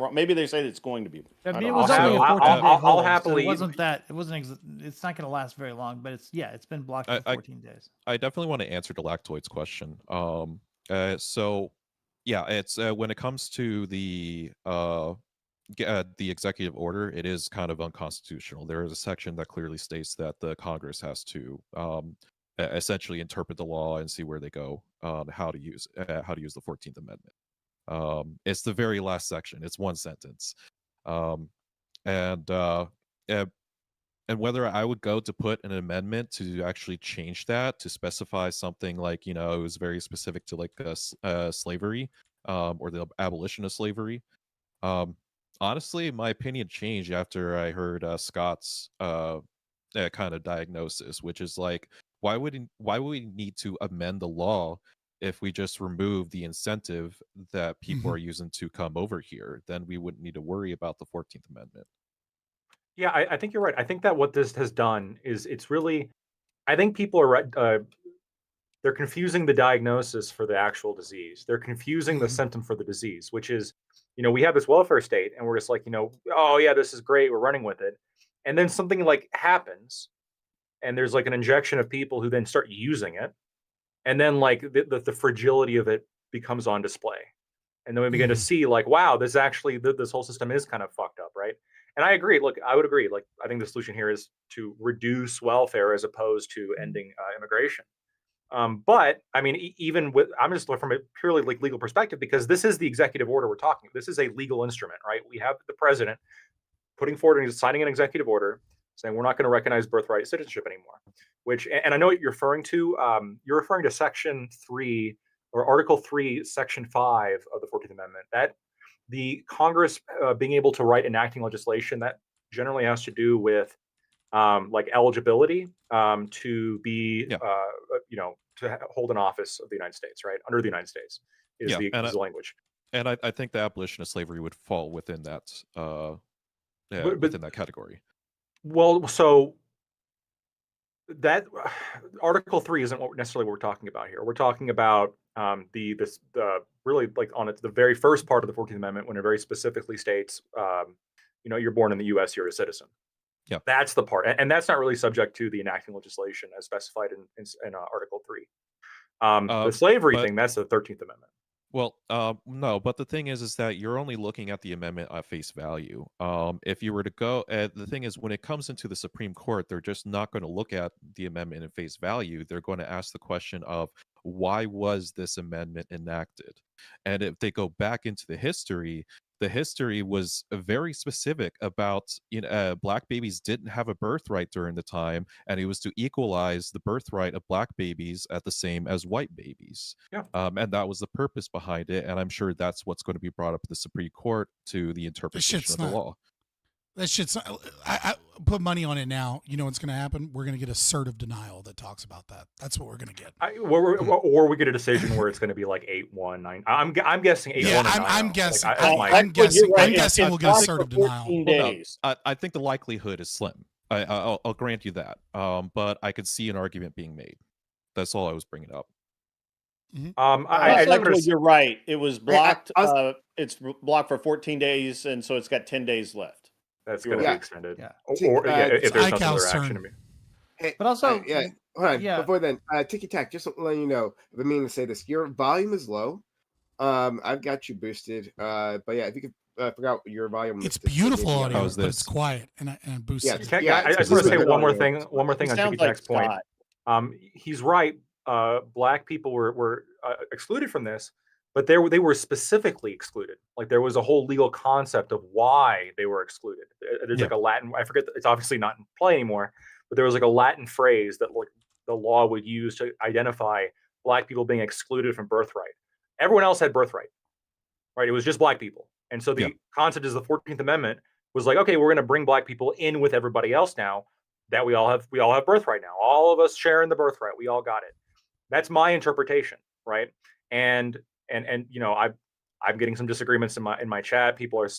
wrong. Maybe they say that it's going to be. I mean, it was only a 14-day I'll hold, happily. So it wasn't that. It wasn't. It's not going to last very long, but it's been blocked for 14 days. I definitely want to answer Delactoid's question. So Yeah, it's when it comes to the executive order, it is kind of unconstitutional. There is a section that clearly states that the Congress has to essentially interpret the law and see where they go on how to use the 14th Amendment. It's the very last section. It's one sentence, um, and uh, uh, and whether I would go to put an amendment to actually change that to specify something like, it was very specific to like slavery, or the abolition of slavery. Um, Honestly, my opinion changed after I heard Scott's kind of diagnosis, which is like, why would we need to amend the law if we just remove the incentive that people are using to come over here? Then we wouldn't need to worry about the 14th Amendment. Yeah, I think you're right. I think that what this has done is it's really, I think people are they're confusing the diagnosis for the actual disease. They're confusing the symptom for the disease, which is, we have this welfare state and we're just like, oh yeah, this is great, we're running with it. And then something like happens and there's like an injection of people who then start using it. And then like the fragility of it becomes on display. And then we begin to see like, wow, this actually, this whole system is kind of fucked up, right? And I agree. Look, I would agree. Like, I think the solution here is to reduce welfare as opposed to ending immigration. But I mean, even with, I'm just from a purely like legal perspective, because this is the executive order we're talking. This is a legal instrument, right? We have the president putting forward and signing an executive order saying we're not going to recognize birthright citizenship anymore. Which, and I know what you're referring to. You're referring to Section 3 or Article 3, Section 5 of the 14th Amendment. That the Congress being able to write enacting legislation that generally has to do with like eligibility to be, to hold an office of the United States, right? Under the United States is the language. And I think the abolition of slavery would fall within that within that category. Well, so that Article 3 isn't necessarily what we're talking about here. We're talking about the really like on the very first part of the 14th Amendment, when it very specifically states, you're born in the U.S., you're a citizen. Yeah, that's the part, and that's not really subject to the enacting legislation as specified in Article 3. The slavery thing, that's the 13th Amendment. Well, no, but the thing is that you're only looking at the amendment at face value. If you were to go, the thing is, when it comes into the Supreme Court, they're just not going to look at the amendment at face value. They're going to ask the question of why was this amendment enacted? And if they go back into the history was very specific about, black babies didn't have a birthright during the time, and it was to equalize the birthright of black babies at the same as white babies. Yeah. And that was the purpose behind it, and I'm sure that's what's going to be brought up at the Supreme Court to the interpretation of the law. That shit's not, I put money on it now. You know what's going to happen? We're going to get assertive denial that talks about that. That's what we're going to get. Or we get a decision where it's going to be like 8-1-9. I'm guessing 8-1. Yeah, I'm guessing. I'm guessing we'll get assertive denial. Days. Well, no, I think the likelihood is slim. I'll grant you that. But I could see an argument being made. That's all I was bringing up. You're right. It was blocked. It's blocked for 14 days, and so it's got 10 days left. That's going to be extended. Yeah. Or if there's some other action to me. Hey, but also, hold on. Before then, Ticky Tack, just to let you know, I've been meaning to say this. Your volume is low. I've got you boosted. But yeah, if you could, I forgot your volume. It's beautiful audio, but it's quiet and I boosted. Yeah, I just want to say one more thing. One more thing on Ticky Tack's point. He's right. Black people were excluded from this. But they were specifically excluded. Like there was a whole legal concept of why they were excluded. There's like a Latin, I forget, it's obviously not in play anymore, but there was like a Latin phrase that like the law would use to identify black people being excluded from birthright. Everyone else had birthright, right? It was just black people. And so the concept is the 14th Amendment was like, okay, we're going to bring black people in with everybody else now that we all have birthright now. All of us share in the birthright. We all got it. That's my interpretation, right? And I'm getting some disagreements in my chat. People are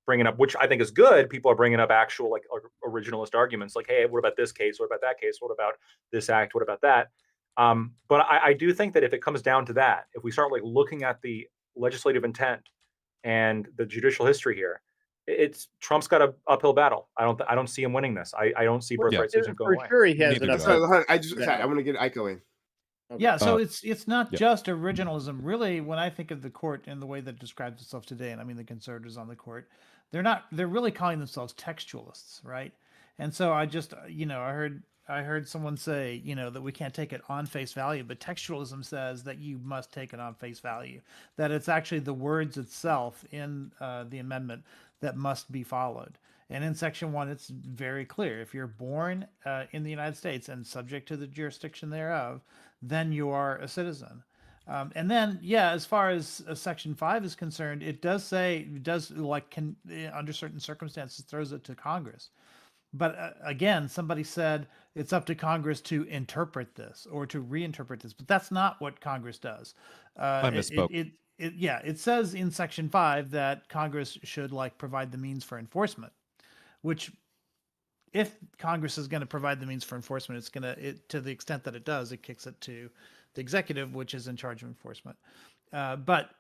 bringing up, which I think is good. People are bringing up actual like originalist arguments, like, hey, what about this case? What about that case? What about this act? What about that? But I do think that if it comes down to that, if we start like looking at the legislative intent and the judicial history here, it's Trump's got an uphill battle. I don't see him winning this. I don't see birthright citizenship going away. For sure, he has an uphill. I want to get Iko in. Yeah, so Uh, it's not yeah. just originalism. Really, when I think of the court and the way that it describes itself today, and I mean the conservatives on the court, they're really calling themselves textualists, right? And so I just I heard someone say, that we can't take it on face value, but textualism says that you must take it on face value, that it's actually the words itself in the amendment that must be followed. And in Section 1, it's very clear. If you're born in the United States and subject to the jurisdiction thereof, then you are a citizen. And then, yeah, as far as Section 5 is concerned, it does say, under certain circumstances, throws it to Congress. But again, somebody said it's up to Congress to interpret this or to reinterpret this, but that's not what Congress does. I misspoke. It says in Section 5 that Congress should provide the means for enforcement, which if Congress is going to provide the means for enforcement, to the extent that it does, it kicks it to the executive, which is in charge of enforcement. But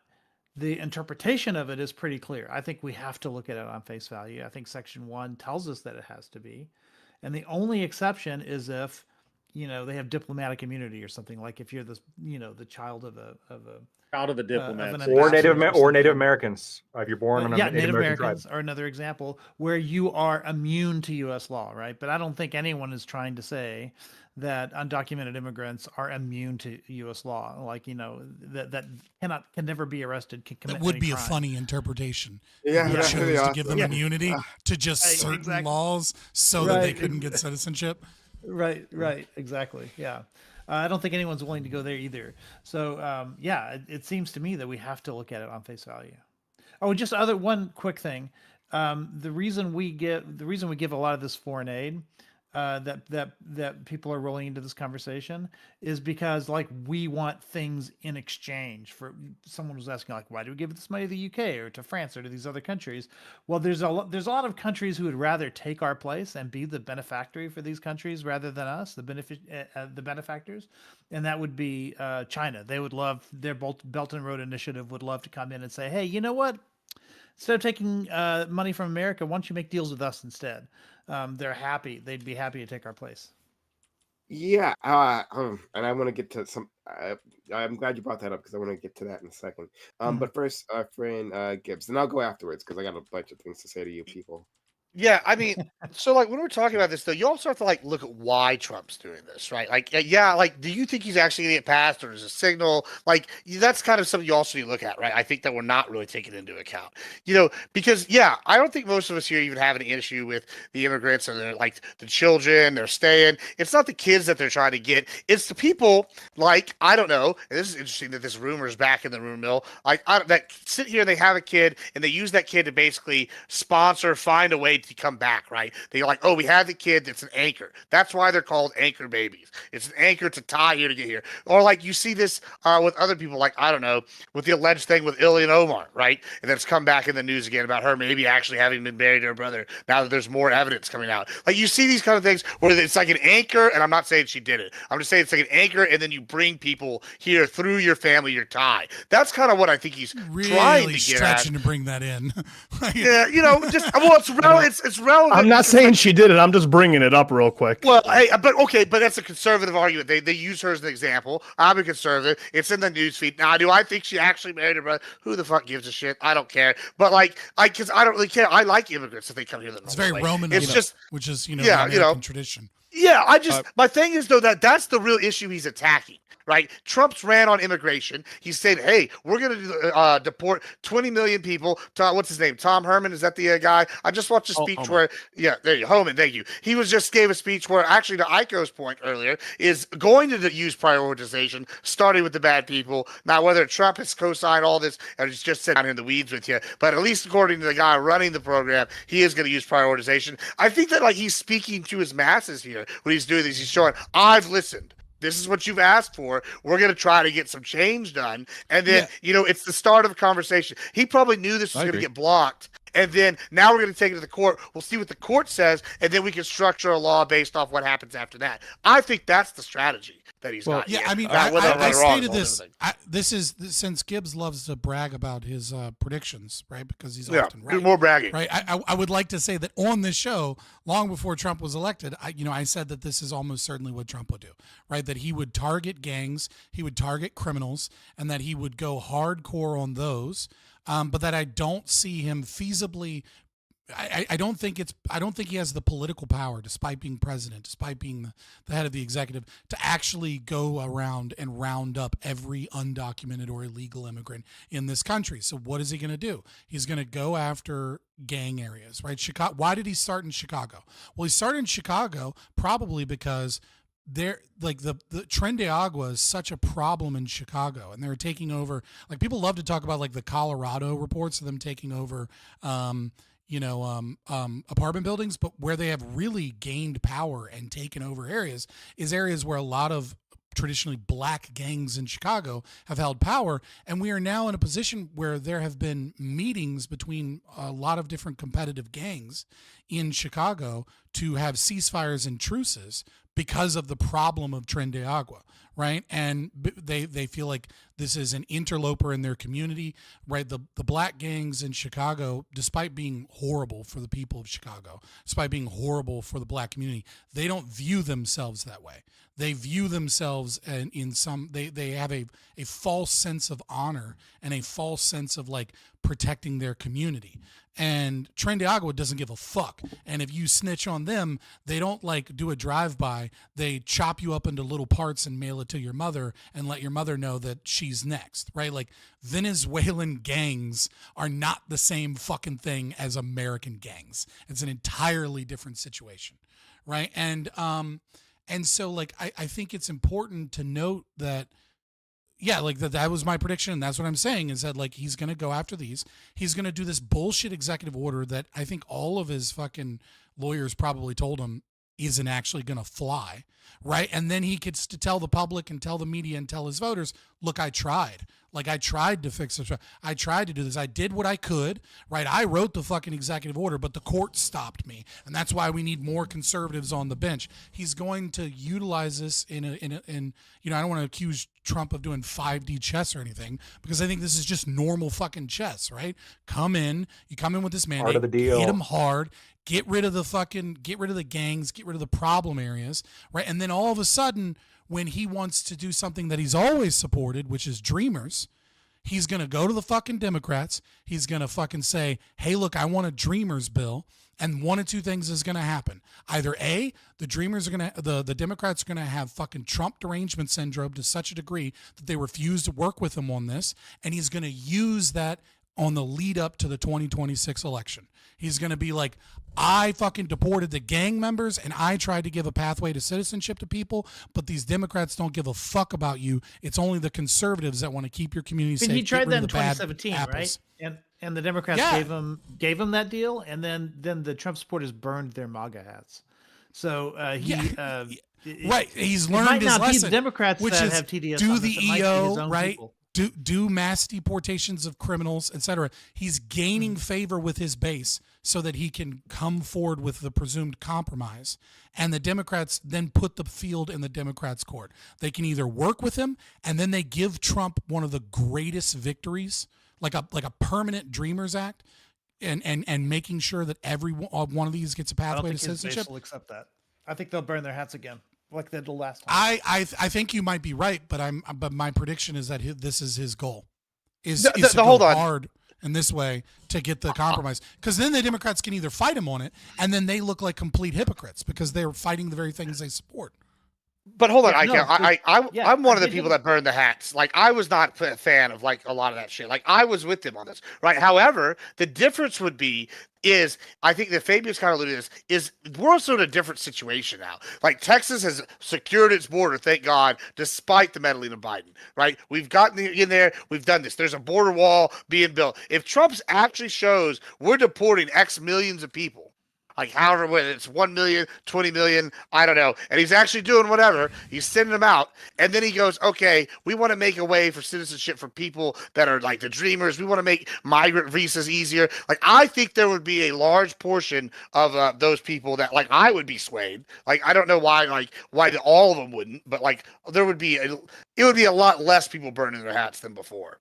the interpretation of it is pretty clear. I think we have to look at it on face value. I think Section 1 tells us that it has to be. And the only exception is if, they have diplomatic immunity or something, like if you're the child of a Out of a diplomat. Or Native Americans. If you're born on a Native American Americans tribe. are another example where you are immune to U.S. law, right? But I don't think anyone is trying to say that undocumented immigrants are immune to U.S. law, that can never be arrested, can commit That would any be a crime. funny interpretation. Yeah, You that's chose pretty to give them awesome. immunity to just Right, certain exactly. laws so that they couldn't get citizenship. Right, exactly. Yeah. I don't think anyone's willing to go there either. So, it seems to me that we have to look at it on face value. Oh, just one quick thing. The reason we give a lot of this foreign aid, that people are rolling into this conversation, is because we want things in exchange. For someone was asking why do we give this money to the UK or to France or to these other countries? Well, there's a lot of countries who would rather take our place and be the benefactory for these countries rather than us, the benefactors, and that would be China. They would love their Belt and Road Initiative would love to come in and say, hey, you know what? Instead of taking money from America, why don't you make deals with us instead? They're happy. They'd be happy to take our place. Yeah, and I want to get to some. I'm glad you brought that up because I want to get to that in a second. Mhm. But first, our friend Gibbs, and I'll go afterwards because I got a bunch of things to say to you people. Yeah, I mean, so when we're talking about this, though, you also have to look at why Trump's doing this, right? Do you think he's actually going to get passed, or is a signal? That's kind of something you also need to look at, right? I think that we're not really taking into account, because I don't think most of us here even have any issue with the immigrants and the children they're staying. It's not the kids that they're trying to get; it's the people I don't know. And this is interesting that this rumor is back in the rumor mill. That sit here, they have a kid, and they use that kid to basically find a way to come back, right? They're like, oh, we have the kid that's an anchor. That's why they're called anchor babies. It's an anchor to tie you to get here. Or you see this with other people, I don't know, with the alleged thing with Ilhan Omar, right? And then it's come back in the news again about her maybe actually having been married to her brother now that there's more evidence coming out. You see these kind of things where it's like an anchor, and I'm not saying she did it. I'm just saying it's like an anchor, and then you bring people here through your family, your tie. That's kind of what I think he's trying to get stretching at. to bring that in. Yeah, it's relevant. I'm not saying she did it. I'm just bringing it up real quick. Well, hey, but that's a conservative argument. They use her as an example. I'm a conservative. It's in the newsfeed. Now, do I think she actually married her brother? Who the fuck gives a shit? I don't care. But because I don't really care. I like immigrants if they come here. It's very Roman. It's just which is the American tradition. Yeah, my thing is though that's the real issue he's attacking. Right, Trump's ran on immigration. He said, "Hey, we're going to deport 20 million people." What's his name? Tom Herman, is that the guy? I just watched a speech where, there you, Homan. Thank you. He just gave a speech where, actually, to Aiko's point earlier, is going to use prioritization, starting with the bad people. Now, whether Trump has co-signed all this, or he's just sitting down in the weeds with you, but at least according to the guy running the program, he is going to use prioritization. I think that he's speaking to his masses here when he's doing this. He's showing, I've listened. This is what you've asked for. We're going to try to get some change done. And then, it's the start of a conversation. He probably knew this was going to get blocked. And then now we're going to take it to the court. We'll see what the court says. And then we can structure a law based off what happens after that. I think that's the strategy. that he's Well, not Yeah, yet. I mean, Now, whether I'm I right or wrong is stated a whole this. different Since Gibbs loves to brag about his predictions, right? Because he's thing. often Yeah, right. more bragging. Right. I would like to say that on this show, long before Trump was elected, I said that this is almost certainly what Trump would do, right? That he would target gangs, he would target criminals, and that he would go hardcore on those. But that I don't see him feasibly. I don't think he has the political power, despite being president, despite being the head of the executive, to actually go around and round up every undocumented or illegal immigrant in this country. So what is he going to do? He's going to go after gang areas, right? Chicago. Why did he start in Chicago? Well, he started in Chicago probably because they're like the Tren de Agua is such a problem in Chicago, and they're taking over. Like, people love to talk about like the Colorado reports of them taking over apartment buildings, but where they have really gained power and taken over areas is areas where a lot of traditionally black gangs in Chicago have held power. And we are now in a position where there have been meetings between a lot of different competitive gangs in Chicago to have ceasefires and truces because of the problem of Tren de Agua, right? And they feel like this is an interloper in their community, right? The black gangs in Chicago, despite being horrible for the people of Chicago, despite being horrible for the black community, they don't view themselves that way. They view themselves they have a false sense of honor and a false sense of like protecting their community. And Tren de Agua doesn't give a fuck. And if you snitch on them, they don't like do a drive-by. They chop you up into little parts and mail it to your mother and let your mother know that she's next, right? Like, Venezuelan gangs are not the same fucking thing as American gangs. It's an entirely different situation, right? And so like I think it's important to note that, yeah, like that was my prediction. And that's what I'm saying is that like he's going to go after these. He's going to do this bullshit executive order that I think all of his fucking lawyers probably told him isn't actually going to fly, right? And then he gets to tell the public and tell the media and tell his voters, look, I tried. Like, I tried to fix this. I tried to do this. I did what I could, right? I wrote the fucking executive order, but the court stopped me. And that's why we need more conservatives on the bench. He's going to utilize this in I don't want to accuse Trump of doing 5D chess or anything, because I think this is just normal fucking chess, right? You come in with this mandate, Part of the deal. hit him hard, get rid of the gangs, get rid of the problem areas, right? And then all of a sudden, when he wants to do something that he's always supported, which is Dreamers, he's going to go to the fucking Democrats. He's going to fucking say, hey, look, I want a Dreamers bill. And one of two things is going to happen. Either A, the Democrats are going to have fucking Trump derangement syndrome to such a degree that they refuse to work with him on this. And he's going to use that on the lead up to the 2026 election. He's going to be like, I fucking deported the gang members and I tried to give a pathway to citizenship to people, but these Democrats don't give a fuck about you. It's only the conservatives that want to keep your community safe. He tried Get rid that of in the bad 2017, apples. right? And the Democrats Yeah. gave him that deal, and then the Trump supporters burned their MAGA hats. So Right, he's it learned might his not be lesson, the Democrats which that is have TDS do on the this, it might be EO, his own right? people. Do mass deportations of criminals, etc. He's gaining favor with his base so that he can come forward with the presumed compromise, and the Democrats then put the field in the Democrats' court. They can either work with him, and then they give Trump one of the greatest victories, like a permanent Dreamers Act, and making sure that every one of these gets a I don't pathway to think his base citizenship. will accept that. I think they'll burn their hats again, like they did last time. I think you might be right, but my prediction is that this is his goal, is The- to the- go hold on. hard in this way to get the compromise, because then the Democrats can either fight him on it, and then they look like complete hypocrites because they're fighting the very things they support. But hold on, Yeah, I'm one of the they people did. that burned the hats. Like, I was not a fan of like a lot of that shit. Like, I was with them on this, right? However, the difference would be is I think that Fabian's kind of alluded to this is we're also in a different situation now. Like, Texas has secured its border, thank God, despite the meddling of Biden, right? We've gotten in there, we've done this. There's a border wall being built. If Trump's actually shows we're deporting X millions of people, like however, whether it's 1 million, 20 million, I don't know. And he's actually doing whatever. He's sending them out. And then he goes, okay, we want to make a way for citizenship for people that are like the dreamers. We want to make migrant visas easier. Like, I think there would be a large portion of those people that, like, I would be swayed. Like, I don't know why all of them wouldn't, but like there would be it would be a lot less people burning their hats than before.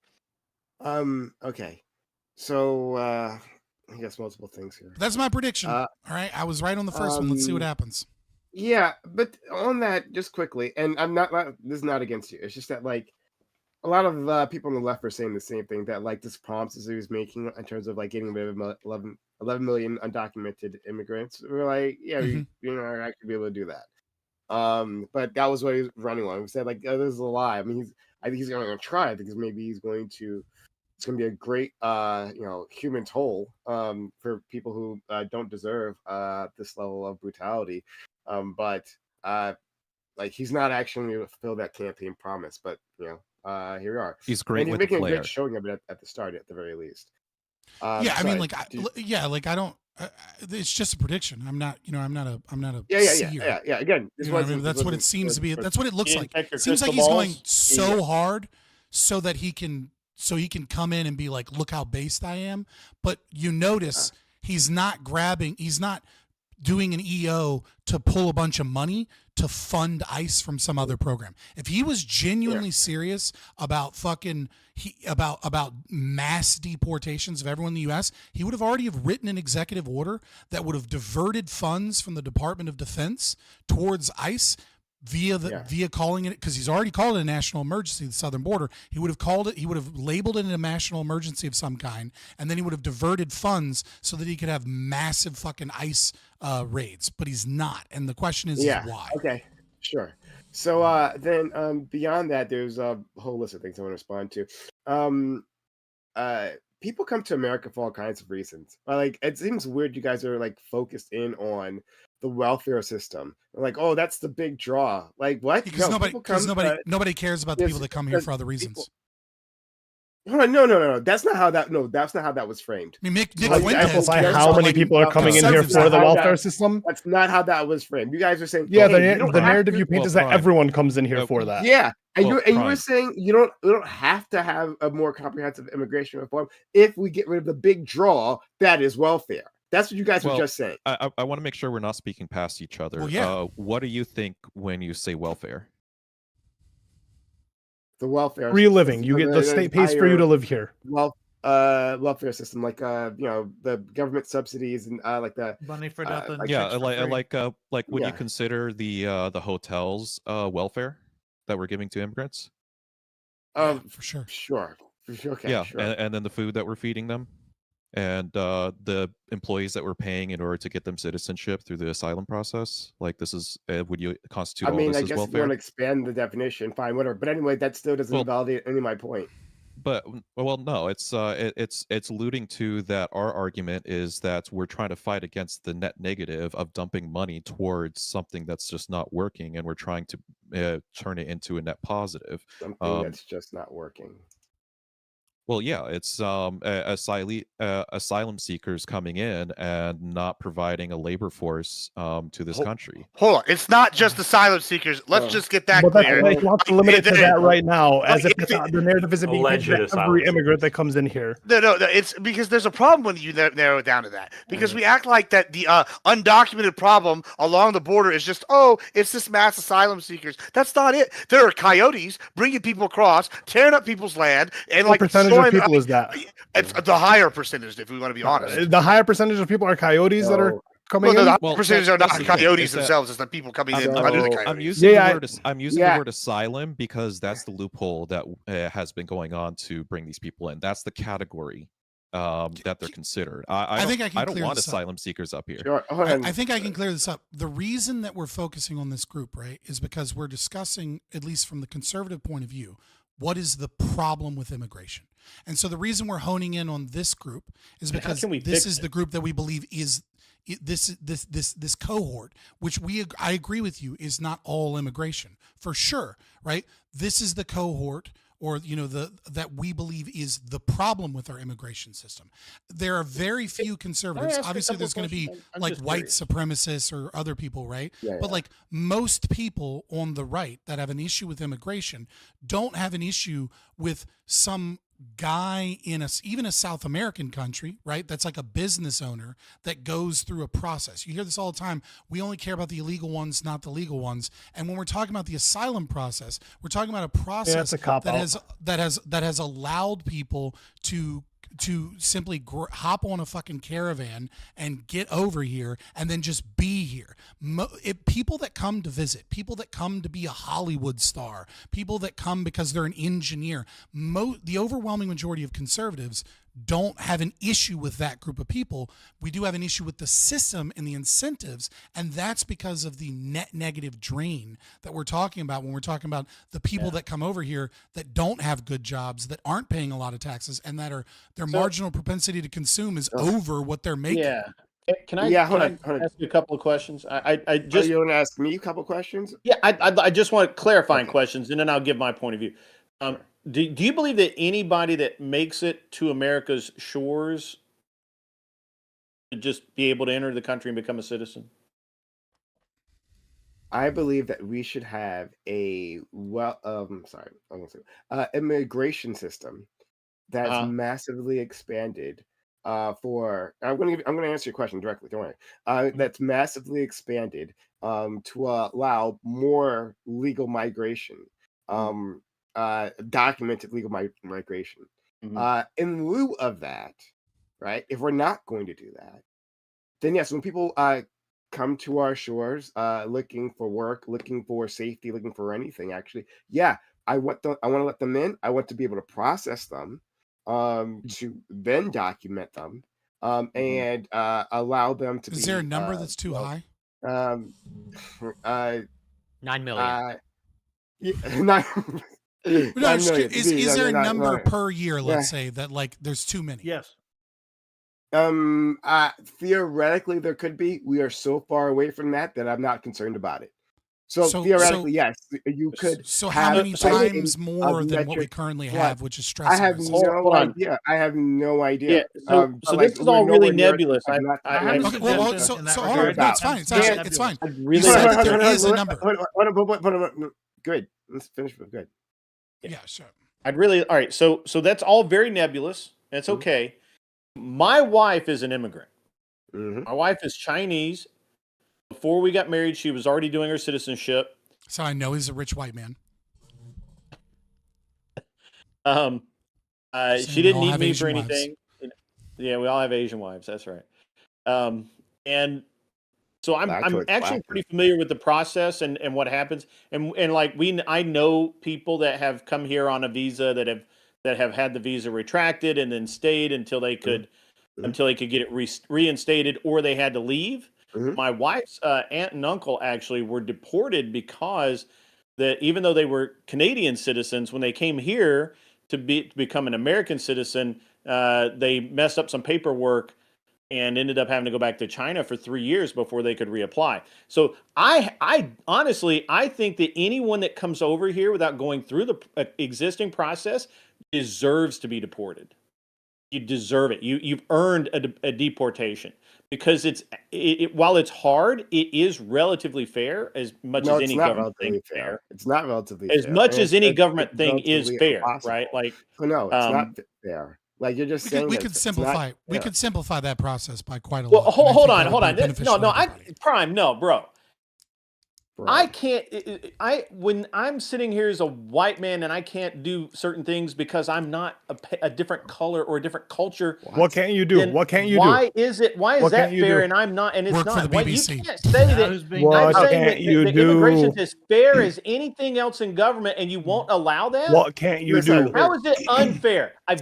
Okay. So I guess multiple things here. That's my prediction. All right, I was right on the first one. Let's see what happens. Yeah, but on that, just quickly, and I'm not. This is not against you. It's just that like a lot of people on the left are saying the same thing. That like this promises he was making in terms of like getting rid of 11 million undocumented immigrants. We're like, yeah, you're not actually be able to do that. But that was what he was running on. He said like, oh, this is a lie. I mean, I think he's going to try because maybe he's going to. It's going to be a great, human toll for people who don't deserve this level of brutality. But like he's not actually going to fulfill that campaign promise. But here we are. He's great and he's with making the a flair. great showing of it at the start, at the very least. I mean, like, I don't. It's just a prediction. I'm not a Yeah. seer. Again, You know what I mean? That's what it seems to be. That's what it looks like. It seems like he's going so hard so that he can come in and be like, look how based I am. But you notice he's not doing an EO to pull a bunch of money to fund ICE from some other program. If he was genuinely serious about about mass deportations of everyone in the US, he would have already written an executive order that would have diverted funds from the Department of Defense towards ICE via calling it, because he's already called it a national emergency, the southern border. He would have labeled it a national emergency of some kind, and then he would have diverted funds so that he could have massive fucking ICE raids. But he's not, and the question is why? Okay, sure. So then beyond that, there's a whole list of things I want to respond to. People come to America for all kinds of reasons. Like, it seems weird you guys are like focused in on the welfare system. Like, oh, that's the big draw. Like, what? Because nobody cares about the people that come here for other reasons. No. That's not how that was framed. I mean, Nick Fuentes how many people are coming in here for the welfare system? That's not how that was framed. You guys are saying, yeah, the narrative you paint is that everyone comes in here for that. Yeah, and you were saying you don't have to have a more comprehensive immigration reform if we get rid of the big draw that is welfare. That's what you guys were just saying. I want to make sure we're not speaking past each other. Well, yeah. What do you think when you say welfare? The welfare free living. You get the state pays for you to live here. Welfare system, like the government subsidies and like the money for nothing. Like would you consider the hotels welfare that we're giving to immigrants? For sure. Sure. Okay. Yeah, sure. and then the food that we're feeding them, and the employees that we're paying in order to get them citizenship through the asylum process. Like, this is would you constitute all this I as guess welfare? if you want to expand the definition, fine, whatever. But anyway, that still doesn't validate any of my point. But no, it's alluding to that our argument is that we're trying to fight against the net negative of dumping money towards something that's just not working, and we're trying to turn it into a net positive. Something that's just not working. Well, yeah, it's asylum seekers coming in and not providing a labor force to this country. Hold on, it's not just asylum seekers. Let's just get that clear. That's not limited to that right now, as if the narrative isn't being painted for every immigrant that comes in here. No, it's because there's a problem when you narrow it down to that. Because we act like that the undocumented problem along the border is just, it's just mass asylum seekers. That's not it. There are coyotes bringing people across, tearing up people's land, and what percentage of people is that? It's the higher percentage, if we want to be honest. The higher percentage of people are coyotes that are coming in. The higher percentage are not coyotes themselves; it's the people coming in under the coyotes. I'm using the word asylum because that's the loophole that has been going on to bring these people in. That's the category that they're considered. I don't want asylum seekers up here. Sure. I think I can clear this up. The reason that we're focusing on this group, right, is because we're discussing, at least from the conservative point of view, what is the problem with immigration. And so the reason we're honing in on this group is because this is the group that we believe is this cohort, which I agree with you, is not all immigration for sure, right? This is the cohort or that we believe is the problem with our immigration system. There are very few conservatives. ask a Obviously, couple there's going to be questions? I'm like just white curious. supremacists or other people, right? But like most people on the right that have an issue with immigration don't have an issue with some guy in even a South American country, right? That's like a business owner that goes through a process. You hear this all the time. We only care about the illegal ones, not the legal ones. And when we're talking about the asylum process, we're talking about a process a cop-out. that has allowed people to simply hop on a fucking caravan and get over here and then just be here. People that come to visit, people that come to be a Hollywood star, people that come because they're an engineer, the overwhelming majority of conservatives don't have an issue with that group of people. We do have an issue with the system and the incentives, and that's because of the net negative drain that we're talking about when we're talking about the people that come over here that don't have good jobs, that aren't paying a lot of taxes, and that their marginal propensity to consume is over what they're making. Yeah. Can I, Yeah, hold can on. I ask you a couple of questions? I Oh, just you want to ask me a couple questions? Yeah, I just want clarifying questions, and then I'll give my point of view. Do you believe that anybody that makes it to America's shores should just be able to enter the country and become a citizen? I believe that we should have a immigration system that's massively expanded. I'm going to answer your question directly. Don't worry. That's massively expanded to allow more legal migration, documented legal migration. In lieu of that, right? If we're not going to do that, then yes, when people come to our shores looking for work, looking for safety, looking for anything, actually, yeah, I want to let them in. I want to be able to process them, to then document them, and allow them to be. Is there a number that's too high? 9 million. Not, No, is there a number per year, let's say, that like there's too many? Yes. Theoretically there could be. We are so far away from that I'm not concerned about it. So theoretically, yes, you could. So how many times more than what we currently have, which is stressing I have us? no idea. I have no idea. So this is all really nebulous. So hold on. No, it's fine. It's fine. You said that there is a number. Good. Let's finish with good. Yeah, sure. All right. So that's all very nebulous. That's okay. My wife is an immigrant. My wife is Chinese. Before we got married, she was already doing her citizenship. So I know he's a rich white man. She didn't need me for anything. Yeah, we all have Asian wives. That's right. And so I'm actually pretty familiar with the process and what happens. And like I know people that have come here on a visa that have had the visa retracted and then stayed until they could get it reinstated, or they had to leave. My wife's aunt and uncle actually were deported because even though they were Canadian citizens, when they came here to become an American citizen, they messed up some paperwork and ended up having to go back to China for 3 years before they could reapply. So I honestly, I think that anyone that comes over here without going through the existing process deserves to be deported. You deserve it. You've earned a deportation, because while it's hard, it is relatively fair, as much as any government thing is fair. It's not relatively as fair. much as any government thing is fair, right? Like, no, it's not fair. Like you're just saying, we could simplify. We could simplify that process by quite a well, lot. hold on. Prime, no, bro. Right. I can't. When I'm sitting here as a white man and I can't do certain things because I'm not a different color or a different culture. What can't you do? What can't you do? Why is that fair and I'm not? And it's Work not. for the BBC. You can't say that. What I'm saying can't you that do? immigration is fair as anything else in government, and you won't allow that. What can't you do? How is it unfair? I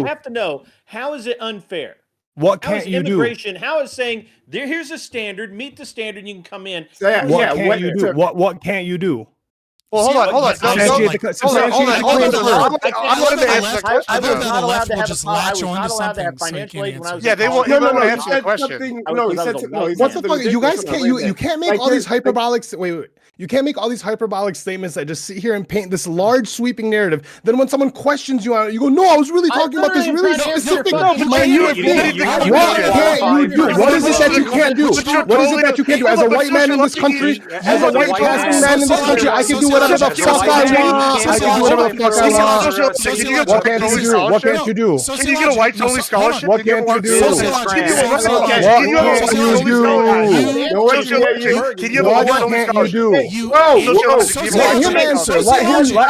have to know, how is it unfair? What can't you do? Immigration, how is saying here's a standard, meet the standard, you can come in. What can't you do? What can't you do? Well, hold on. I wanted to answer the question. I was not allowed to have financial aid when I was Yeah, in they college. won't No, answer the said question. something- I was- No, he I said was a no, he white said What the something fuck? You guys ridiculous. can't Wait a you minute. can't make Like, all these there's- hyperbolic wait. You can't make all these hyperbolic statements that just sit here and paint this large sweeping narrative. Then when someone questions you on it, you go, "No, I was really talking about this literally really am trying to answer your specific, fucking minute question. thing." You What can't can't you do? What is it that you can't do? What is it that you can't do? As a white man in this country, as a white passing man in this country, I can do whatever the fuck I want. I can do whatever the fuck I want. What can't you do? What can't you do? Can you get a whites only scholarship? What can't you do? What Can you can't do? Can you have a What whites only can't you scholarship? do? Let him answer. Let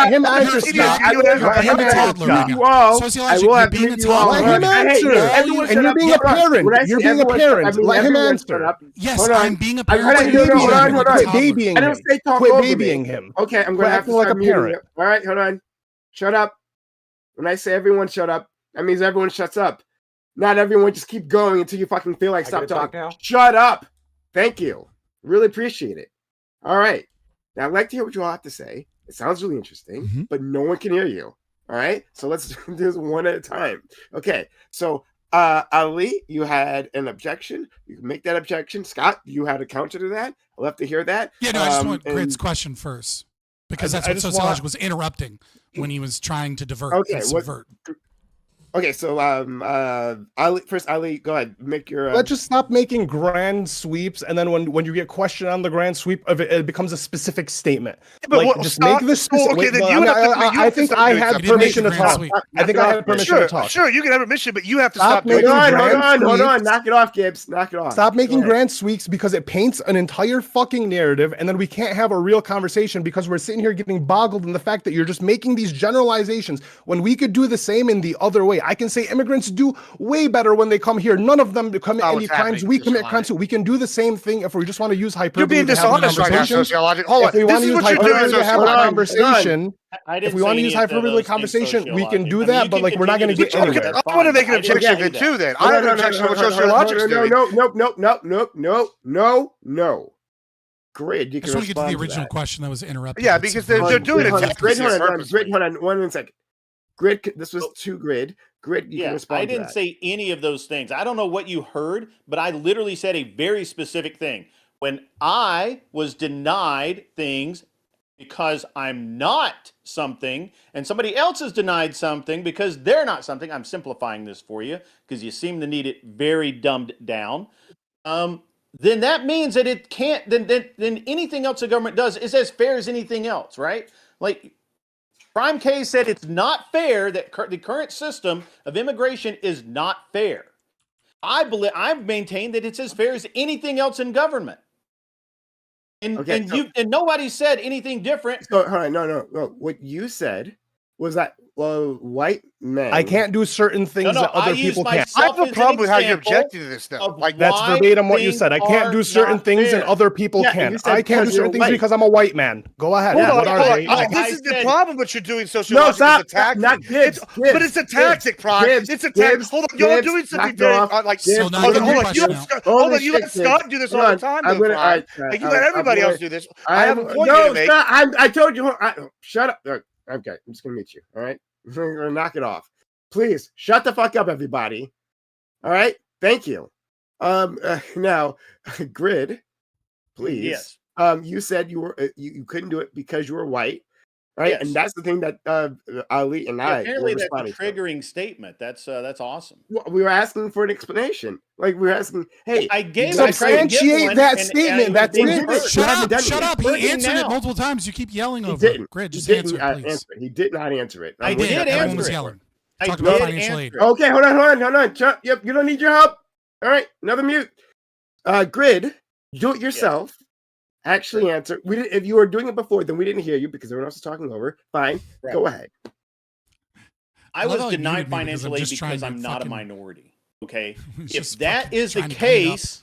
him answer, Scott. Let him answer. I will have to mute you all. Let him answer. And you're being a parent. You're being a parent. Let him answer. Yes, I'm being a parent. Hold on. Quit babying I him. don't say talk Quit over babying me. him. Okay, I'm Quit gonna have to acting like start a muting parent. you. All right, hold on. Shut up. When I say everyone shut up, that means everyone shuts up. Not everyone just keep going until you fucking feel like stop talking. Shut up. Thank you. Really appreciate it. All right. Now I'd like to hear what you all have to say. It sounds really interesting, but no one can hear you. All right. So let's do this one at a time. Okay. So Ali, you had an objection. You can make that objection. Scott, you had a counter to that. I'll have to hear that. Yeah, no, I just want Grid's question first. Because that's what Sociology was interrupting when he was trying to divert and subvert. Okay, so Ali, go ahead, make your. Let's just stop making grand sweeps, and then when you get questioned on the grand sweep, it becomes a specific statement. Just make this specific. Okay, then I think I had permission to talk. I think I had permission to talk. Sure, you can have permission, but you have to Stop stop doing making Hold on. Knock it off, Gibbs. Knock it off. Stop making grand sweeps because it paints an entire fucking narrative, and then we can't have a real conversation because we're sitting here getting boggled in the fact that you're just making these generalizations when we could do the same in the other way. I can say immigrants do way better when they come here. None of them commit any crimes. We commit crimes too. We can do the same thing if we just want to use hyperbole. You're being dishonest right now, Sociologic. Hold on. If we want to use hyperbole to have a conversation, if we want to use hyperbole conversation, we can do that, but we're not going to get anywhere. I want to make an objection then too. Then I have an objection to what Sociologic's doing. No. Grid, you I can just want to get to respond the original that. question that was interrupted. Yeah, because they're doing it. Grid, hold on, one second. Grid, this was to Grid. Grid, you can respond. I didn't say any of those things. I don't know what you heard, but I literally said a very specific thing. When I was denied things because I'm not something, and somebody else is denied something because they're not something, I'm simplifying this for you because you seem to need it very dumbed down. Then that means that it can't. Then anything else the government does is as fair as anything else, right? Like. Prime K said it's not fair that the current system of immigration is not fair. I've maintained that it's as fair as anything else in government. And nobody said anything different. So, hold on, no. What you said was that white men. I can't do certain things that other people can't. I have a problem with how you objected to this though. Like that's verbatim what you said. I can't do certain things and other people can. I can't do certain things because I'm a white man. Go ahead. Hold on. This is the problem. What you're doing, Sociological. No, stop. Not Gibbs. But it's a tactic, Prime. It's a tactic. Hold on, y'all doing something very like. Hold on. You let Scott do this all the time. You let everybody else do this. I have a point to make. I told you. Shut up. Okay, I'm just gonna mute you. All right. We're gonna knock it off. Please shut the fuck up, everybody. All right, thank you. Now, Grid, please. Yes. You said you were you couldn't do it because you were white, right? Yes. And that's the thing that Ali and I apparently were that's a responding triggering statement. That's awesome. to. We were asking for an explanation. Like we were asking, hey, I gave substantiate that statement. That's it. Shut up. He answered it multiple times. You keep yelling over it. Grid, just answer it, please. He did not answer it. I did. Everyone was yelling. Talked about financial aid. Okay, hold on. Yep, you don't need your help. All right, another mute. Grid, do it yourself. Actually answer. We didn't. If you were doing it before, then we didn't hear you because everyone else was talking over. Fine, go ahead. I was denied financial aid because I'm not a minority. Okay, if that is the case,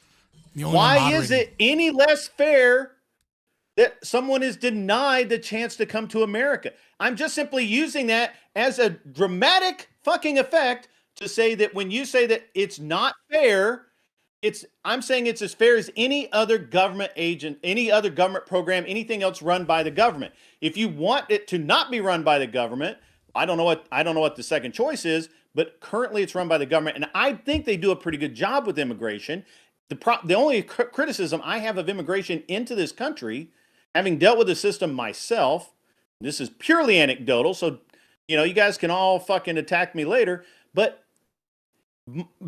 why is it any less fair that someone is denied the chance to come to America? I'm just simply using that as a dramatic fucking effect to say that when you say that it's not fair, I'm saying it's as fair as any other government agent, any other government program, anything else run by the government. If you want it to not be run by the government, I don't know what the second choice is, but currently it's run by the government, and I think they do a pretty good job with immigration. The only criticism I have of immigration into this country, having dealt with the system myself, this is purely anecdotal, so you guys can all fucking attack me later, but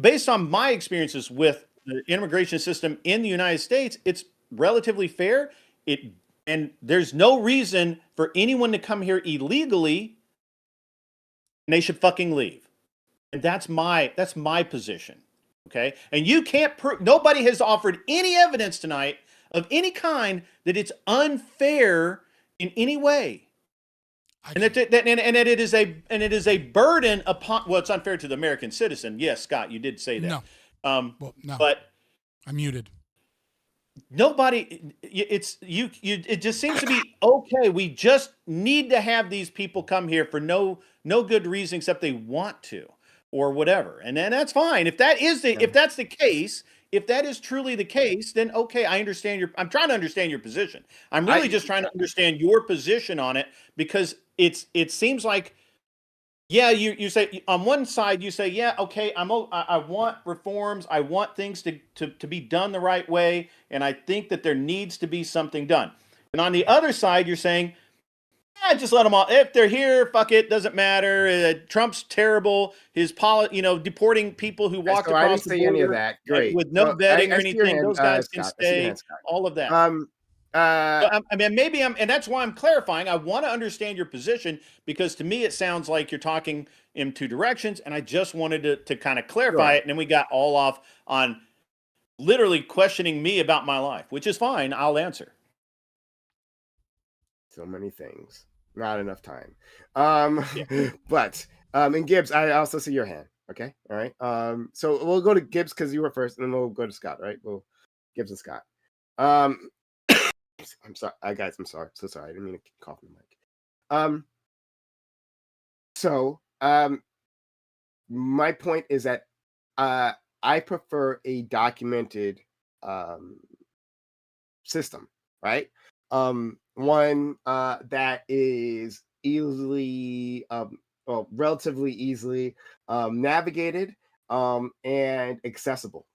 based on my experiences with the immigration system in the United States, it's relatively fair. And there's no reason for anyone to come here illegally, and they should fucking leave. And that's my position. Okay? And you can't prove, nobody has offered any evidence tonight of any kind that it's unfair in any way. And that it is a burden upon. Well, it's unfair to the American citizen. Yes, Scott, you did say that. No. No. But I'm muted. Nobody. It just seems to be okay. We just need to have these people come here for no good reason except they want to or whatever, and then that's fine. If that's the case. If that is truly the case, then okay, I understand I'm trying to understand your position. I'm really just trying to understand your position on it because it seems like, yeah, you say on one side you say, yeah, okay, I want reforms, I want things to be done the right way, and I think that there needs to be something done. And on the other side, you're saying, yeah, just let them all. If they're here, fuck it, doesn't matter. Trump's terrible. His deporting people who walked across the border any of that. Great. with no vetting or anything. Those guys can Scott. stay. All of that. And that's why I'm clarifying. I want to understand your position because to me it sounds like you're talking in two directions, and I just wanted to kind of clarify it. And then we got all off on literally questioning me about my life, which is fine. I'll answer. So many things, not enough time. But and Gibbs, I also see your hand. Okay, all right. So we'll go to Gibbs because you were first, and then we'll go to Scott. Right? Well, Gibbs and Scott. I'm sorry, guys. I'm sorry. So sorry. I didn't mean to cough in the mic. My point is that I prefer a documented system, right? One that is easily, relatively easily navigated and accessible.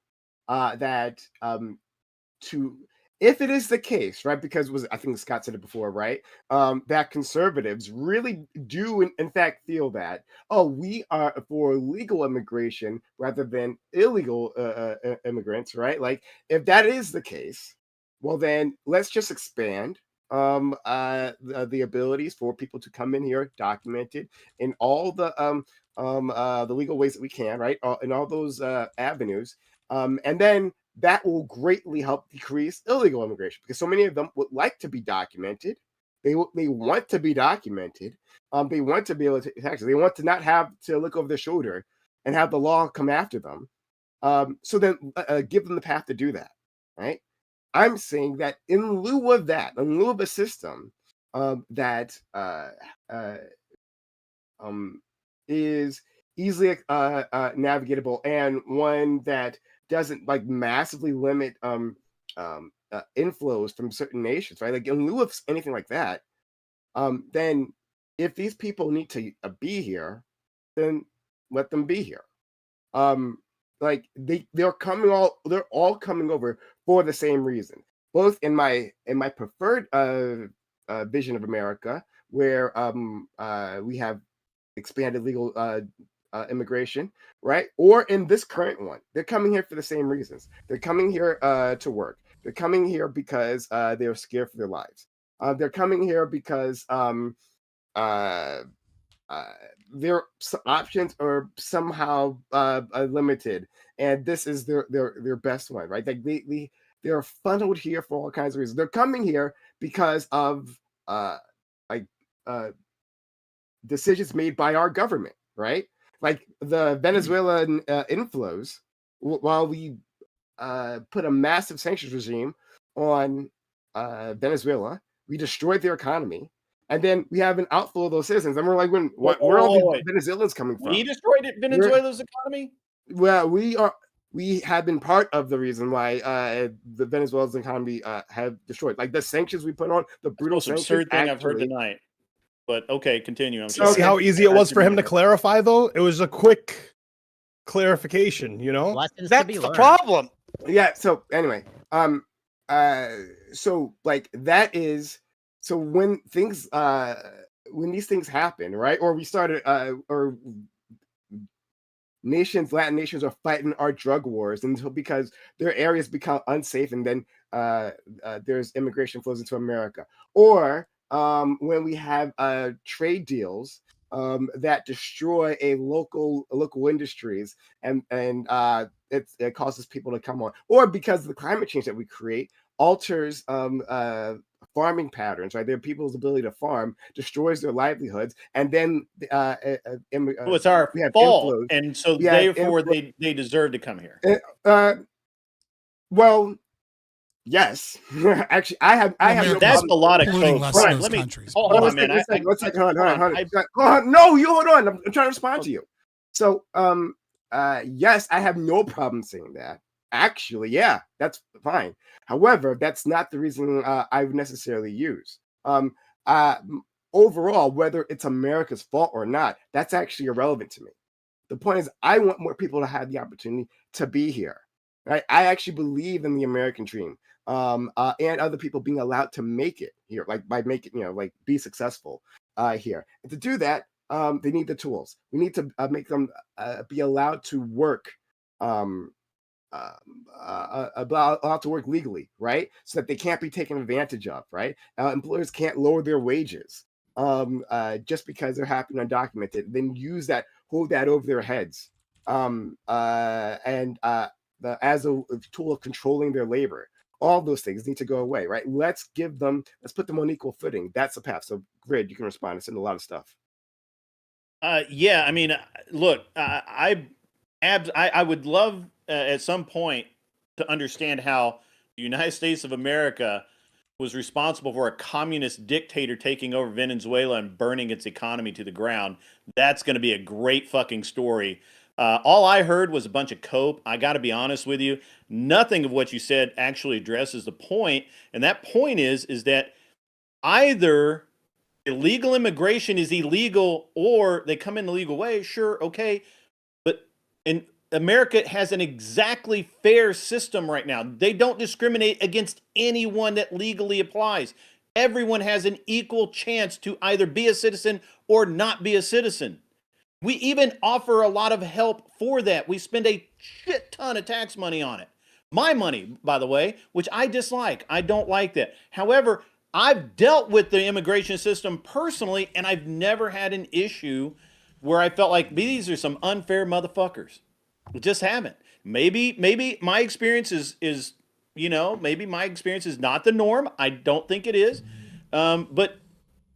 If it is the case, right? Because I think Scott said it before, right? That conservatives really do, in fact, feel that we are for legal immigration rather than illegal immigrants, right? Like if that is the case, well then let's just expand the abilities for people to come in here documented in all the legal ways that we can, right? In all those avenues, and then that will greatly help decrease illegal immigration because so many of them would like to be documented. They want to be documented. They want to be able to tax. They want to not have to look over their shoulder and have the law come after them. So then give them the path to do that, right? I'm saying that in lieu of that, in lieu of a system that is easily navigatable and one that doesn't like massively limit inflows from certain nations, right? Like in lieu of anything like that, then if these people need to be here, then let them be here. Like they're all coming over for the same reason. Both in my preferred vision of America, where we have expanded legal immigration, right? Or in this current one, they're coming here for the same reasons. They're coming here to work. They're coming here because they're scared for their lives. They're coming here because their options are somehow limited, and this is their best one, right? Like they're funneled here for all kinds of reasons. They're coming here because of decisions made by our government, right? Like the Venezuelan inflows, while we put a massive sanctions regime on Venezuela, we destroyed their economy. And then we have an outflow of those citizens. And we're like, where are all these Venezuelans coming from? We destroyed Venezuela's economy? Well, we are. we have been part of the reason why the Venezuela's economy have destroyed. Like the sanctions we put on, the brutal Most sanctions. absurd thing I've heard actually, tonight. But okay, continue. I'm So See sorry. how easy it was for him to clarify, though? It was a quick clarification, you know? That's the problem. Yeah. So anyway, so like that is so when these things happen, right? Or we started, or Latin nations are fighting our drug wars until because their areas become unsafe, and then there's immigration flows into America, or when we have trade deals that destroy local industries, and it causes people to come on, or because the climate change that we create alters farming patterns, right? Their people's ability to farm destroys their livelihoods, and then Well, it's our we have fault, inflows. and so We have therefore they deserve to come here. Well, yes. Actually, I have no That's problem. a lot of Polluting coke. less All in right, those let me countries. hold Hold on, on, man. one second, hold on. No, you hold on. I'm trying to respond to you. So, yes, I have no problem saying that. Actually, yeah, that's fine. However, that's not the reason I would necessarily use. Overall, whether it's America's fault or not, that's actually irrelevant to me. The point is, I want more people to have the opportunity to be here. Right? I actually believe in the American dream, and other people being allowed to make it here, like by making, like be successful here. And to do that, they need the tools. We need to make them be allowed to work, allowed to work legally, right? So that they can't be taken advantage of, right? Employers can't lower their wages just because they're happy and undocumented. Then hold that over their heads, as a tool of controlling their labor. All those things need to go away, right? Let's put them on equal footing. That's the path. So, Grid, you can respond. It's in a lot of stuff. Yeah, I mean, look, I would love at some point to understand how the United States of America was responsible for a communist dictator taking over Venezuela and burning its economy to the ground. That's going to be a great fucking story. All I heard was a bunch of cope. I got to be honest with you. Nothing of what you said actually addresses the point. And that point is that either illegal immigration is illegal or they come in the legal way. Sure, okay. But in America has an exactly fair system right now. They don't discriminate against anyone that legally applies. Everyone has an equal chance to either be a citizen or not be a citizen. We even offer a lot of help for that. We spend a shit ton of tax money on it. My money, by the way, which I dislike. I don't like that. However, I've dealt with the immigration system personally, and I've never had an issue where I felt like these are some unfair motherfuckers. We just haven't. Maybe my experience is maybe my experience is not the norm. I don't think it is. But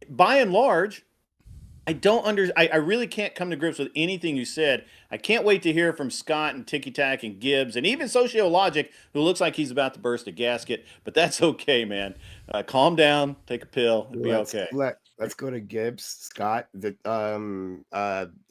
by and large, I really can't come to grips with anything you said. I can't wait to hear from Scott and Ticky Tack and Gibbs and even Sociologic, who looks like he's about to burst a gasket, but that's okay, man. Calm down, take a pill, and be okay. Let's go to Gibbs, Scott.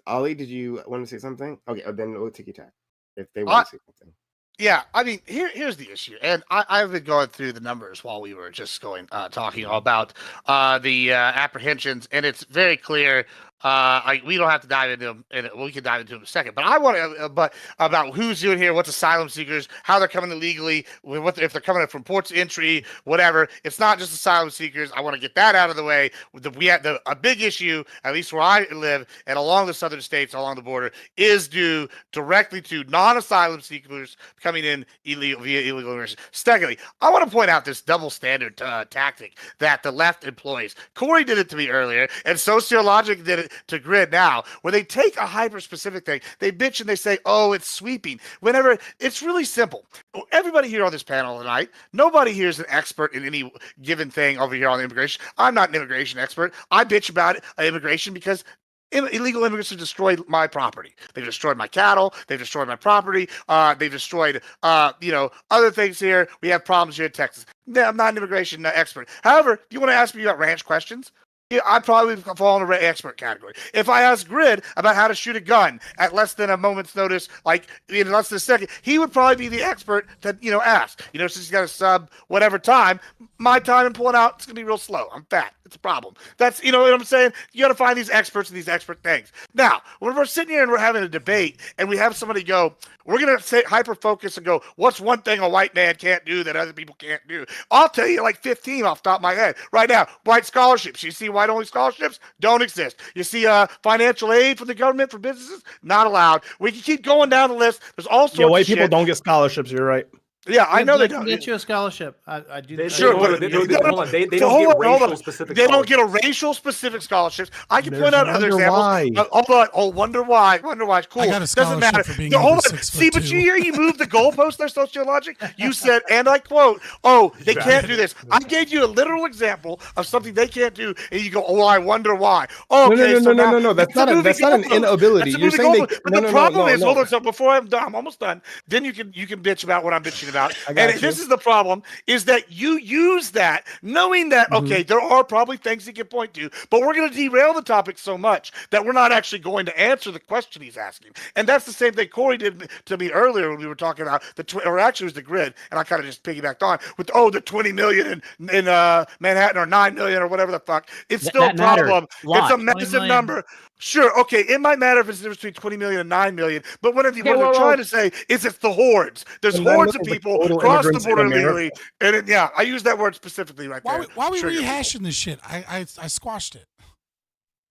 Ollie, did you want to say something? Okay, then we'll Ticky Tack if they want to say something. Yeah, I mean, here's the issue, and I've been going through the numbers while we were just talking about the apprehensions, and it's very clear. We don't have to dive into them, and we can dive into them in a second. But I want to, about who's doing here, what's asylum seekers, how they're coming illegally, if they're coming from ports of entry, whatever. It's not just asylum seekers. I want to get that out of the way. We have a big issue, at least where I live, and along the southern states, along the border, is due directly to non-asylum seekers coming in via illegal immigration. Secondly, I want to point out this double standard tactic that the left employs. Corey did it to me earlier, and Sociologic did it to Grid now, where they take a hyper-specific thing, they bitch and they say, oh, it's sweeping. Whenever it's really simple. Everybody here on this panel tonight, nobody here is an expert in any given thing over here on immigration. I'm not an immigration expert. I bitch about immigration because illegal immigrants have destroyed my property. They've destroyed my cattle. They've destroyed my property. They've destroyed, other things here. We have problems here in Texas. I'm not an immigration expert. However, if you want to ask me about ranch questions, Yeah, I'd probably fall in the expert category. If I asked Grid about how to shoot a gun at less than a moment's notice, like in less than a second, he would probably be the expert to, ask. Since he's got a sub whatever time, my time in pulling out, it's gonna be real slow. I'm fat. It's a problem. That's what I'm saying? You gotta find these experts and these expert things. Now, when we're sitting here and we're having a debate and we have somebody go, we're gonna say hyper focus and go, what's one thing a white man can't do that other people can't do? I'll tell you like 15 off the top of my head. Right now, white scholarships. You see white only scholarships? Don't exist. You see financial aid from the government for businesses? Not allowed. We can keep going down the list. There's all sorts Yeah, white of people shit. don't get scholarships. You're right. Yeah, I know they can don't. get you a scholarship. I do. They, Sure, hold but on, hold on. They don't get racial specific. They don't get a racial specific scholarships. I can point out other Wonder examples. Why. Hold on. Oh, wonder why. Wonder why. Cool. I got a Doesn't scholarship matter. for being No, hold over on. 6'2". See, but you moved the goalpost there, sociologic. You said, and I quote, "Oh, they can't do this." I gave you a literal example of something they can't do, and you go, "Oh, I wonder why." Oh, okay, No. That's not an inability. You're saying they. But the problem is, hold on. So before I'm done, I'm almost done. Then you can bitch about what I'm bitching about. And this is the problem: is that you use that knowing that okay, there are probably things he can point to, but we're going to derail the topic so much that we're not actually going to answer the question he's asking. And that's the same thing Corey did to me earlier when we were talking about or actually it was the Grid, and I kind of just piggybacked on with the 20 million in Manhattan or 9 million or whatever the fuck. It's still a problem. It's a massive number. Sure, okay, it might matter if it's the difference between 20 million and 9 million, but what they're trying to say is it's the hordes. There's hordes of people cross the border legally, and I use that word specifically right there. Why are we rehashing this shit? I squashed it.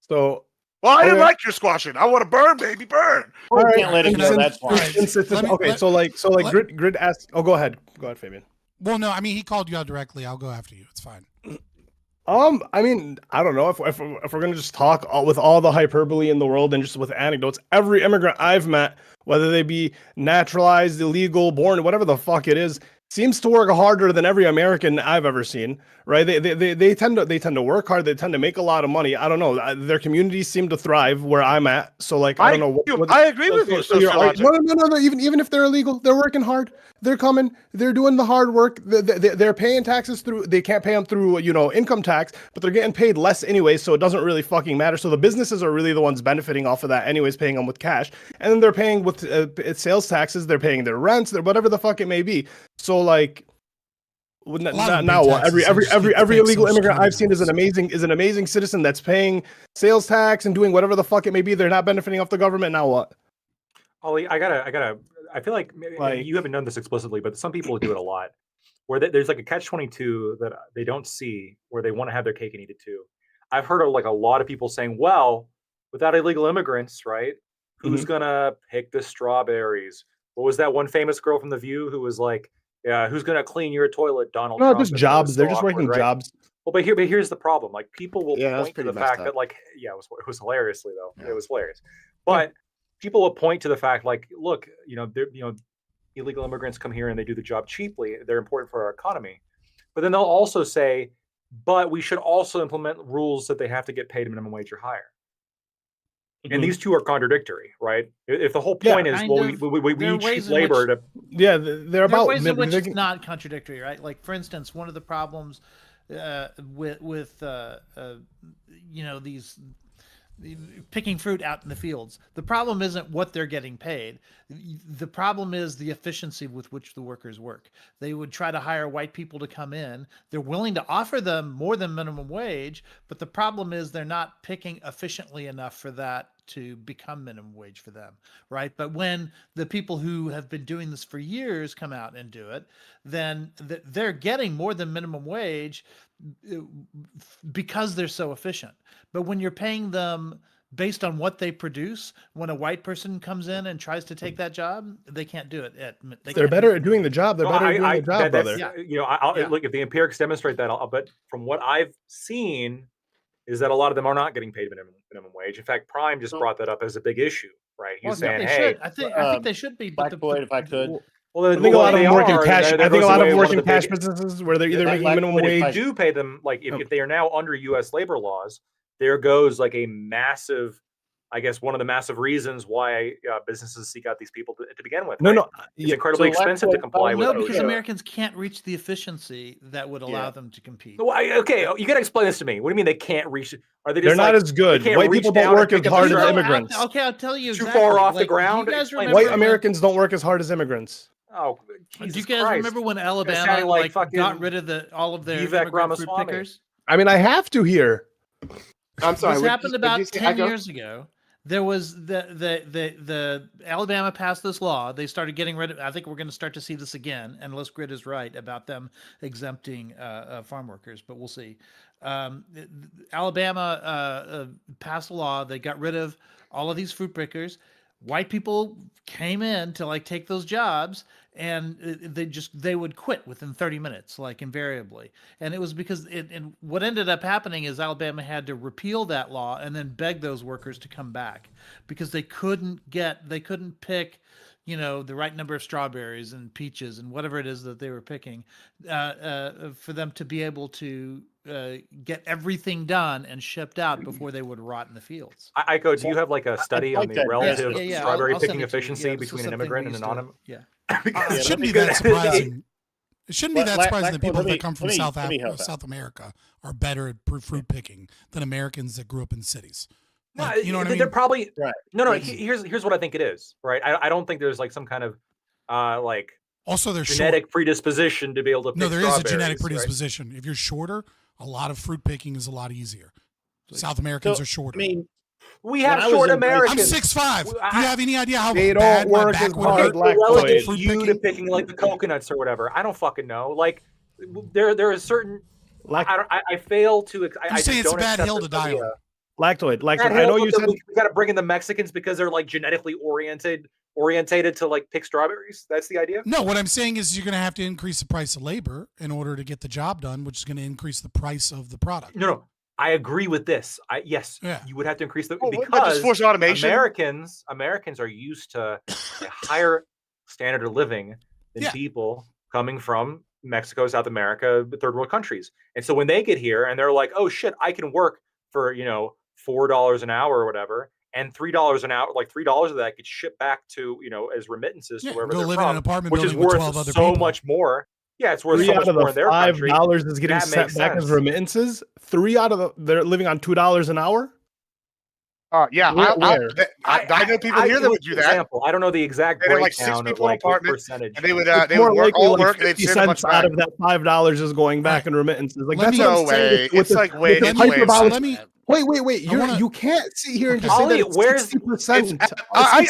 So. Well, I didn't like your squashing. I want to burn, baby, burn. All right, can't let it go. That's fine. Okay, Grid asked. Oh, go ahead, Fabian. Well, no, I mean he called you out directly. I'll go after you. It's fine. I mean, I don't know if we're gonna just talk with all the hyperbole in the world and just with anecdotes. Every immigrant I've met, whether they be naturalized, illegal, born, whatever the fuck it is, seems to work harder than every American I've ever seen. Right? They tend to work hard. They tend to make a lot of money. I don't know. Their communities seem to thrive where I'm at. So like I don't know. I agree with you. No. Even if they're illegal, they're working hard. They're coming. They're doing the hard work. They're paying taxes through. They can't pay them through income tax, but they're getting paid less anyway. So it doesn't really fucking matter. So the businesses are really the ones benefiting off of that, anyways, paying them with cash, and then they're paying with sales taxes. They're paying their rents. Their whatever the fuck it may be. So like. Now what? Every illegal immigrant I've seen is an amazing citizen that's paying sales tax and doing whatever the fuck it may be. They're not benefiting off the government. Now what? Ollie, I feel like you haven't done this explicitly, but some people do it a lot. Where there's like a catch-22 that they don't see, where they want to have their cake and eat it too. I've heard of like a lot of people saying, "Well, without illegal immigrants, right? Who's gonna pick the strawberries?" What was that one famous girl from The View who was like, "Yeah, who's gonna clean your toilet, Donald Trump?" No, just jobs. They're just working jobs. Well, but here's the problem. Like people will point to the fact that it was hilariously though. Yeah. It was hilarious. But people will point to the fact like, look, illegal immigrants come here and they do the job cheaply. They're important for our economy. But then they'll also say, but we should also implement rules that they have to get paid minimum wage or higher. And these two are contradictory, right? If the whole point is, we cheap labor to... Yeah, they're about... ways in which it's not contradictory, right? Like, for instance, one of the problems with these picking fruit out in the fields, the problem isn't what they're getting paid. The problem is the efficiency with which the workers work. They would try to hire white people to come in. They're willing to offer them more than minimum wage, but the problem is they're not picking efficiently enough for that to become minimum wage for them, right? But when the people who have been doing this for years come out and do it, then they're getting more than minimum wage because they're so efficient. But when you're paying them based on what they produce, when a white person comes in and tries to take that job, they can't do it. They're better at doing the job. They're better at doing the job, brother. Look, if the empirics demonstrate that, but from what I've seen, is that a lot of them are not getting paid minimum wage. In fact, Prime just brought that up as a big issue, right? He's saying, "Hey, I think they should be." But if I could. Well, I think a lot of them work in cash. I think a lot of them work in cash businesses where they're either making minimum wage. If you do pay them, like if they are now under U.S. labor laws, there goes like a massive I guess, one of the massive reasons why businesses seek out these people to begin with. No, right? no, It's yeah, incredibly so expensive to comply with. No, because OSHA. Americans can't reach the efficiency that would allow them to compete. No, okay, you got to explain this to me. What do you mean they can't reach? Are they just They're not like, as good. they can't White reach people don't down and work as pick up the hard as strawberry? immigrants. Okay, I'll tell you Too exactly. far off the Like, ground? Do you guys Explain remember White when- Americans don't work as hard as immigrants. Oh, Do Jesus you guys Christ. remember when You're Alabama sounding like got fucking rid of all of their Vivek immigrant fruit Ramaswamy. pickers? I mean, I have to here. I'm sorry. This what happened did you about say, 10 Echo? years ago. There was the Alabama passed this law. They started getting rid of. I think we're going to start to see this again, unless Grid is right about them exempting farm workers. But we'll see. Alabama passed a law. They got rid of all of these fruit pickers. White people came in to like take those jobs, and they would quit within 30 minutes, like invariably. And it was because and what ended up happening is Alabama had to repeal that law and then beg those workers to come back because they couldn't pick, the right number of strawberries and peaches and whatever it is that they were picking for them to be able to get everything done and shipped out before they would rot in the fields. Iko, do you have like a study on the relative strawberry I'll send picking it to you. efficiency Yeah, this is between an something immigrant we and an used to- non? Yeah. It shouldn't be that surprising. It shouldn't be that surprising that people let me- that come from let me- South let me help out. South America are better at fruit picking than Americans that grew up in cities. No, Like, you know what I mean? they're probably right. No. Here's what I think it is. Right, I don't think there's like some kind of like Also, they're genetic predisposition to be able to pick No, there is a strawberries, genetic right? predisposition. If you're shorter, a lot of fruit picking is a lot easier. South Americans are shorter. I mean, we when have I was short in Americans. I'm 6'5". Do you have any idea how They bad don't my work back as would hard, hurt? Black Relative Floyd. you to picking like the coconuts or whatever. I don't fucking know. Like there is certain. I fail to. I saying just it's a don't bad accept hill this to die idea. on. Lactoid. That I know hill you that said we got to bring in the Mexicans because they're like genetically orientated to like pick strawberries. That's the idea. No, what I'm saying is you're going to have to increase the price of labor in order to get the job done, which is going to increase the price of the product. No. I agree with this. Yes, Yeah. you would have to increase the wouldn't that because just force automation? Americans are used to a higher standard of living than Yeah. people coming from Mexico, South America, third world countries. And so when they get here and they're like, "Oh shit, I can work for $4 an hour or whatever," and $3 an hour, like $3 of that gets shipped back to as remittances Yeah, to wherever go they're live in from, an apartment which is building with worth 12 other so people. much more. Yeah, it's worth 3 so out much of more the in their country. $5 is getting That sent makes back as sense. remittances. 3 out of they're living on $2 an hour. Yeah, Where? I know people here that would do that. Example. I don't know the exact They had like 6 breakdown of people in an like what apartment, percentage. and they would It's they more would work likely all like work and they'd 50 send a bunch cents out back. of that $5 is going back in remittances. Like Let that's me- what No I'm saying. way. With It's the- like with way- the it's way hyperbolic- So let me. Wait. I wanna- You can't sit here and just Ollie, say that it's where's- 60%. I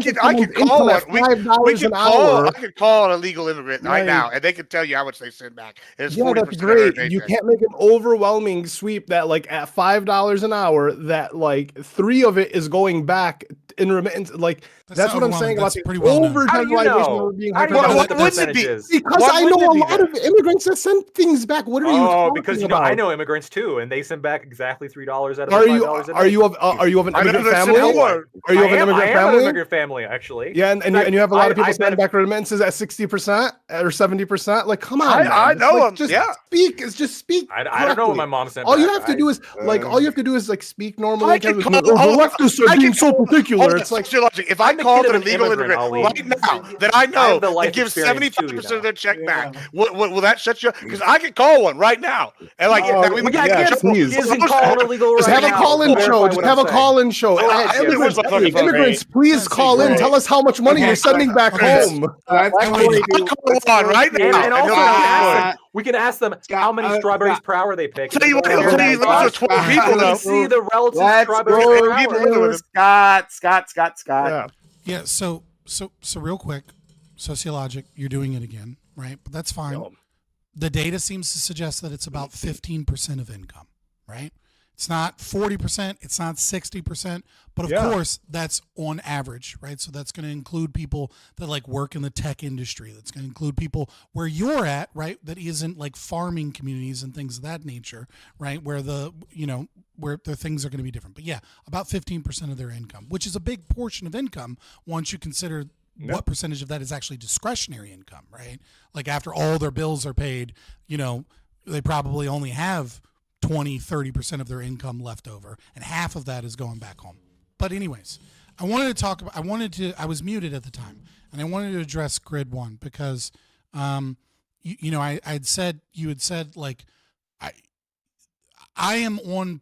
can call it. We $5 can an call. hour. I can call an illegal immigrant right Like- now, and they can tell you how much they send back. It's Yeah, 40% that's of their great. You paycheck. can't make an overwhelming sweep that like at $5 an hour that like 3 of it is going back in remittance. Like That's that's not what I'm saying overwhelming. about That's the pretty well known. How do you over-generalization know? of being How do you know hyper- what the Why wouldn't it percentage be? is? Because Why I know wouldn't it a be lot that? of immigrants that send things back. What are you talking because about? I know immigrants too, and they send back exactly $3 out of Are the you $5 a are day. you of an I know immigrant that's family? more. Are you of an I immigrant am an family? immigrant family, actually. Yeah, and In fact, you have a lot of people I sending benefit- back remittances at 60% or 70%. Like, come on, man. I It's know like, 'em, Just yeah. speak. It's just speak. I don't know what my mom sent All you back. have to do is all you have to do is like speak normally. I can The call- leftists are I being can so call- particular. Hold on, It's like your logic. If I I'm the called kid an of an illegal immigrant, immigrant Ali. right now that I I know have the life and give experience too, 75% of their check back, will that shut you? Because I can call one right now, and like Oh, now we might yeah, get in trouble. please. Isn't call illegal Just right have a now. call-in Verify show. what Just I'm have a saying. call-in show. Everyone's looking for Immigrants, me. please call in. great. Tell us how much money you're sending back home. I call one right now, And also, they'll be we can ask them how many strawberries per hour they pick. Tell you what, And tell you then those are 12 people, we though. see the relative Let's strawberries go per hour. to Scott. Yeah. Yeah. So real quick, sociologic, you're doing it again, right? But that's fine. The data seems to suggest that it's about 15% of income, right? It's not 40%, it's not 60%, but of course that's on average, right? So that's going to include people that like work in the tech industry. That's going to include people where you're at, right? That isn't like farming communities and things of that nature, right? Where where their things are going to be different. But yeah, about 15% of their income, which is a big portion of income once you consider what percentage of that is actually discretionary income, right? Like after all their bills are paid, they probably only have 20-30% of their income left over, and half of that is going back home. But anyways, I wanted to talk about. I was muted at the time, and I wanted to address Grid One because, you had said like, I am on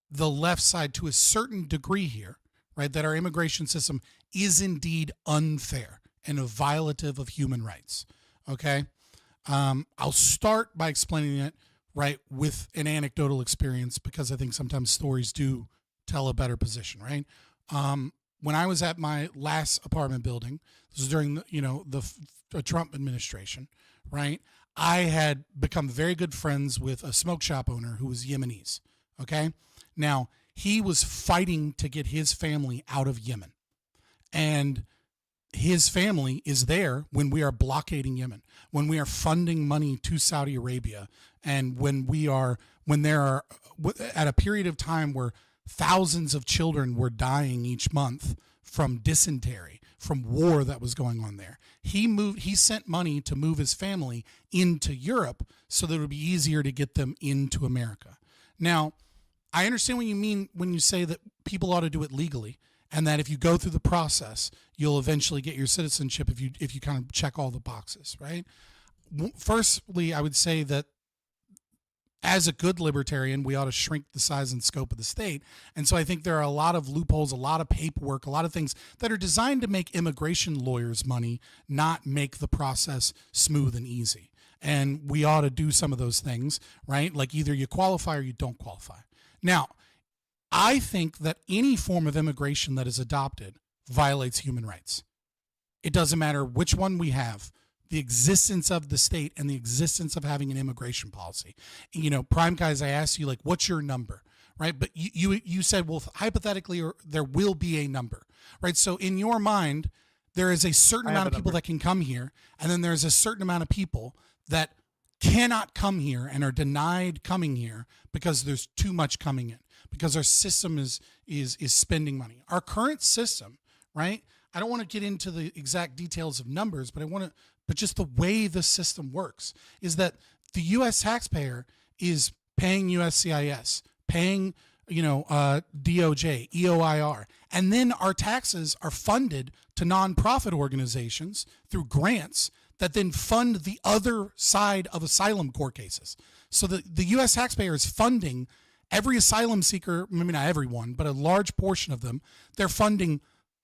the left side to a certain degree here, right? That our immigration system is indeed unfair and a violative of human rights. Okay, I'll start by explaining it right with an anecdotal experience because I think sometimes stories do tell a better position, right? When I was at my last apartment building, this was during the Trump administration, right? I had become very good friends with a smoke shop owner who was Yemenis. Okay, now he was fighting to get his family out of Yemen, and his family is there when we are blockading Yemen, when we are funding money to Saudi Arabia, and when there are at a period of time where thousands of children were dying each month from dysentery, from war that was going on there. He sent money to move his family into Europe so that it would be easier to get them into America. Now, I understand what you mean when you say that people ought to do it legally, and that if you go through the process, you'll eventually get your citizenship if you kind of check all the boxes, right? Firstly, I would say that as a good libertarian, we ought to shrink the size and scope of the state. And so I think there are a lot of loopholes, a lot of paperwork, a lot of things that are designed to make immigration lawyers money, not make the process smooth and easy. And we ought to do some of those things, right? Like either you qualify or you don't qualify. Now, I think that any form of immigration that is adopted violates human rights. It doesn't matter which one we have. The existence of the state and the existence of having an immigration policy. Prime Guys, I asked you, like, what's your number, right? But you said, well, hypothetically, there will be a number, right? So in your mind, there is a certain amount of people that can come here, and then there's a certain amount of people that cannot come here and are denied coming here because there's too much coming in, because our system is spending money. Our current system, right? I don't want to get into the exact details of numbers, but but just the way the system works is that the U.S. taxpayer is paying USCIS, paying, DOJ, EOIR, and then our taxes are funded to nonprofit organizations through grants that then fund the other side of asylum court cases. So the U.S. taxpayer is funding every asylum seeker, maybe not everyone, but a large portion of them. They're funding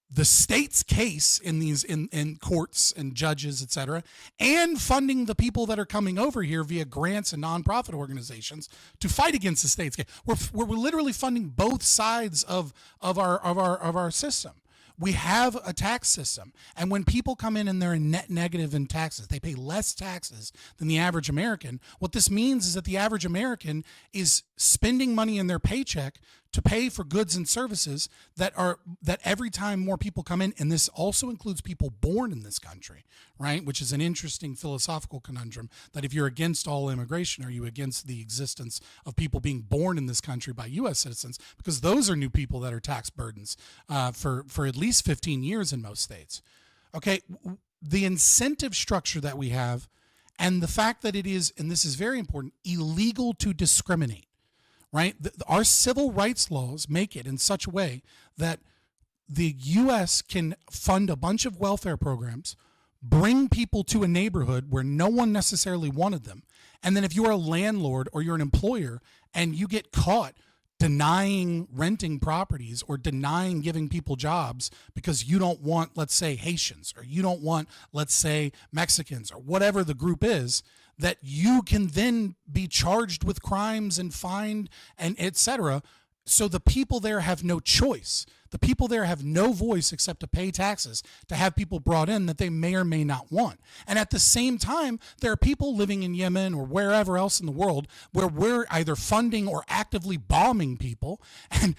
the state's case in these in courts and judges, et cetera, and funding the people that are coming over here via grants and nonprofit organizations to fight against the state's case. We're literally funding both sides of our system. We have a tax system, and when people come in and they're in net negative in taxes, they pay less taxes than the average American. What this means is that the average American is spending money in their paycheck to pay for goods and services that every time more people come in, and this also includes people born in this country, right? Which is an interesting philosophical conundrum, that if you're against all immigration, are you against the existence of people being born in this country by U.S. citizens? Because those are new people that are tax burdens for at least 15 years in most states. Okay, the incentive structure that we have, and the fact that it is, and this is very important, illegal to discriminate. Right? Our civil rights laws make it in such a way that the U.S. can fund a bunch of welfare programs, bring people to a neighborhood where no one necessarily wanted them. And then if you're a landlord or you're an employer and you get caught denying renting properties or denying giving people jobs because you don't want, let's say, Haitians, or you don't want, let's say, Mexicans, or whatever the group is, that you can then be charged with crimes and fined and et cetera. So the people there have no choice. The people there have no voice except to pay taxes to have people brought in that they may or may not want. And at the same time, there are people living in Yemen or wherever else in the world where we're either funding or actively bombing people, and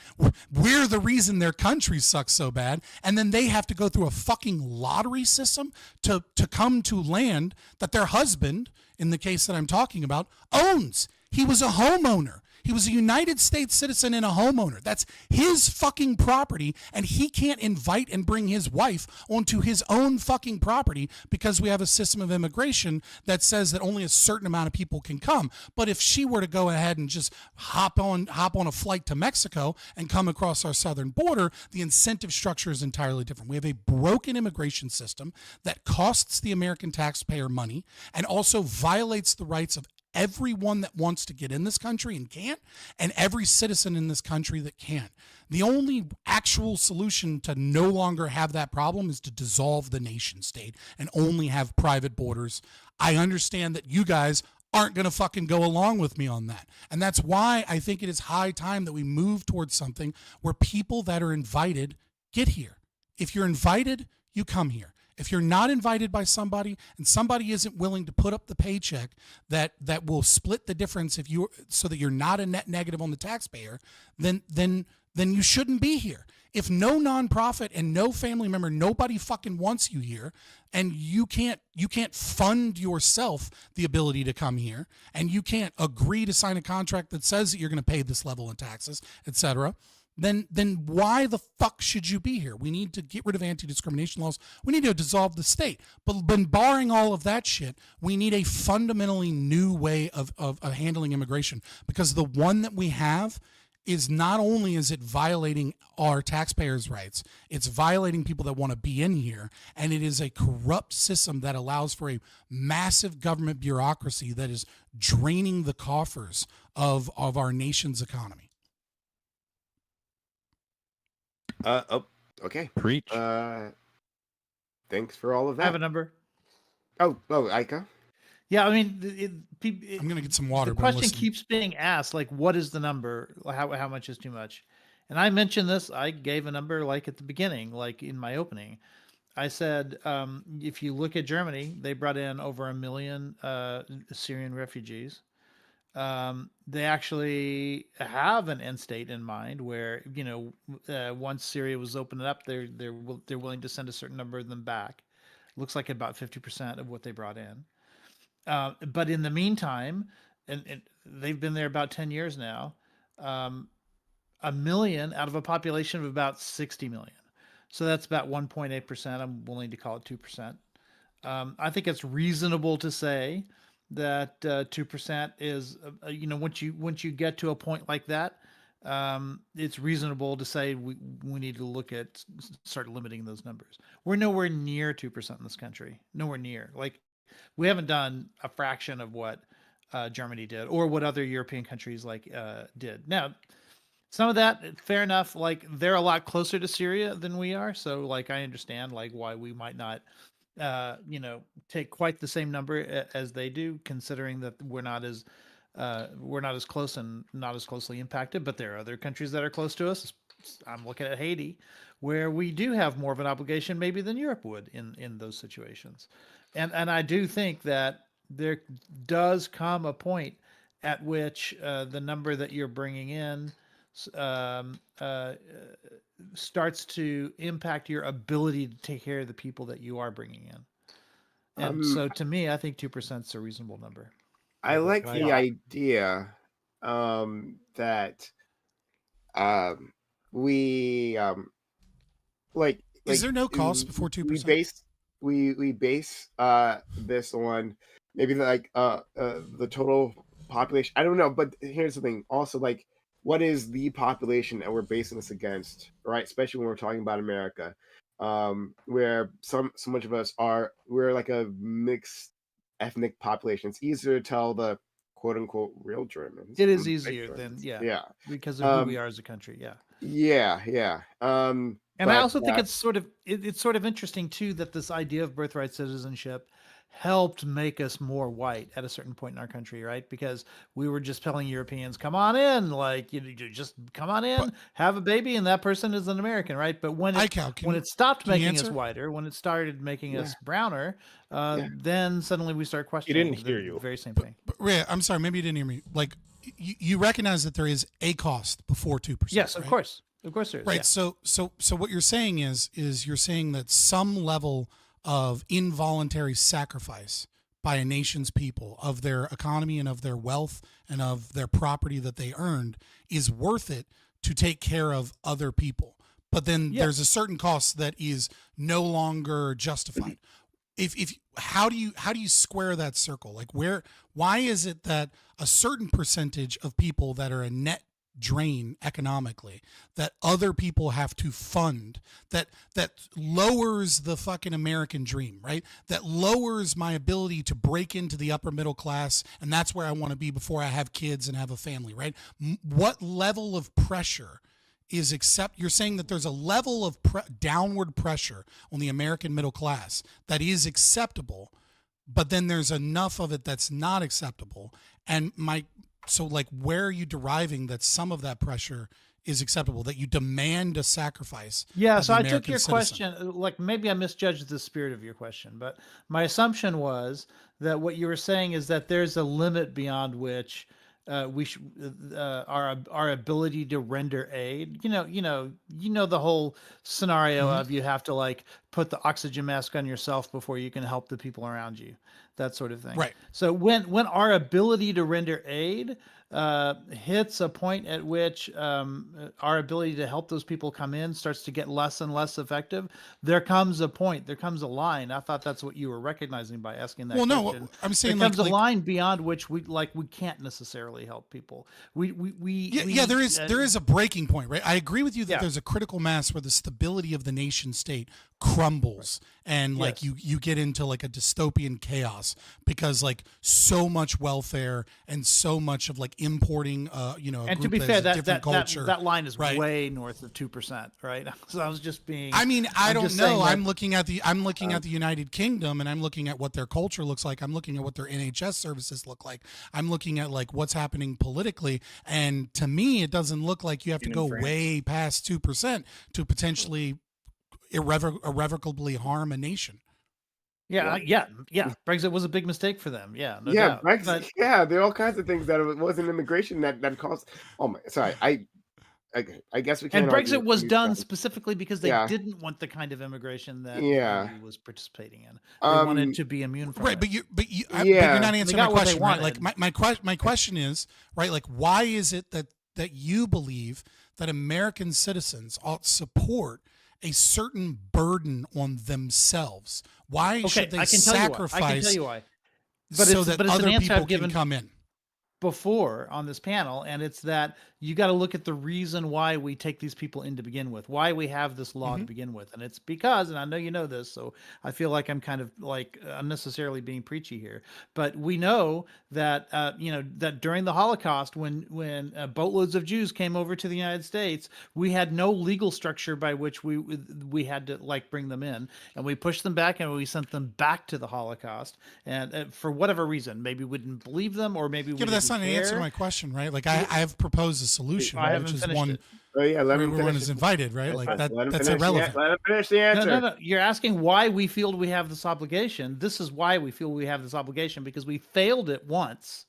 we're the reason their country sucks so bad. And then they have to go through a fucking lottery system to come to land that their husband, in the case that I'm talking about, owns. He was a homeowner. He was a United States citizen and a homeowner. That's his fucking property, and he can't invite and bring his wife onto his own fucking property because we have a system of immigration that says that only a certain amount of people can come. But if she were to go ahead and just hop on a flight to Mexico and come across our southern border, the incentive structure is entirely different. We have a broken immigration system that costs the American taxpayer money and also violates the rights of everyone that wants to get in this country and can't, and every citizen in this country that can't. The only actual solution to no longer have that problem is to dissolve the nation state and only have private borders. I understand that you guys aren't going to fucking go along with me on that. And that's why I think it is high time that we move towards something where people that are invited get here. If you're invited, you come here. If you're not invited by somebody and somebody isn't willing to put up the paycheck that will split the difference so that you're not a net negative on the taxpayer, then you shouldn't be here. If no nonprofit and no family member, nobody fucking wants you here, and you can't fund yourself the ability to come here, and you can't agree to sign a contract that says that you're going to pay this level in taxes, etc., then why the fuck should you be here? We need to get rid of anti-discrimination laws. We need to dissolve the state. But barring all of that shit, we need a fundamentally new way of handling immigration, because the one that we have is not only is it violating our taxpayers' rights, it's violating people that want to be in here, and it is a corrupt system that allows for a massive government bureaucracy that is draining the coffers of our nation's economy. Okay. Preach. Thanks for all of that. I have a number. Oh, Ika. Yeah, I mean, I'm gonna get some water. The question keeps being asked, like, what is the number? How much is too much? And I mentioned this. I gave a number like at the beginning, like in my opening. I said, if you look at Germany, they brought in over 1 million Syrian refugees. They actually have an end state in mind where, once Syria was opened up, they're willing to send a certain number of them back. Looks like about 50% of what they brought in. But in the meantime, and they've been there about 10 years now, 1 million out of a population of about 60 million. So that's about 1.8%. I'm willing to call it 2%. I think it's reasonable to say that 2% is, once you get to a point like that, it's reasonable to say we need to start limiting those numbers. We're nowhere near 2% in this country. Nowhere near. Like, we haven't done a fraction of what Germany did or what other European countries did. Now, some of that, fair enough. Like, they're a lot closer to Syria than we are, so like I understand why we might not take quite the same number as they do, considering that we're not as close and not as closely impacted. But there are other countries that are close to us. I'm looking at Haiti, where we do have more of an obligation maybe than Europe would in those situations. And I do think that there does come a point at which the number that you're bringing in starts to impact your ability to take care of the people that you are bringing in. And so to me, I think 2% is a reasonable number. I like the idea that we like. Is there no cost before 2%? We base this on maybe the total population. I don't know, but here's the thing. Also, like, what is the population that we're basing this against, right? Especially when we're talking about America, where so much of us we're like a mixed ethnic population. It's easier to tell the quote unquote real Germans. It is easier than because of who we are as a country. Yeah. And I also think it's sort of interesting too that this idea of birthright citizenship helped make us more white at a certain point in our country, right? Because we were just telling Europeans, come on in, like, you just come on in, have a baby, and that person is an American, right? But when it stopped making us whiter, when it started making us browner, then suddenly we start questioning. He didn't hear you. Very same thing. But Ray, I'm sorry, maybe you didn't hear me. Like, you recognize that there is a cost before 2%. Yes, of right? course. Of course there is. Right. Yeah. So what you're saying is you're saying that some level of involuntary sacrifice by a nation's people, of their economy and of their wealth and of their property that they earned, is worth it to take care of other people. But then there's a certain cost that is no longer justified. If how do you square that circle? Like why is it that a certain percentage of people that are a net drain economically, that other people have to fund, that lowers the fucking American dream, right? That lowers my ability to break into the upper middle class, and that's where I want to be before I have kids and have a family, right? What level of pressure is you're saying that there's a level of downward pressure on the American middle class that is acceptable, but then there's enough of it that's not acceptable. And so like, where are you deriving that some of that pressure is acceptable, that you demand a sacrifice? Yeah, of so the I took American your citizen? question, like maybe I misjudged the spirit of your question, but my assumption was that what you were saying is that there's a limit beyond which our ability to render aid. You know the whole scenario of you have to like put the oxygen mask on yourself before you can help the people around you, that sort of thing. Right. So when our ability to render aid hits a point at which our ability to help those people come in starts to get less and less effective, there comes a point, there comes a line. I thought that's what you were recognizing by asking that question. No, I'm saying there comes like a line beyond which we can't necessarily help people. There is a breaking point, right? I agree with you that Yeah. there's a critical mass where the stability of the nation state crumbles, and like you get into like a dystopian chaos because like so much welfare and so much of like importing a And to group be that fair, has a that different culture. that line is right? way north of 2%, right? So I was just being. I mean, I I'm don't just saying know. that- I'm looking at the United Kingdom, and I'm looking at what their culture looks like. I'm looking at what their NHS services look like. I'm looking at like what's happening politically, and to me, it doesn't look like you have to In go France. way past 2% to potentially irrevocably harm a nation. Yeah. Brexit was a big mistake for them. Yeah, no yeah, doubt. Brexit, But- yeah, there are all kinds of things that it wasn't immigration that caused. Oh my, sorry, I guess we can't. And argue Brexit with was these done guys. specifically because they Yeah. didn't want the kind of immigration that Yeah. the EU was participating in. They wanted to be immune from Right, it. but you're Yeah. not They answering my got what they question, right? Like wanted. my question is, right, like why is it that you believe that American citizens ought to support a certain burden on themselves? Why should they I can tell sacrifice you why. I can tell you why. But so it's, that but it's other an answer people I've given can come in? before on this panel, and it's that you got to look at the reason why we take these people in to begin with, why we have this law to begin with. And it's because, and I know you know this, so I feel like I'm kind of like unnecessarily being preachy here, but we know that that during the Holocaust, when boatloads of Jews came over to the United States, we had no legal structure by which we had to like bring them in, and we pushed them back and we sent them back to the Holocaust, and for whatever reason, maybe we didn't believe them, or maybe we Yeah, but that's didn't not an answer to care. my question, right? Like I have proposed a solution, I right, haven't which is finished one it. Oh yeah, let where him everyone finish is it. invited, right? Like Let him that's finish irrelevant. Let him finish the answer. No. You're asking why we feel we have this obligation. This is why we feel we have this obligation, because we failed it once.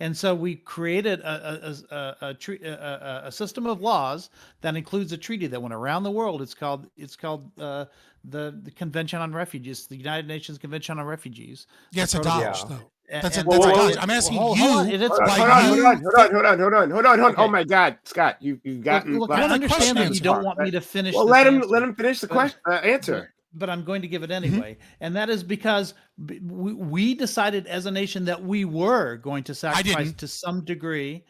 And so we created a system of laws that includes a treaty that went around the world. It's called the Convention on Refugees, the United Nations Convention on Refugees. Yeah, it's a protocol. dodge, though. That's a And- dodge. I'm asking hold you on, it is- Hold why on, you hold on. Okay. Oh my God, Scott, you've gotten. Look, left I in understand the that you spot. don't want me to finish. Well, this let answer, him finish the but- question answer. But I'm going to give it anyway, and that is because we decided as a nation that we were going to sacrifice didn't. to some degree.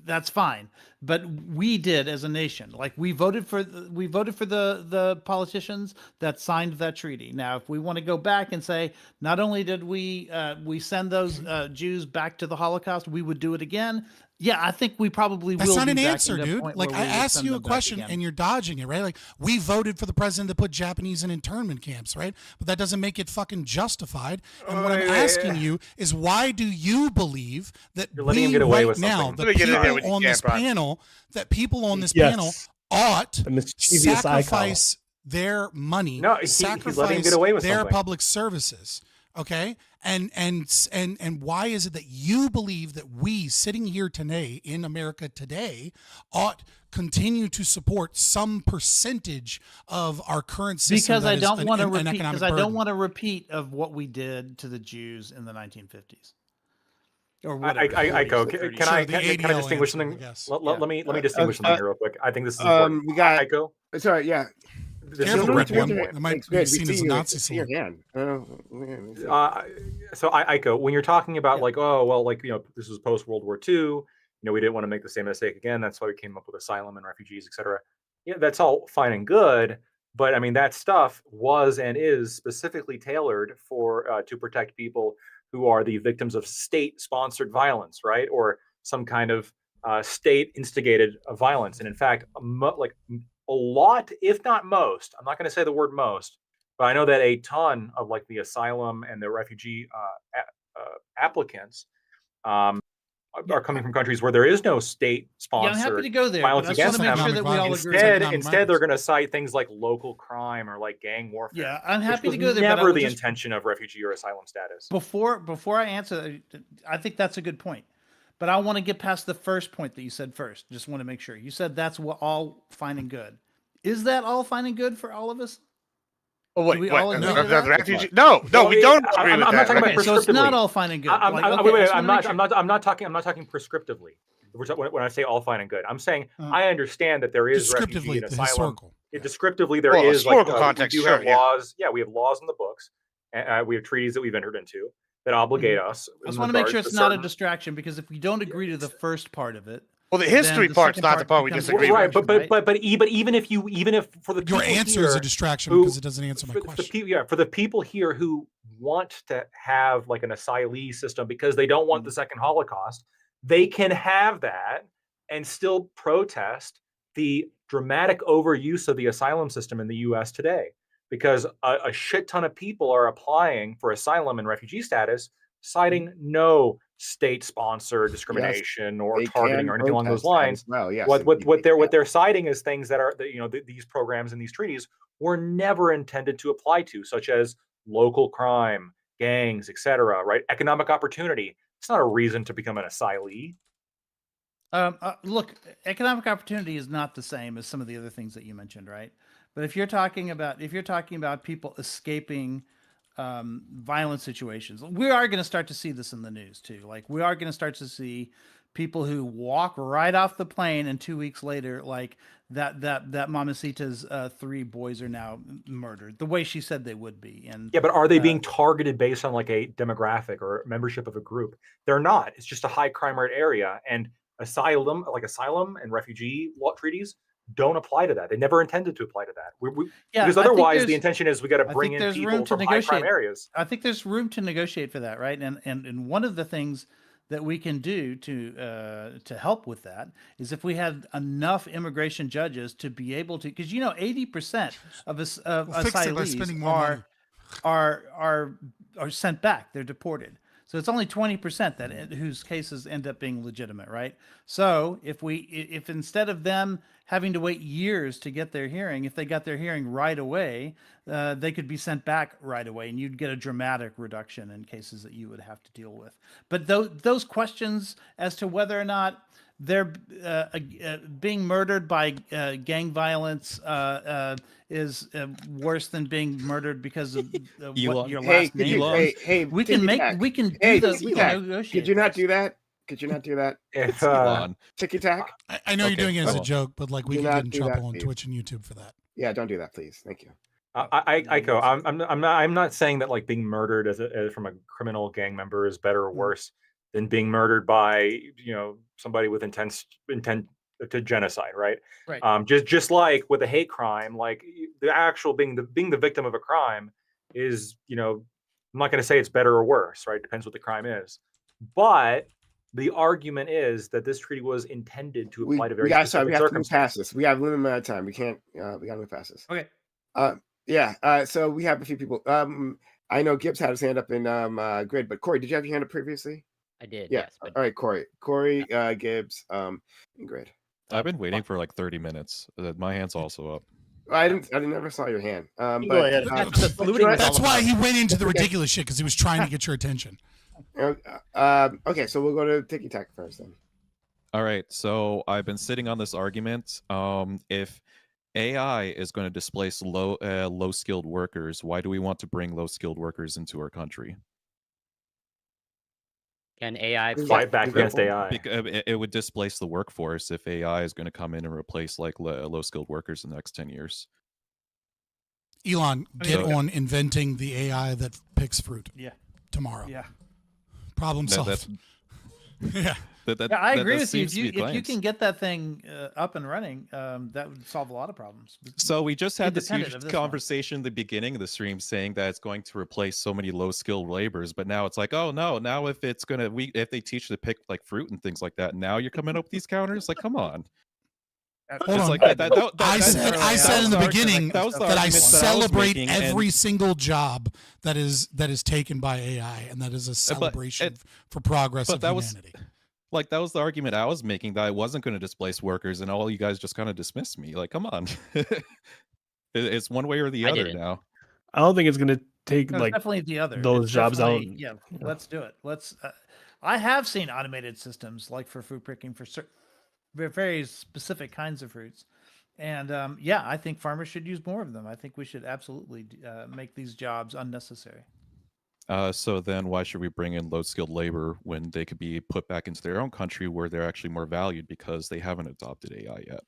That's fine, but we did as a nation. Like we voted for the politicians that signed that treaty. Now, if we want to go back and say not only did we send those Jews back to the Holocaust, we would do it again. Yeah, I think we probably That's will. not be an back answer, in the dude. point Like where I we would asked send you a them back question again. and you're dodging it, right? Like we voted for the president to put Japanese in internment camps, right? But that doesn't make it fucking justified. And what I'm asking you is why do you believe that You're letting we him get away right with now, something. the Let me get in there when people you on can, this Brian. panel, Yes. panel ought The mischievous eye sacrifice their money, No, he's letting him sacrifice get away with their something. public services, Okay, and why is it that you believe that we sitting here today in America today ought continue to support some percentage of our current system? Because I that is don't want to an repeat. economic Because I don't burden? want a repeat of what we did to the Jews in the 1950s. Or whatever. I 40s go. to Can 30s. I Sure, the can I ADL distinguish answer, I something? guess. Let me distinguish something here real quick. I think this is important. We got. Aiko, Sorry, yeah. this is Careful, important. Red Raise One. your That hand. might Thanks, be good. We seen see as a you. Nazi I see your salute. hand. Let me see. So Aiko, when you're talking about like, oh well, like this was post World War II. We didn't want to make the same mistake again. That's why we came up with asylum and refugees, etc. Yeah, that's all fine and good. But I mean, that stuff was and is specifically tailored for to protect people who are the victims of state-sponsored violence, right, or some kind of state-instigated violence. And in fact, a lot, if not most, I'm not going to say the word most, but I know that a ton of like the asylum and the refugee applicants are coming from countries where there is no Yeah, I'm state-sponsored happy to go there, but violence I just want against to make them. sure that we all agree. Instead, they're going to cite things like local crime or like gang warfare. Yeah, I'm which happy was to go there. But I never would the just, intention of refugee or asylum status. before I answer, I think that's a good point. But I want to get past the first point that you said first. Just want to make sure. You said that's all fine and good. Is that all fine and good for all of us? Oh Do wait, we what? all agree The to that? refugee? No, we don't agree I'm with not that. talking about Okay, so it's prescriptively. not all fine and good. I'm not talking prescriptively. When I say all fine and good, I'm saying I understand that there is refugee and asylum. Historical. Descriptively, there Well, is like historical context, we do sure, have yeah. laws. Yeah, we have laws in the books. We have treaties that we've entered into that obligate us. I just want to make sure it's not a distraction, because if we don't agree to the first part of it, well, the history then part's second not the part we becomes disagree right, with. but even if for the Your people answer here is a distraction who- because it doesn't answer my question. for the people here who want to have like an asylee system because they don't want the second Holocaust, they can have that and still protest the dramatic overuse of the asylum system in the U.S. today, because a shit ton of people are applying for asylum and refugee status, citing no state-sponsored discrimination or they targeting can or anything along those protest that lines. as well, yes, what indeed, what they're citing is things that are these programs and these treaties were never intended to apply to, such as local crime, gangs, etc. Right? Economic opportunity. It's not a reason to become an asylee. Look, economic opportunity is not the same as some of the other things that you mentioned, right? But if you're talking about people escaping violent situations, we are going to start to see this in the news too. Like, we are going to start to see people who walk right off the plane and 2 weeks later, like that Mamacita's 3 boys are now murdered the way she said they would be. And yeah, but are they being targeted based on like a demographic or membership of a group? They're not. It's just a high crime rate area, and asylum and refugee law treaties don't apply to that. They never intended to apply to that. Because otherwise, the intention is we got to bring in people from high crime areas. I think there's room to negotiate for that, right? And one of the things that we can do to help with that is if we had enough immigration judges to be able to, because 80% of asylees are sent back. They're deported. So it's only 20% that whose cases end up being legitimate, right? So if instead of them having to wait years to get their hearing, if they got their hearing right away, they could be sent back right away, and you'd get a dramatic reduction in cases that you would have to deal with. But those questions as to whether or not they're being murdered by gang violence is worse than being murdered because of what your last name is. We can negotiate. Could you not do that? Could you not do that? If ticky tack. I know you're doing it as a cool. joke, but like we Do could not get in do trouble that, on please. Twitch and YouTube for that. Yeah, don't do that, please. Thank you. I'm not saying that like being murdered as from a criminal gang member is better or worse than being murdered by somebody with intent to genocide, right? Right. Just like with a hate crime, like the actual being the victim of a crime is I'm not going to say it's better or worse, right? Depends what the crime is, but the argument is that this treaty was intended to apply to very specific we have to move circumstances. past this. We have a limited amount of time. We can't. We got to move past this. Okay. Yeah. So we have a few people. I know Gibbs had his hand up in grid, but Corey, did you have your hand up previously? I did. Yeah. Yes. But... All right, Corey, Gibbs, and grid. I've been waiting for like 30 minutes. My hand's also up. I never saw your hand. You go ahead. That's why he went into the ridiculous shit, because he was trying to get your attention. Okay, so we'll go to Tiki Tack first then. All right, so I've been sitting on this argument. If AI is going to displace low skilled workers, why do we want to bring low skilled workers into our country? Can AI fight back against AI? It would displace the workforce if AI is going to come in and replace like low skilled workers in the next 10 years. Elon, get on inventing the AI that picks fruit. Yeah. Tomorrow. Yeah. Problem solved. Yeah, I agree with you. If you can get that thing up and running, that would solve a lot of problems. So we just had this Independent huge of this conversation in the beginning of the stream saying that it's going to replace so many low skilled laborers, but now it's like, oh no, now if it's gonna if they teach you to pick like fruit and things like that, now you're coming up with these counters? Like, come on. Hold on. Like I said in the beginning that I celebrate making, every single job that is taken by AI, and that is a celebration for progress of humanity. Like, that was the argument I was making, that I wasn't going to displace workers, and all you guys just kind of dismissed me. Like, come on. It's one way or the other now. I don't think it's going to take No, like definitely the other. those It's jobs out. definitely- Yeah, let's do it. Let's. I have seen automated systems like for fruit picking for very specific kinds of fruits, and yeah, I think farmers should use more of them. I think we should absolutely make these jobs unnecessary. So then why should we bring in low-skilled labor when they could be put back into their own country where they're actually more valued because they haven't adopted AI yet?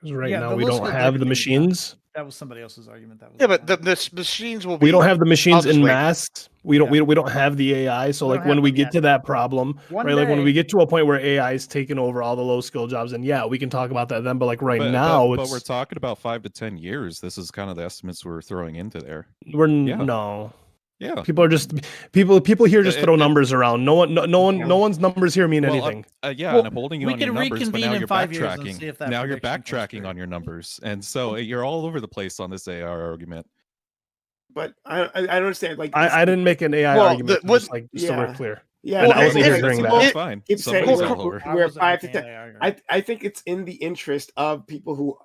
Because right Yeah, now the we low-skilled don't have labor the thing is machines. That was somebody else's argument. That was Yeah, but the machines will be. We don't have the machines in obviously- mass. We don't have the AI. So We like don't when have we them get yet. to that problem, One right? Like when day- we get to a point where AI is taking over all the low skill jobs, and yeah, we can talk about that then. But like right now, but it's we're talking about 5 to 10 years. This is kind of the estimates we're throwing into there. no. Yeah. People are just people here just throw numbers around. No one's numbers here mean Well, anything. Yeah, Well, and I'm holding you we on your can numbers, but reconvene now in you're 5 years and backtracking. see if that Now you're prediction comes backtracking on your numbers, and so you're all over the place on this AI argument. But I don't understand. Like I didn't make an AI argument. Just so we're clear. Yeah, and I wasn't here during that. That's fine. Keep saying Somebody's all over. we're 5 to 10. I think it's in the interest of people who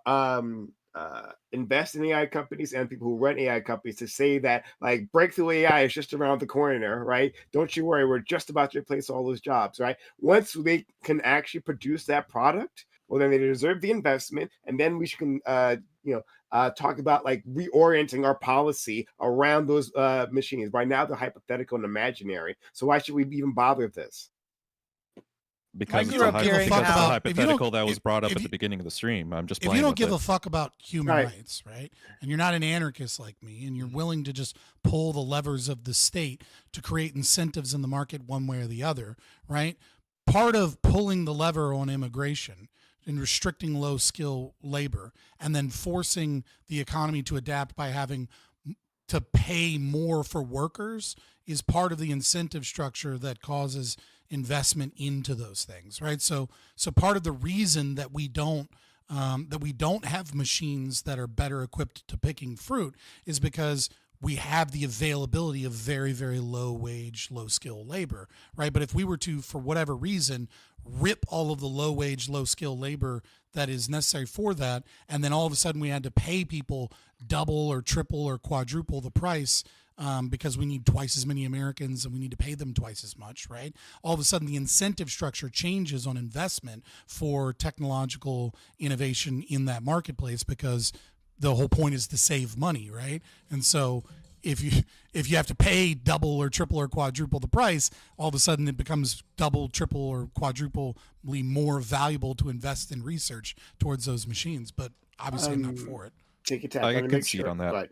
invest in AI companies and people who run AI companies to say that like breakthrough AI is just around the corner, right? Don't you worry, we're just about to replace all those jobs, right? Once they can actually produce that product, well, then they deserve the investment, and then we can talk about like reorienting our policy around those machines. Right now, they're hypothetical and imaginary. So why should we even bother with this? Because it's a hypothetical that was brought up at the beginning of the stream. I'm just If you don't give a a fuck about human rights, right, and you're not an anarchist like me, and you're willing to just pull the levers of the state to create incentives in the market one way or the other, right? Part of pulling the lever on immigration and restricting low skill labor and then forcing the economy to adapt by having to pay more for workers is part of the incentive structure that causes investment into those things, right? So part of the reason that we don't have machines that are better equipped to picking fruit is because we have the availability of very, very low wage, low skill labor, right? But if we were to, for whatever reason, rip all of the low wage, low skill labor that is necessary for that, and then all of a sudden we had to pay people double or triple or quadruple the price because we need twice as many Americans and we need to pay them twice as much, right? All of a sudden the incentive structure changes on investment for technological innovation in that marketplace because the whole point is to save money, right? And so if you have to pay double or triple or quadruple the price, all of a sudden it becomes double, triple, or quadruply more valuable to invest in research towards those machines. But obviously I'm not for it. Take your time. I can concede on that. But,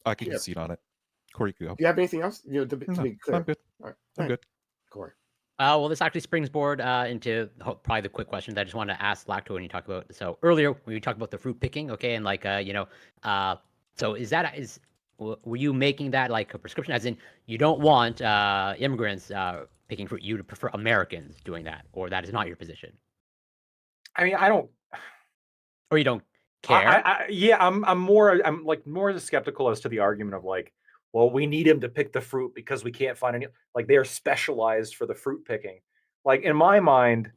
I can concede on it. Corey, you go. Do you have anything else? To be clear. I'm good. All right. I'm good. Corey. Well, this actually springboard into probably the quick question that I just wanted to ask Lacto when you talk about. So earlier when you talked about the fruit picking, okay, and like so were you making that like a prescription, as in you don't want immigrants picking fruit, you prefer Americans doing that, or that is not your position? I mean, I don't. Or you don't care? I'm more skeptical as to the argument of like, well, we need him to pick the fruit because we can't find any. Like they are specialized for the fruit picking. Like in my mind,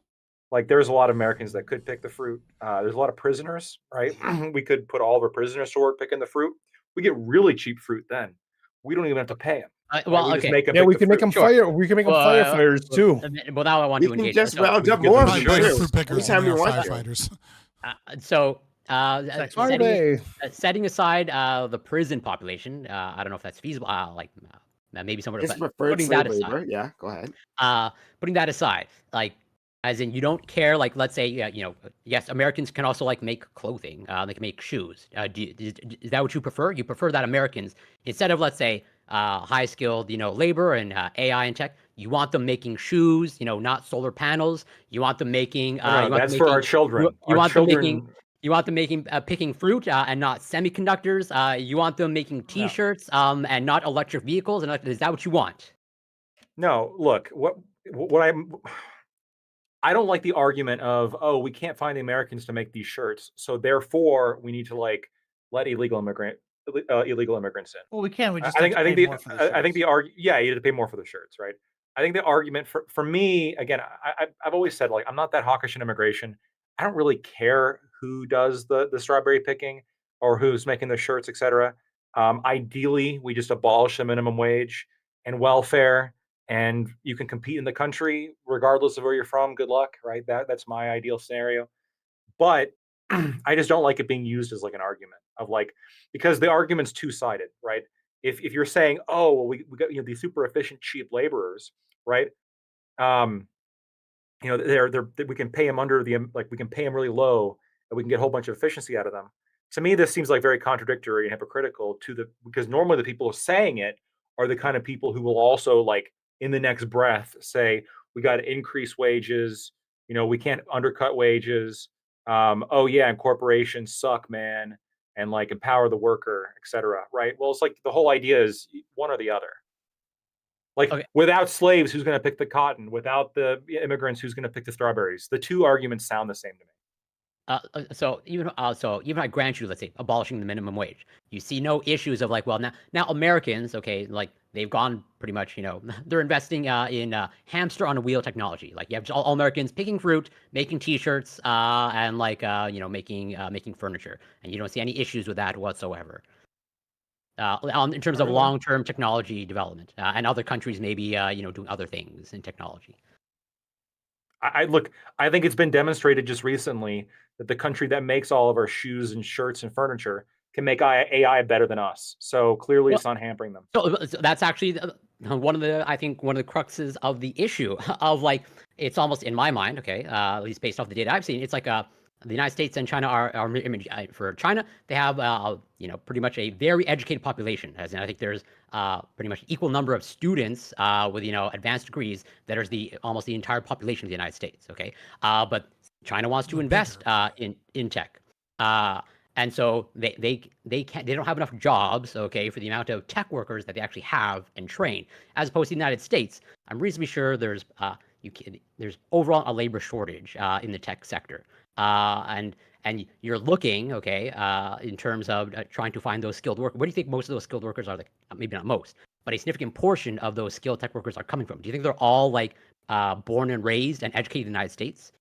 Like there's a lot of Americans that could pick the fruit. There's a lot of prisoners, right? We could put all of our prisoners to work picking the fruit. We get really cheap fruit then. We don't even have to pay them. Well, We just okay. make them Yeah, pick we the can make fruit. them fire. We can make them firefighters too. Well, now I want We to can engage. just So, round up give more them Probably better shit. fruit pickers than Anytime they we are want to. firefighters. so Are they? setting aside the prison population, I don't know if that's feasible. Maybe somewhere. Just But preferred putting slave that aside, labor. Yeah, go ahead. putting that aside, like as in you don't care. Like let's say, yes, Americans can also like make clothing. They can make shoes. Is that what you prefer? You prefer that Americans, instead of let's say high skilled, labor and AI and tech, you want them making shoes. Not solar panels. You want them making. No, that's for our children. You Our want them children. making. You want them making picking fruit and not semiconductors. You want them making T-shirts and not electric vehicles. And is that what you want? No, look, I don't like the argument of, oh, we can't find the Americans to make these shirts, so therefore we need to like let illegal immigrants in. Well, we can. We just I have think to I think pay the more for the I think shirts. yeah, you have to pay more for the shirts, right? I think the argument for me, again, I've always said, like, I'm not that hawkish in immigration. I don't really care who does the strawberry picking or who's making the shirts, etc. Ideally, we just abolish the minimum wage and welfare, and you can compete in the country regardless of where you're from. Good luck, right? That's my ideal scenario. But I just don't like it being used as like an argument of like, because the argument's two-sided, right? If you're saying, oh, well, we got these super efficient cheap laborers, right? Um, they're we can pay them under the like we can pay them really low and we can get a whole bunch of efficiency out of them. To me, this seems like very contradictory and hypocritical to the because normally the people saying it are the kind of people who will also like in the next breath say we got to increase wages. We can't undercut wages. Oh yeah, and corporations suck, man, and like empower the worker, etc. Right? Well, it's like the whole idea is one or the other. Like without slaves, who's going to pick the cotton? Without the immigrants, who's going to pick the strawberries? The two arguments sound the same to me. So even I grant you, let's say, abolishing the minimum wage, you see no issues of like, well, now Americans, okay, like they've gone pretty much, they're investing in hamster on a wheel technology. Like you have all Americans picking fruit, making T-shirts, and like making furniture, and you don't see any issues with that whatsoever. In terms of long-term technology development, and other countries maybe doing other things in technology. I think it's been demonstrated just recently that the country that makes all of our shoes and shirts and furniture can make AI better than us. So clearly, it's not hampering them. So that's actually one of the cruxes of the issue of like it's almost in my mind, okay, at least based off the data I've seen, it's like the United States and China are for China, they have pretty much a very educated population. As in, I think there's pretty much equal number of students with advanced degrees that is almost the entire population of the United States. Okay, but China wants to invest in tech, and so they don't have enough jobs, okay, for the amount of tech workers that they actually have and train. As opposed to the United States, I'm reasonably sure there's overall a labor shortage in the tech sector. And you're looking, okay, in terms of trying to find those skilled workers. Where do you think most of those skilled workers are? Like, maybe not most, but a significant portion of those skilled tech workers are coming from. Do you think they're all like born and raised and educated in the United States?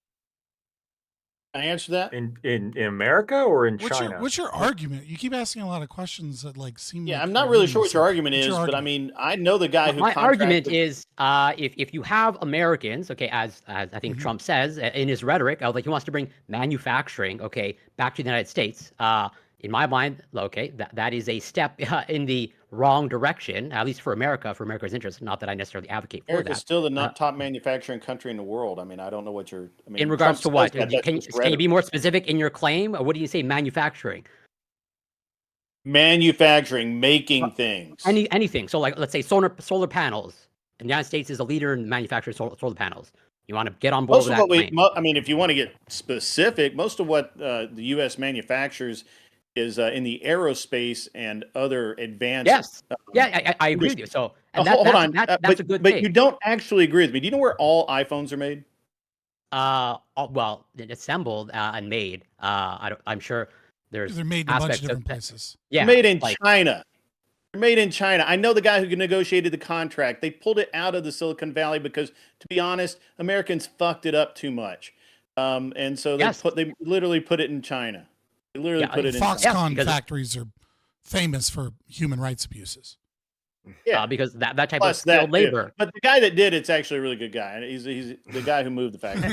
Can I answer that? In America or in China? What's your argument? You keep asking a lot of questions that like seem. Yeah, like I'm not you're really leading sure what your something. argument What's is, your but I argument? mean, I know the guy who. My argument is, if you have Americans, okay, as I think Trump says in his rhetoric, like he wants to bring manufacturing, okay, back to the United States. In my mind, okay, that is a step in the wrong direction, at least for America's interest. Not that I necessarily advocate for America's that. still the top manufacturing country in the world. I mean, I don't know what you're. I mean, In regards to what? Trump says Can you be more specific in your claim? What do you say manufacturing? Manufacturing, making things. Anything. So, like, let's say solar panels. The United States is a leader in manufacturing solar panels. You want to get on board with that claim? I mean, if you want to get specific, most of what the U.S. manufactures is in the aerospace and advanced. Yes. I agree with you. So, and hold on. that's a good But thing. you don't actually agree with me. Do you know where all iPhones are made? Well, assembled and made. I'm sure they're made in a bunch of different places. Yeah, made in China. They're made in China. I know the guy who negotiated the contract. They pulled it out of the Silicon Valley because, to be honest, Americans fucked it up too much. And so they literally put it in China. They literally put it in China. Foxconn factories are famous for human rights abuses. Yeah, because that type plus of skilled that too. labor. But the guy that did it's actually a really good guy. He's the guy who moved the factory.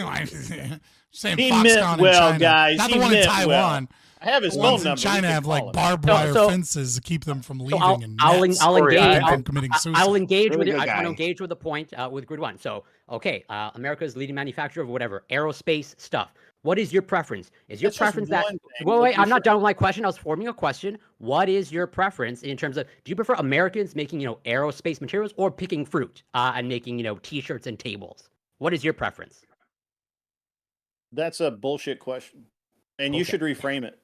Saying He Foxconn meant in well, China. guys. Not He the one in meant Taiwan. well. I have his The phone ones number. in China We have can like call him. barbed wire fences to keep them from leaving and I'll nets engage. keep them from committing suicide. I'll engage with Really it. good I want to guy. engage with the point with grid one. So, okay, America's leading manufacturer of whatever aerospace stuff. What is your preference? Is your That's just preference that? one thing, Wait, but wait, you I'm not should- done with my question. I was forming a question. What is your preference in terms of? Do you prefer Americans making aerospace materials or picking fruit and making T-shirts and tables? What is your preference? That's a bullshit question, and you should reframe it.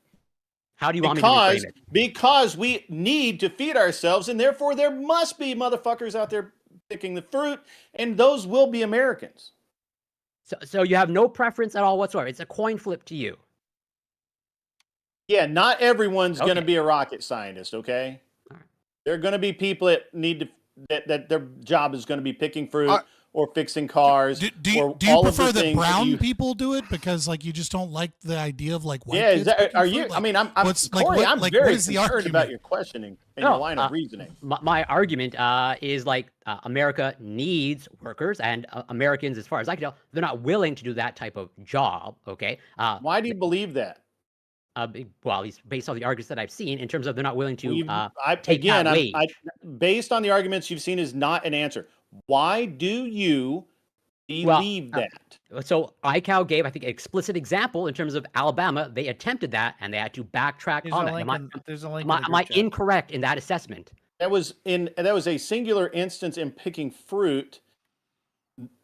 How do you want me to reframe it? Because we need to feed ourselves, and therefore there must be motherfuckers out there picking the fruit, and those will be Americans. So you have no preference at all whatsoever. It's a coin flip to you. Yeah, not everyone's going to Okay. be a rocket scientist, okay? There are going to be people that need to that their job is going to be picking fruit or fixing cars. Do you prefer that brown people do it because you just don't like the idea of white Yeah, kids? are you? I mean, I'm Corey. I'm very what is the concerned argument? about your questioning and your line of reasoning. My argument is America needs workers, and Americans, as far as I can tell, they're not willing to do that type of job. Okay. Why do you believe that? Well, at least based on the arguments that I've seen, in terms of they're not willing to take Again, that wage. based on the arguments you've seen, is not an answer. Why do you believe that? So ICAO gave, I think, an explicit example in terms of Alabama. They attempted that, and they had to backtrack There's on a that. link there's a link in the Am I group chat. incorrect in that assessment? That was a singular instance in picking fruit.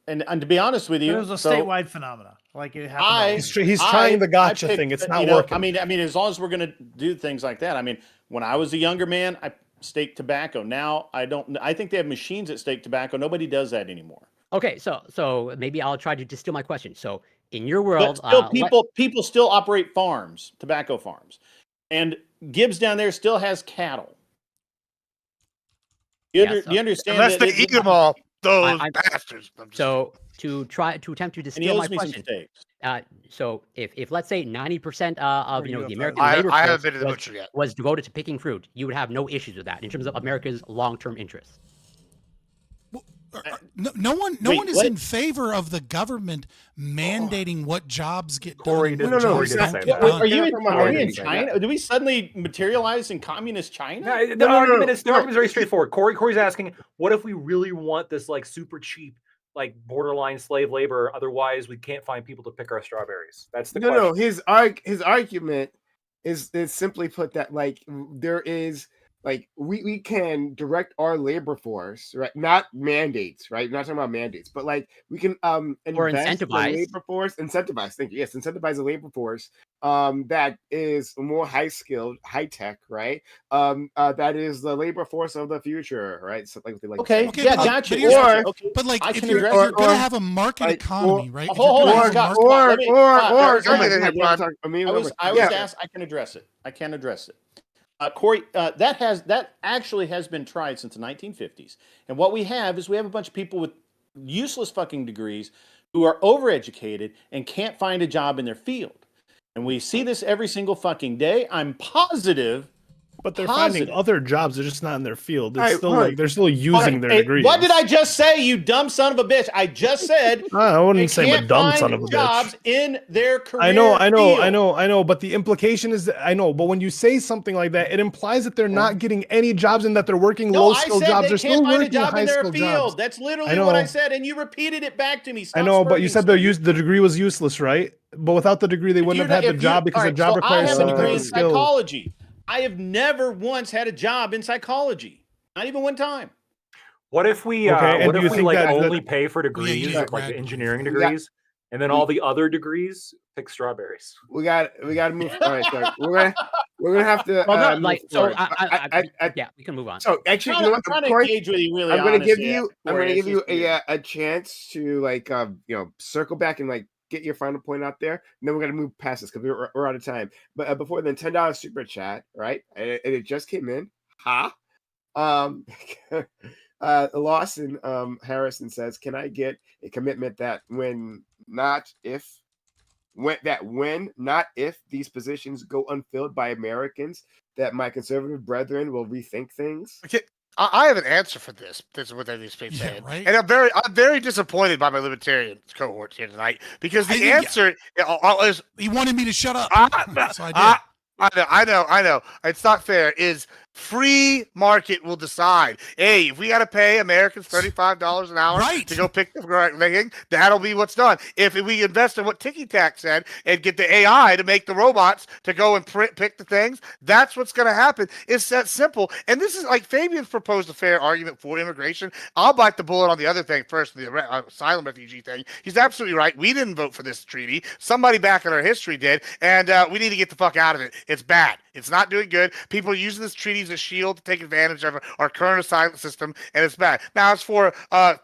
And to be honest with you, It was a statewide phenomena. It happened. He's trying the gotcha thing. It's not working. I mean, as long as we're going to do things like that. I mean, when I was a younger man, I staked tobacco. Now I don't. I think they have machines that stake tobacco. Nobody does that anymore. Okay, so maybe I'll try to distill my question. So in your world, But still, people still operate farms, tobacco farms, and Gibbs down there still has cattle. Do you understand? Unless they eat them all, those bastards. So to attempt to distill my question. So if let's say 90% of the American labor I haven't force been to the butcher yet. was devoted to picking fruit, you would have no issues with that in terms of America's long-term interests. No one is in favor of the government mandating what jobs get done. and what jobs don't get done. Are you in China? Do we suddenly materialize in communist China? The argument is very straightforward. Corey's asking, what if we really want this super cheap, borderline slave labor? Otherwise, we can't find people to pick our strawberries. That's the question. No. His argument is simply put that there is. We can direct our labor force, right? Not mandates, right? We're not talking about mandates, but we can invest in the labor force, incentivize. Thank you. Yes, incentivize the labor force that is more high skilled, high tech, right? That is the labor force of the future, right? So Okay, gotcha. But if you're gonna have a market economy, right? Hold on, Scott. I was asked. I can address it. Corey, that actually has been tried since the 1950s. And what we have is a bunch of people with useless fucking degrees who are overeducated and can't find a job in their field. And we see this every single fucking day. I'm positive. But they're finding other jobs. They're just not in their field. It's still they're still using Right. their Hey, degrees. what did I just say, you dumb son of a bitch? I just said I wouldn't they say I'm a can't dumb find son of a bitch. jobs in their career I know. field. But the implication is that but when you say something like that, it implies that they're not getting any jobs and that they're working No, low I skill said jobs. they They're can't still find a working job in high their skill field. jobs. That's I literally know. what I said, and you repeated it back to me. Stop I know, but you said the degree was useless, right? But without the degree, they wouldn't have had the job because the job requires some type of skill. Psychology. I have never once had a job in psychology. Not even one time. What if we Okay, what and do if you we think that only pay for degrees, Yeah, like the engineering Yeah. degrees, and then all the other degrees pick strawberries? We got to move. All right, so we're gonna have to. Well, no, move so forward. yeah, we can move on. So actually, I'm trying to Corey, engage with you really I'm gonna give honestly, you Corey. It's just weird. a chance to circle back and get your final point out there, and then we're gonna move past this because we're out of time. But before then, $10 super chat, right? And it just came in. Lawson Harrison says, "Can I get a commitment that when, not if, when, not if, these positions go unfilled by Americans, that my conservative brethren will rethink things? Okay, I have an answer for this. This is what these people saying, right? And I'm very disappointed by my libertarian cohort here tonight because the answer is he wanted me to shut up, so I did. I know. It's not fair. Is free market will decide. Hey, if we got to pay Americans $35 an hour to go pick the right thing, that'll be what's done. If we invest in what Tiki Tac said and get the AI to make the robots to go and pick the things, that's what's going to happen. It's that simple. And this is like Fabian's proposed a fair argument for immigration. I'll bite the bullet on the other thing first, the asylum refugee thing. He's absolutely right. We didn't vote for this treaty. Somebody back in our history did, and we need to get the fuck out of it. It's bad. It's not doing good. People are using this treaty as a shield to take advantage of our current asylum system, and it's bad. Now, as for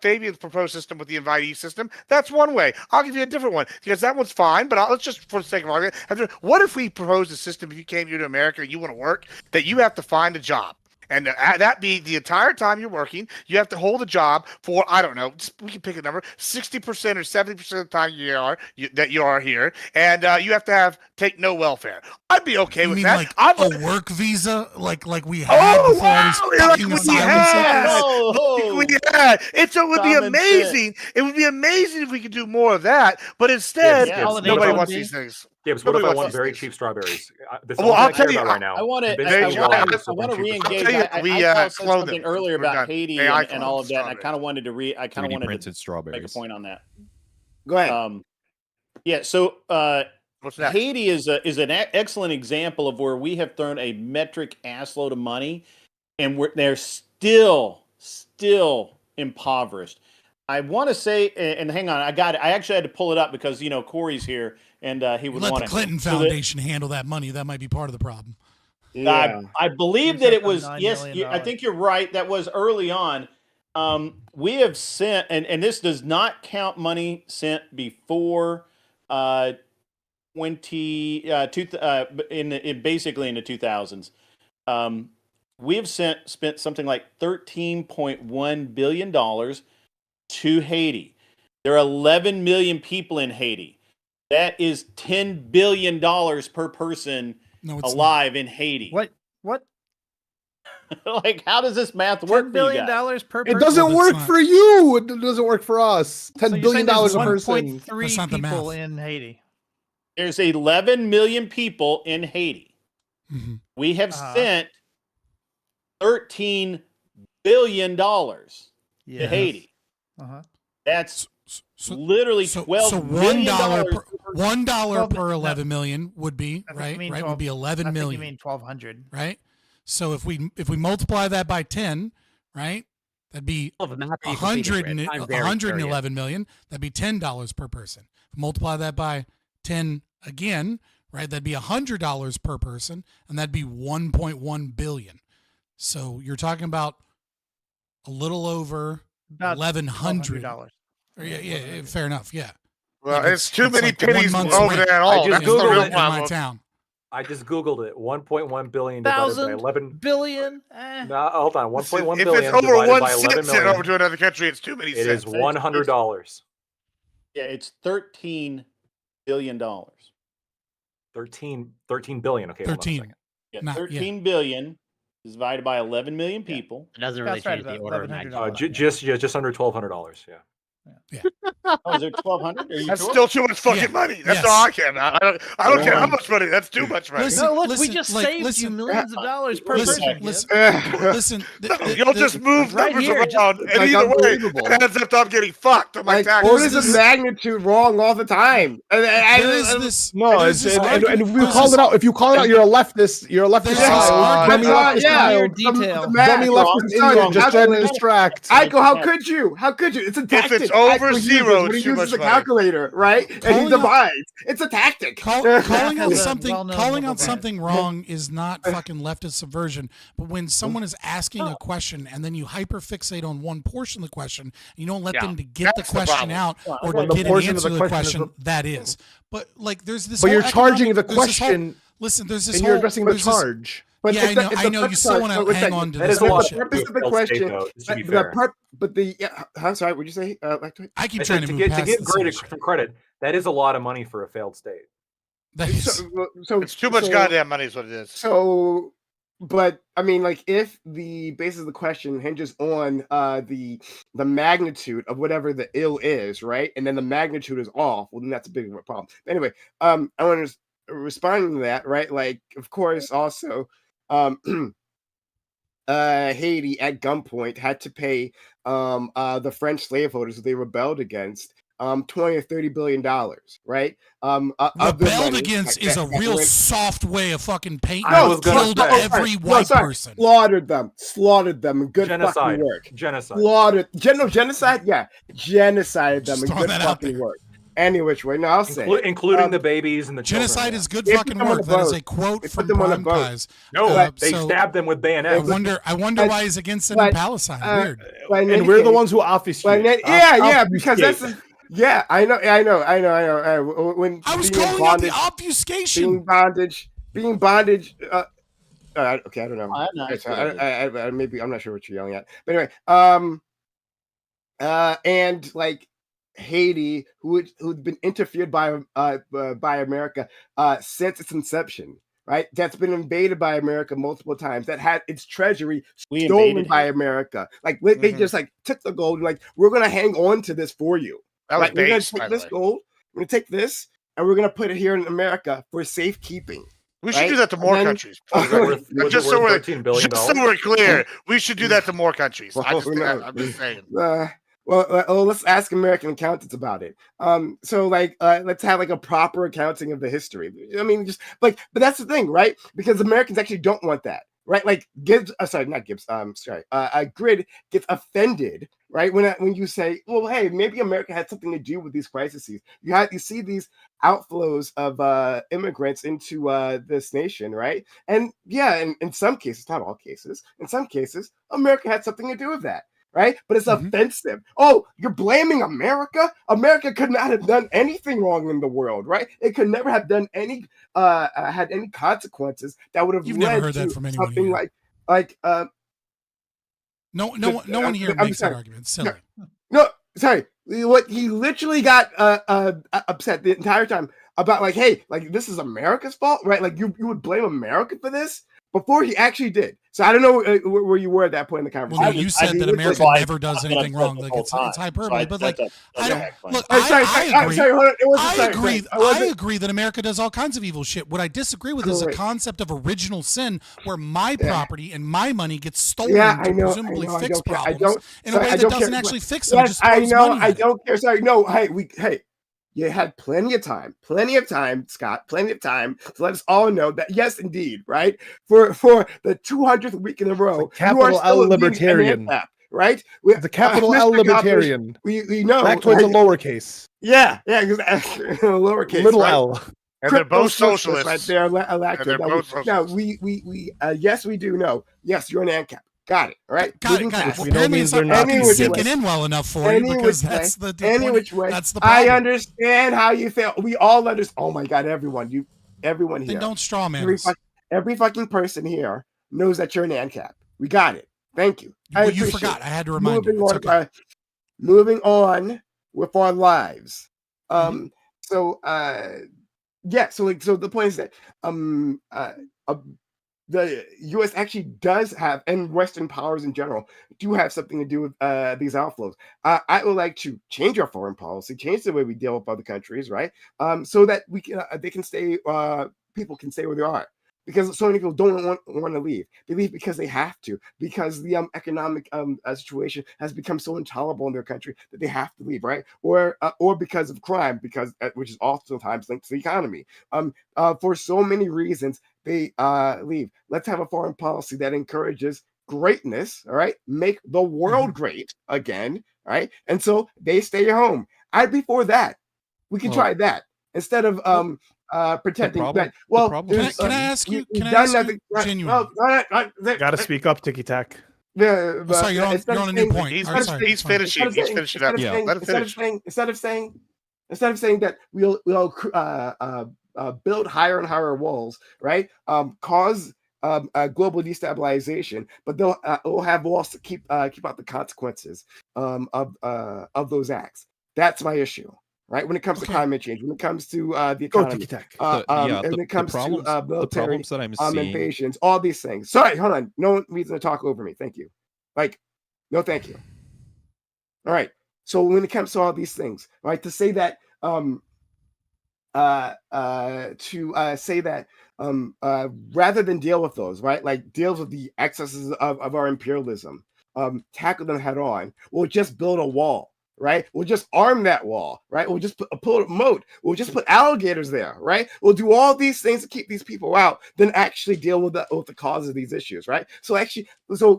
Fabian's proposed system with the invitee system, that's one way. I'll give you a different one because that one's fine, but let's just, for the sake of argument, what if we propose a system, if you came here to America and you want to work, that you have to find a job? And that be the entire time you're working, you have to hold a job for, I don't know, we can pick a number, 60% or 70% of the time you are here, and you have to take no welfare. I'd be okay with that. Like a work visa, like we had before all these fucking asylum seekers? It would be amazing. It would be amazing if we could do more of that. But instead, nobody wants these things. Gibbs, what if I want very cheap strawberries? Well, I'll tell you. Right now. I want to re-engage. I said something earlier about Haiti and all of that, and I kind of wanted to printed make strawberries. a point on that. Go ahead. Yeah. So Haiti is an excellent example of where we have thrown a metric assload of money, and they're still impoverished. I want to say, and hang on, I got it. I actually had to pull it up because Corey's here, and he would let want the Clinton Foundation handle that money. That might be part of the problem. Yeah. I believe that it was I think you're right. That was early on. We have sent, and this does not count money sent before basically in the 2000s. We have spent something like $13.1 billion to Haiti. There are 11 million people in Haiti. That is $10 billion per person alive in Haiti. What? Like, how does this math work? $10 billion per person? It doesn't work for you. It doesn't work for us. $10 billion a person. 1.3 people in Haiti. There's 11 million people in Haiti. Mm-hmm. We have sent $13 billion to Haiti. That's literally $12 million. $1 per 11 million would be right. Would be 11 million. You mean 1,200, right? So if we multiply that by 10, right, that'd be 111 million. That'd be $10 per person. Multiply that by 10 again, right? That'd be $100 per person, and that'd be 1.1 billion. So you're talking about a little over $1,100. Yeah, fair enough. Yeah. Well, it's too many like pennies 1 month's over rent. there at all. That's the real in my problem. town. I just Googled it. 1.1 billion divided by 11 billion. No, hold on. 1.1 If billion it's over divided one by 11 cent sent million. over to another country, it's too many It cents. is $100. Yeah, it's $13 billion. 13 billion. Okay, hold on a 13. second. Yeah, Not- 13 billion divided by 11 million people. It doesn't really That's right, change the about order of $1,100. magnitude. Just under $1,200. Yeah. Oh, is it 1,200? Are you That's sure? still too much fucking Yeah. money. That's Yes. all I care about. I don't care how much money. That's too much money. Listen, No, look, listen, we just like, saved listen, you millions of dollars per listen, person. listen. You'll just move right numbers here, around, and either way, unbelievable. it ends up I'm getting fucked on my Like, taxes. orders of magnitude wrong all the time. There is this. No, there's it's this and argument- if you there's call this- it out, if you call it out, you're a leftist. You're a leftist. There's child. this Dummy argument- leftist yeah, child. detail. Dummy leftist idiot. Just trying to distract. Aiko, how could you? How could you? It's a tactic. it's over Aiko uses zero, when he it's too uses much a money. calculator, right? And he Calling out- divides. It's a tactic. Calling out has a something, well-known calling out level something wrong is not fucking leftist subversion. But when someone is asking a question and then you hyperfixate on one portion of the question, you don't let them to get the that's the question problem. out or Well, to the get an portion of answer the to the question is question. That is. But like, there's this. But whole you're charging economic- the there's this whole- question, Listen, there's this and whole. you're addressing the there's this- charge. But Yeah, it's the, it's I the know. You purpose- still want sorry, to one hang second. on to That this is a lot The bullshit. purpose of the failed state, question, though, just to be the fair. but the I'm sorry. What'd you say? Lactoid? I keep I trying said to to move get past this credit bullshit. some credit. That is a lot of money for a failed state. That is. So It's too much so- goddamn money, is what it is. So, but I mean, like, if the basis of the question hinges on the magnitude of whatever the ill is, right, and then the magnitude is off, well, then that's a big problem. But anyway, I want to respond to that, right? Like, of course, also, Haiti at gunpoint had to pay the French slaveholders who they rebelled against 20 or 30 billion dollars, right? Of their Rebelled money against that- is a that real went- soft way of fucking painting. I it. was gonna Killed say- every No, white sorry, person. slaughtered them, good Genocide. fucking work. Genocide. Slaughtered, genocide, yeah, genocided them, Just and throwing good that out fucking work. Any which way, no, I'll say, Including the babies and the Genocide children. is good They put fucking them on work. the That is boat. a quote They put from them on the Prime boat. Guys. No, they so stabbed them with I bayonets. wonder why he's against it in but, Palestine. Weird. but in And any we're the case- ones who obfuscate. yeah, because that's yeah, I know. When I was being in calling out the obfuscation. being bondage. Okay, I don't know. I'm not I maybe I'm not sure what you're yelling at, but anyway, and like Haiti, who'd been interfered by America since its inception. Right, that's been invaded by America multiple times. That had its treasury stolen by America. Like they just like took the gold. And, like, we're gonna hang on to this for you. That was Like, we're gonna base, by take the this way. gold. We're gonna take this, and we're gonna put it here in America for safekeeping. We should right? do that to And more then- countries. Was just it so worth we're $13 billion? just so we're clear, we should do that to more countries. Well, who knows? I'm just saying. Well, let's ask American accountants about it. So like, let's have like a proper accounting of the history. I mean, just like, but that's the thing, right? Because Americans actually don't want that, right? Like Gibbs, not Gibbs. Grid gets offended, right? When you say, well, hey, maybe America had something to do with these crises. You see these outflows of immigrants into this nation, right? And yeah, in some cases, not all cases, in some cases, America had something to do with that. Right, but it's offensive. Oh, you're blaming America? America could not have done anything wrong in the world, right? It could never have done any had any consequences that would have You've led never heard to that from anyone something here. No one here I'm makes sorry. that argument. It's silly. No, sorry. What he literally got upset the entire time about, like, hey, like, this is America's fault, right? Like, you would blame America for this before he actually did. So I don't know where you were at that point in the conversation. Well, no, you said that America never does anything wrong. Like it's hyperbole, but like I don't look. I agree. I agree that America does all kinds of evil shit. What I disagree with is the concept of original sin, where my property and my money gets stolen to presumably fix problems in a way that doesn't actually fix them. Yes, I know. I don't care. Sorry, no. Hey. You had plenty of time, Scott, plenty of time to let us all know that, yes, indeed, right? For the 200th week in a row, capital L libertarian, right? The capital L libertarian. We know. Factoid's a lowercase. Yeah, lowercase. Little right? L. And they're both socialists. Right there, elected. Now, yes, we do know. Yes, you're an ANCAP. Got it. All right. Got it. Well, apparently it's not sinking in well enough for you, because that's the that's the problem. I understand how you feel. We all understand. Oh my God, everyone here. Then don't straw man us. Every fucking person here knows that you're an ANCAP. We got it. Thank you. Well, you forgot. I had to remind you. It's okay. Moving on with our lives. So the point is that the U.S. actually does have, and Western powers in general, do have something to do with these outflows. I would like to change our foreign policy, change the way we deal with other countries, right? So that we can, they can stay, people can stay where they are. Because so many people don't want to leave. They leave because they have to, because the economic situation has become so intolerable in their country that they have to leave, right? Or because of crime, which is oftentimes linked to the economy. For so many reasons, they leave. Let's have a foreign policy that encourages greatness, all right? Make the world great again, all right? And so they stay at home. I'd be for that. We can try that instead of pretending that. Well, can I ask you? Can I ask you genuinely? Gotta speak up, Tiki Tac. Sorry, you're on a new point. He's finishing. He's finishing up. Let him finish. Instead of saying that we'll build higher and higher walls, right? Cause global destabilization, but they'll have walls to keep out the consequences of those acts. That's my issue, right? When it comes to climate change, when it comes to the economy, when it comes to military problems that I'm seeing. invasions, all these things. Sorry, hold on. No reason to talk over me. Thank you. Like, no, thank you. All right. So when it comes to all these things, right, to say that say that rather than deal with those, right, like deals with the excesses of our imperialism, tackle them head on, we'll just build a wall, right? We'll just arm that wall, right? We'll just pull a moat. We'll just put alligators there, right? We'll do all these things to keep these people out, then actually deal with the cause of these issues, right? So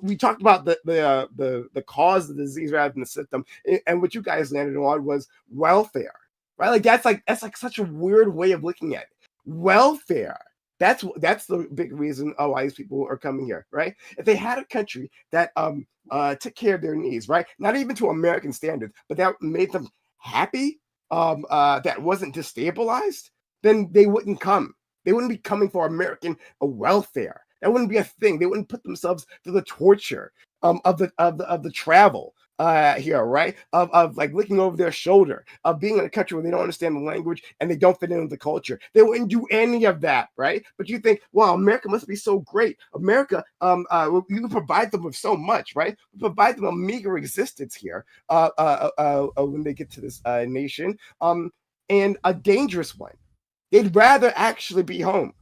we talked about the cause of the disease rather than the symptom, and what you guys landed on was welfare, right? Like that's like such a weird way of looking at it. Welfare. That's the big reason why these people are coming here, right? If they had a country that took care of their needs, right? Not even to American standards, but that made them happy, that wasn't destabilized, then they wouldn't come. They wouldn't be coming for American welfare. That wouldn't be a thing. They wouldn't put themselves through the torture of the travel here, right? Of like looking over their shoulder, of being in a country where they don't understand the language and they don't fit in with the culture. They wouldn't do any of that, right? But you think, wow, America must be so great. America, you provide them with so much, right? We provide them a meager existence here when they get to this nation, and a dangerous one. They'd rather actually be home,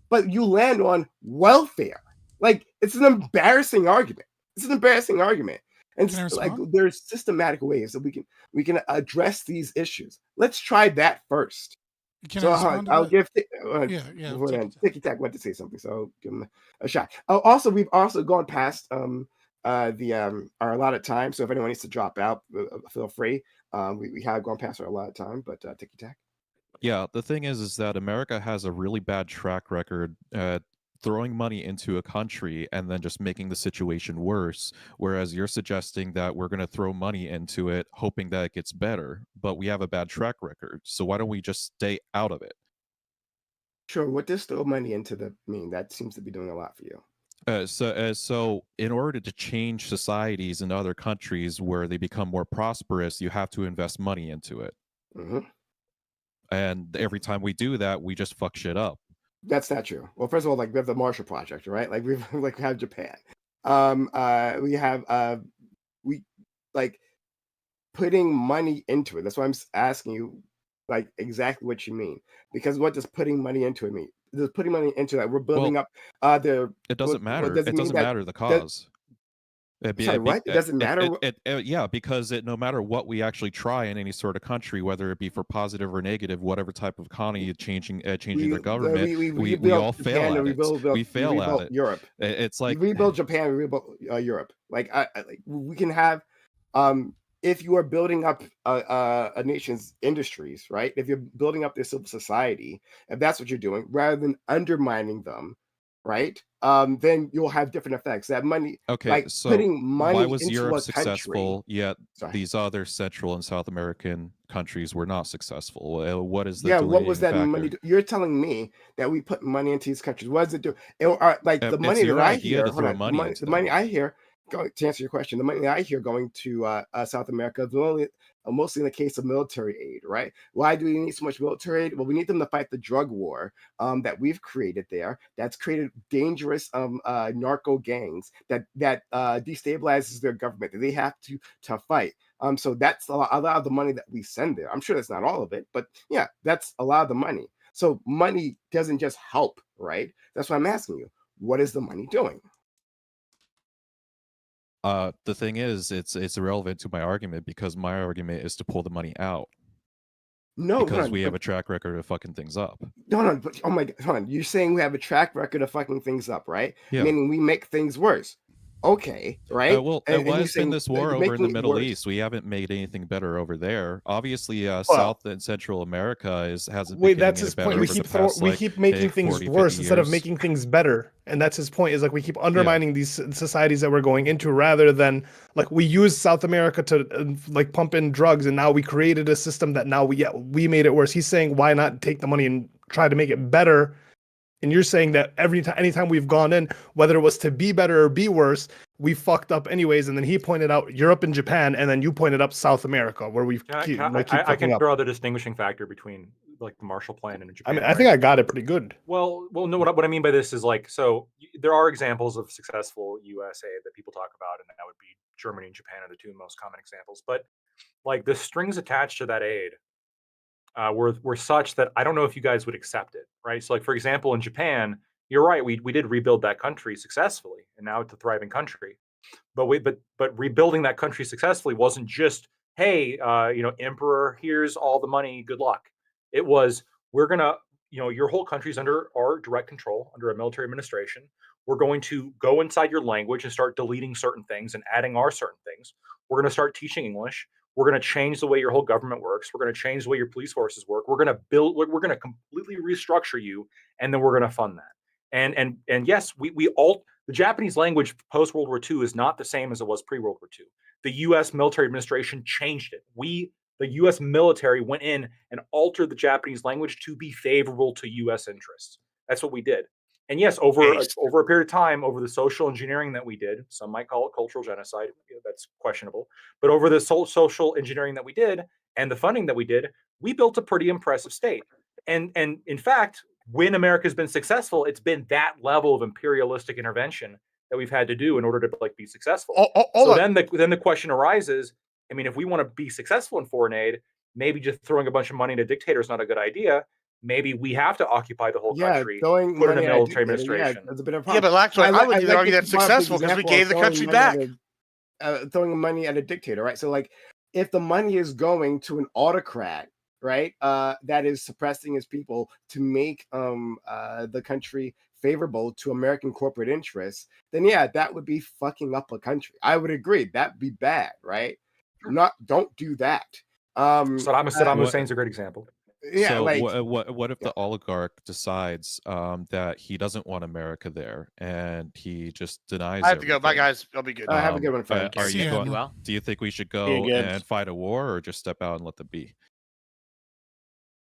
but you land on welfare. Like, it's an embarrassing argument. It's an embarrassing argument. And like, there's systematic ways that we can address these issues. Let's try that first. I'll give Ticky Tack went to say something, so I'll give him a shot. Also, we've also gone past our allotted time, so if anyone needs to drop out, feel free. We have gone past our allotted time, but Ticky Tack. Yeah, the thing is that America has a really bad track record at throwing money into a country and then just making the situation worse, whereas you're suggesting that we're going to throw money into it hoping that it gets better, but we have a bad track record, so why don't we just stay out of it? Sure. What does throw money into mean? That seems to be doing a lot for you. So in order to change societies in other countries where they become more prosperous, you have to invest money into it. Mm-hmm. And every time we do that, we just fuck shit up. That's not true. Well, first of all, like we have the Marshall Project, right? Like we have Japan. We have we like putting money into it. That's why I'm asking you like exactly what you mean. Because what does putting money into it mean? Does putting money into that we're building up it doesn't matter. It doesn't matter the cause. Sorry, what? It doesn't matter. Yeah, because no matter what we actually try in any sort of country, whether it be for positive or negative, whatever type of economy changing their government, we all fail at it. We fail at it. Europe. It's like we rebuild Japan, we rebuild Europe. Like we can have, if you are building up a nation's industries, right? If you're building up their civil society, if that's what you're doing, rather than undermining them, right? Then you'll have different effects. That money, like so putting money why was into Europe a successful, country, yet these other Central and South American countries were not successful? What is the what was that factor? money? You're telling me that we put money into these countries. What does it do? Like the money it's your that I idea hear, to throw money into the them. money I hear, to answer your question, the money that I hear going to South America is mostly in the case of military aid, right? Why do we need so much military aid? Well, we need them to fight the drug war that we've created there. That's created dangerous narco gangs that destabilizes their government that they have to fight. So that's a lot of the money that we send there. I'm sure that's not all of it, but yeah, that's a lot of the money. So money doesn't just help, right? That's why I'm asking you, what is the money doing? The thing is, it's irrelevant to my argument because my argument is to pull the money out. No, because we have a track record of fucking things up. No, but oh my God, hold on. You're saying we have a track record of fucking things up, right? Yeah. Meaning we make things worse. Okay, right? Well, why has been this war over in the Middle East? We haven't made anything better over there. Obviously, South and Central America hasn't. Wait, that's his point. We keep making things worse instead of making things better, and that's his point. Is like we keep undermining these societies that we're going into, rather than like we use South America to like pump in drugs, and now we created a system that now we made it worse. He's saying why not take the money and try to make it better And you're saying that anytime we've gone in, whether it was to be better or be worse, we fucked up anyways. And then he pointed out Europe and Japan, and then you pointed up South America, where we keep I fucking can up. throw out the distinguishing factor between like the Marshall Plan and I Japan. mean, I think I got it pretty good. Well, no. What I mean by this is like, so there are examples of successful U.S. aid that people talk about, and that would be Germany and Japan are the two most common examples. But like the strings attached to that aid were such that I don't know if you guys would accept it, right? So, like for example, in Japan, you're right, we did rebuild that country successfully, and now it's a thriving country. But rebuilding that country successfully wasn't just, hey, emperor, here's all the money, good luck. It was, we're gonna, your whole country's under our direct control, under a military administration. We're going to go inside your language and start deleting certain things and adding our certain things. We're going to start teaching English. We're going to change the way your whole government works. We're going to change the way your police forces work. We're going to completely restructure you, and then we're going to fund that. And yes, the Japanese language post World War II is not the same as it was pre World War II. The U.S. military administration changed it. The U.S. military went in and altered the Japanese language to be favorable to U.S. interests. That's what we did. And yes, over a period of time, over the social engineering that we did, some might call it cultural genocide. That's questionable. But over the social engineering that we did and the funding that we did, we built a pretty impressive state. And in fact, when America's been successful, it's been that level of imperialistic intervention that we've had to do in order to be successful. Then the question arises. I mean, if we want to be successful in foreign aid, maybe just throwing a bunch of money at a dictator is not a good idea. Maybe we have to occupy the whole country, put in a military administration. That's a bit of a Yeah, problem. but Lactoid, I would even argue that's to provide successful because we example of gave the throwing country money back. throwing money at a dictator, right? So, like, if the money is going to an autocrat, right, that is suppressing his people to make the country favorable to American corporate interests, then yeah, that would be fucking up a country. I would agree. That'd be bad, right? Don't do that. Saddam Hussein's a great example. Yeah, so like, what if the oligarch decides that he doesn't want America there and he just denies? I have to go. Bye, guys. I'll be good. Have a good one, friend. Are you going? Well, do you think we should go and fight a war, or just step out and let them be?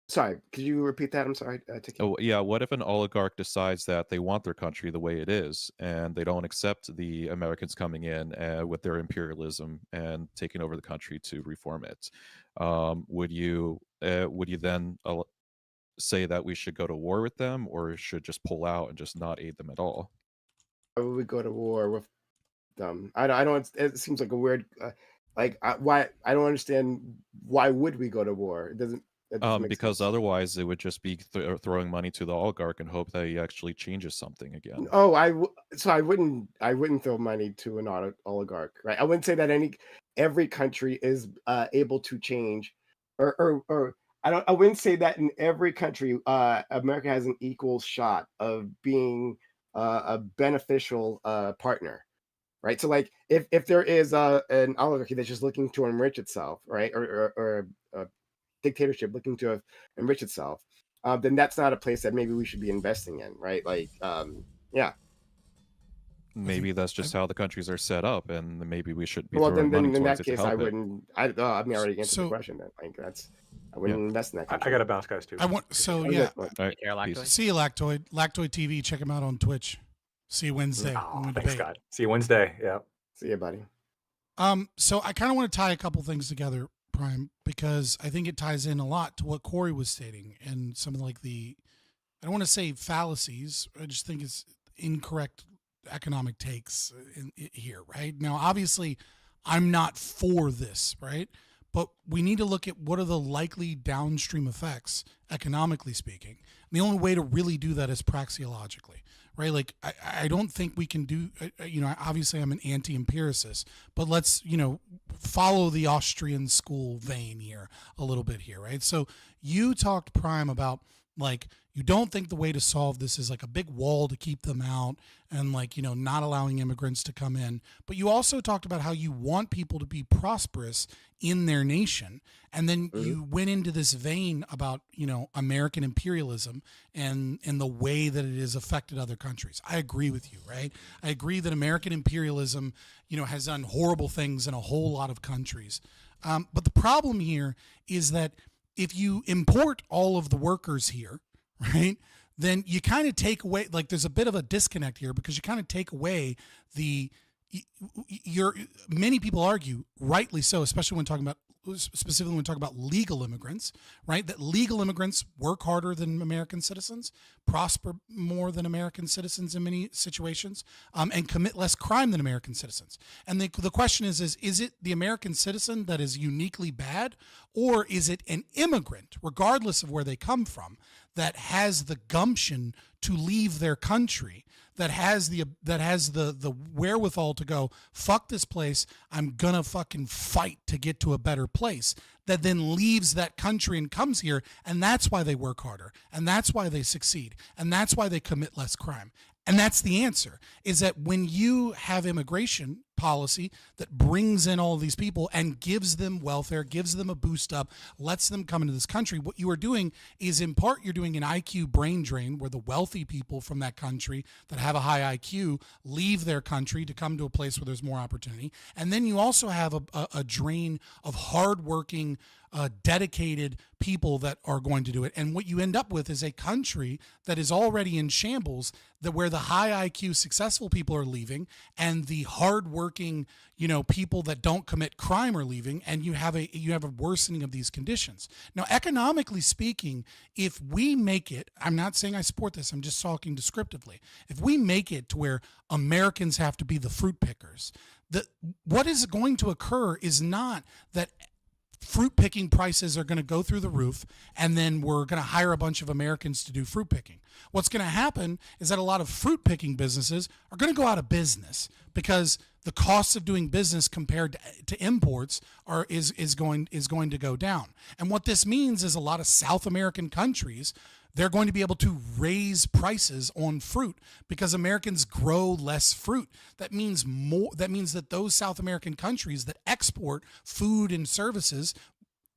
Sorry, could you repeat that? I'm sorry. Oh yeah, what if an oligarch decides that they want their country the way it is, and they don't accept the Americans coming in with their imperialism and taking over the country to reform it? Would you then say that we should go to war with them, or should just pull out and just not aid them at all? Why would we go to war with them? I don't. It seems like a weird. Why? I don't understand. Why would we go to war? It doesn't. Because otherwise it would just be throwing money to the oligarch and hope that he actually changes something again. Oh, I wouldn't throw money to an oligarch, right? I wouldn't say that every country is able to change, or I wouldn't say that in every country America has an equal shot of being a beneficial partner, right? So, like, if there is an oligarchy that's just looking to enrich itself, right, or dictatorship looking to enrich itself, then that's not a place that maybe we should be investing in, right? Like, yeah. Maybe that's just how the countries are set up, and maybe we should be Well, throwing money in towards that it to case, help I it. wouldn't. I mean, I already answered the question. Then, like, I wouldn't invest in that. I got to bounce, guys, too. Yeah. All right, Lactoid. See you, Lactoid. Lactoid TV. Check him out on Twitch. See you Wednesday. when we Thanks, debate. Scott. See you Wednesday. Yeah. See you, buddy. So I kind of want to tie a couple things together, Prime, because I think it ties in a lot to what Corey was stating and some of I don't want to say fallacies. I just think it's incorrect economic takes here, right? Now, obviously, I'm not for this, right? But we need to look at what are the likely downstream effects, economically speaking. And the only way to really do that is praxeologically, right? Like, I don't think we can do, obviously I'm an anti-empiricist, but let's, follow the Austrian school vein here a little bit here, right? So you talked, Prime, about, like, you don't think the way to solve this is like a big wall to keep them out and, like, not allowing immigrants to come in. But you also talked about how you want people to be prosperous in their nation. And then you went into this vein about, American imperialism and the way that it has affected other countries. I agree with you, right? I agree that American imperialism, has done horrible things in a whole lot of countries. But the problem here is that if you import all of the workers here, right, then you kind of take away, like, there's a bit of a disconnect here because you kind of take away the many people argue, rightly so, especially when talking about specifically when talking about legal immigrants, right? That legal immigrants work harder than American citizens, prosper more than American citizens in many situations, and commit less crime than American citizens. And the question is it the American citizen that is uniquely bad, or is it an immigrant, regardless of where they come from, that has the gumption to leave their country, that has the wherewithal to go, fuck this place, I'm gonna fucking fight to get to a better place, that then leaves that country and comes here, and that's why they work harder, and that's why they succeed, and that's why they commit less crime. And that's the answer, is that when you have immigration policy that brings in all of these people and gives them welfare, gives them a boost up, lets them come into this country, what you are doing is, in part, you're doing an IQ brain drain where the wealthy people from that country that have a high IQ leave their country to come to a place where there's more opportunity. And then you also have a drain of hardworking, dedicated people that are going to do it. And what you end up with is a country that is already in shambles, that where the high IQ successful people are leaving and the hardworking, people that don't commit crime are leaving, and you have a worsening of these conditions. Now, economically speaking, if we make it, I'm not saying I support this, I'm just talking descriptively. If we make it to where Americans have to be the fruit pickers, what is going to occur is not that fruit picking prices are going to go through the roof and then we're going to hire a bunch of Americans to do fruit picking. What's going to happen is that a lot of fruit picking businesses are going to go out of business because the cost of doing business compared to imports is going to go down. And what this means is a lot of South American countries, they're going to be able to raise prices on fruit because Americans grow less fruit. That means that those South American countries that export food and services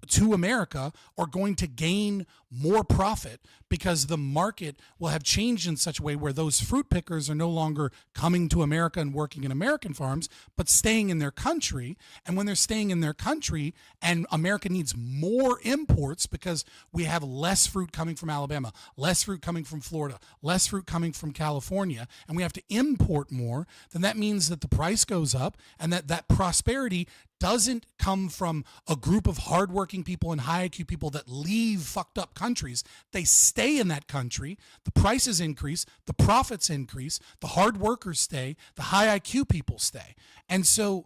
to America are going to gain more profit because the market will have changed in such a way where those fruit pickers are no longer coming to America and working in American farms, but staying in their country. And when they're staying in their country and America needs more imports because we have less fruit coming from Alabama, less fruit coming from Florida, less fruit coming from California, and we have to import more, then that means that the price goes up and that prosperity doesn't come from a group of hardworking people and high IQ people that leave fucked up countries. They stay in that country. The prices increase, the profits increase, the hard workers stay, the high IQ people stay. And so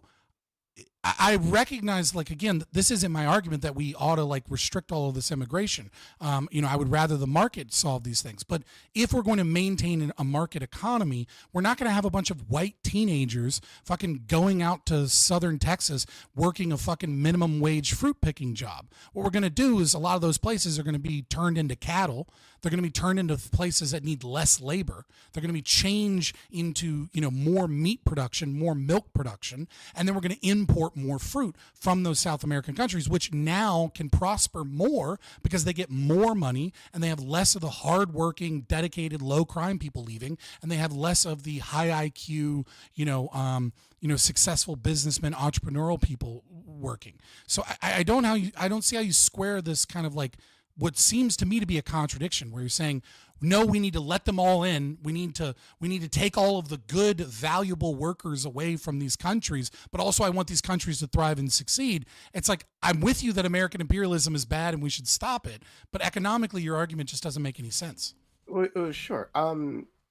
I recognize, like, again, this isn't my argument that we ought to restrict all of this immigration. I would rather the market solve these things. But if we're going to maintain a market economy, we're not going to have a bunch of white teenagers fucking going out to southern Texas working a fucking minimum wage fruit picking job. What we're going to do is a lot of those places are going to be turned into cattle. They're going to be turned into places that need less labor. They're going to be changed into, more meat production, more milk production, and then we're going to import more fruit from those South American countries, which now can prosper more because they get more money and they have less of the hardworking, dedicated, low crime people leaving, and they have less of the high IQ, successful businessmen, entrepreneurial people working. So I don't see how you square this kind of what seems to me to be a contradiction where you're saying, no, we need to let them all in. We need to take all of the good, valuable workers away from these countries, but also I want these countries to thrive and succeed. It's like, I'm with you that American imperialism is bad and we should stop it, but economically your argument just doesn't make any sense. Sure.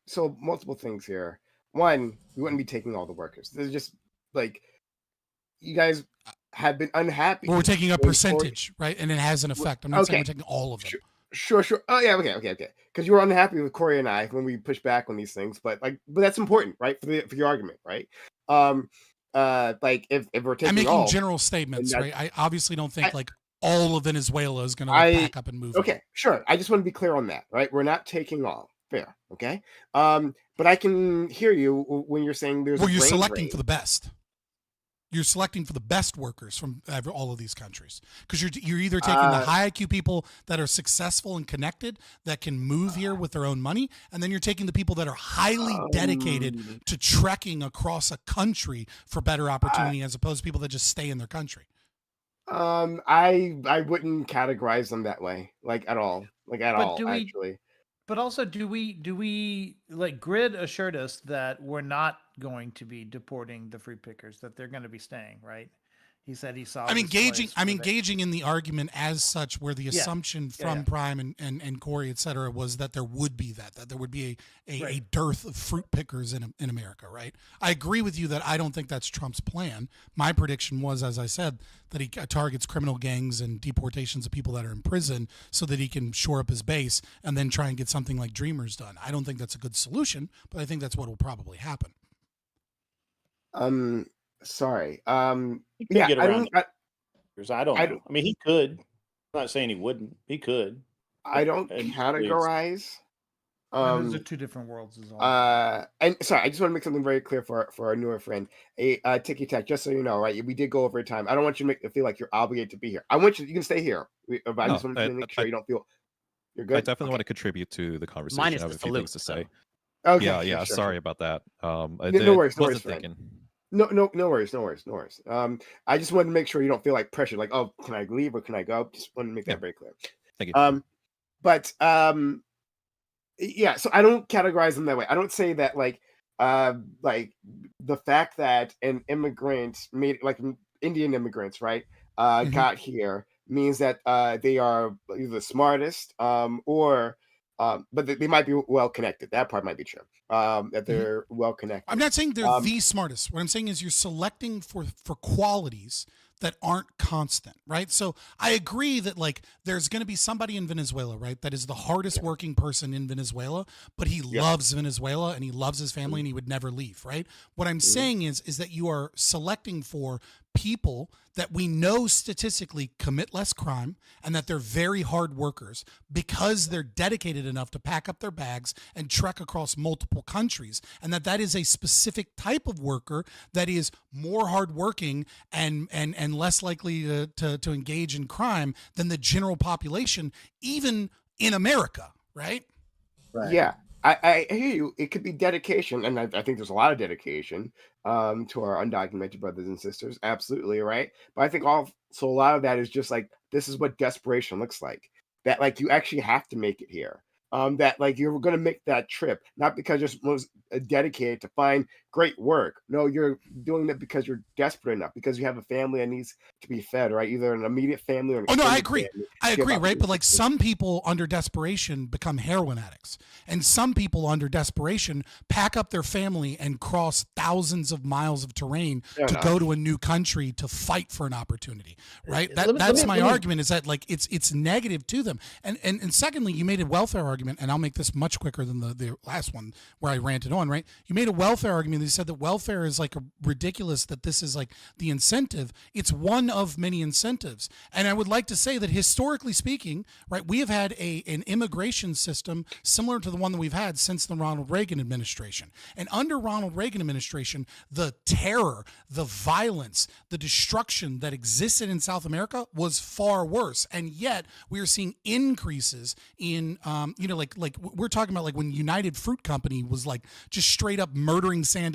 So multiple things here. One, we wouldn't be taking all the workers. There's just you guys have been unhappy. Well, we're taking a percentage, right? And it has an effect. I'm not saying we're taking all of them. Sure. Oh yeah, okay. Because you were unhappy with Corey and I when we push back on these things, but that's important, right? For your argument, right? If we're taking, I'm making general statements, right? I obviously don't think all of Venezuela is going to pack up and move. Okay, sure. I just want to be clear on that, right? We're not taking all. Fair, okay. But I can hear you when you're saying there's. Well, you're selecting for the best. You're selecting for the best workers from all of these countries because you're either taking the high IQ people that are successful and connected that can move here with their own money, and then you're taking the people that are highly dedicated to trekking across a country for better opportunity as opposed to people that just stay in their country. I wouldn't categorize them that way, at all, actually. But also, do we like Grid assured us that we're not going to be deporting the fruit pickers, that they're going to be staying, right? He said he saw. I'm this engaging. place I'm where they- engaging in the argument as such, where the assumption Yeah, from yeah. Prime and Corey, et cetera, was that there would be that there would be a Right. dearth of fruit pickers in America, right? I agree with you that I don't think that's Trump's plan. My prediction was, as I said, that he targets criminal gangs and deportations of people that are in prison so that he can shore up his base and then try and get something like Dreamers done. I don't think that's a good solution, but I think that's what will probably happen. Sorry. He could Yeah, get I around don't. I don't I know. don't. I mean, he could. I'm not saying he wouldn't. He could. I don't Initially, categorize. And those are two different worlds, is all. And sorry, I just want to make something very clear for our newer friend. Ticky Tack, just so you know, right? We did go over time. I don't want you to feel like you're obligated to be here. I want you can stay here. But I just want to make sure you don't feel you're good. I definitely want to contribute to the conversation. Minus I have the a few things to say. Okay, Yeah, sure, sure, sorry sure. about that. I No worries, no wasn't worries, friend. thinking. No worries. I just wanted to make sure you don't feel like pressure, like, oh, can I leave or can I go? Just want to make that very clear. Thank you. But yeah, so I don't categorize them that way. I don't say that like the fact that an immigrant made like Indian immigrants, right, got here means that they are either the smartest or but they might be well connected. That part might be true. That they're well connected. I'm not saying they're the smartest. What I'm saying is you're selecting for qualities that aren't constant, right? So I agree that like there's going to be somebody in Venezuela, right, that is the hardest working person in Venezuela, but he loves Venezuela and he loves his family and he would never leave, right? What I'm saying is that you are selecting for people that we know statistically commit less crime and that they're very hard workers because they're dedicated enough to pack up their bags and trek across multiple countries, and that is a specific type of worker that is more hardworking and less likely to engage in crime than the general population, even in America, right? Yeah, I hear you. It could be dedication, and I think there's a lot of dedication to our undocumented brothers and sisters. Absolutely, right? But I think also a lot of that is just like this is what desperation looks like. That like you actually have to make it here. That like you're going to make that trip not because you're most dedicated to find great work. No, you're doing it because you're desperate enough because you have a family that needs to be fed, right? Either an immediate family or an Oh no, I extended agree. family. I Give agree, up right? But your like some people under desperation become heroin addicts, and some people under desperation pack up their family and cross thousands of miles of terrain Fair to enough. go to a new country to fight for an opportunity, right? Let me- That's my let me- argument. Is that like it's negative to them, and secondly, you made a welfare argument, and I'll make this much quicker than the last one where I ranted on, right? You made a welfare argument. You said that welfare is like ridiculous, that this is like the incentive. It's one of many incentives. And I would like to say that historically speaking, right, we have had an immigration system similar to the one that we've had since the Ronald Reagan administration. And under Ronald Reagan administration, the terror, the violence, the destruction that existed in South America was far worse. And yet we are seeing increases in, like we're talking about like when United Fruit Company was like just straight up murdering Sandinistas,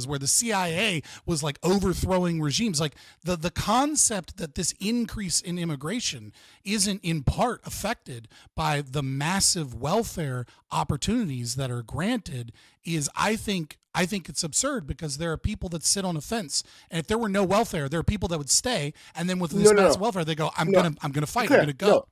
where the CIA was like overthrowing regimes. Like the concept that this increase in immigration isn't in part affected by the massive welfare opportunities that are granted is, I think it's absurd, because there are people that sit on a fence, and if there were no welfare, there are people that would stay, and then with this massive welfare, they go, I'm gonna fight, I'm gonna go.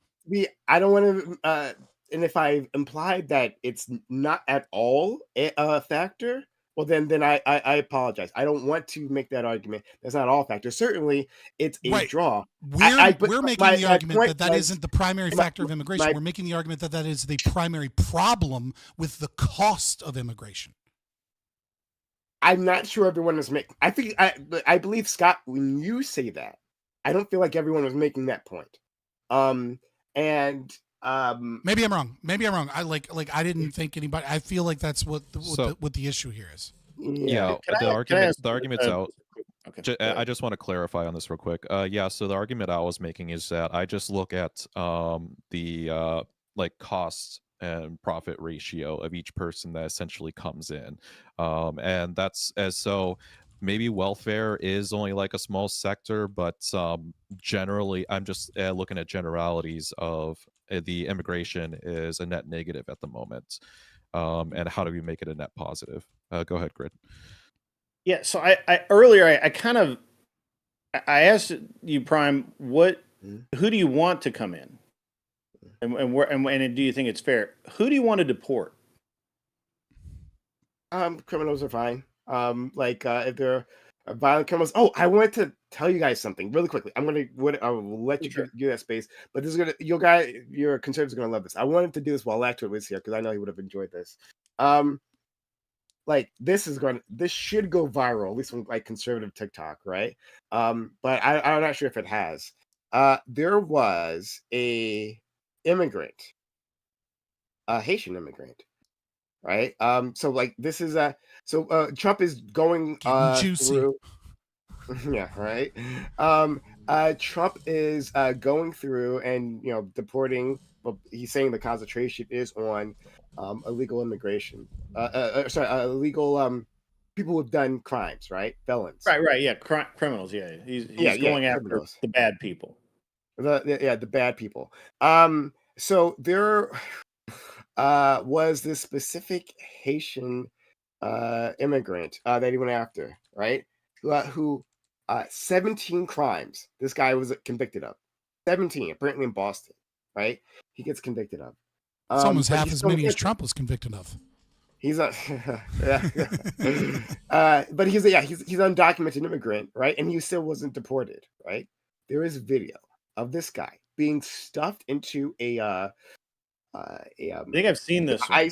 I don't want to. And if I implied that it's not at all a factor, well, then I apologize. I don't want to make that argument. That's not all factor. Certainly, it's a draw. We're making the argument that isn't the primary factor of immigration. We're making the argument that is the primary problem with the cost of immigration. I'm not sure everyone is making. I believe, Scott, when you say that, I don't feel like everyone was making that point. Maybe I'm wrong. I didn't think anybody. I feel like that's what the issue here is. Yeah, the argument's out. Okay. I just want to clarify on this real quick. So the argument I was making is that I just look at the like cost and profit ratio of each person that essentially comes in, and that's as so. Maybe welfare is only like a small sector, but generally, I'm just looking at generalities of the immigration is a net negative at the moment, and how do we make it a net positive? Go ahead, Grid. Yeah. So I earlier I kind of I asked you, Prime, who do you want to come in, and do you think it's fair? Who do you want to deport? Criminals are fine. If they're violent criminals. Oh, I wanted to tell you guys something really quickly. I'll let you do that space, but this is your conservatives are gonna love this. I wanted to do this while Lactor was here because I know he would have enjoyed this. This should go viral, at least from like conservative TikTok, right? But I'm not sure if it has. There was a immigrant, a Haitian immigrant, right? This is Trump is going juicy. through. Yeah, right. Trump is going through and deporting. Well, he's saying the concentration is on illegal immigration. Illegal people who've done crimes, right? Felons. Right. Yeah, criminals. Yeah, he's going after criminals. the bad people. The bad people. So there was this specific Haitian immigrant that he went after, right? Who 17 crimes this guy was convicted of. 17, apparently in Boston, right? He gets convicted of. It's almost half as many as Trump was convicted of. He's a but he's undocumented immigrant, right? And he still wasn't deported, right? There is video of this guy being stuffed into I think I've seen this one.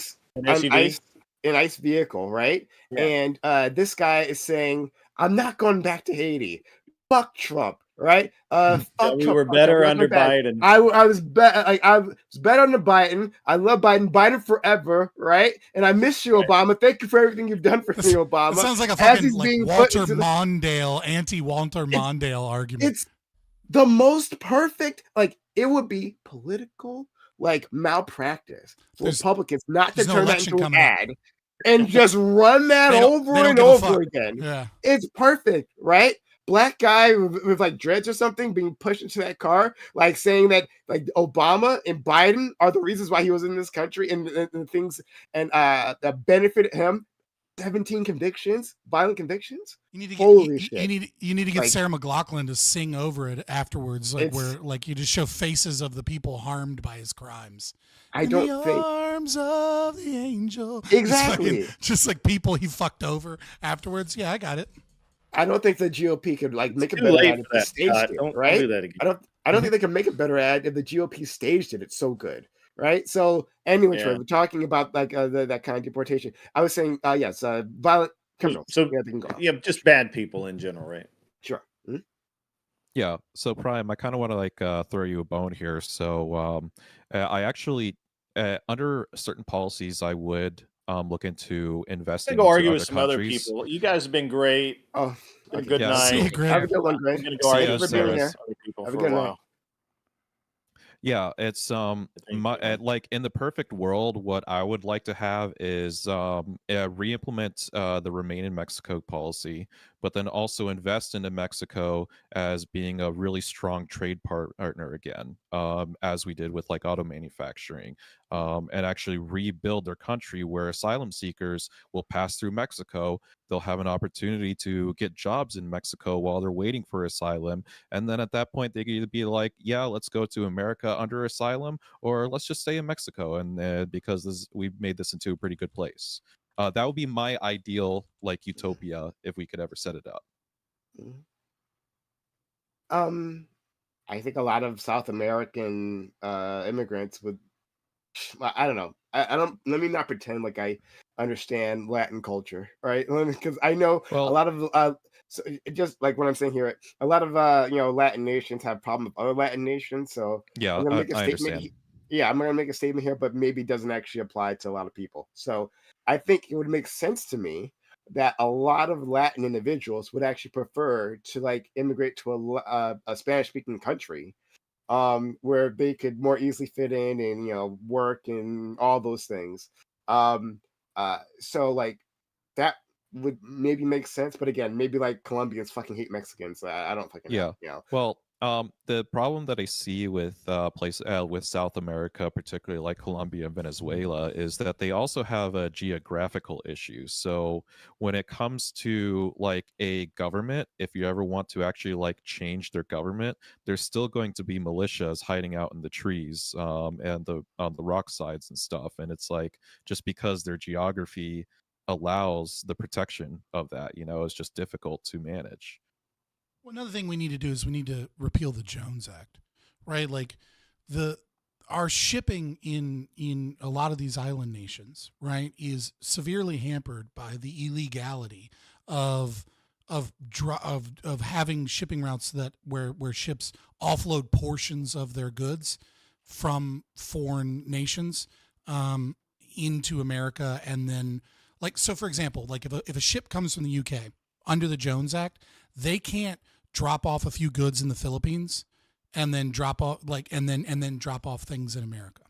An ICE vehicle, right? Yeah. And this guy is saying, "I'm not going back to Haiti. Fuck Trump." Right? Fuck we Trump. were better under Biden. I was better under Biden. I love Biden. Biden forever, right? And I miss you, Obama. Thank you for everything you've done for me, Obama. It sounds like a fucking Walter Mondale, anti-Walter Mondale argument. It's the most perfect. It would be political malpractice for Republicans not to turn that into an ad and just run that over and over again. Yeah. It's perfect, right? Black guy with dreads or something being pushed into that car, saying that Obama and Biden are the reasons why he was in this country and things that benefited him. 17 convictions, violent convictions. You need to shit! You need to get Sarah McLachlan to sing over it afterwards, where you just show faces of the people harmed by his crimes. In the arms of the angel. Exactly. Just like people he fucked over afterwards. Yeah, I got it. I don't think the GOP could make a better ad if they staged it, right? Don't do that again. I don't think they could make a better ad if the GOP staged it. It's so good, right? So anyway, Troy, we're talking about that kind of deportation. I was saying, yes, violent criminals. So they can go. Yeah, just bad people in general, right? Sure. Mm-hmm. Yeah. So Prime, I kind of want to throw you a bone here. So I actually, under certain policies, I would look into investing. I'm gonna go argue into with some countries. other people. You guys have been great. Oh, a good Yeah, night. see you, Have a good one, Greg. I'm gonna go argue with for some being other here. people Have a for good a night. while. Yeah, it's like in the perfect world, what I would like to have is re-implement the Remain in Mexico policy, but then also invest into Mexico as being a really strong trade partner again, as we did with auto manufacturing, and actually rebuild their country where asylum seekers will pass through Mexico. They'll have an opportunity to get jobs in Mexico while they're waiting for asylum. And then at that point, they could either be like, yeah, let's go to America under asylum, or let's just stay in Mexico. And because we've made this into a pretty good place. That would be my ideal utopia if we could ever set it up. I think a lot of South American immigrants would. I don't know. I don't. Let me not pretend like I understand Latin culture, right? Because I know a lot of. So just like what I'm saying here, a lot of Latin nations have problems with other Latin nations. So yeah, I'm gonna make a I statement. understand. Yeah, I'm gonna make a statement here, but maybe doesn't actually apply to a lot of people. So I think it would make sense to me that a lot of Latin individuals would actually prefer to immigrate to a Spanish-speaking country, where they could more easily fit in and work and all those things. So that would maybe make sense, but again, maybe Colombians fucking hate Mexicans. I don't fucking know. Well, The problem that I see with with South America, particularly like Colombia and Venezuela, is that they also have a geographical issue. So when it comes to like a government, if you ever want to actually like change their government, there's still going to be militias hiding out in the trees and the on the rock sides and stuff. And it's like just because their geography allows the protection of that, it's just difficult to manage. Well, another thing we need to do is we need to repeal the Jones Act, right? Like the our shipping in a lot of these island nations, right, is severely hampered by the illegality of of having shipping routes that where ships offload portions of their goods from foreign nations into America, and then like so for example, like if a ship comes from the UK under the Jones Act, they can't drop off a few goods in the Philippines and then drop off and then drop off things in America.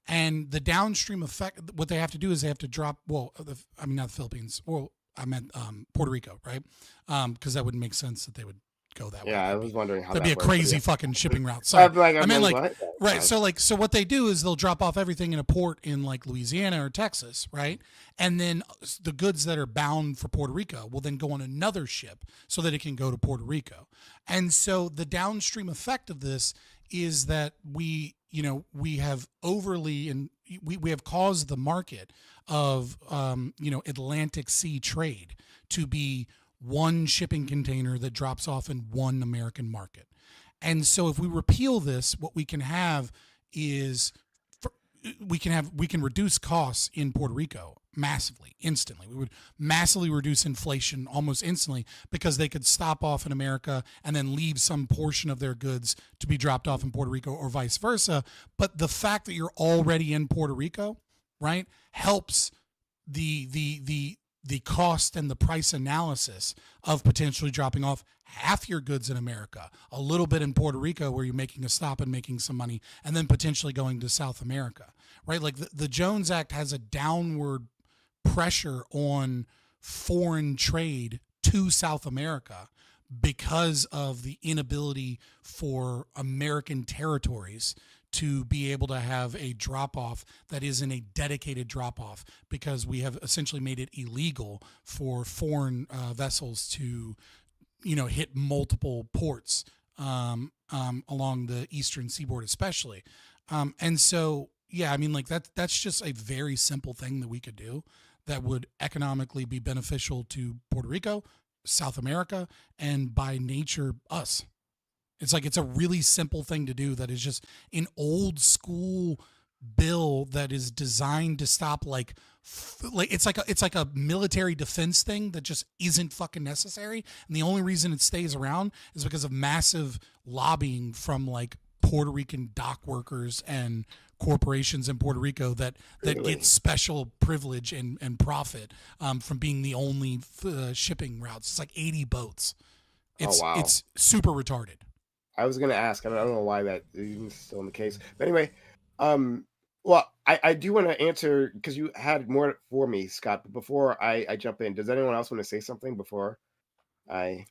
And the downstream effect, what they have to do is they have to drop. Well, I mean not the Philippines. Well, I meant Puerto Rico, right? Because that wouldn't make sense that they would go that way. Yeah, I was wondering how that'd that be a works, but crazy yeah. fucking shipping route. Sorry, I meant like what? right. So what they do is they'll drop off everything in a port in like Louisiana or Texas, right? And then the goods that are bound for Puerto Rico will then go on another ship so that it can go to Puerto Rico. And so the downstream effect of this is that we have overly and we have caused the market of Atlantic Sea trade to be one shipping container that drops off in one American market. And so if we repeal this, what we can have is we can reduce costs in Puerto Rico massively, instantly. We would massively reduce inflation almost instantly because they could stop off in America and then leave some portion of their goods to be dropped off in Puerto Rico or vice versa. But the fact that you're already in Puerto Rico, right, helps the cost and the price analysis of potentially dropping off half your goods in America, a little bit in Puerto Rico where you're making a stop and making some money, and then potentially going to South America, right? Like the Jones Act has a downward pressure on foreign trade to South America because of the inability for American territories to be able to have a drop-off that isn't a dedicated drop-off, because we have essentially made it illegal for foreign vessels to, hit multiple ports along the eastern seaboard especially. And so, yeah, I mean, like that's just a very simple thing that we could do that would economically be beneficial to Puerto Rico, South America, and by nature, us. It's a really simple thing to do that is just an old school bill that is designed to stop it's like a military defense thing that just isn't fucking necessary. And the only reason it stays around is because of massive lobbying from like Puerto Rican dock workers and corporations in Puerto Rico that get special privilege and profit from being the only shipping routes. It's like 80 boats. It's super retarded. I was going to ask. I don't know why that is still in the case. But anyway, well, I do want to answer because you had more for me, Scott. But before I jump in, does anyone else want to say something before I?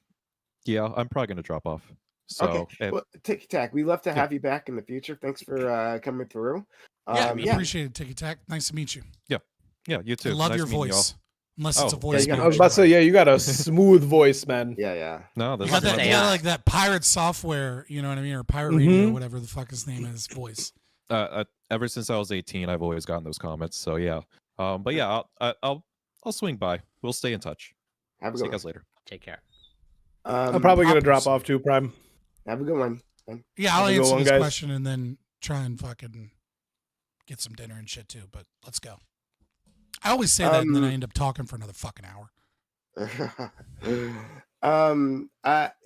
Yeah, I'm probably going to drop off. So, okay. Well, Ticky Tack, we love to have you back in the future. Thanks for coming through. We appreciate it, Ticky Tack. Nice to meet you. Yeah, you too. I love Nice your meeting voice. y'all. Unless it's a voice. I was about to say, yeah, you got a smooth voice, man. Yeah. No, you got like that pirate software, you know what I mean, or pirate radio, whatever the fuck his name is, voice. Ever since I was 18, I've always gotten those comments. So yeah, but yeah, I'll swing by. We'll stay in touch. Have a See good you guys one. later. Take care. I'm probably gonna drop off too, Prime. Have a good one. Yeah, I'll answer this question and then try and fucking get some dinner and shit too. But let's go. I always say that and then I end up talking for another fucking hour.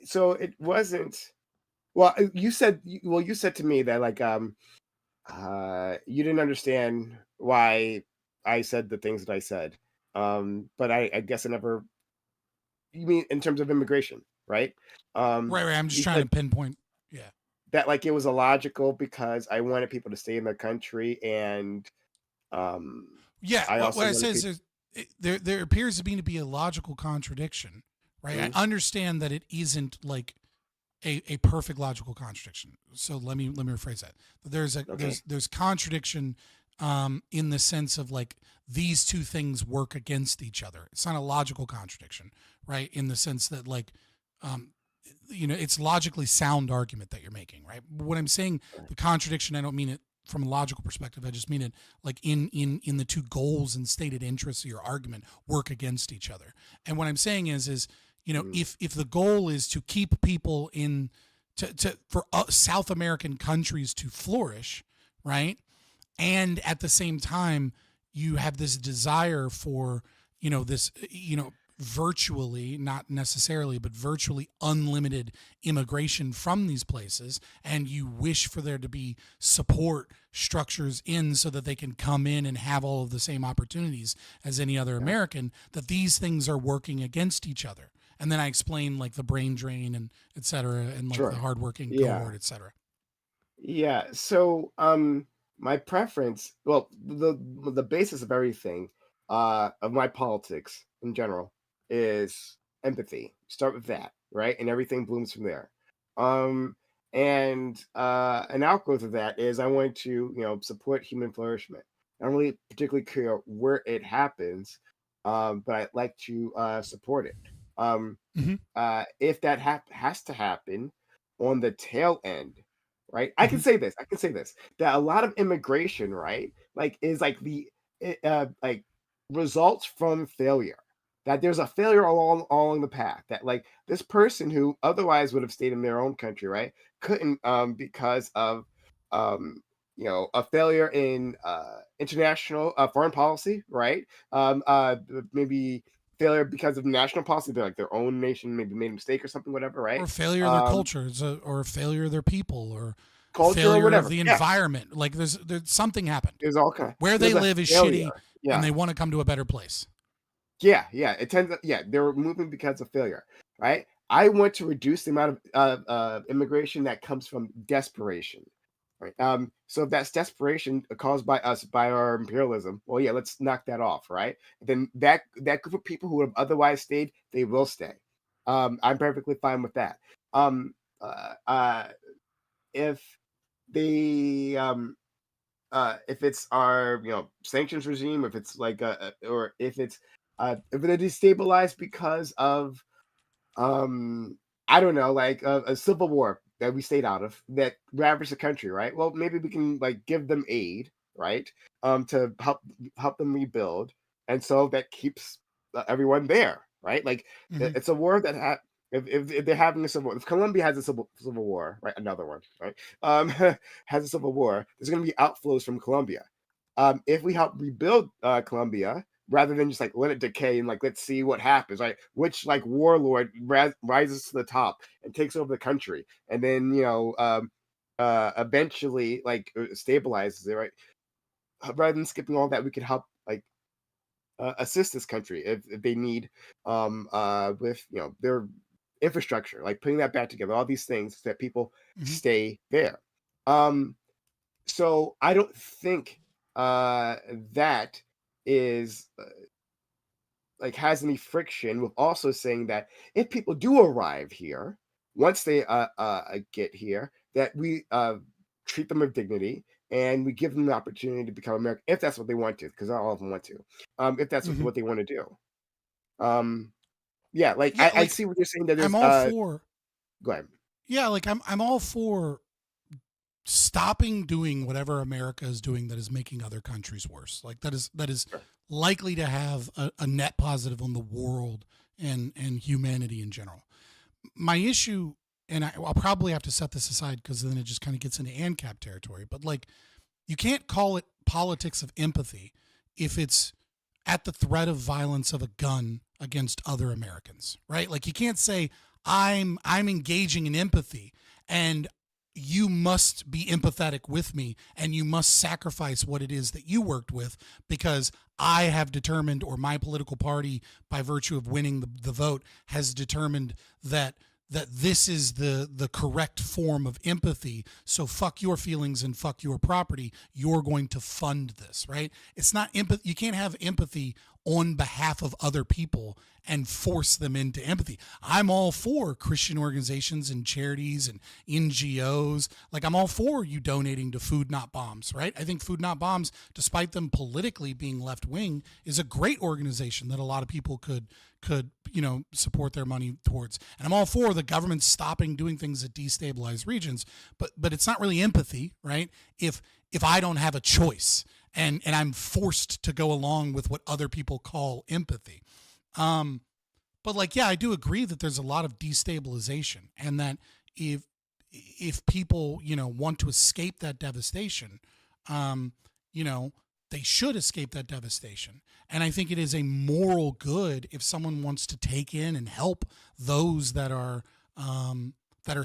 So it wasn't. Well, you said to me that like you didn't understand why I said the things that I said. But I guess I never. You mean in terms of immigration, right? Right. I'm just trying to pinpoint. Yeah. That like it was illogical because I wanted people to stay in the country and. Yeah, what I said is there appears to be a logical contradiction, right? I understand that it isn't like a perfect logical contradiction. So let me rephrase that. There's contradiction in the sense of like these two things work against each other. It's not a logical contradiction, right? In the sense that like it's logically sound argument that you're making, right? But when I'm saying the contradiction, I don't mean it from a logical perspective. I just mean it like in the two goals and stated interests of your argument work against each other. And what I'm saying is if the goal is to keep people for South American countries to flourish, right? And at the same time, you have this desire for, virtually, not necessarily, but virtually unlimited immigration from these places. And you wish for there to be support structures so that they can come in and have all of the same opportunities as any other American, that these things are working against each other. And then I explain like the brain drain and et cetera, and like the hardworking cohort, et cetera. Yeah. So, my preference, well, the basis of everything, of my politics in general, is empathy. Start with that, right? And everything blooms from there. And an outgrowth of that is I want to, support human flourishment. I don't really particularly care where it happens, but I'd like to support it. If that has to happen on the tail end, right? I can say this. That a lot of immigration, right, like is like like results from failure. That there's a failure along the path. That like this person who otherwise would have stayed in their own country, right, couldn't because of a failure in international foreign policy, right? Maybe failure because of national policy, like their own nation maybe made a mistake or something, whatever, right? Or failure of their culture, or a failure of their people, or culture, failure or whatever. of the environment. Like there's something happened. There's all kind. Where they live is shitty, and they want to come to a better place. Yeah. It tends. They're moving because of failure, right? I want to reduce the amount of immigration that comes from desperation, right? So if that's desperation caused by us, by our imperialism, well, yeah, let's knock that off, right? Then that group of people who would have otherwise stayed, they will stay. I'm perfectly fine with that. If they if it's our sanctions regime, if it's like or if they're destabilized because of I don't know, like a civil war that we stayed out of that ravaged the country, right? Well, maybe we can like give them aid, right? To help them rebuild, and so that keeps everyone there, right? Like it's a war that if they're having a civil war, if Colombia has a civil war, right? Another one, right? Has a civil war, there's going to be outflows from Colombia. If we help rebuild Colombia, rather than just like let it decay and like let's see what happens, right? Which like warlord rises to the top and takes over the country, and then eventually like stabilizes it, right? Rather than skipping all that, we could help like assist this country if they need with their infrastructure, like putting that back together, all these things so that people stay there. So I don't think that is like has any friction with also saying that if people do arrive here, once they get here, that we treat them with dignity and we give them the opportunity to become American if that's what they want to, because not all of them want to. If that's what they want to do. I see what you're saying. That I'm all for. Go ahead. Yeah, like I'm all for stopping doing whatever America is doing that is making other countries worse. Like that is likely to have a net positive on the world and humanity in general. My issue, and I'll probably have to set this aside because then it just kind of gets into ANCAP territory, but like you can't call it politics of empathy if it's at the threat of violence of a gun against other Americans, right? Like you can't say I'm engaging in empathy and you must be empathetic with me and you must sacrifice what it is that you worked with because I have determined, or my political party by virtue of winning the vote has determined that this is the correct form of empathy. So fuck your feelings and fuck your property. You're going to fund this, right? It's not empathy. You can't have empathy on behalf of other people and force them into empathy. I'm all for Christian organizations and charities and NGOs. Like, I'm all for you donating to Food Not Bombs, right? I think Food Not Bombs, despite them politically being left wing, is a great organization that a lot of people could support their money towards. And I'm all for the government stopping doing things that destabilize regions, but it's not really empathy, right? If I don't have a choice and I'm forced to go along with what other people call empathy. But like, yeah, I do agree that there's a lot of destabilization, and that if people, want to escape that devastation, they should escape that devastation. And I think it is a moral good if someone wants to take in and help those that are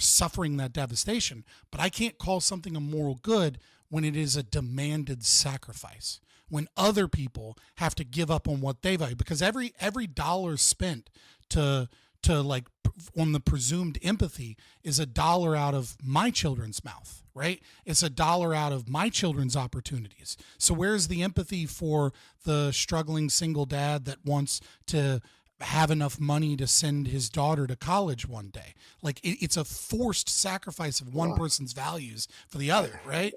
suffering that devastation. But I can't call something a moral good when it is a demanded sacrifice, when other people have to give up on what they value, because every dollar spent to like on the presumed empathy is a dollar out of my children's mouth, right? It's a dollar out of my children's opportunities. So where's the empathy for the struggling single dad that wants to have enough money to send his daughter to college one day? Like, it's a forced sacrifice of one person's values for the other, right?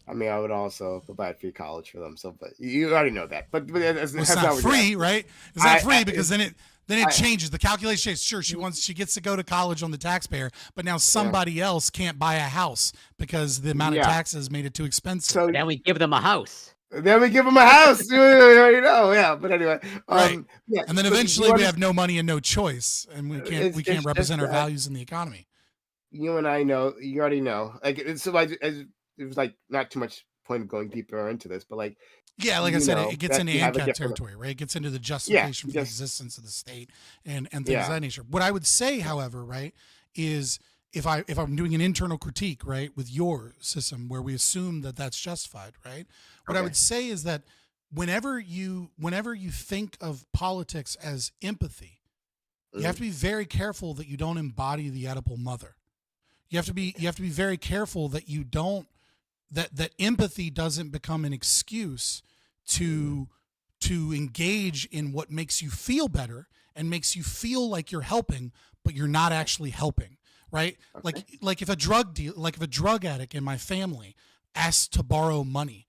I mean, I would also provide free college for them. So, but you already know that. But it's not free, right? It's not free because then it changes. The calculation changes. Sure, she gets to go to college on the taxpayer, but now somebody else can't buy a house because the amount of taxes made it too expensive. So then we give them a house. Then we give them a house. You already know, yeah. But anyway, right. Yeah. And then eventually we have no money and no choice, and we can't represent our values in the economy. You and I know. You already know. Like, it's so like it was like not too much point of going deeper into this, but like, yeah, like I said, it gets into ANCAP territory, right? It gets into the justification for the existence of the state and things of that nature. What I would say, however, right, is if I'm doing an internal critique, right, with your system where we assume that that's justified, right? What I would say is that whenever you think of politics as empathy, you have to be very careful that you don't embody the Oedipal mother. You have to be very careful that you don't that empathy doesn't become an excuse to engage in what makes you feel better and makes you feel like you're helping, but you're not actually helping, right? Like if a drug addict in my family asks to borrow money,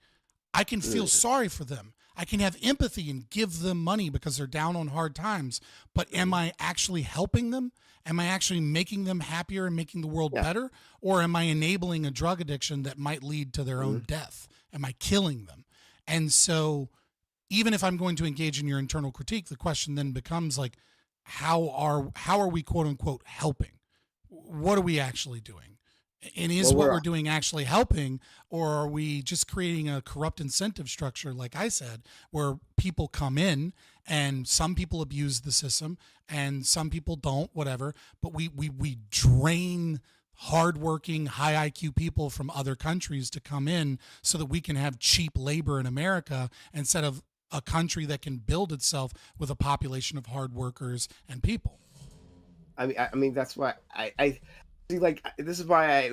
I can feel sorry for them. I can have empathy and give them money because they're down on hard times, but am I actually helping them? Am I actually making them happier and making the world better? Or am I enabling a drug addiction that might lead to their own death? Am I killing them? And so even if I'm going to engage in your internal critique, the question then becomes like, how are we quote unquote helping? What are we actually doing? And is what we're doing actually helping, or are we just creating a corrupt incentive structure, like I said, where people come in and some people abuse the system and some people don't, whatever, but we drain hardworking, high IQ people from other countries to come in so that we can have cheap labor in America instead of a country that can build itself with a population of hard workers and people. I mean that's why I see, like, this is why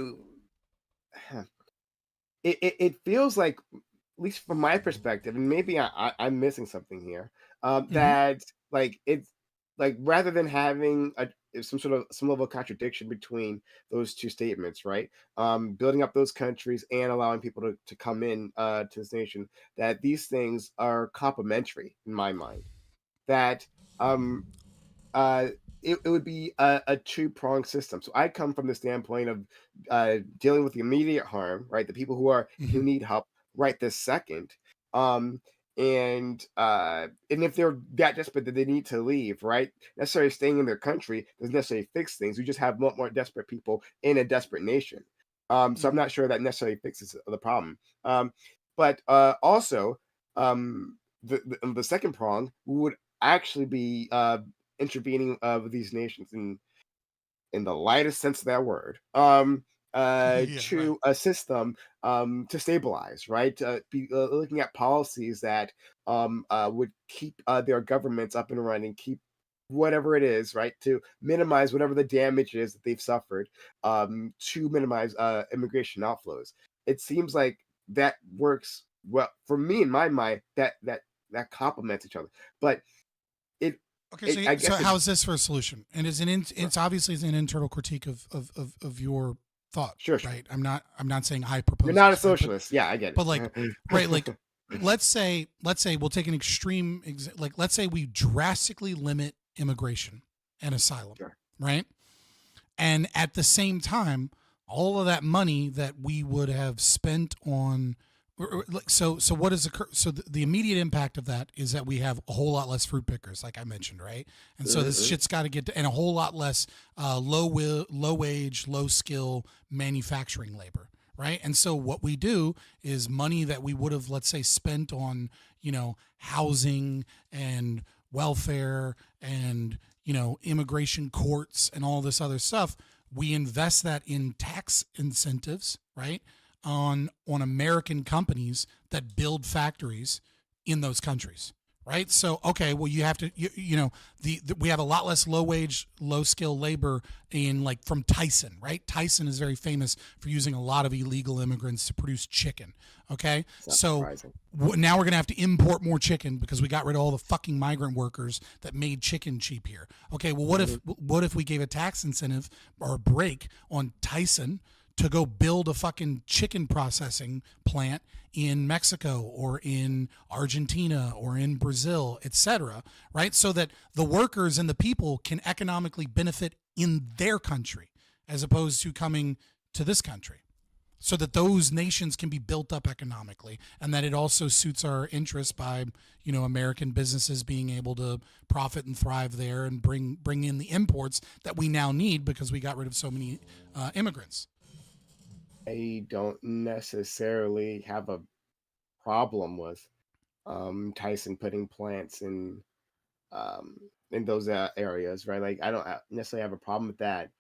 it feels like, at least from my perspective, and maybe I'm missing something here, that like it's like rather than having some level of contradiction between those two statements, right? Building up those countries and allowing people to come in to this nation, that these things are complementary in my mind. That it would be a two-pronged system. So I come from the standpoint of dealing with the immediate harm, right? The people who need help right this second. And if they're that desperate that they need to leave, right? Necessarily staying in their country doesn't necessarily fix things. We just have a lot more desperate people in a desperate nation. So I'm not sure that necessarily fixes the problem. But also, the second prong would actually be intervening with these nations in the lightest sense of that word, to assist them to stabilize, right? Be looking at policies that would keep their governments up and running, keep whatever it is, right, to minimize whatever the damage is that they've suffered, to minimize immigration outflows. It seems like that works well for me in my mind. That that complements each other. But it, Okay, so, I guess so it, how is this for a solution? And it's obviously an internal critique of your thought, sure. right? I'm not saying I propose. You're not a this, right? socialist. Yeah, I get it. But like, right, like, let's say we'll take an extreme, like, let's say we drastically limit immigration and asylum, right? And at the same time, all of that money that we would have spent on, so what is so the immediate impact of that is that we have a whole lot less fruit pickers, like I mentioned, right? And so this shit's got to get to, and a whole lot less low wage, low skill manufacturing labor, right? And so what we do is money that we would have, let's say, spent on, housing and welfare and, immigration courts and all this other stuff, we invest that in tax incentives, right? On American companies that build factories in those countries, right? So, okay, well, you have to, we have a lot less low wage, low skill labor in, like, from Tyson, right? Tyson is very famous for using a lot of illegal immigrants to produce chicken. Okay, so now we're gonna have to import more chicken because we got rid of all the fucking migrant workers that made chicken cheap here. Okay, well, what if we gave a tax incentive or a break on Tyson to go build a fucking chicken processing plant in Mexico or in Argentina or in Brazil, etc., right? So that the workers and the people can economically benefit in their country as opposed to coming to this country, so that those nations can be built up economically, and that it also suits our interests by, American businesses being able to profit and thrive there and bring in the imports that we now need because we got rid of so many immigrants. I don't necessarily have a problem with Tyson putting plants in those areas, right? Like, I don't necessarily have a problem with that.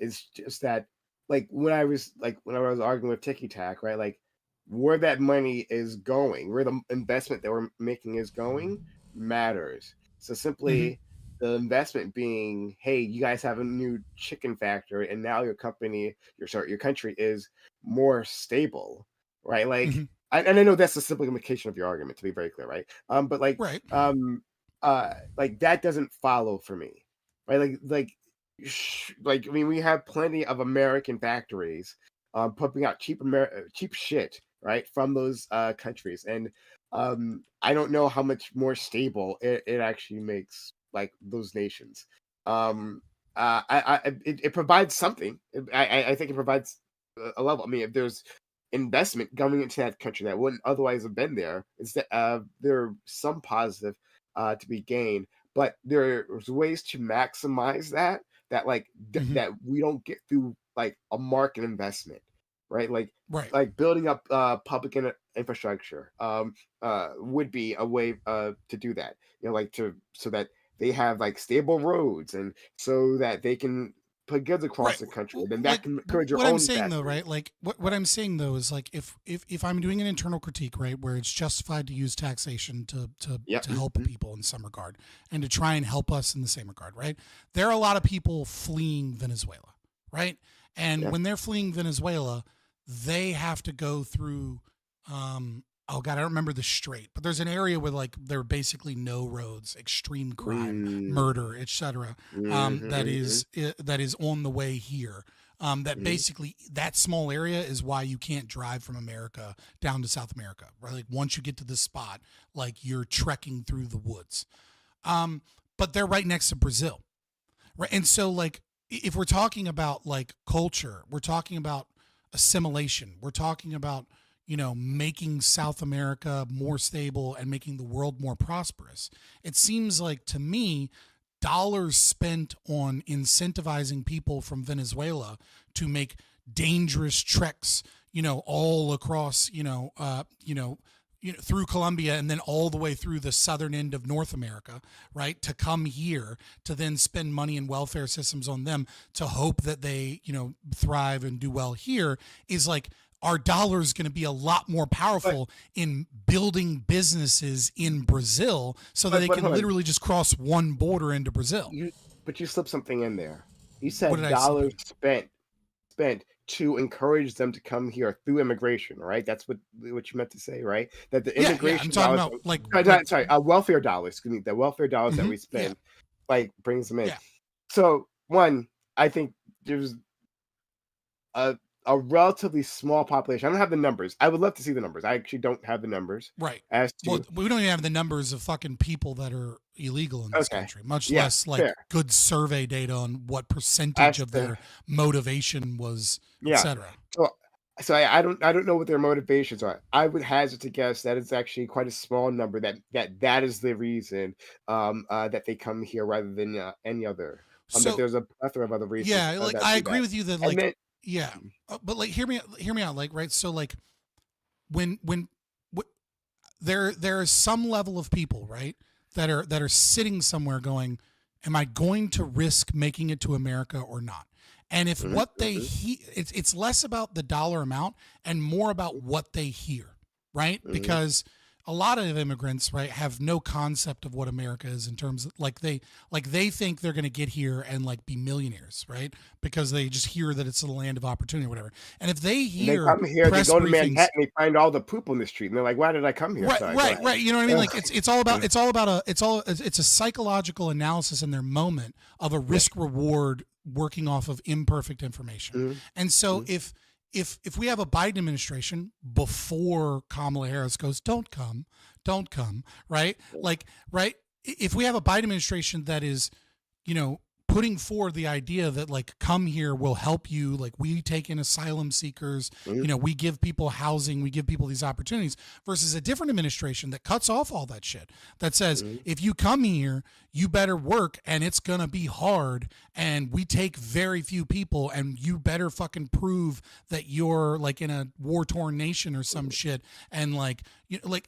It's just that, like, when I was arguing with Tiki Tac, right? Like, where that money is going, where the investment that we're making is going, matters. So simply the investment being, hey, you guys have a new chicken factory, and now your country is more stable, right? Like, and I know that's a simplification of your argument, to be very clear, right? But like, like, that doesn't follow for me, right? Like, I mean, we have plenty of American factories pumping out cheap shit, right, from those countries, and I don't know how much more stable it actually makes, like, those nations. It provides something. I think it provides a level. I mean, if there's investment going into that country that wouldn't otherwise have been there, is that there's some positive to be gained, but there's ways to maximize that like that we don't get through, like, a market investment, right? Like building up public infrastructure would be a way to do that, so that they have, like, stable roads, and so that they can put goods across the country. Then that can encourage your what own I'm saying factories. though, right? Like what I'm saying though is, like, if I'm doing an internal critique, right, where it's justified to use taxation to help people in some regard and to try and help us in the same regard, right? There are a lot of people fleeing Venezuela, right? And when they're fleeing Venezuela, they have to go through oh god, I don't remember the strait, but there's an area where, like, there are basically no roads, extreme crime, murder, etc. That is on the way here. That basically, that small area is why you can't drive from America down to South America, right? Like, once you get to this spot, like, you're trekking through the woods. But they're right next to Brazil, right? And so, like, if we're talking about, like, culture, we're talking about assimilation, we're talking about, making South America more stable and making the world more prosperous. It seems like, to me, dollars spent on incentivizing people from Venezuela to make dangerous treks, all across, through Colombia and then all the way through the southern end of North America, right? To come here to then spend money in welfare systems on them to hope that they, thrive and do well here, is like, our dollar is going to be a lot more powerful in building businesses in Brazil so that they can literally just cross one border into Brazil. But you slipped something in there. You said What did I dollars spent to encourage them to come here through immigration, right? That's what you meant to say, right? That the Yeah, immigration I'm talking dollars, about like welfare dollars, excuse me, the welfare dollars that we yeah, spend, like brings them in. yeah. So one, I think there's a relatively small population. I don't have the numbers. I would love to see the numbers. I actually don't have the numbers. Right. As Well, to we don't even have the numbers of fucking people that are illegal in this okay, country, much yeah, less like fair. good survey data on what percentage As of to their motivation was, yeah. etc. So I don't know what their motivations are. I would hazard to guess that it's actually quite a small number that is the reason that they come here rather than any other. That So there's a plethora of other reasons yeah, like that I do agree that. with you that And like then yeah, but like hear me out, like right. So like when there is some level of people, right, that are sitting somewhere going, am I going to risk making it to America or not? And if what they it's less about the dollar amount and more about what they hear, right? Because a lot of immigrants, right, have no concept of what America is in terms of like they think they're going to get here and like be millionaires, right? Because they just hear that it's a land of opportunity or whatever. And if they they hear come here, they press go to briefings, Manhattan, they find all the poop on the street, and they're like, "Why did I come here?" Sorry, go ahead. right. You know what I mean? Like it's all about it's a psychological analysis in their moment of a risk reward working off of imperfect information. And so if we have a Biden administration before Kamala Harris goes, don't come, right? Like, right. If we have a Biden administration that is, you know, putting forward the idea that like come here, will help you, like we take in asylum seekers, you know, we give people housing, we give people these opportunities, versus a different administration that cuts off all that shit, that says if you come here you better work and it's gonna be hard and we take very few people and you better fucking prove that you're like in a war-torn nation or some shit, and like you know, like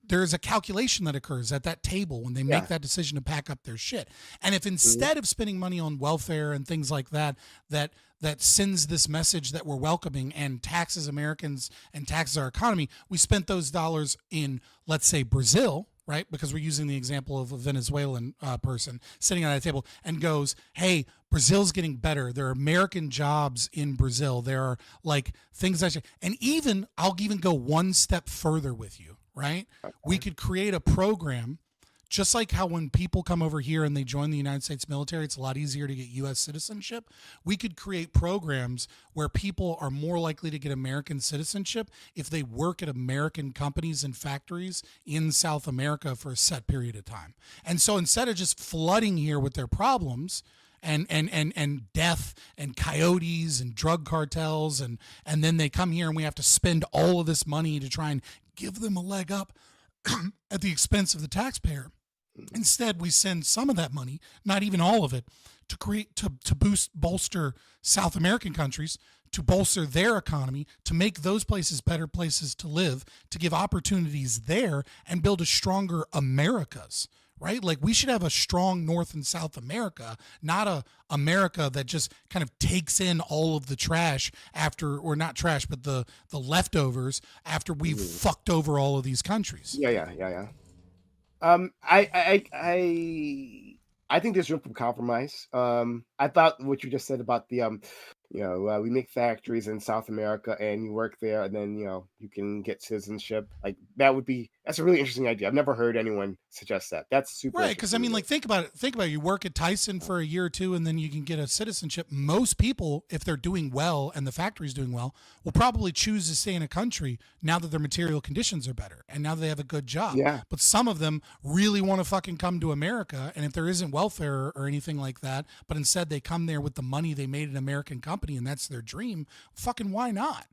there's a calculation that occurs at that table when they make that decision to pack up their shit. And if instead of spending money on welfare and things like that sends this message that we're welcoming and taxes Americans and taxes our economy, we spent those dollars in, let's say, Brazil, right? Because we're using the example of a Venezuelan person sitting at a table and goes, hey, Brazil's getting better. There are American jobs in Brazil. There are like things that, and even, I'll even go one step further with you, right? We could create a program just like how when people come over here and they join the United States military, it's a lot easier to get U.S. citizenship. We could create programs where people are more likely to get American citizenship if they work at American companies and factories in South America for a set period of time. And so instead of just flooding here with their problems and death and coyotes and drug cartels, and then they come here and we have to spend all of this money to try and give them a leg up at the expense of the taxpayer. Instead, we send some of that money, not even all of it, to create to bolster South American countries, to bolster their economy, to make those places better places to live, to give opportunities there, and build a stronger Americas. Right? Like we should have a strong North and South America, not a America that just kind of takes in all of the trash after, or not trash, but the leftovers after we've fucked over all of these countries. Yeah. I think there's room for compromise. I thought what you just said about the we make factories in South America and you work there and then you can get citizenship. Like that's a really interesting idea. I've never heard anyone suggest that. That's super Right, because I mean, like think about it. You work at Tyson for a year or two and then you can get a citizenship. Most people, if they're doing well and the factory's doing well, will probably choose to stay in a country now that their material conditions are better and now that they have a good job. Yeah. But some of them really want to fucking come to America, and if there isn't welfare or anything like that, but instead they come there with the money they made an American company and that's their dream, fucking why not?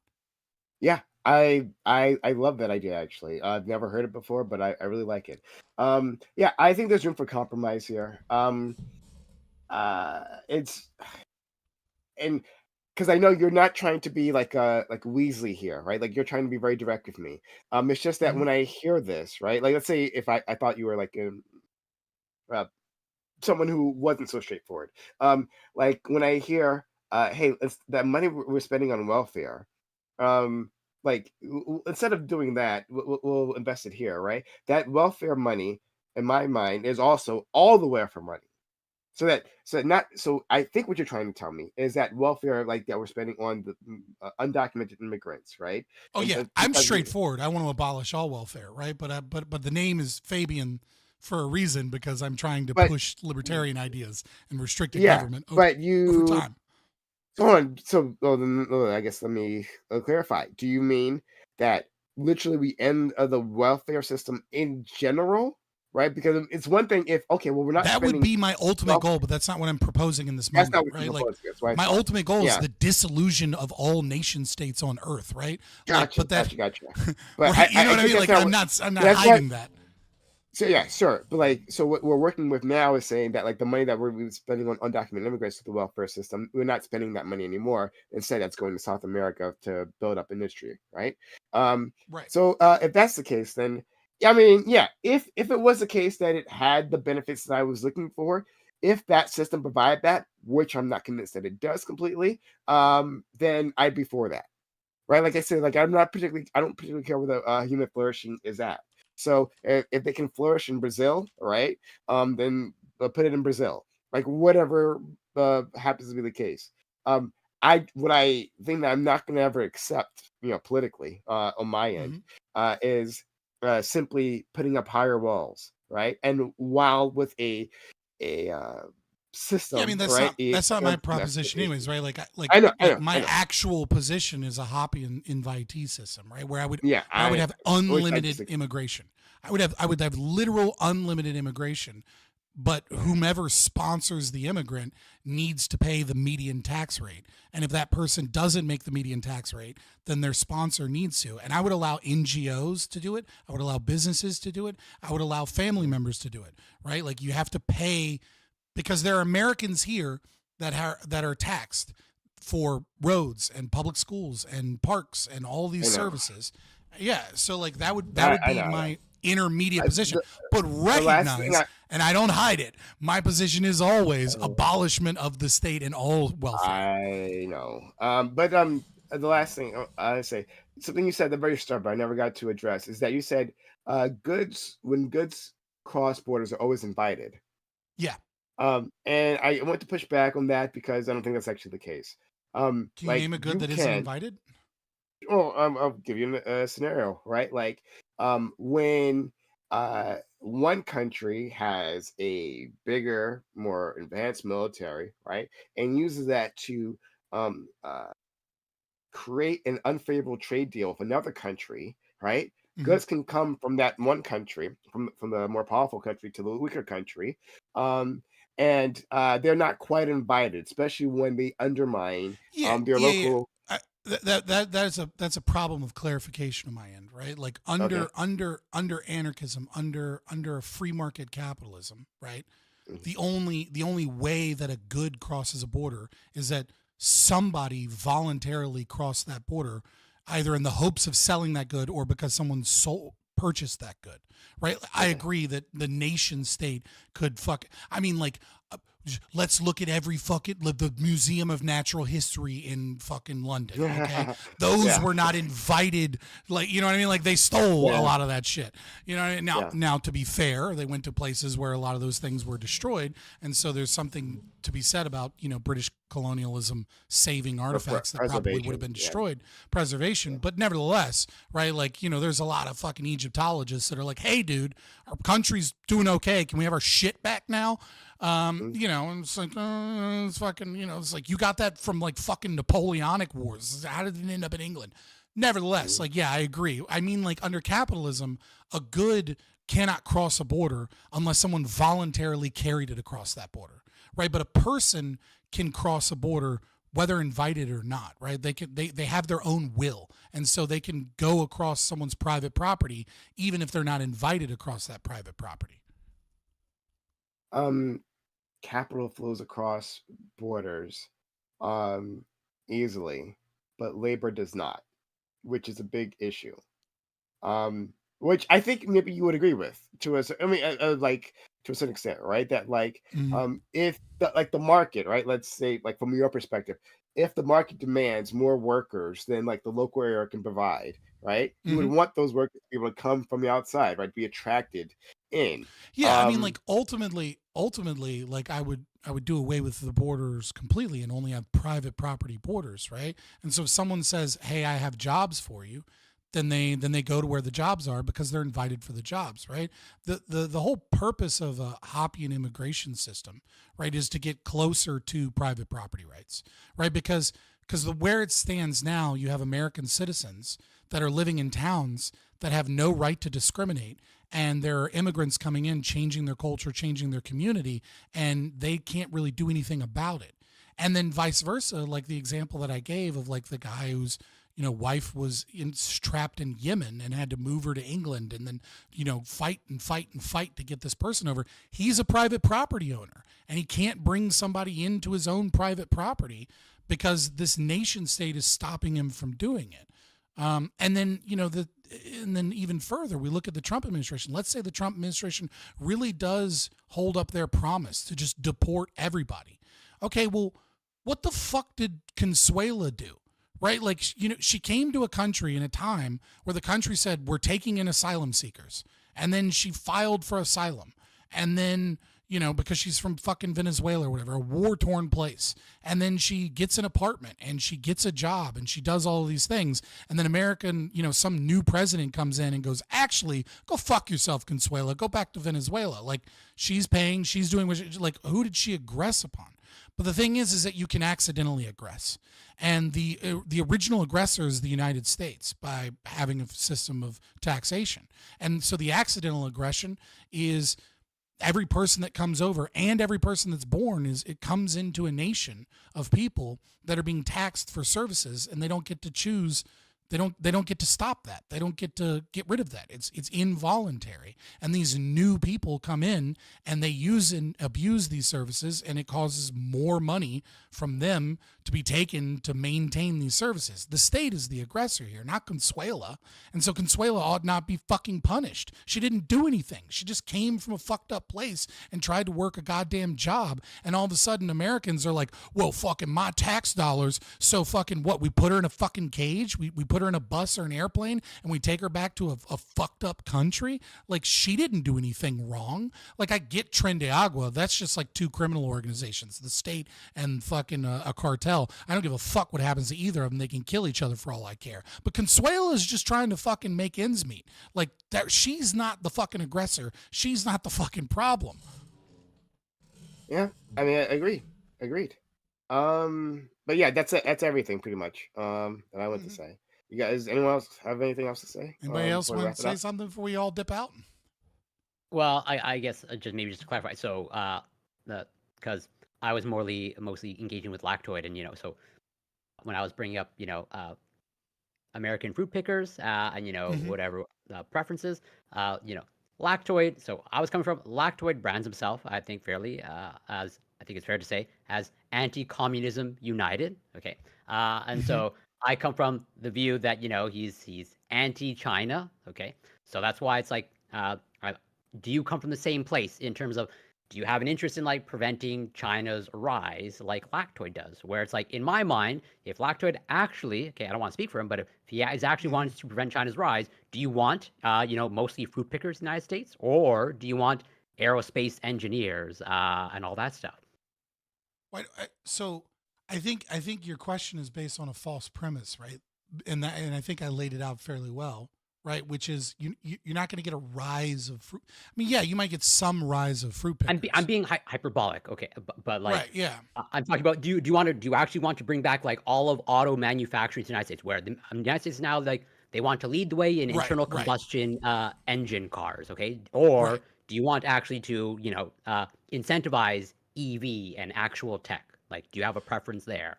Yeah, I love that idea actually. I've never heard it before, but I really like it. Yeah, I think there's room for compromise here. It's and because I know you're not trying to be like Weasley here, right? Like you're trying to be very direct with me. It's just that when I hear this, right? Like let's say if I thought you were like someone who wasn't so straightforward. Like when I hear, hey, that money we're spending on welfare, like instead of doing that, we'll invest it here, right? That welfare money, in my mind, is also all the welfare money. So I think what you're trying to tell me is that welfare, like that, we're spending on the undocumented immigrants, right? Oh And yeah, I'm because straightforward. I want to abolish all welfare, right? But the name is Fabian for a reason because I'm trying to but push libertarian ideas and restricted yeah, government but over time. hold on. So, I guess let me clarify. Do you mean that literally we end the welfare system in general, right? Because it's one thing if we're not That would spending. be my ultimate goal, but that's not what I'm proposing in this That's not moment, what right? you're Like proposing. That's what I my thought. ultimate goal is Yeah. the dissolution of all nation states on Earth, right? Gotcha. But that, Gotcha. But right? You know what I think mean? Like that's I'm not that's hiding that. So yeah, sure. But so what we're working with now is saying that the money that we're spending on undocumented immigrants to the welfare system, we're not spending that money anymore. Instead, that's going to South America to build up industry, right? Right. So if that's the case, then I mean, yeah, if it was the case that it had the benefits that I was looking for, if that system provided that, which I'm not convinced that it does completely, then I'd be for that, right? Like I said, I don't particularly care where the human flourishing is at. So if they can flourish in Brazil, right, then put it in Brazil. Like whatever happens to be the case. I think that I'm not going to ever accept, politically on my end, is simply putting up higher walls, right? And while with a system, Yeah, I mean right? that's not my proposition, anyways, right? I know. My actual position is a Hoppe invitee system, right? Where I would Yeah, I would have unlimited disagree. immigration. I would have literal unlimited immigration, but whomever sponsors the immigrant needs to pay the median tax rate. And if that person doesn't make the median tax rate, then their sponsor needs to. And I would allow NGOs to do it. I would allow businesses to do it. I would allow family members to do it, right? Like you have to pay because there are Americans here that are taxed for roads and public schools and parks and all these services. Yeah, so that would be my intermediate position. But recognize, and I don't hide it, my position is always abolishment of the state and all welfare. I know. But the last thing I say, something you said at the very start, but I never got to address, is that you said when goods cross borders are always invited. Yeah. And I want to push back on that because I don't think that's actually the case. Can you name a good that isn't invited? Well, I'll give you a scenario, right? When one country has a bigger, more advanced military, right, and uses that to create an unfavorable trade deal with another country, right? Goods can come from that one country, from the more powerful country to the weaker country, and they're not quite invited, especially when they undermine their local. That's a problem of clarification on my end, right? Like under anarchism, under a free market capitalism, right? The only way that a good crosses a border is that somebody voluntarily crossed that border, either in the hopes of selling that good or because someone purchased that good, right? I agree that the nation state could let's look at every the Museum of Natural History in fucking London. Okay, those were not invited. You know what I mean? Like they stole a lot of that shit. You know. Now, to be fair, they went to places where a lot of those things were destroyed, and so there's something to be said about British colonialism saving artifacts that probably would have been destroyed. Preservation, but nevertheless, right? There's a lot of fucking Egyptologists that are like, "Hey, dude, our country's doing okay. Can we have our shit back now?" And it's like, it's fucking, it's like you got that from fucking Napoleonic Wars. How did it end up in England? Nevertheless, I agree. I mean, under capitalism, a good cannot cross a border unless someone voluntarily carried it across that border, right? But a person can cross a border whether invited or not, right? They have their own will, and so they can go across someone's private property even if they're not invited across that private property. Capital flows across borders easily, but labor does not, which is a big issue. Which I think maybe you would agree with to a certain extent, right? That if the market, right? Let's say from your perspective, if the market demands more workers than the local area can provide, right? You would want those workers to be able to come from the outside, right? Be attracted in. Yeah, I mean, ultimately, I would do away with the borders completely and only have private property borders, right? And so if someone says, "Hey, I have jobs for you," then they go to where the jobs are because they're invited for the jobs, right? The whole purpose of a Hoppian immigration system, right, is to get closer to private property rights, right? Because where it stands now, you have American citizens that are living in towns that have no right to discriminate, and there are immigrants coming in, changing their culture, changing their community, and they can't really do anything about it. And then vice versa, like the example that I gave of like the guy whose wife was trapped in Yemen and had to move her to England and then fight and fight and fight to get this person over. He's a private property owner, and he can't bring somebody into his own private property because this nation state is stopping him from doing it. And then even further, we look at the Trump administration. Let's say the Trump administration really does hold up their promise to just deport everybody. Okay, well, what the fuck did Consuela do? Right? Like, she came to a country in a time where the country said, we're taking in asylum seekers. And then she filed for asylum. And then, because she's from fucking Venezuela or whatever, a war-torn place. And then she gets an apartment and she gets a job and she does all of these things. And then some new president comes in and goes, actually, go fuck yourself, Consuela. Go back to Venezuela. Like, she's paying, she's doing who did she aggress upon? But the thing is that you can accidentally aggress. And the original aggressor is the United States by having a system of taxation. And so the accidental aggression is every person that comes over and every person that's born it comes into a nation of people that are being taxed for services, and they don't get to choose. They don't get to stop that. They don't get to get rid of that. It's involuntary. And these new people come in and they use and abuse these services, and it causes more money from them to be taken to maintain these services. The state is the aggressor here, not Consuela. And so Consuela ought not be fucking punished. She didn't do anything. She just came from a fucked up place and tried to work a goddamn job. And all of a sudden Americans are like, well, fucking my tax dollars. So fucking what? We put her in a fucking cage? We put her in a bus or an airplane and we take her back to a fucked up country? Like, she didn't do anything wrong. Like, I get Tren de Agua. That's just like two criminal organizations, the state and fucking a cartel. I don't give a fuck what happens to either of them. They can kill each other for all I care. But Consuela is just trying to fucking make ends meet. Like, that, she's not the fucking aggressor. She's not the fucking problem. Yeah, I mean, I agree. Agreed. But yeah, that's it. That's everything pretty much. That I want to say. You guys, anyone else have anything else to say? Anybody else want to say something before we all dip out? Well, I guess just to clarify. So, because I was mostly engaging with Lactoid, and so when I was bringing up American fruit pickers and whatever preferences, Lactoid. So I was coming from Lactoid brands himself. I think fairly, as I think it's fair to say, as anti-communism united. Okay, and so I come from the view that he's anti-China. Okay, so that's why it's like, do you come from the same place in terms of, do you have an interest in like preventing China's rise like Lactoid does? Where it's like, in my mind, if Lactoid actually, okay, I don't want to speak for him, but if he is actually wanting to prevent China's rise, do you want, mostly fruit pickers in the United States, or do you want aerospace engineers and all that stuff? So I think your question is based on a false premise, right? And I think I laid it out fairly well. Right, which is you're not going to get a rise of fruit. I mean, yeah, you might get some rise of fruit pickers. I'm being hyperbolic, okay, but like, right, yeah. I'm talking about, do you actually want to bring back like all of auto manufacturing to the United States, where the United States now, like, they want to lead the way in internal combustion engine cars, okay? Or do you want actually to incentivize EV and actual tech? Like, do you have a preference there?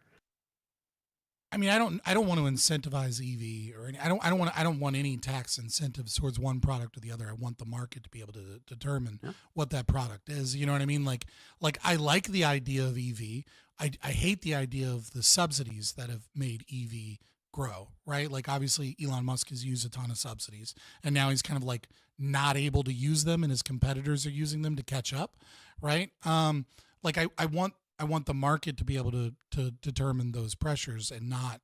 I mean, I don't want to incentivize EV or I don't want any tax incentives towards one product or the other. I want the market to be able to determine what that product is. You know what I mean? Like I like the idea of EV. I hate the idea of the subsidies that have made EV grow, right? Like, obviously Elon Musk has used a ton of subsidies and now he's kind of like not able to use them, and his competitors are using them to catch up, right? Like I want the market to be able to determine those pressures and not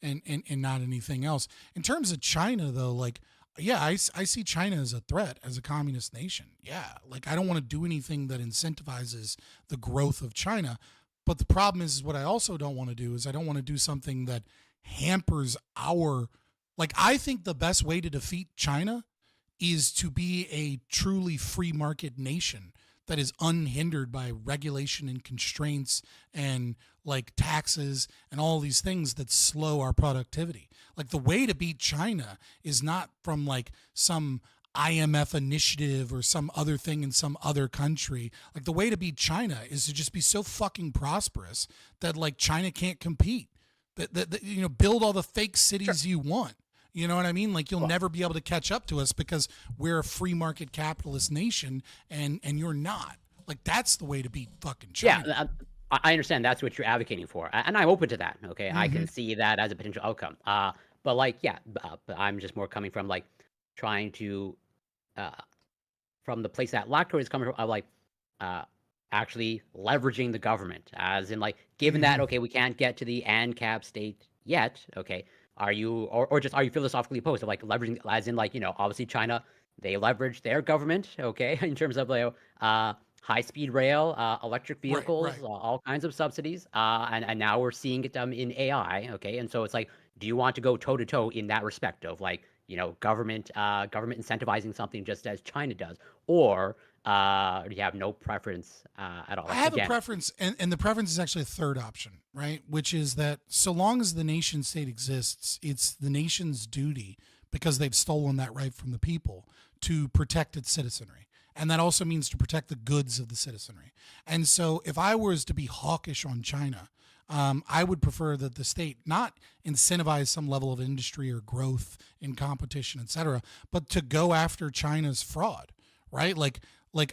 anything else. In terms of China, though, like, yeah, I see China as a threat, as a communist nation. Yeah, like I don't want to do anything that incentivizes the growth of China. But the problem is what I also don't want to do is I don't want to do something that hampers our. Like I think the best way to defeat China is to be a truly free market nation that is unhindered by regulation and constraints and like taxes and all these things that slow our productivity. Like the way to beat China is not from like some IMF initiative or some other thing in some other country. Like the way to beat China is to just be so fucking prosperous that like China can't compete. That you know, build all the fake cities you want. You know what I mean? Like you'll never be able to catch up to us because we're a free market capitalist nation and you're not. Like that's the way to beat fucking China. Yeah, I understand that's what you're advocating for, and I'm open to that. Okay, I can Mhm. see that as a potential outcome. But like, yeah, but I'm just more coming from like trying to, uh, from the place that Lactor is coming from, of like, uh, actually leveraging the government, as in like, given that Mhm. okay, we can't get to the ANCAP state yet. Okay, are you or just are you philosophically opposed to like leveraging, as in like obviously China, they leverage their government, okay, in terms of high speed rail, electric Right, vehicles, right. all kinds of subsidies, and now we're seeing it in AI, okay, and so it's like, do you want to go toe to toe in that respect of like government incentivizing something just as China does, or do you have no preference at all? I Like have a again, preference, and the preference is actually a third option, right? Which is that so long as the nation state exists, it's the nation's duty, because they've stolen that right from the people, to protect its citizenry. And that also means to protect the goods of the citizenry. And so if I was to be hawkish on China, I would prefer that the state not incentivize some level of industry or growth in competition, et cetera, but to go after China's fraud, right? Like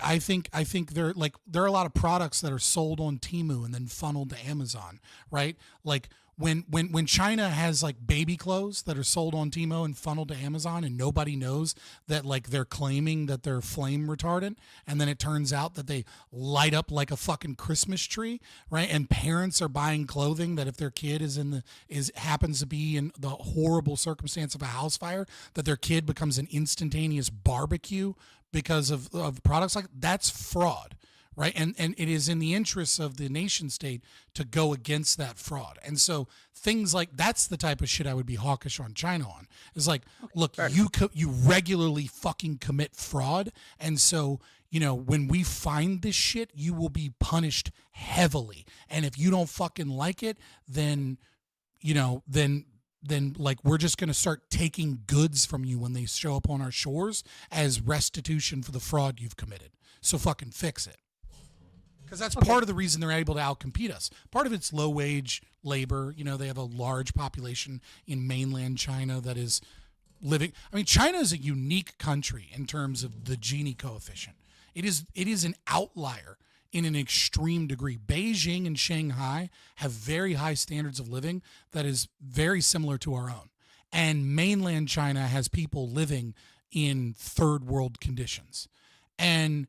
I think there are a lot of products that are sold on Temu and then funneled to Amazon, right? Like when China has like baby clothes that are sold on Temu and funneled to Amazon and nobody knows that like they're claiming that they're flame retardant and then it turns out that they light up like a fucking Christmas tree, right? And parents are buying clothing that if their kid is happens to be in the horrible circumstance of a house fire, that their kid becomes an instantaneous barbecue because of products like that's fraud, right? And it is in the interests of the nation state to go against that fraud. And so things like that's the type of shit I would be hawkish on China on. It's like, look, you regularly fucking commit fraud, and so when we find this shit, you will be punished heavily. And if you don't fucking like it, then then like we're just going to start taking goods from you when they show up on our shores as restitution for the fraud you've committed. So fucking fix it. Because that's part of the reason they're able to outcompete us. Part of it's low wage labor. They have a large population in mainland China that is living. I mean, China is a unique country in terms of the Gini coefficient. It is an outlier in an extreme degree. Beijing and Shanghai have very high standards of living that is very similar to our own. And mainland China has people living in third world conditions. And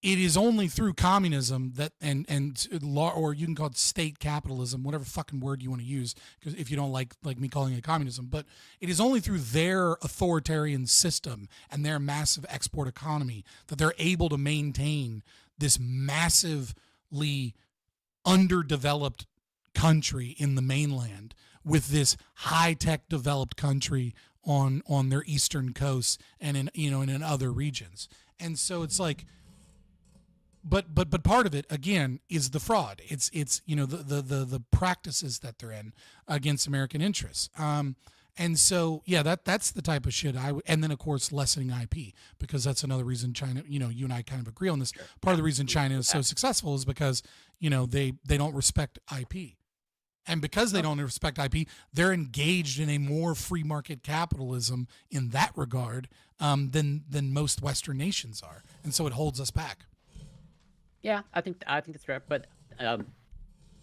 it is only through communism that or you can call it state capitalism, whatever fucking word you want to use, because if you don't like me calling it communism, but it is only through their authoritarian system and their massive export economy that they're able to maintain this massively underdeveloped country in the mainland with this high-tech developed country on their eastern coast and in other regions. And so it's like, but part of it again is the fraud. It's the practices that they're in against American interests. And so yeah, that's the type of shit and then of course lessening IP, because that's another reason China, you and I kind of agree on this. Part of the reason China is so successful is because they don't respect IP. And because they don't respect IP, they're engaged in a more free market capitalism in that regard than most Western nations are, and so it holds us back. yeah, I think that's fair, but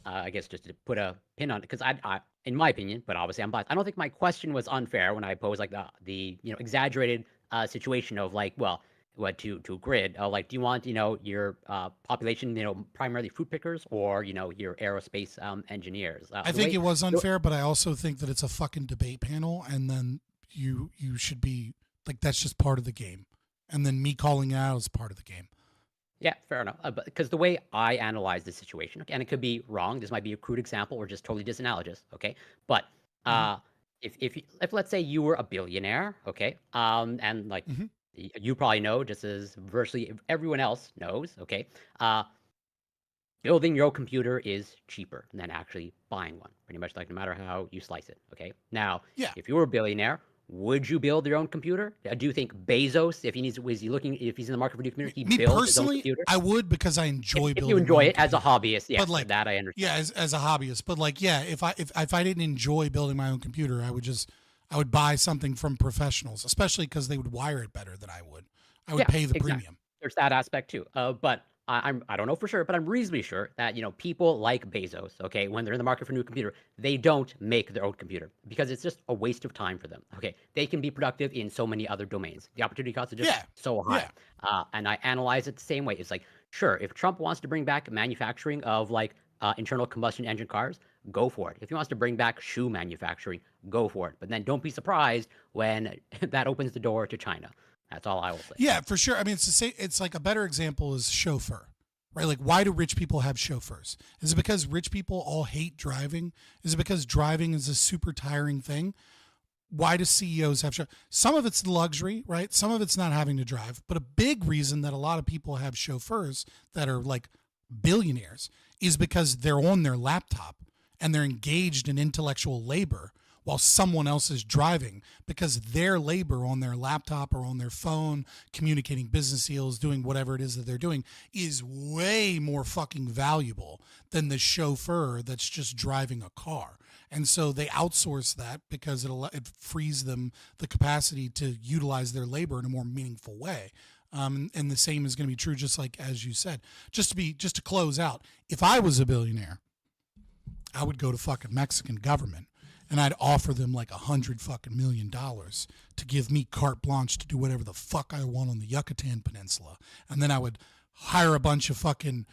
I guess just to put a pin on it, because I, in my opinion, but obviously I'm biased, I don't think my question was unfair when I posed like the exaggerated situation of like, well, what to grid, like, do you want your population primarily fruit pickers, or your aerospace engineers? I think it was unfair, but I also think that it's a fucking debate panel, and then you should be Like that's just part of the game. And then me calling it out is part of the game. Yeah, fair enough. Because the way I analyze this situation, okay, and it could be wrong. This might be a crude example or just totally disanalogous. Okay, but if let's say you were a billionaire, okay, and like you probably know, just as virtually everyone else knows, okay, building your own computer is cheaper than actually buying one. Pretty much, like no matter how you slice it. Okay, now if you were a billionaire, would you build your own computer? Do you think Bezos, if he's in the market for a new computer, he Me builds his own personally, computer? I would because I enjoy If building. you enjoy my own it as a computer. hobbyist, yes, But like that I understand. yeah, as a hobbyist. But like yeah, if I didn't enjoy building my own computer, I would buy something from professionals, especially because they would wire it better than I would. I would pay the premium. There's that aspect too. But I don't know for sure, but I'm reasonably sure that people like Bezos, okay, when they're in the market for a new computer, they don't make their own computer because it's just a waste of time for them. Okay, they can be productive in so many other domains. The opportunity cost is just so high. And I analyze it the same way. It's like, sure, if Trump wants to bring back manufacturing of like internal combustion engine cars, go for it. If he wants to bring back shoe manufacturing, go for it. But then don't be surprised when that opens the door to China. That's all I will say. Yeah, for sure. I mean, it's like a better example is chauffeur, right? Like, why do rich people have chauffeurs? Is it because rich people all hate driving? Is it because driving is a super tiring thing? Why do CEOs have some of it's the luxury, right? Some of it's not having to drive. But a big reason that a lot of people have chauffeurs that are like billionaires is because they're on their laptop and they're engaged in intellectual labor while someone else is driving, because their labor on their laptop or on their phone, communicating business deals, doing whatever it is that they're doing, is way more fucking valuable than the chauffeur that's just driving a car. And so they outsource that because it frees them the capacity to utilize their labor in a more meaningful way. And the same is going to be true, just like as you said. Just to close out, if I was a billionaire, I would go to fucking Mexican government and I'd offer them like $100 million to give me carte blanche to do whatever the fuck I want on the Yucatan Peninsula. And then I would hire a bunch of fucking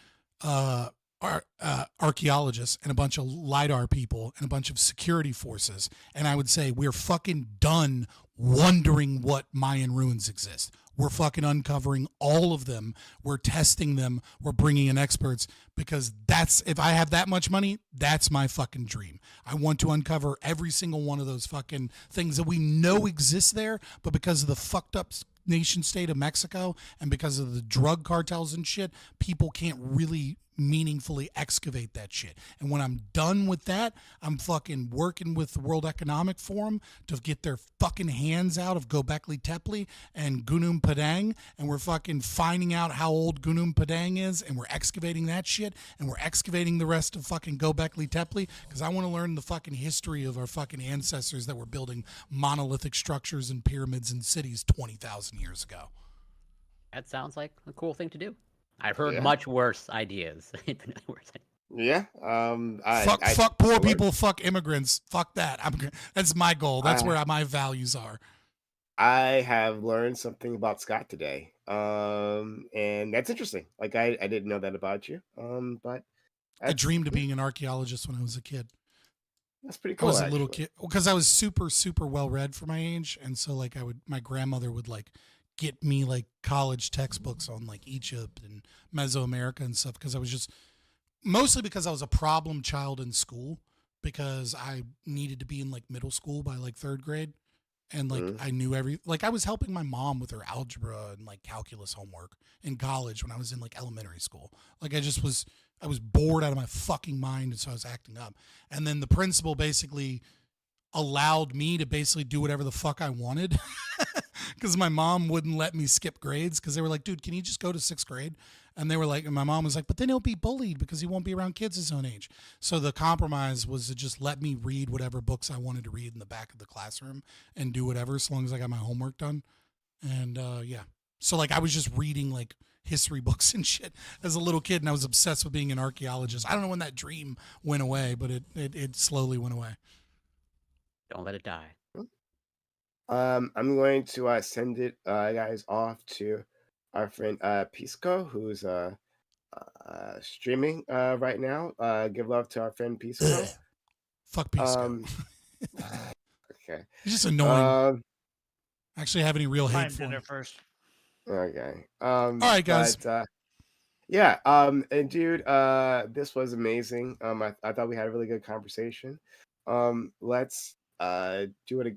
archaeologists and a bunch of LiDAR people and a bunch of security forces. And I would say, we're fucking done wondering what Mayan ruins exist. We're fucking uncovering all of them. We're testing them. We're bringing in experts because if I have that much money, that's my fucking dream. I want to uncover every single one of those fucking things that we know exist there, but because of the fucked up nation state of Mexico and because of the drug cartels and shit, people can't really meaningfully excavate that shit. And when I'm done with that, I'm fucking working with the World Economic Forum to get their fucking hands out of Göbekli Tepe and Gunung Padang, and we're fucking finding out how old Gunung Padang is, and we're excavating that shit, and we're excavating the rest of fucking Göbekli Tepe, because I want to learn the fucking history of our fucking ancestors that were building monolithic structures and pyramids and cities 20,000 years ago. That sounds like a cool thing to do. I've heard much worse ideas. Yeah. Fuck poor people. Fuck immigrants. Fuck that. That's my goal. That's where my values are. I have learned something about Scott today, and that's interesting. Like I didn't know that about you. But I dreamed of being an archaeologist when I was a kid. That's pretty cool. I was a little kid because I was super well read for my age, and so like my grandmother would like get me like college textbooks on like Egypt and Mesoamerica and stuff, because I was just mostly because I was a problem child in school, because I needed to be in like middle school by like third grade, and like I knew I was helping my mom with her algebra and like calculus homework in college when I was in like elementary school. Like I was bored out of my fucking mind, and so I was acting up. And then the principal basically allowed me to basically do whatever the fuck I wanted because my mom wouldn't let me skip grades, because they were like, dude, can you just go to sixth grade? And they were like, and my mom was like, but then he'll be bullied because he won't be around kids his own age. So the compromise was to just let me read whatever books I wanted to read in the back of the classroom and do whatever, as long as I got my homework done. And so like I was just reading like history books and shit as a little kid, and I was obsessed with being an archaeologist. I don't know when that dream went away, but it slowly went away. Don't let it die. I'm going to send it guys off to our friend Pisco, who's streaming right now. Give love to our friend Pisco. Fuck Pisco. Okay. He's just annoying. Actually, have any real hate Prime for dinner him. first. Okay. All right, guys. But, yeah. And dude, this was amazing. I thought we had a really good conversation. Let's do it.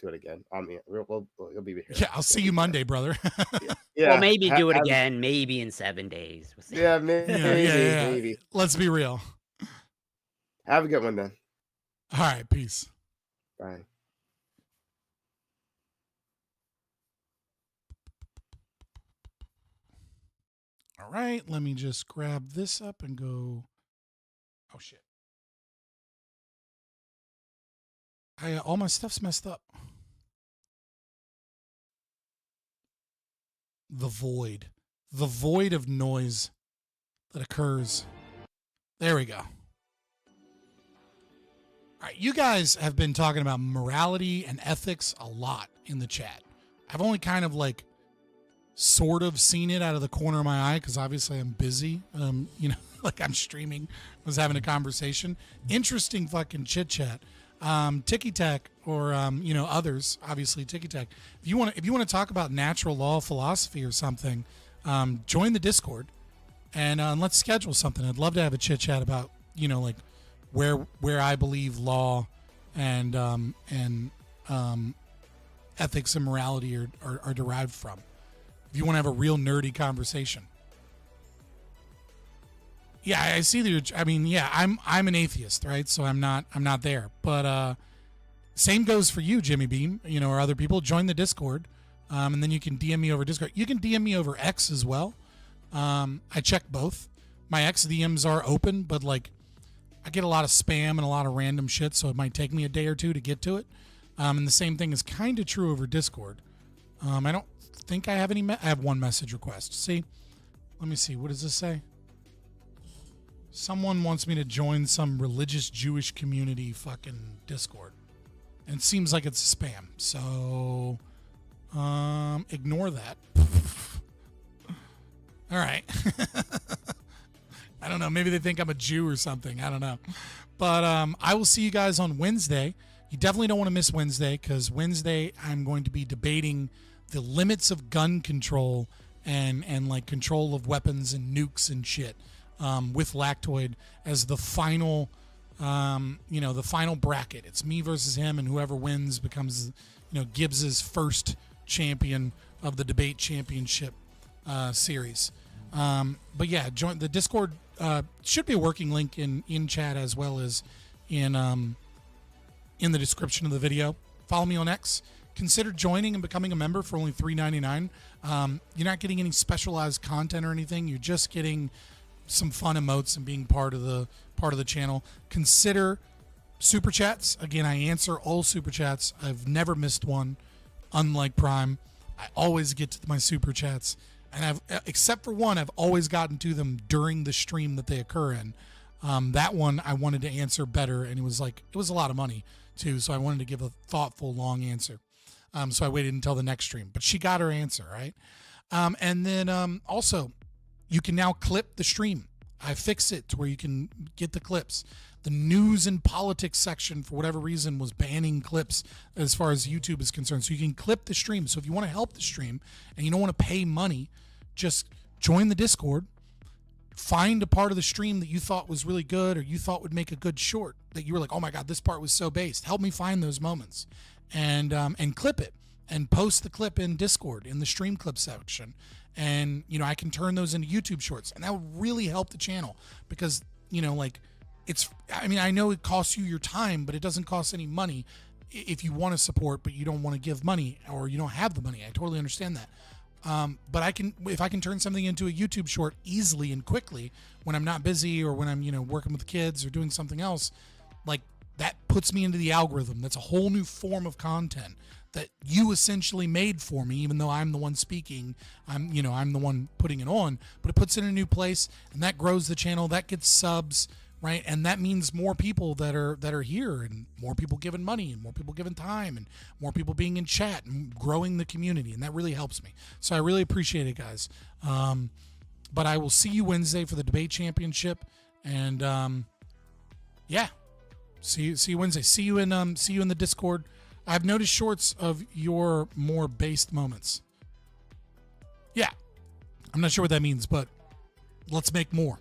Do it again. I mean, we'll be here. Yeah, I'll see you Monday, brother. Yeah. Well, maybe do it have- again. Maybe in 7 days. We'll see. Yeah, maybe, yeah. maybe. Let's be real. Have a good one then. All right, peace. Bye. All right, let me just grab this up and go. Oh shit! All my stuff's messed up. The void of noise that occurs. There we go. All right, you guys have been talking about morality and ethics a lot in the chat. I've only kind of like sort of seen it out of the corner of my eye because obviously I'm busy. Like I'm streaming, was having a conversation. Interesting fucking chit chat. Ticky Tack or others, obviously Ticky Tack. If you want to talk about natural law philosophy or something, join the Discord and let's schedule something. I'd love to have a chit chat about like where I believe law and ethics and morality are derived from. If you want to have a real nerdy conversation. Yeah, I see that. I'm an atheist, right? So I'm not there. But same goes for you, Jimmy Beam, or other people. Join the Discord, and then you can DM me over Discord. You can DM me over X as well. I check both. My X DMs are open, but like I get a lot of spam and a lot of random shit, so it might take me a day or two to get to it. And the same thing is kind of true over Discord. I don't think I have any. I have one message request. See, let me see. What does this say? Someone wants me to join some religious Jewish community fucking Discord. And it seems like it's spam. So, ignore that. All right. I don't know. Maybe they think I'm a Jew or something. I don't know. But I will see you guys on Wednesday. You definitely don't want to miss Wednesday because Wednesday I'm going to be debating the limits of gun control and like control of weapons and nukes and shit. With Lactoid as the final, the final bracket. It's me versus him, and whoever wins becomes, Gibbs's first champion of the debate championship series. But yeah, join the Discord. Should be a working link in chat as well as in the description of the video. Follow me on X. Consider joining and becoming a member for only $3.99. You're not getting any specialized content or anything. You're just getting some fun emotes and being part of the channel. Consider super chats. Again, I answer all super chats. I've never missed one, unlike Prime. I always get to my super chats, and except for one, I've always gotten to them during the stream that they occur in. That one I wanted to answer better, and it was a lot of money too, so I wanted to give a thoughtful, long answer. So I waited until the next stream, but she got her answer right. And then also, you can now clip the stream. I fix it to where you can get the clips. The news and politics section, for whatever reason, was banning clips as far as YouTube is concerned. So you can clip the stream. So if you want to help the stream and you don't want to pay money, just join the Discord. Find a part of the stream that you thought was really good or you thought would make a good short that you were like, oh my God, this part was so based. Help me find those moments and clip it and post the clip in Discord in the stream clip section. And, I can turn those into YouTube shorts, and that would really help the channel because, I know it costs you your time, but it doesn't cost any money if you want to support, but you don't want to give money or you don't have the money. I totally understand that. But if I can turn something into a YouTube short easily and quickly when I'm not busy or when I'm, working with kids or doing something else, like that puts me into the algorithm. That's a whole new form of content that you essentially made for me, even though I'm the one speaking, I'm the one putting it on, but it puts it in a new place and that grows the channel, that gets subs, right? And that means more people that are here and more people giving money and more people giving time and more people being in chat and growing the community. And that really helps me. So I really appreciate it, guys. But I will see you Wednesday for the debate championship. And, yeah, see you Wednesday. See you in the Discord. I've noticed shorts of your more based moments. Yeah. I'm not sure what that means, but let's make more.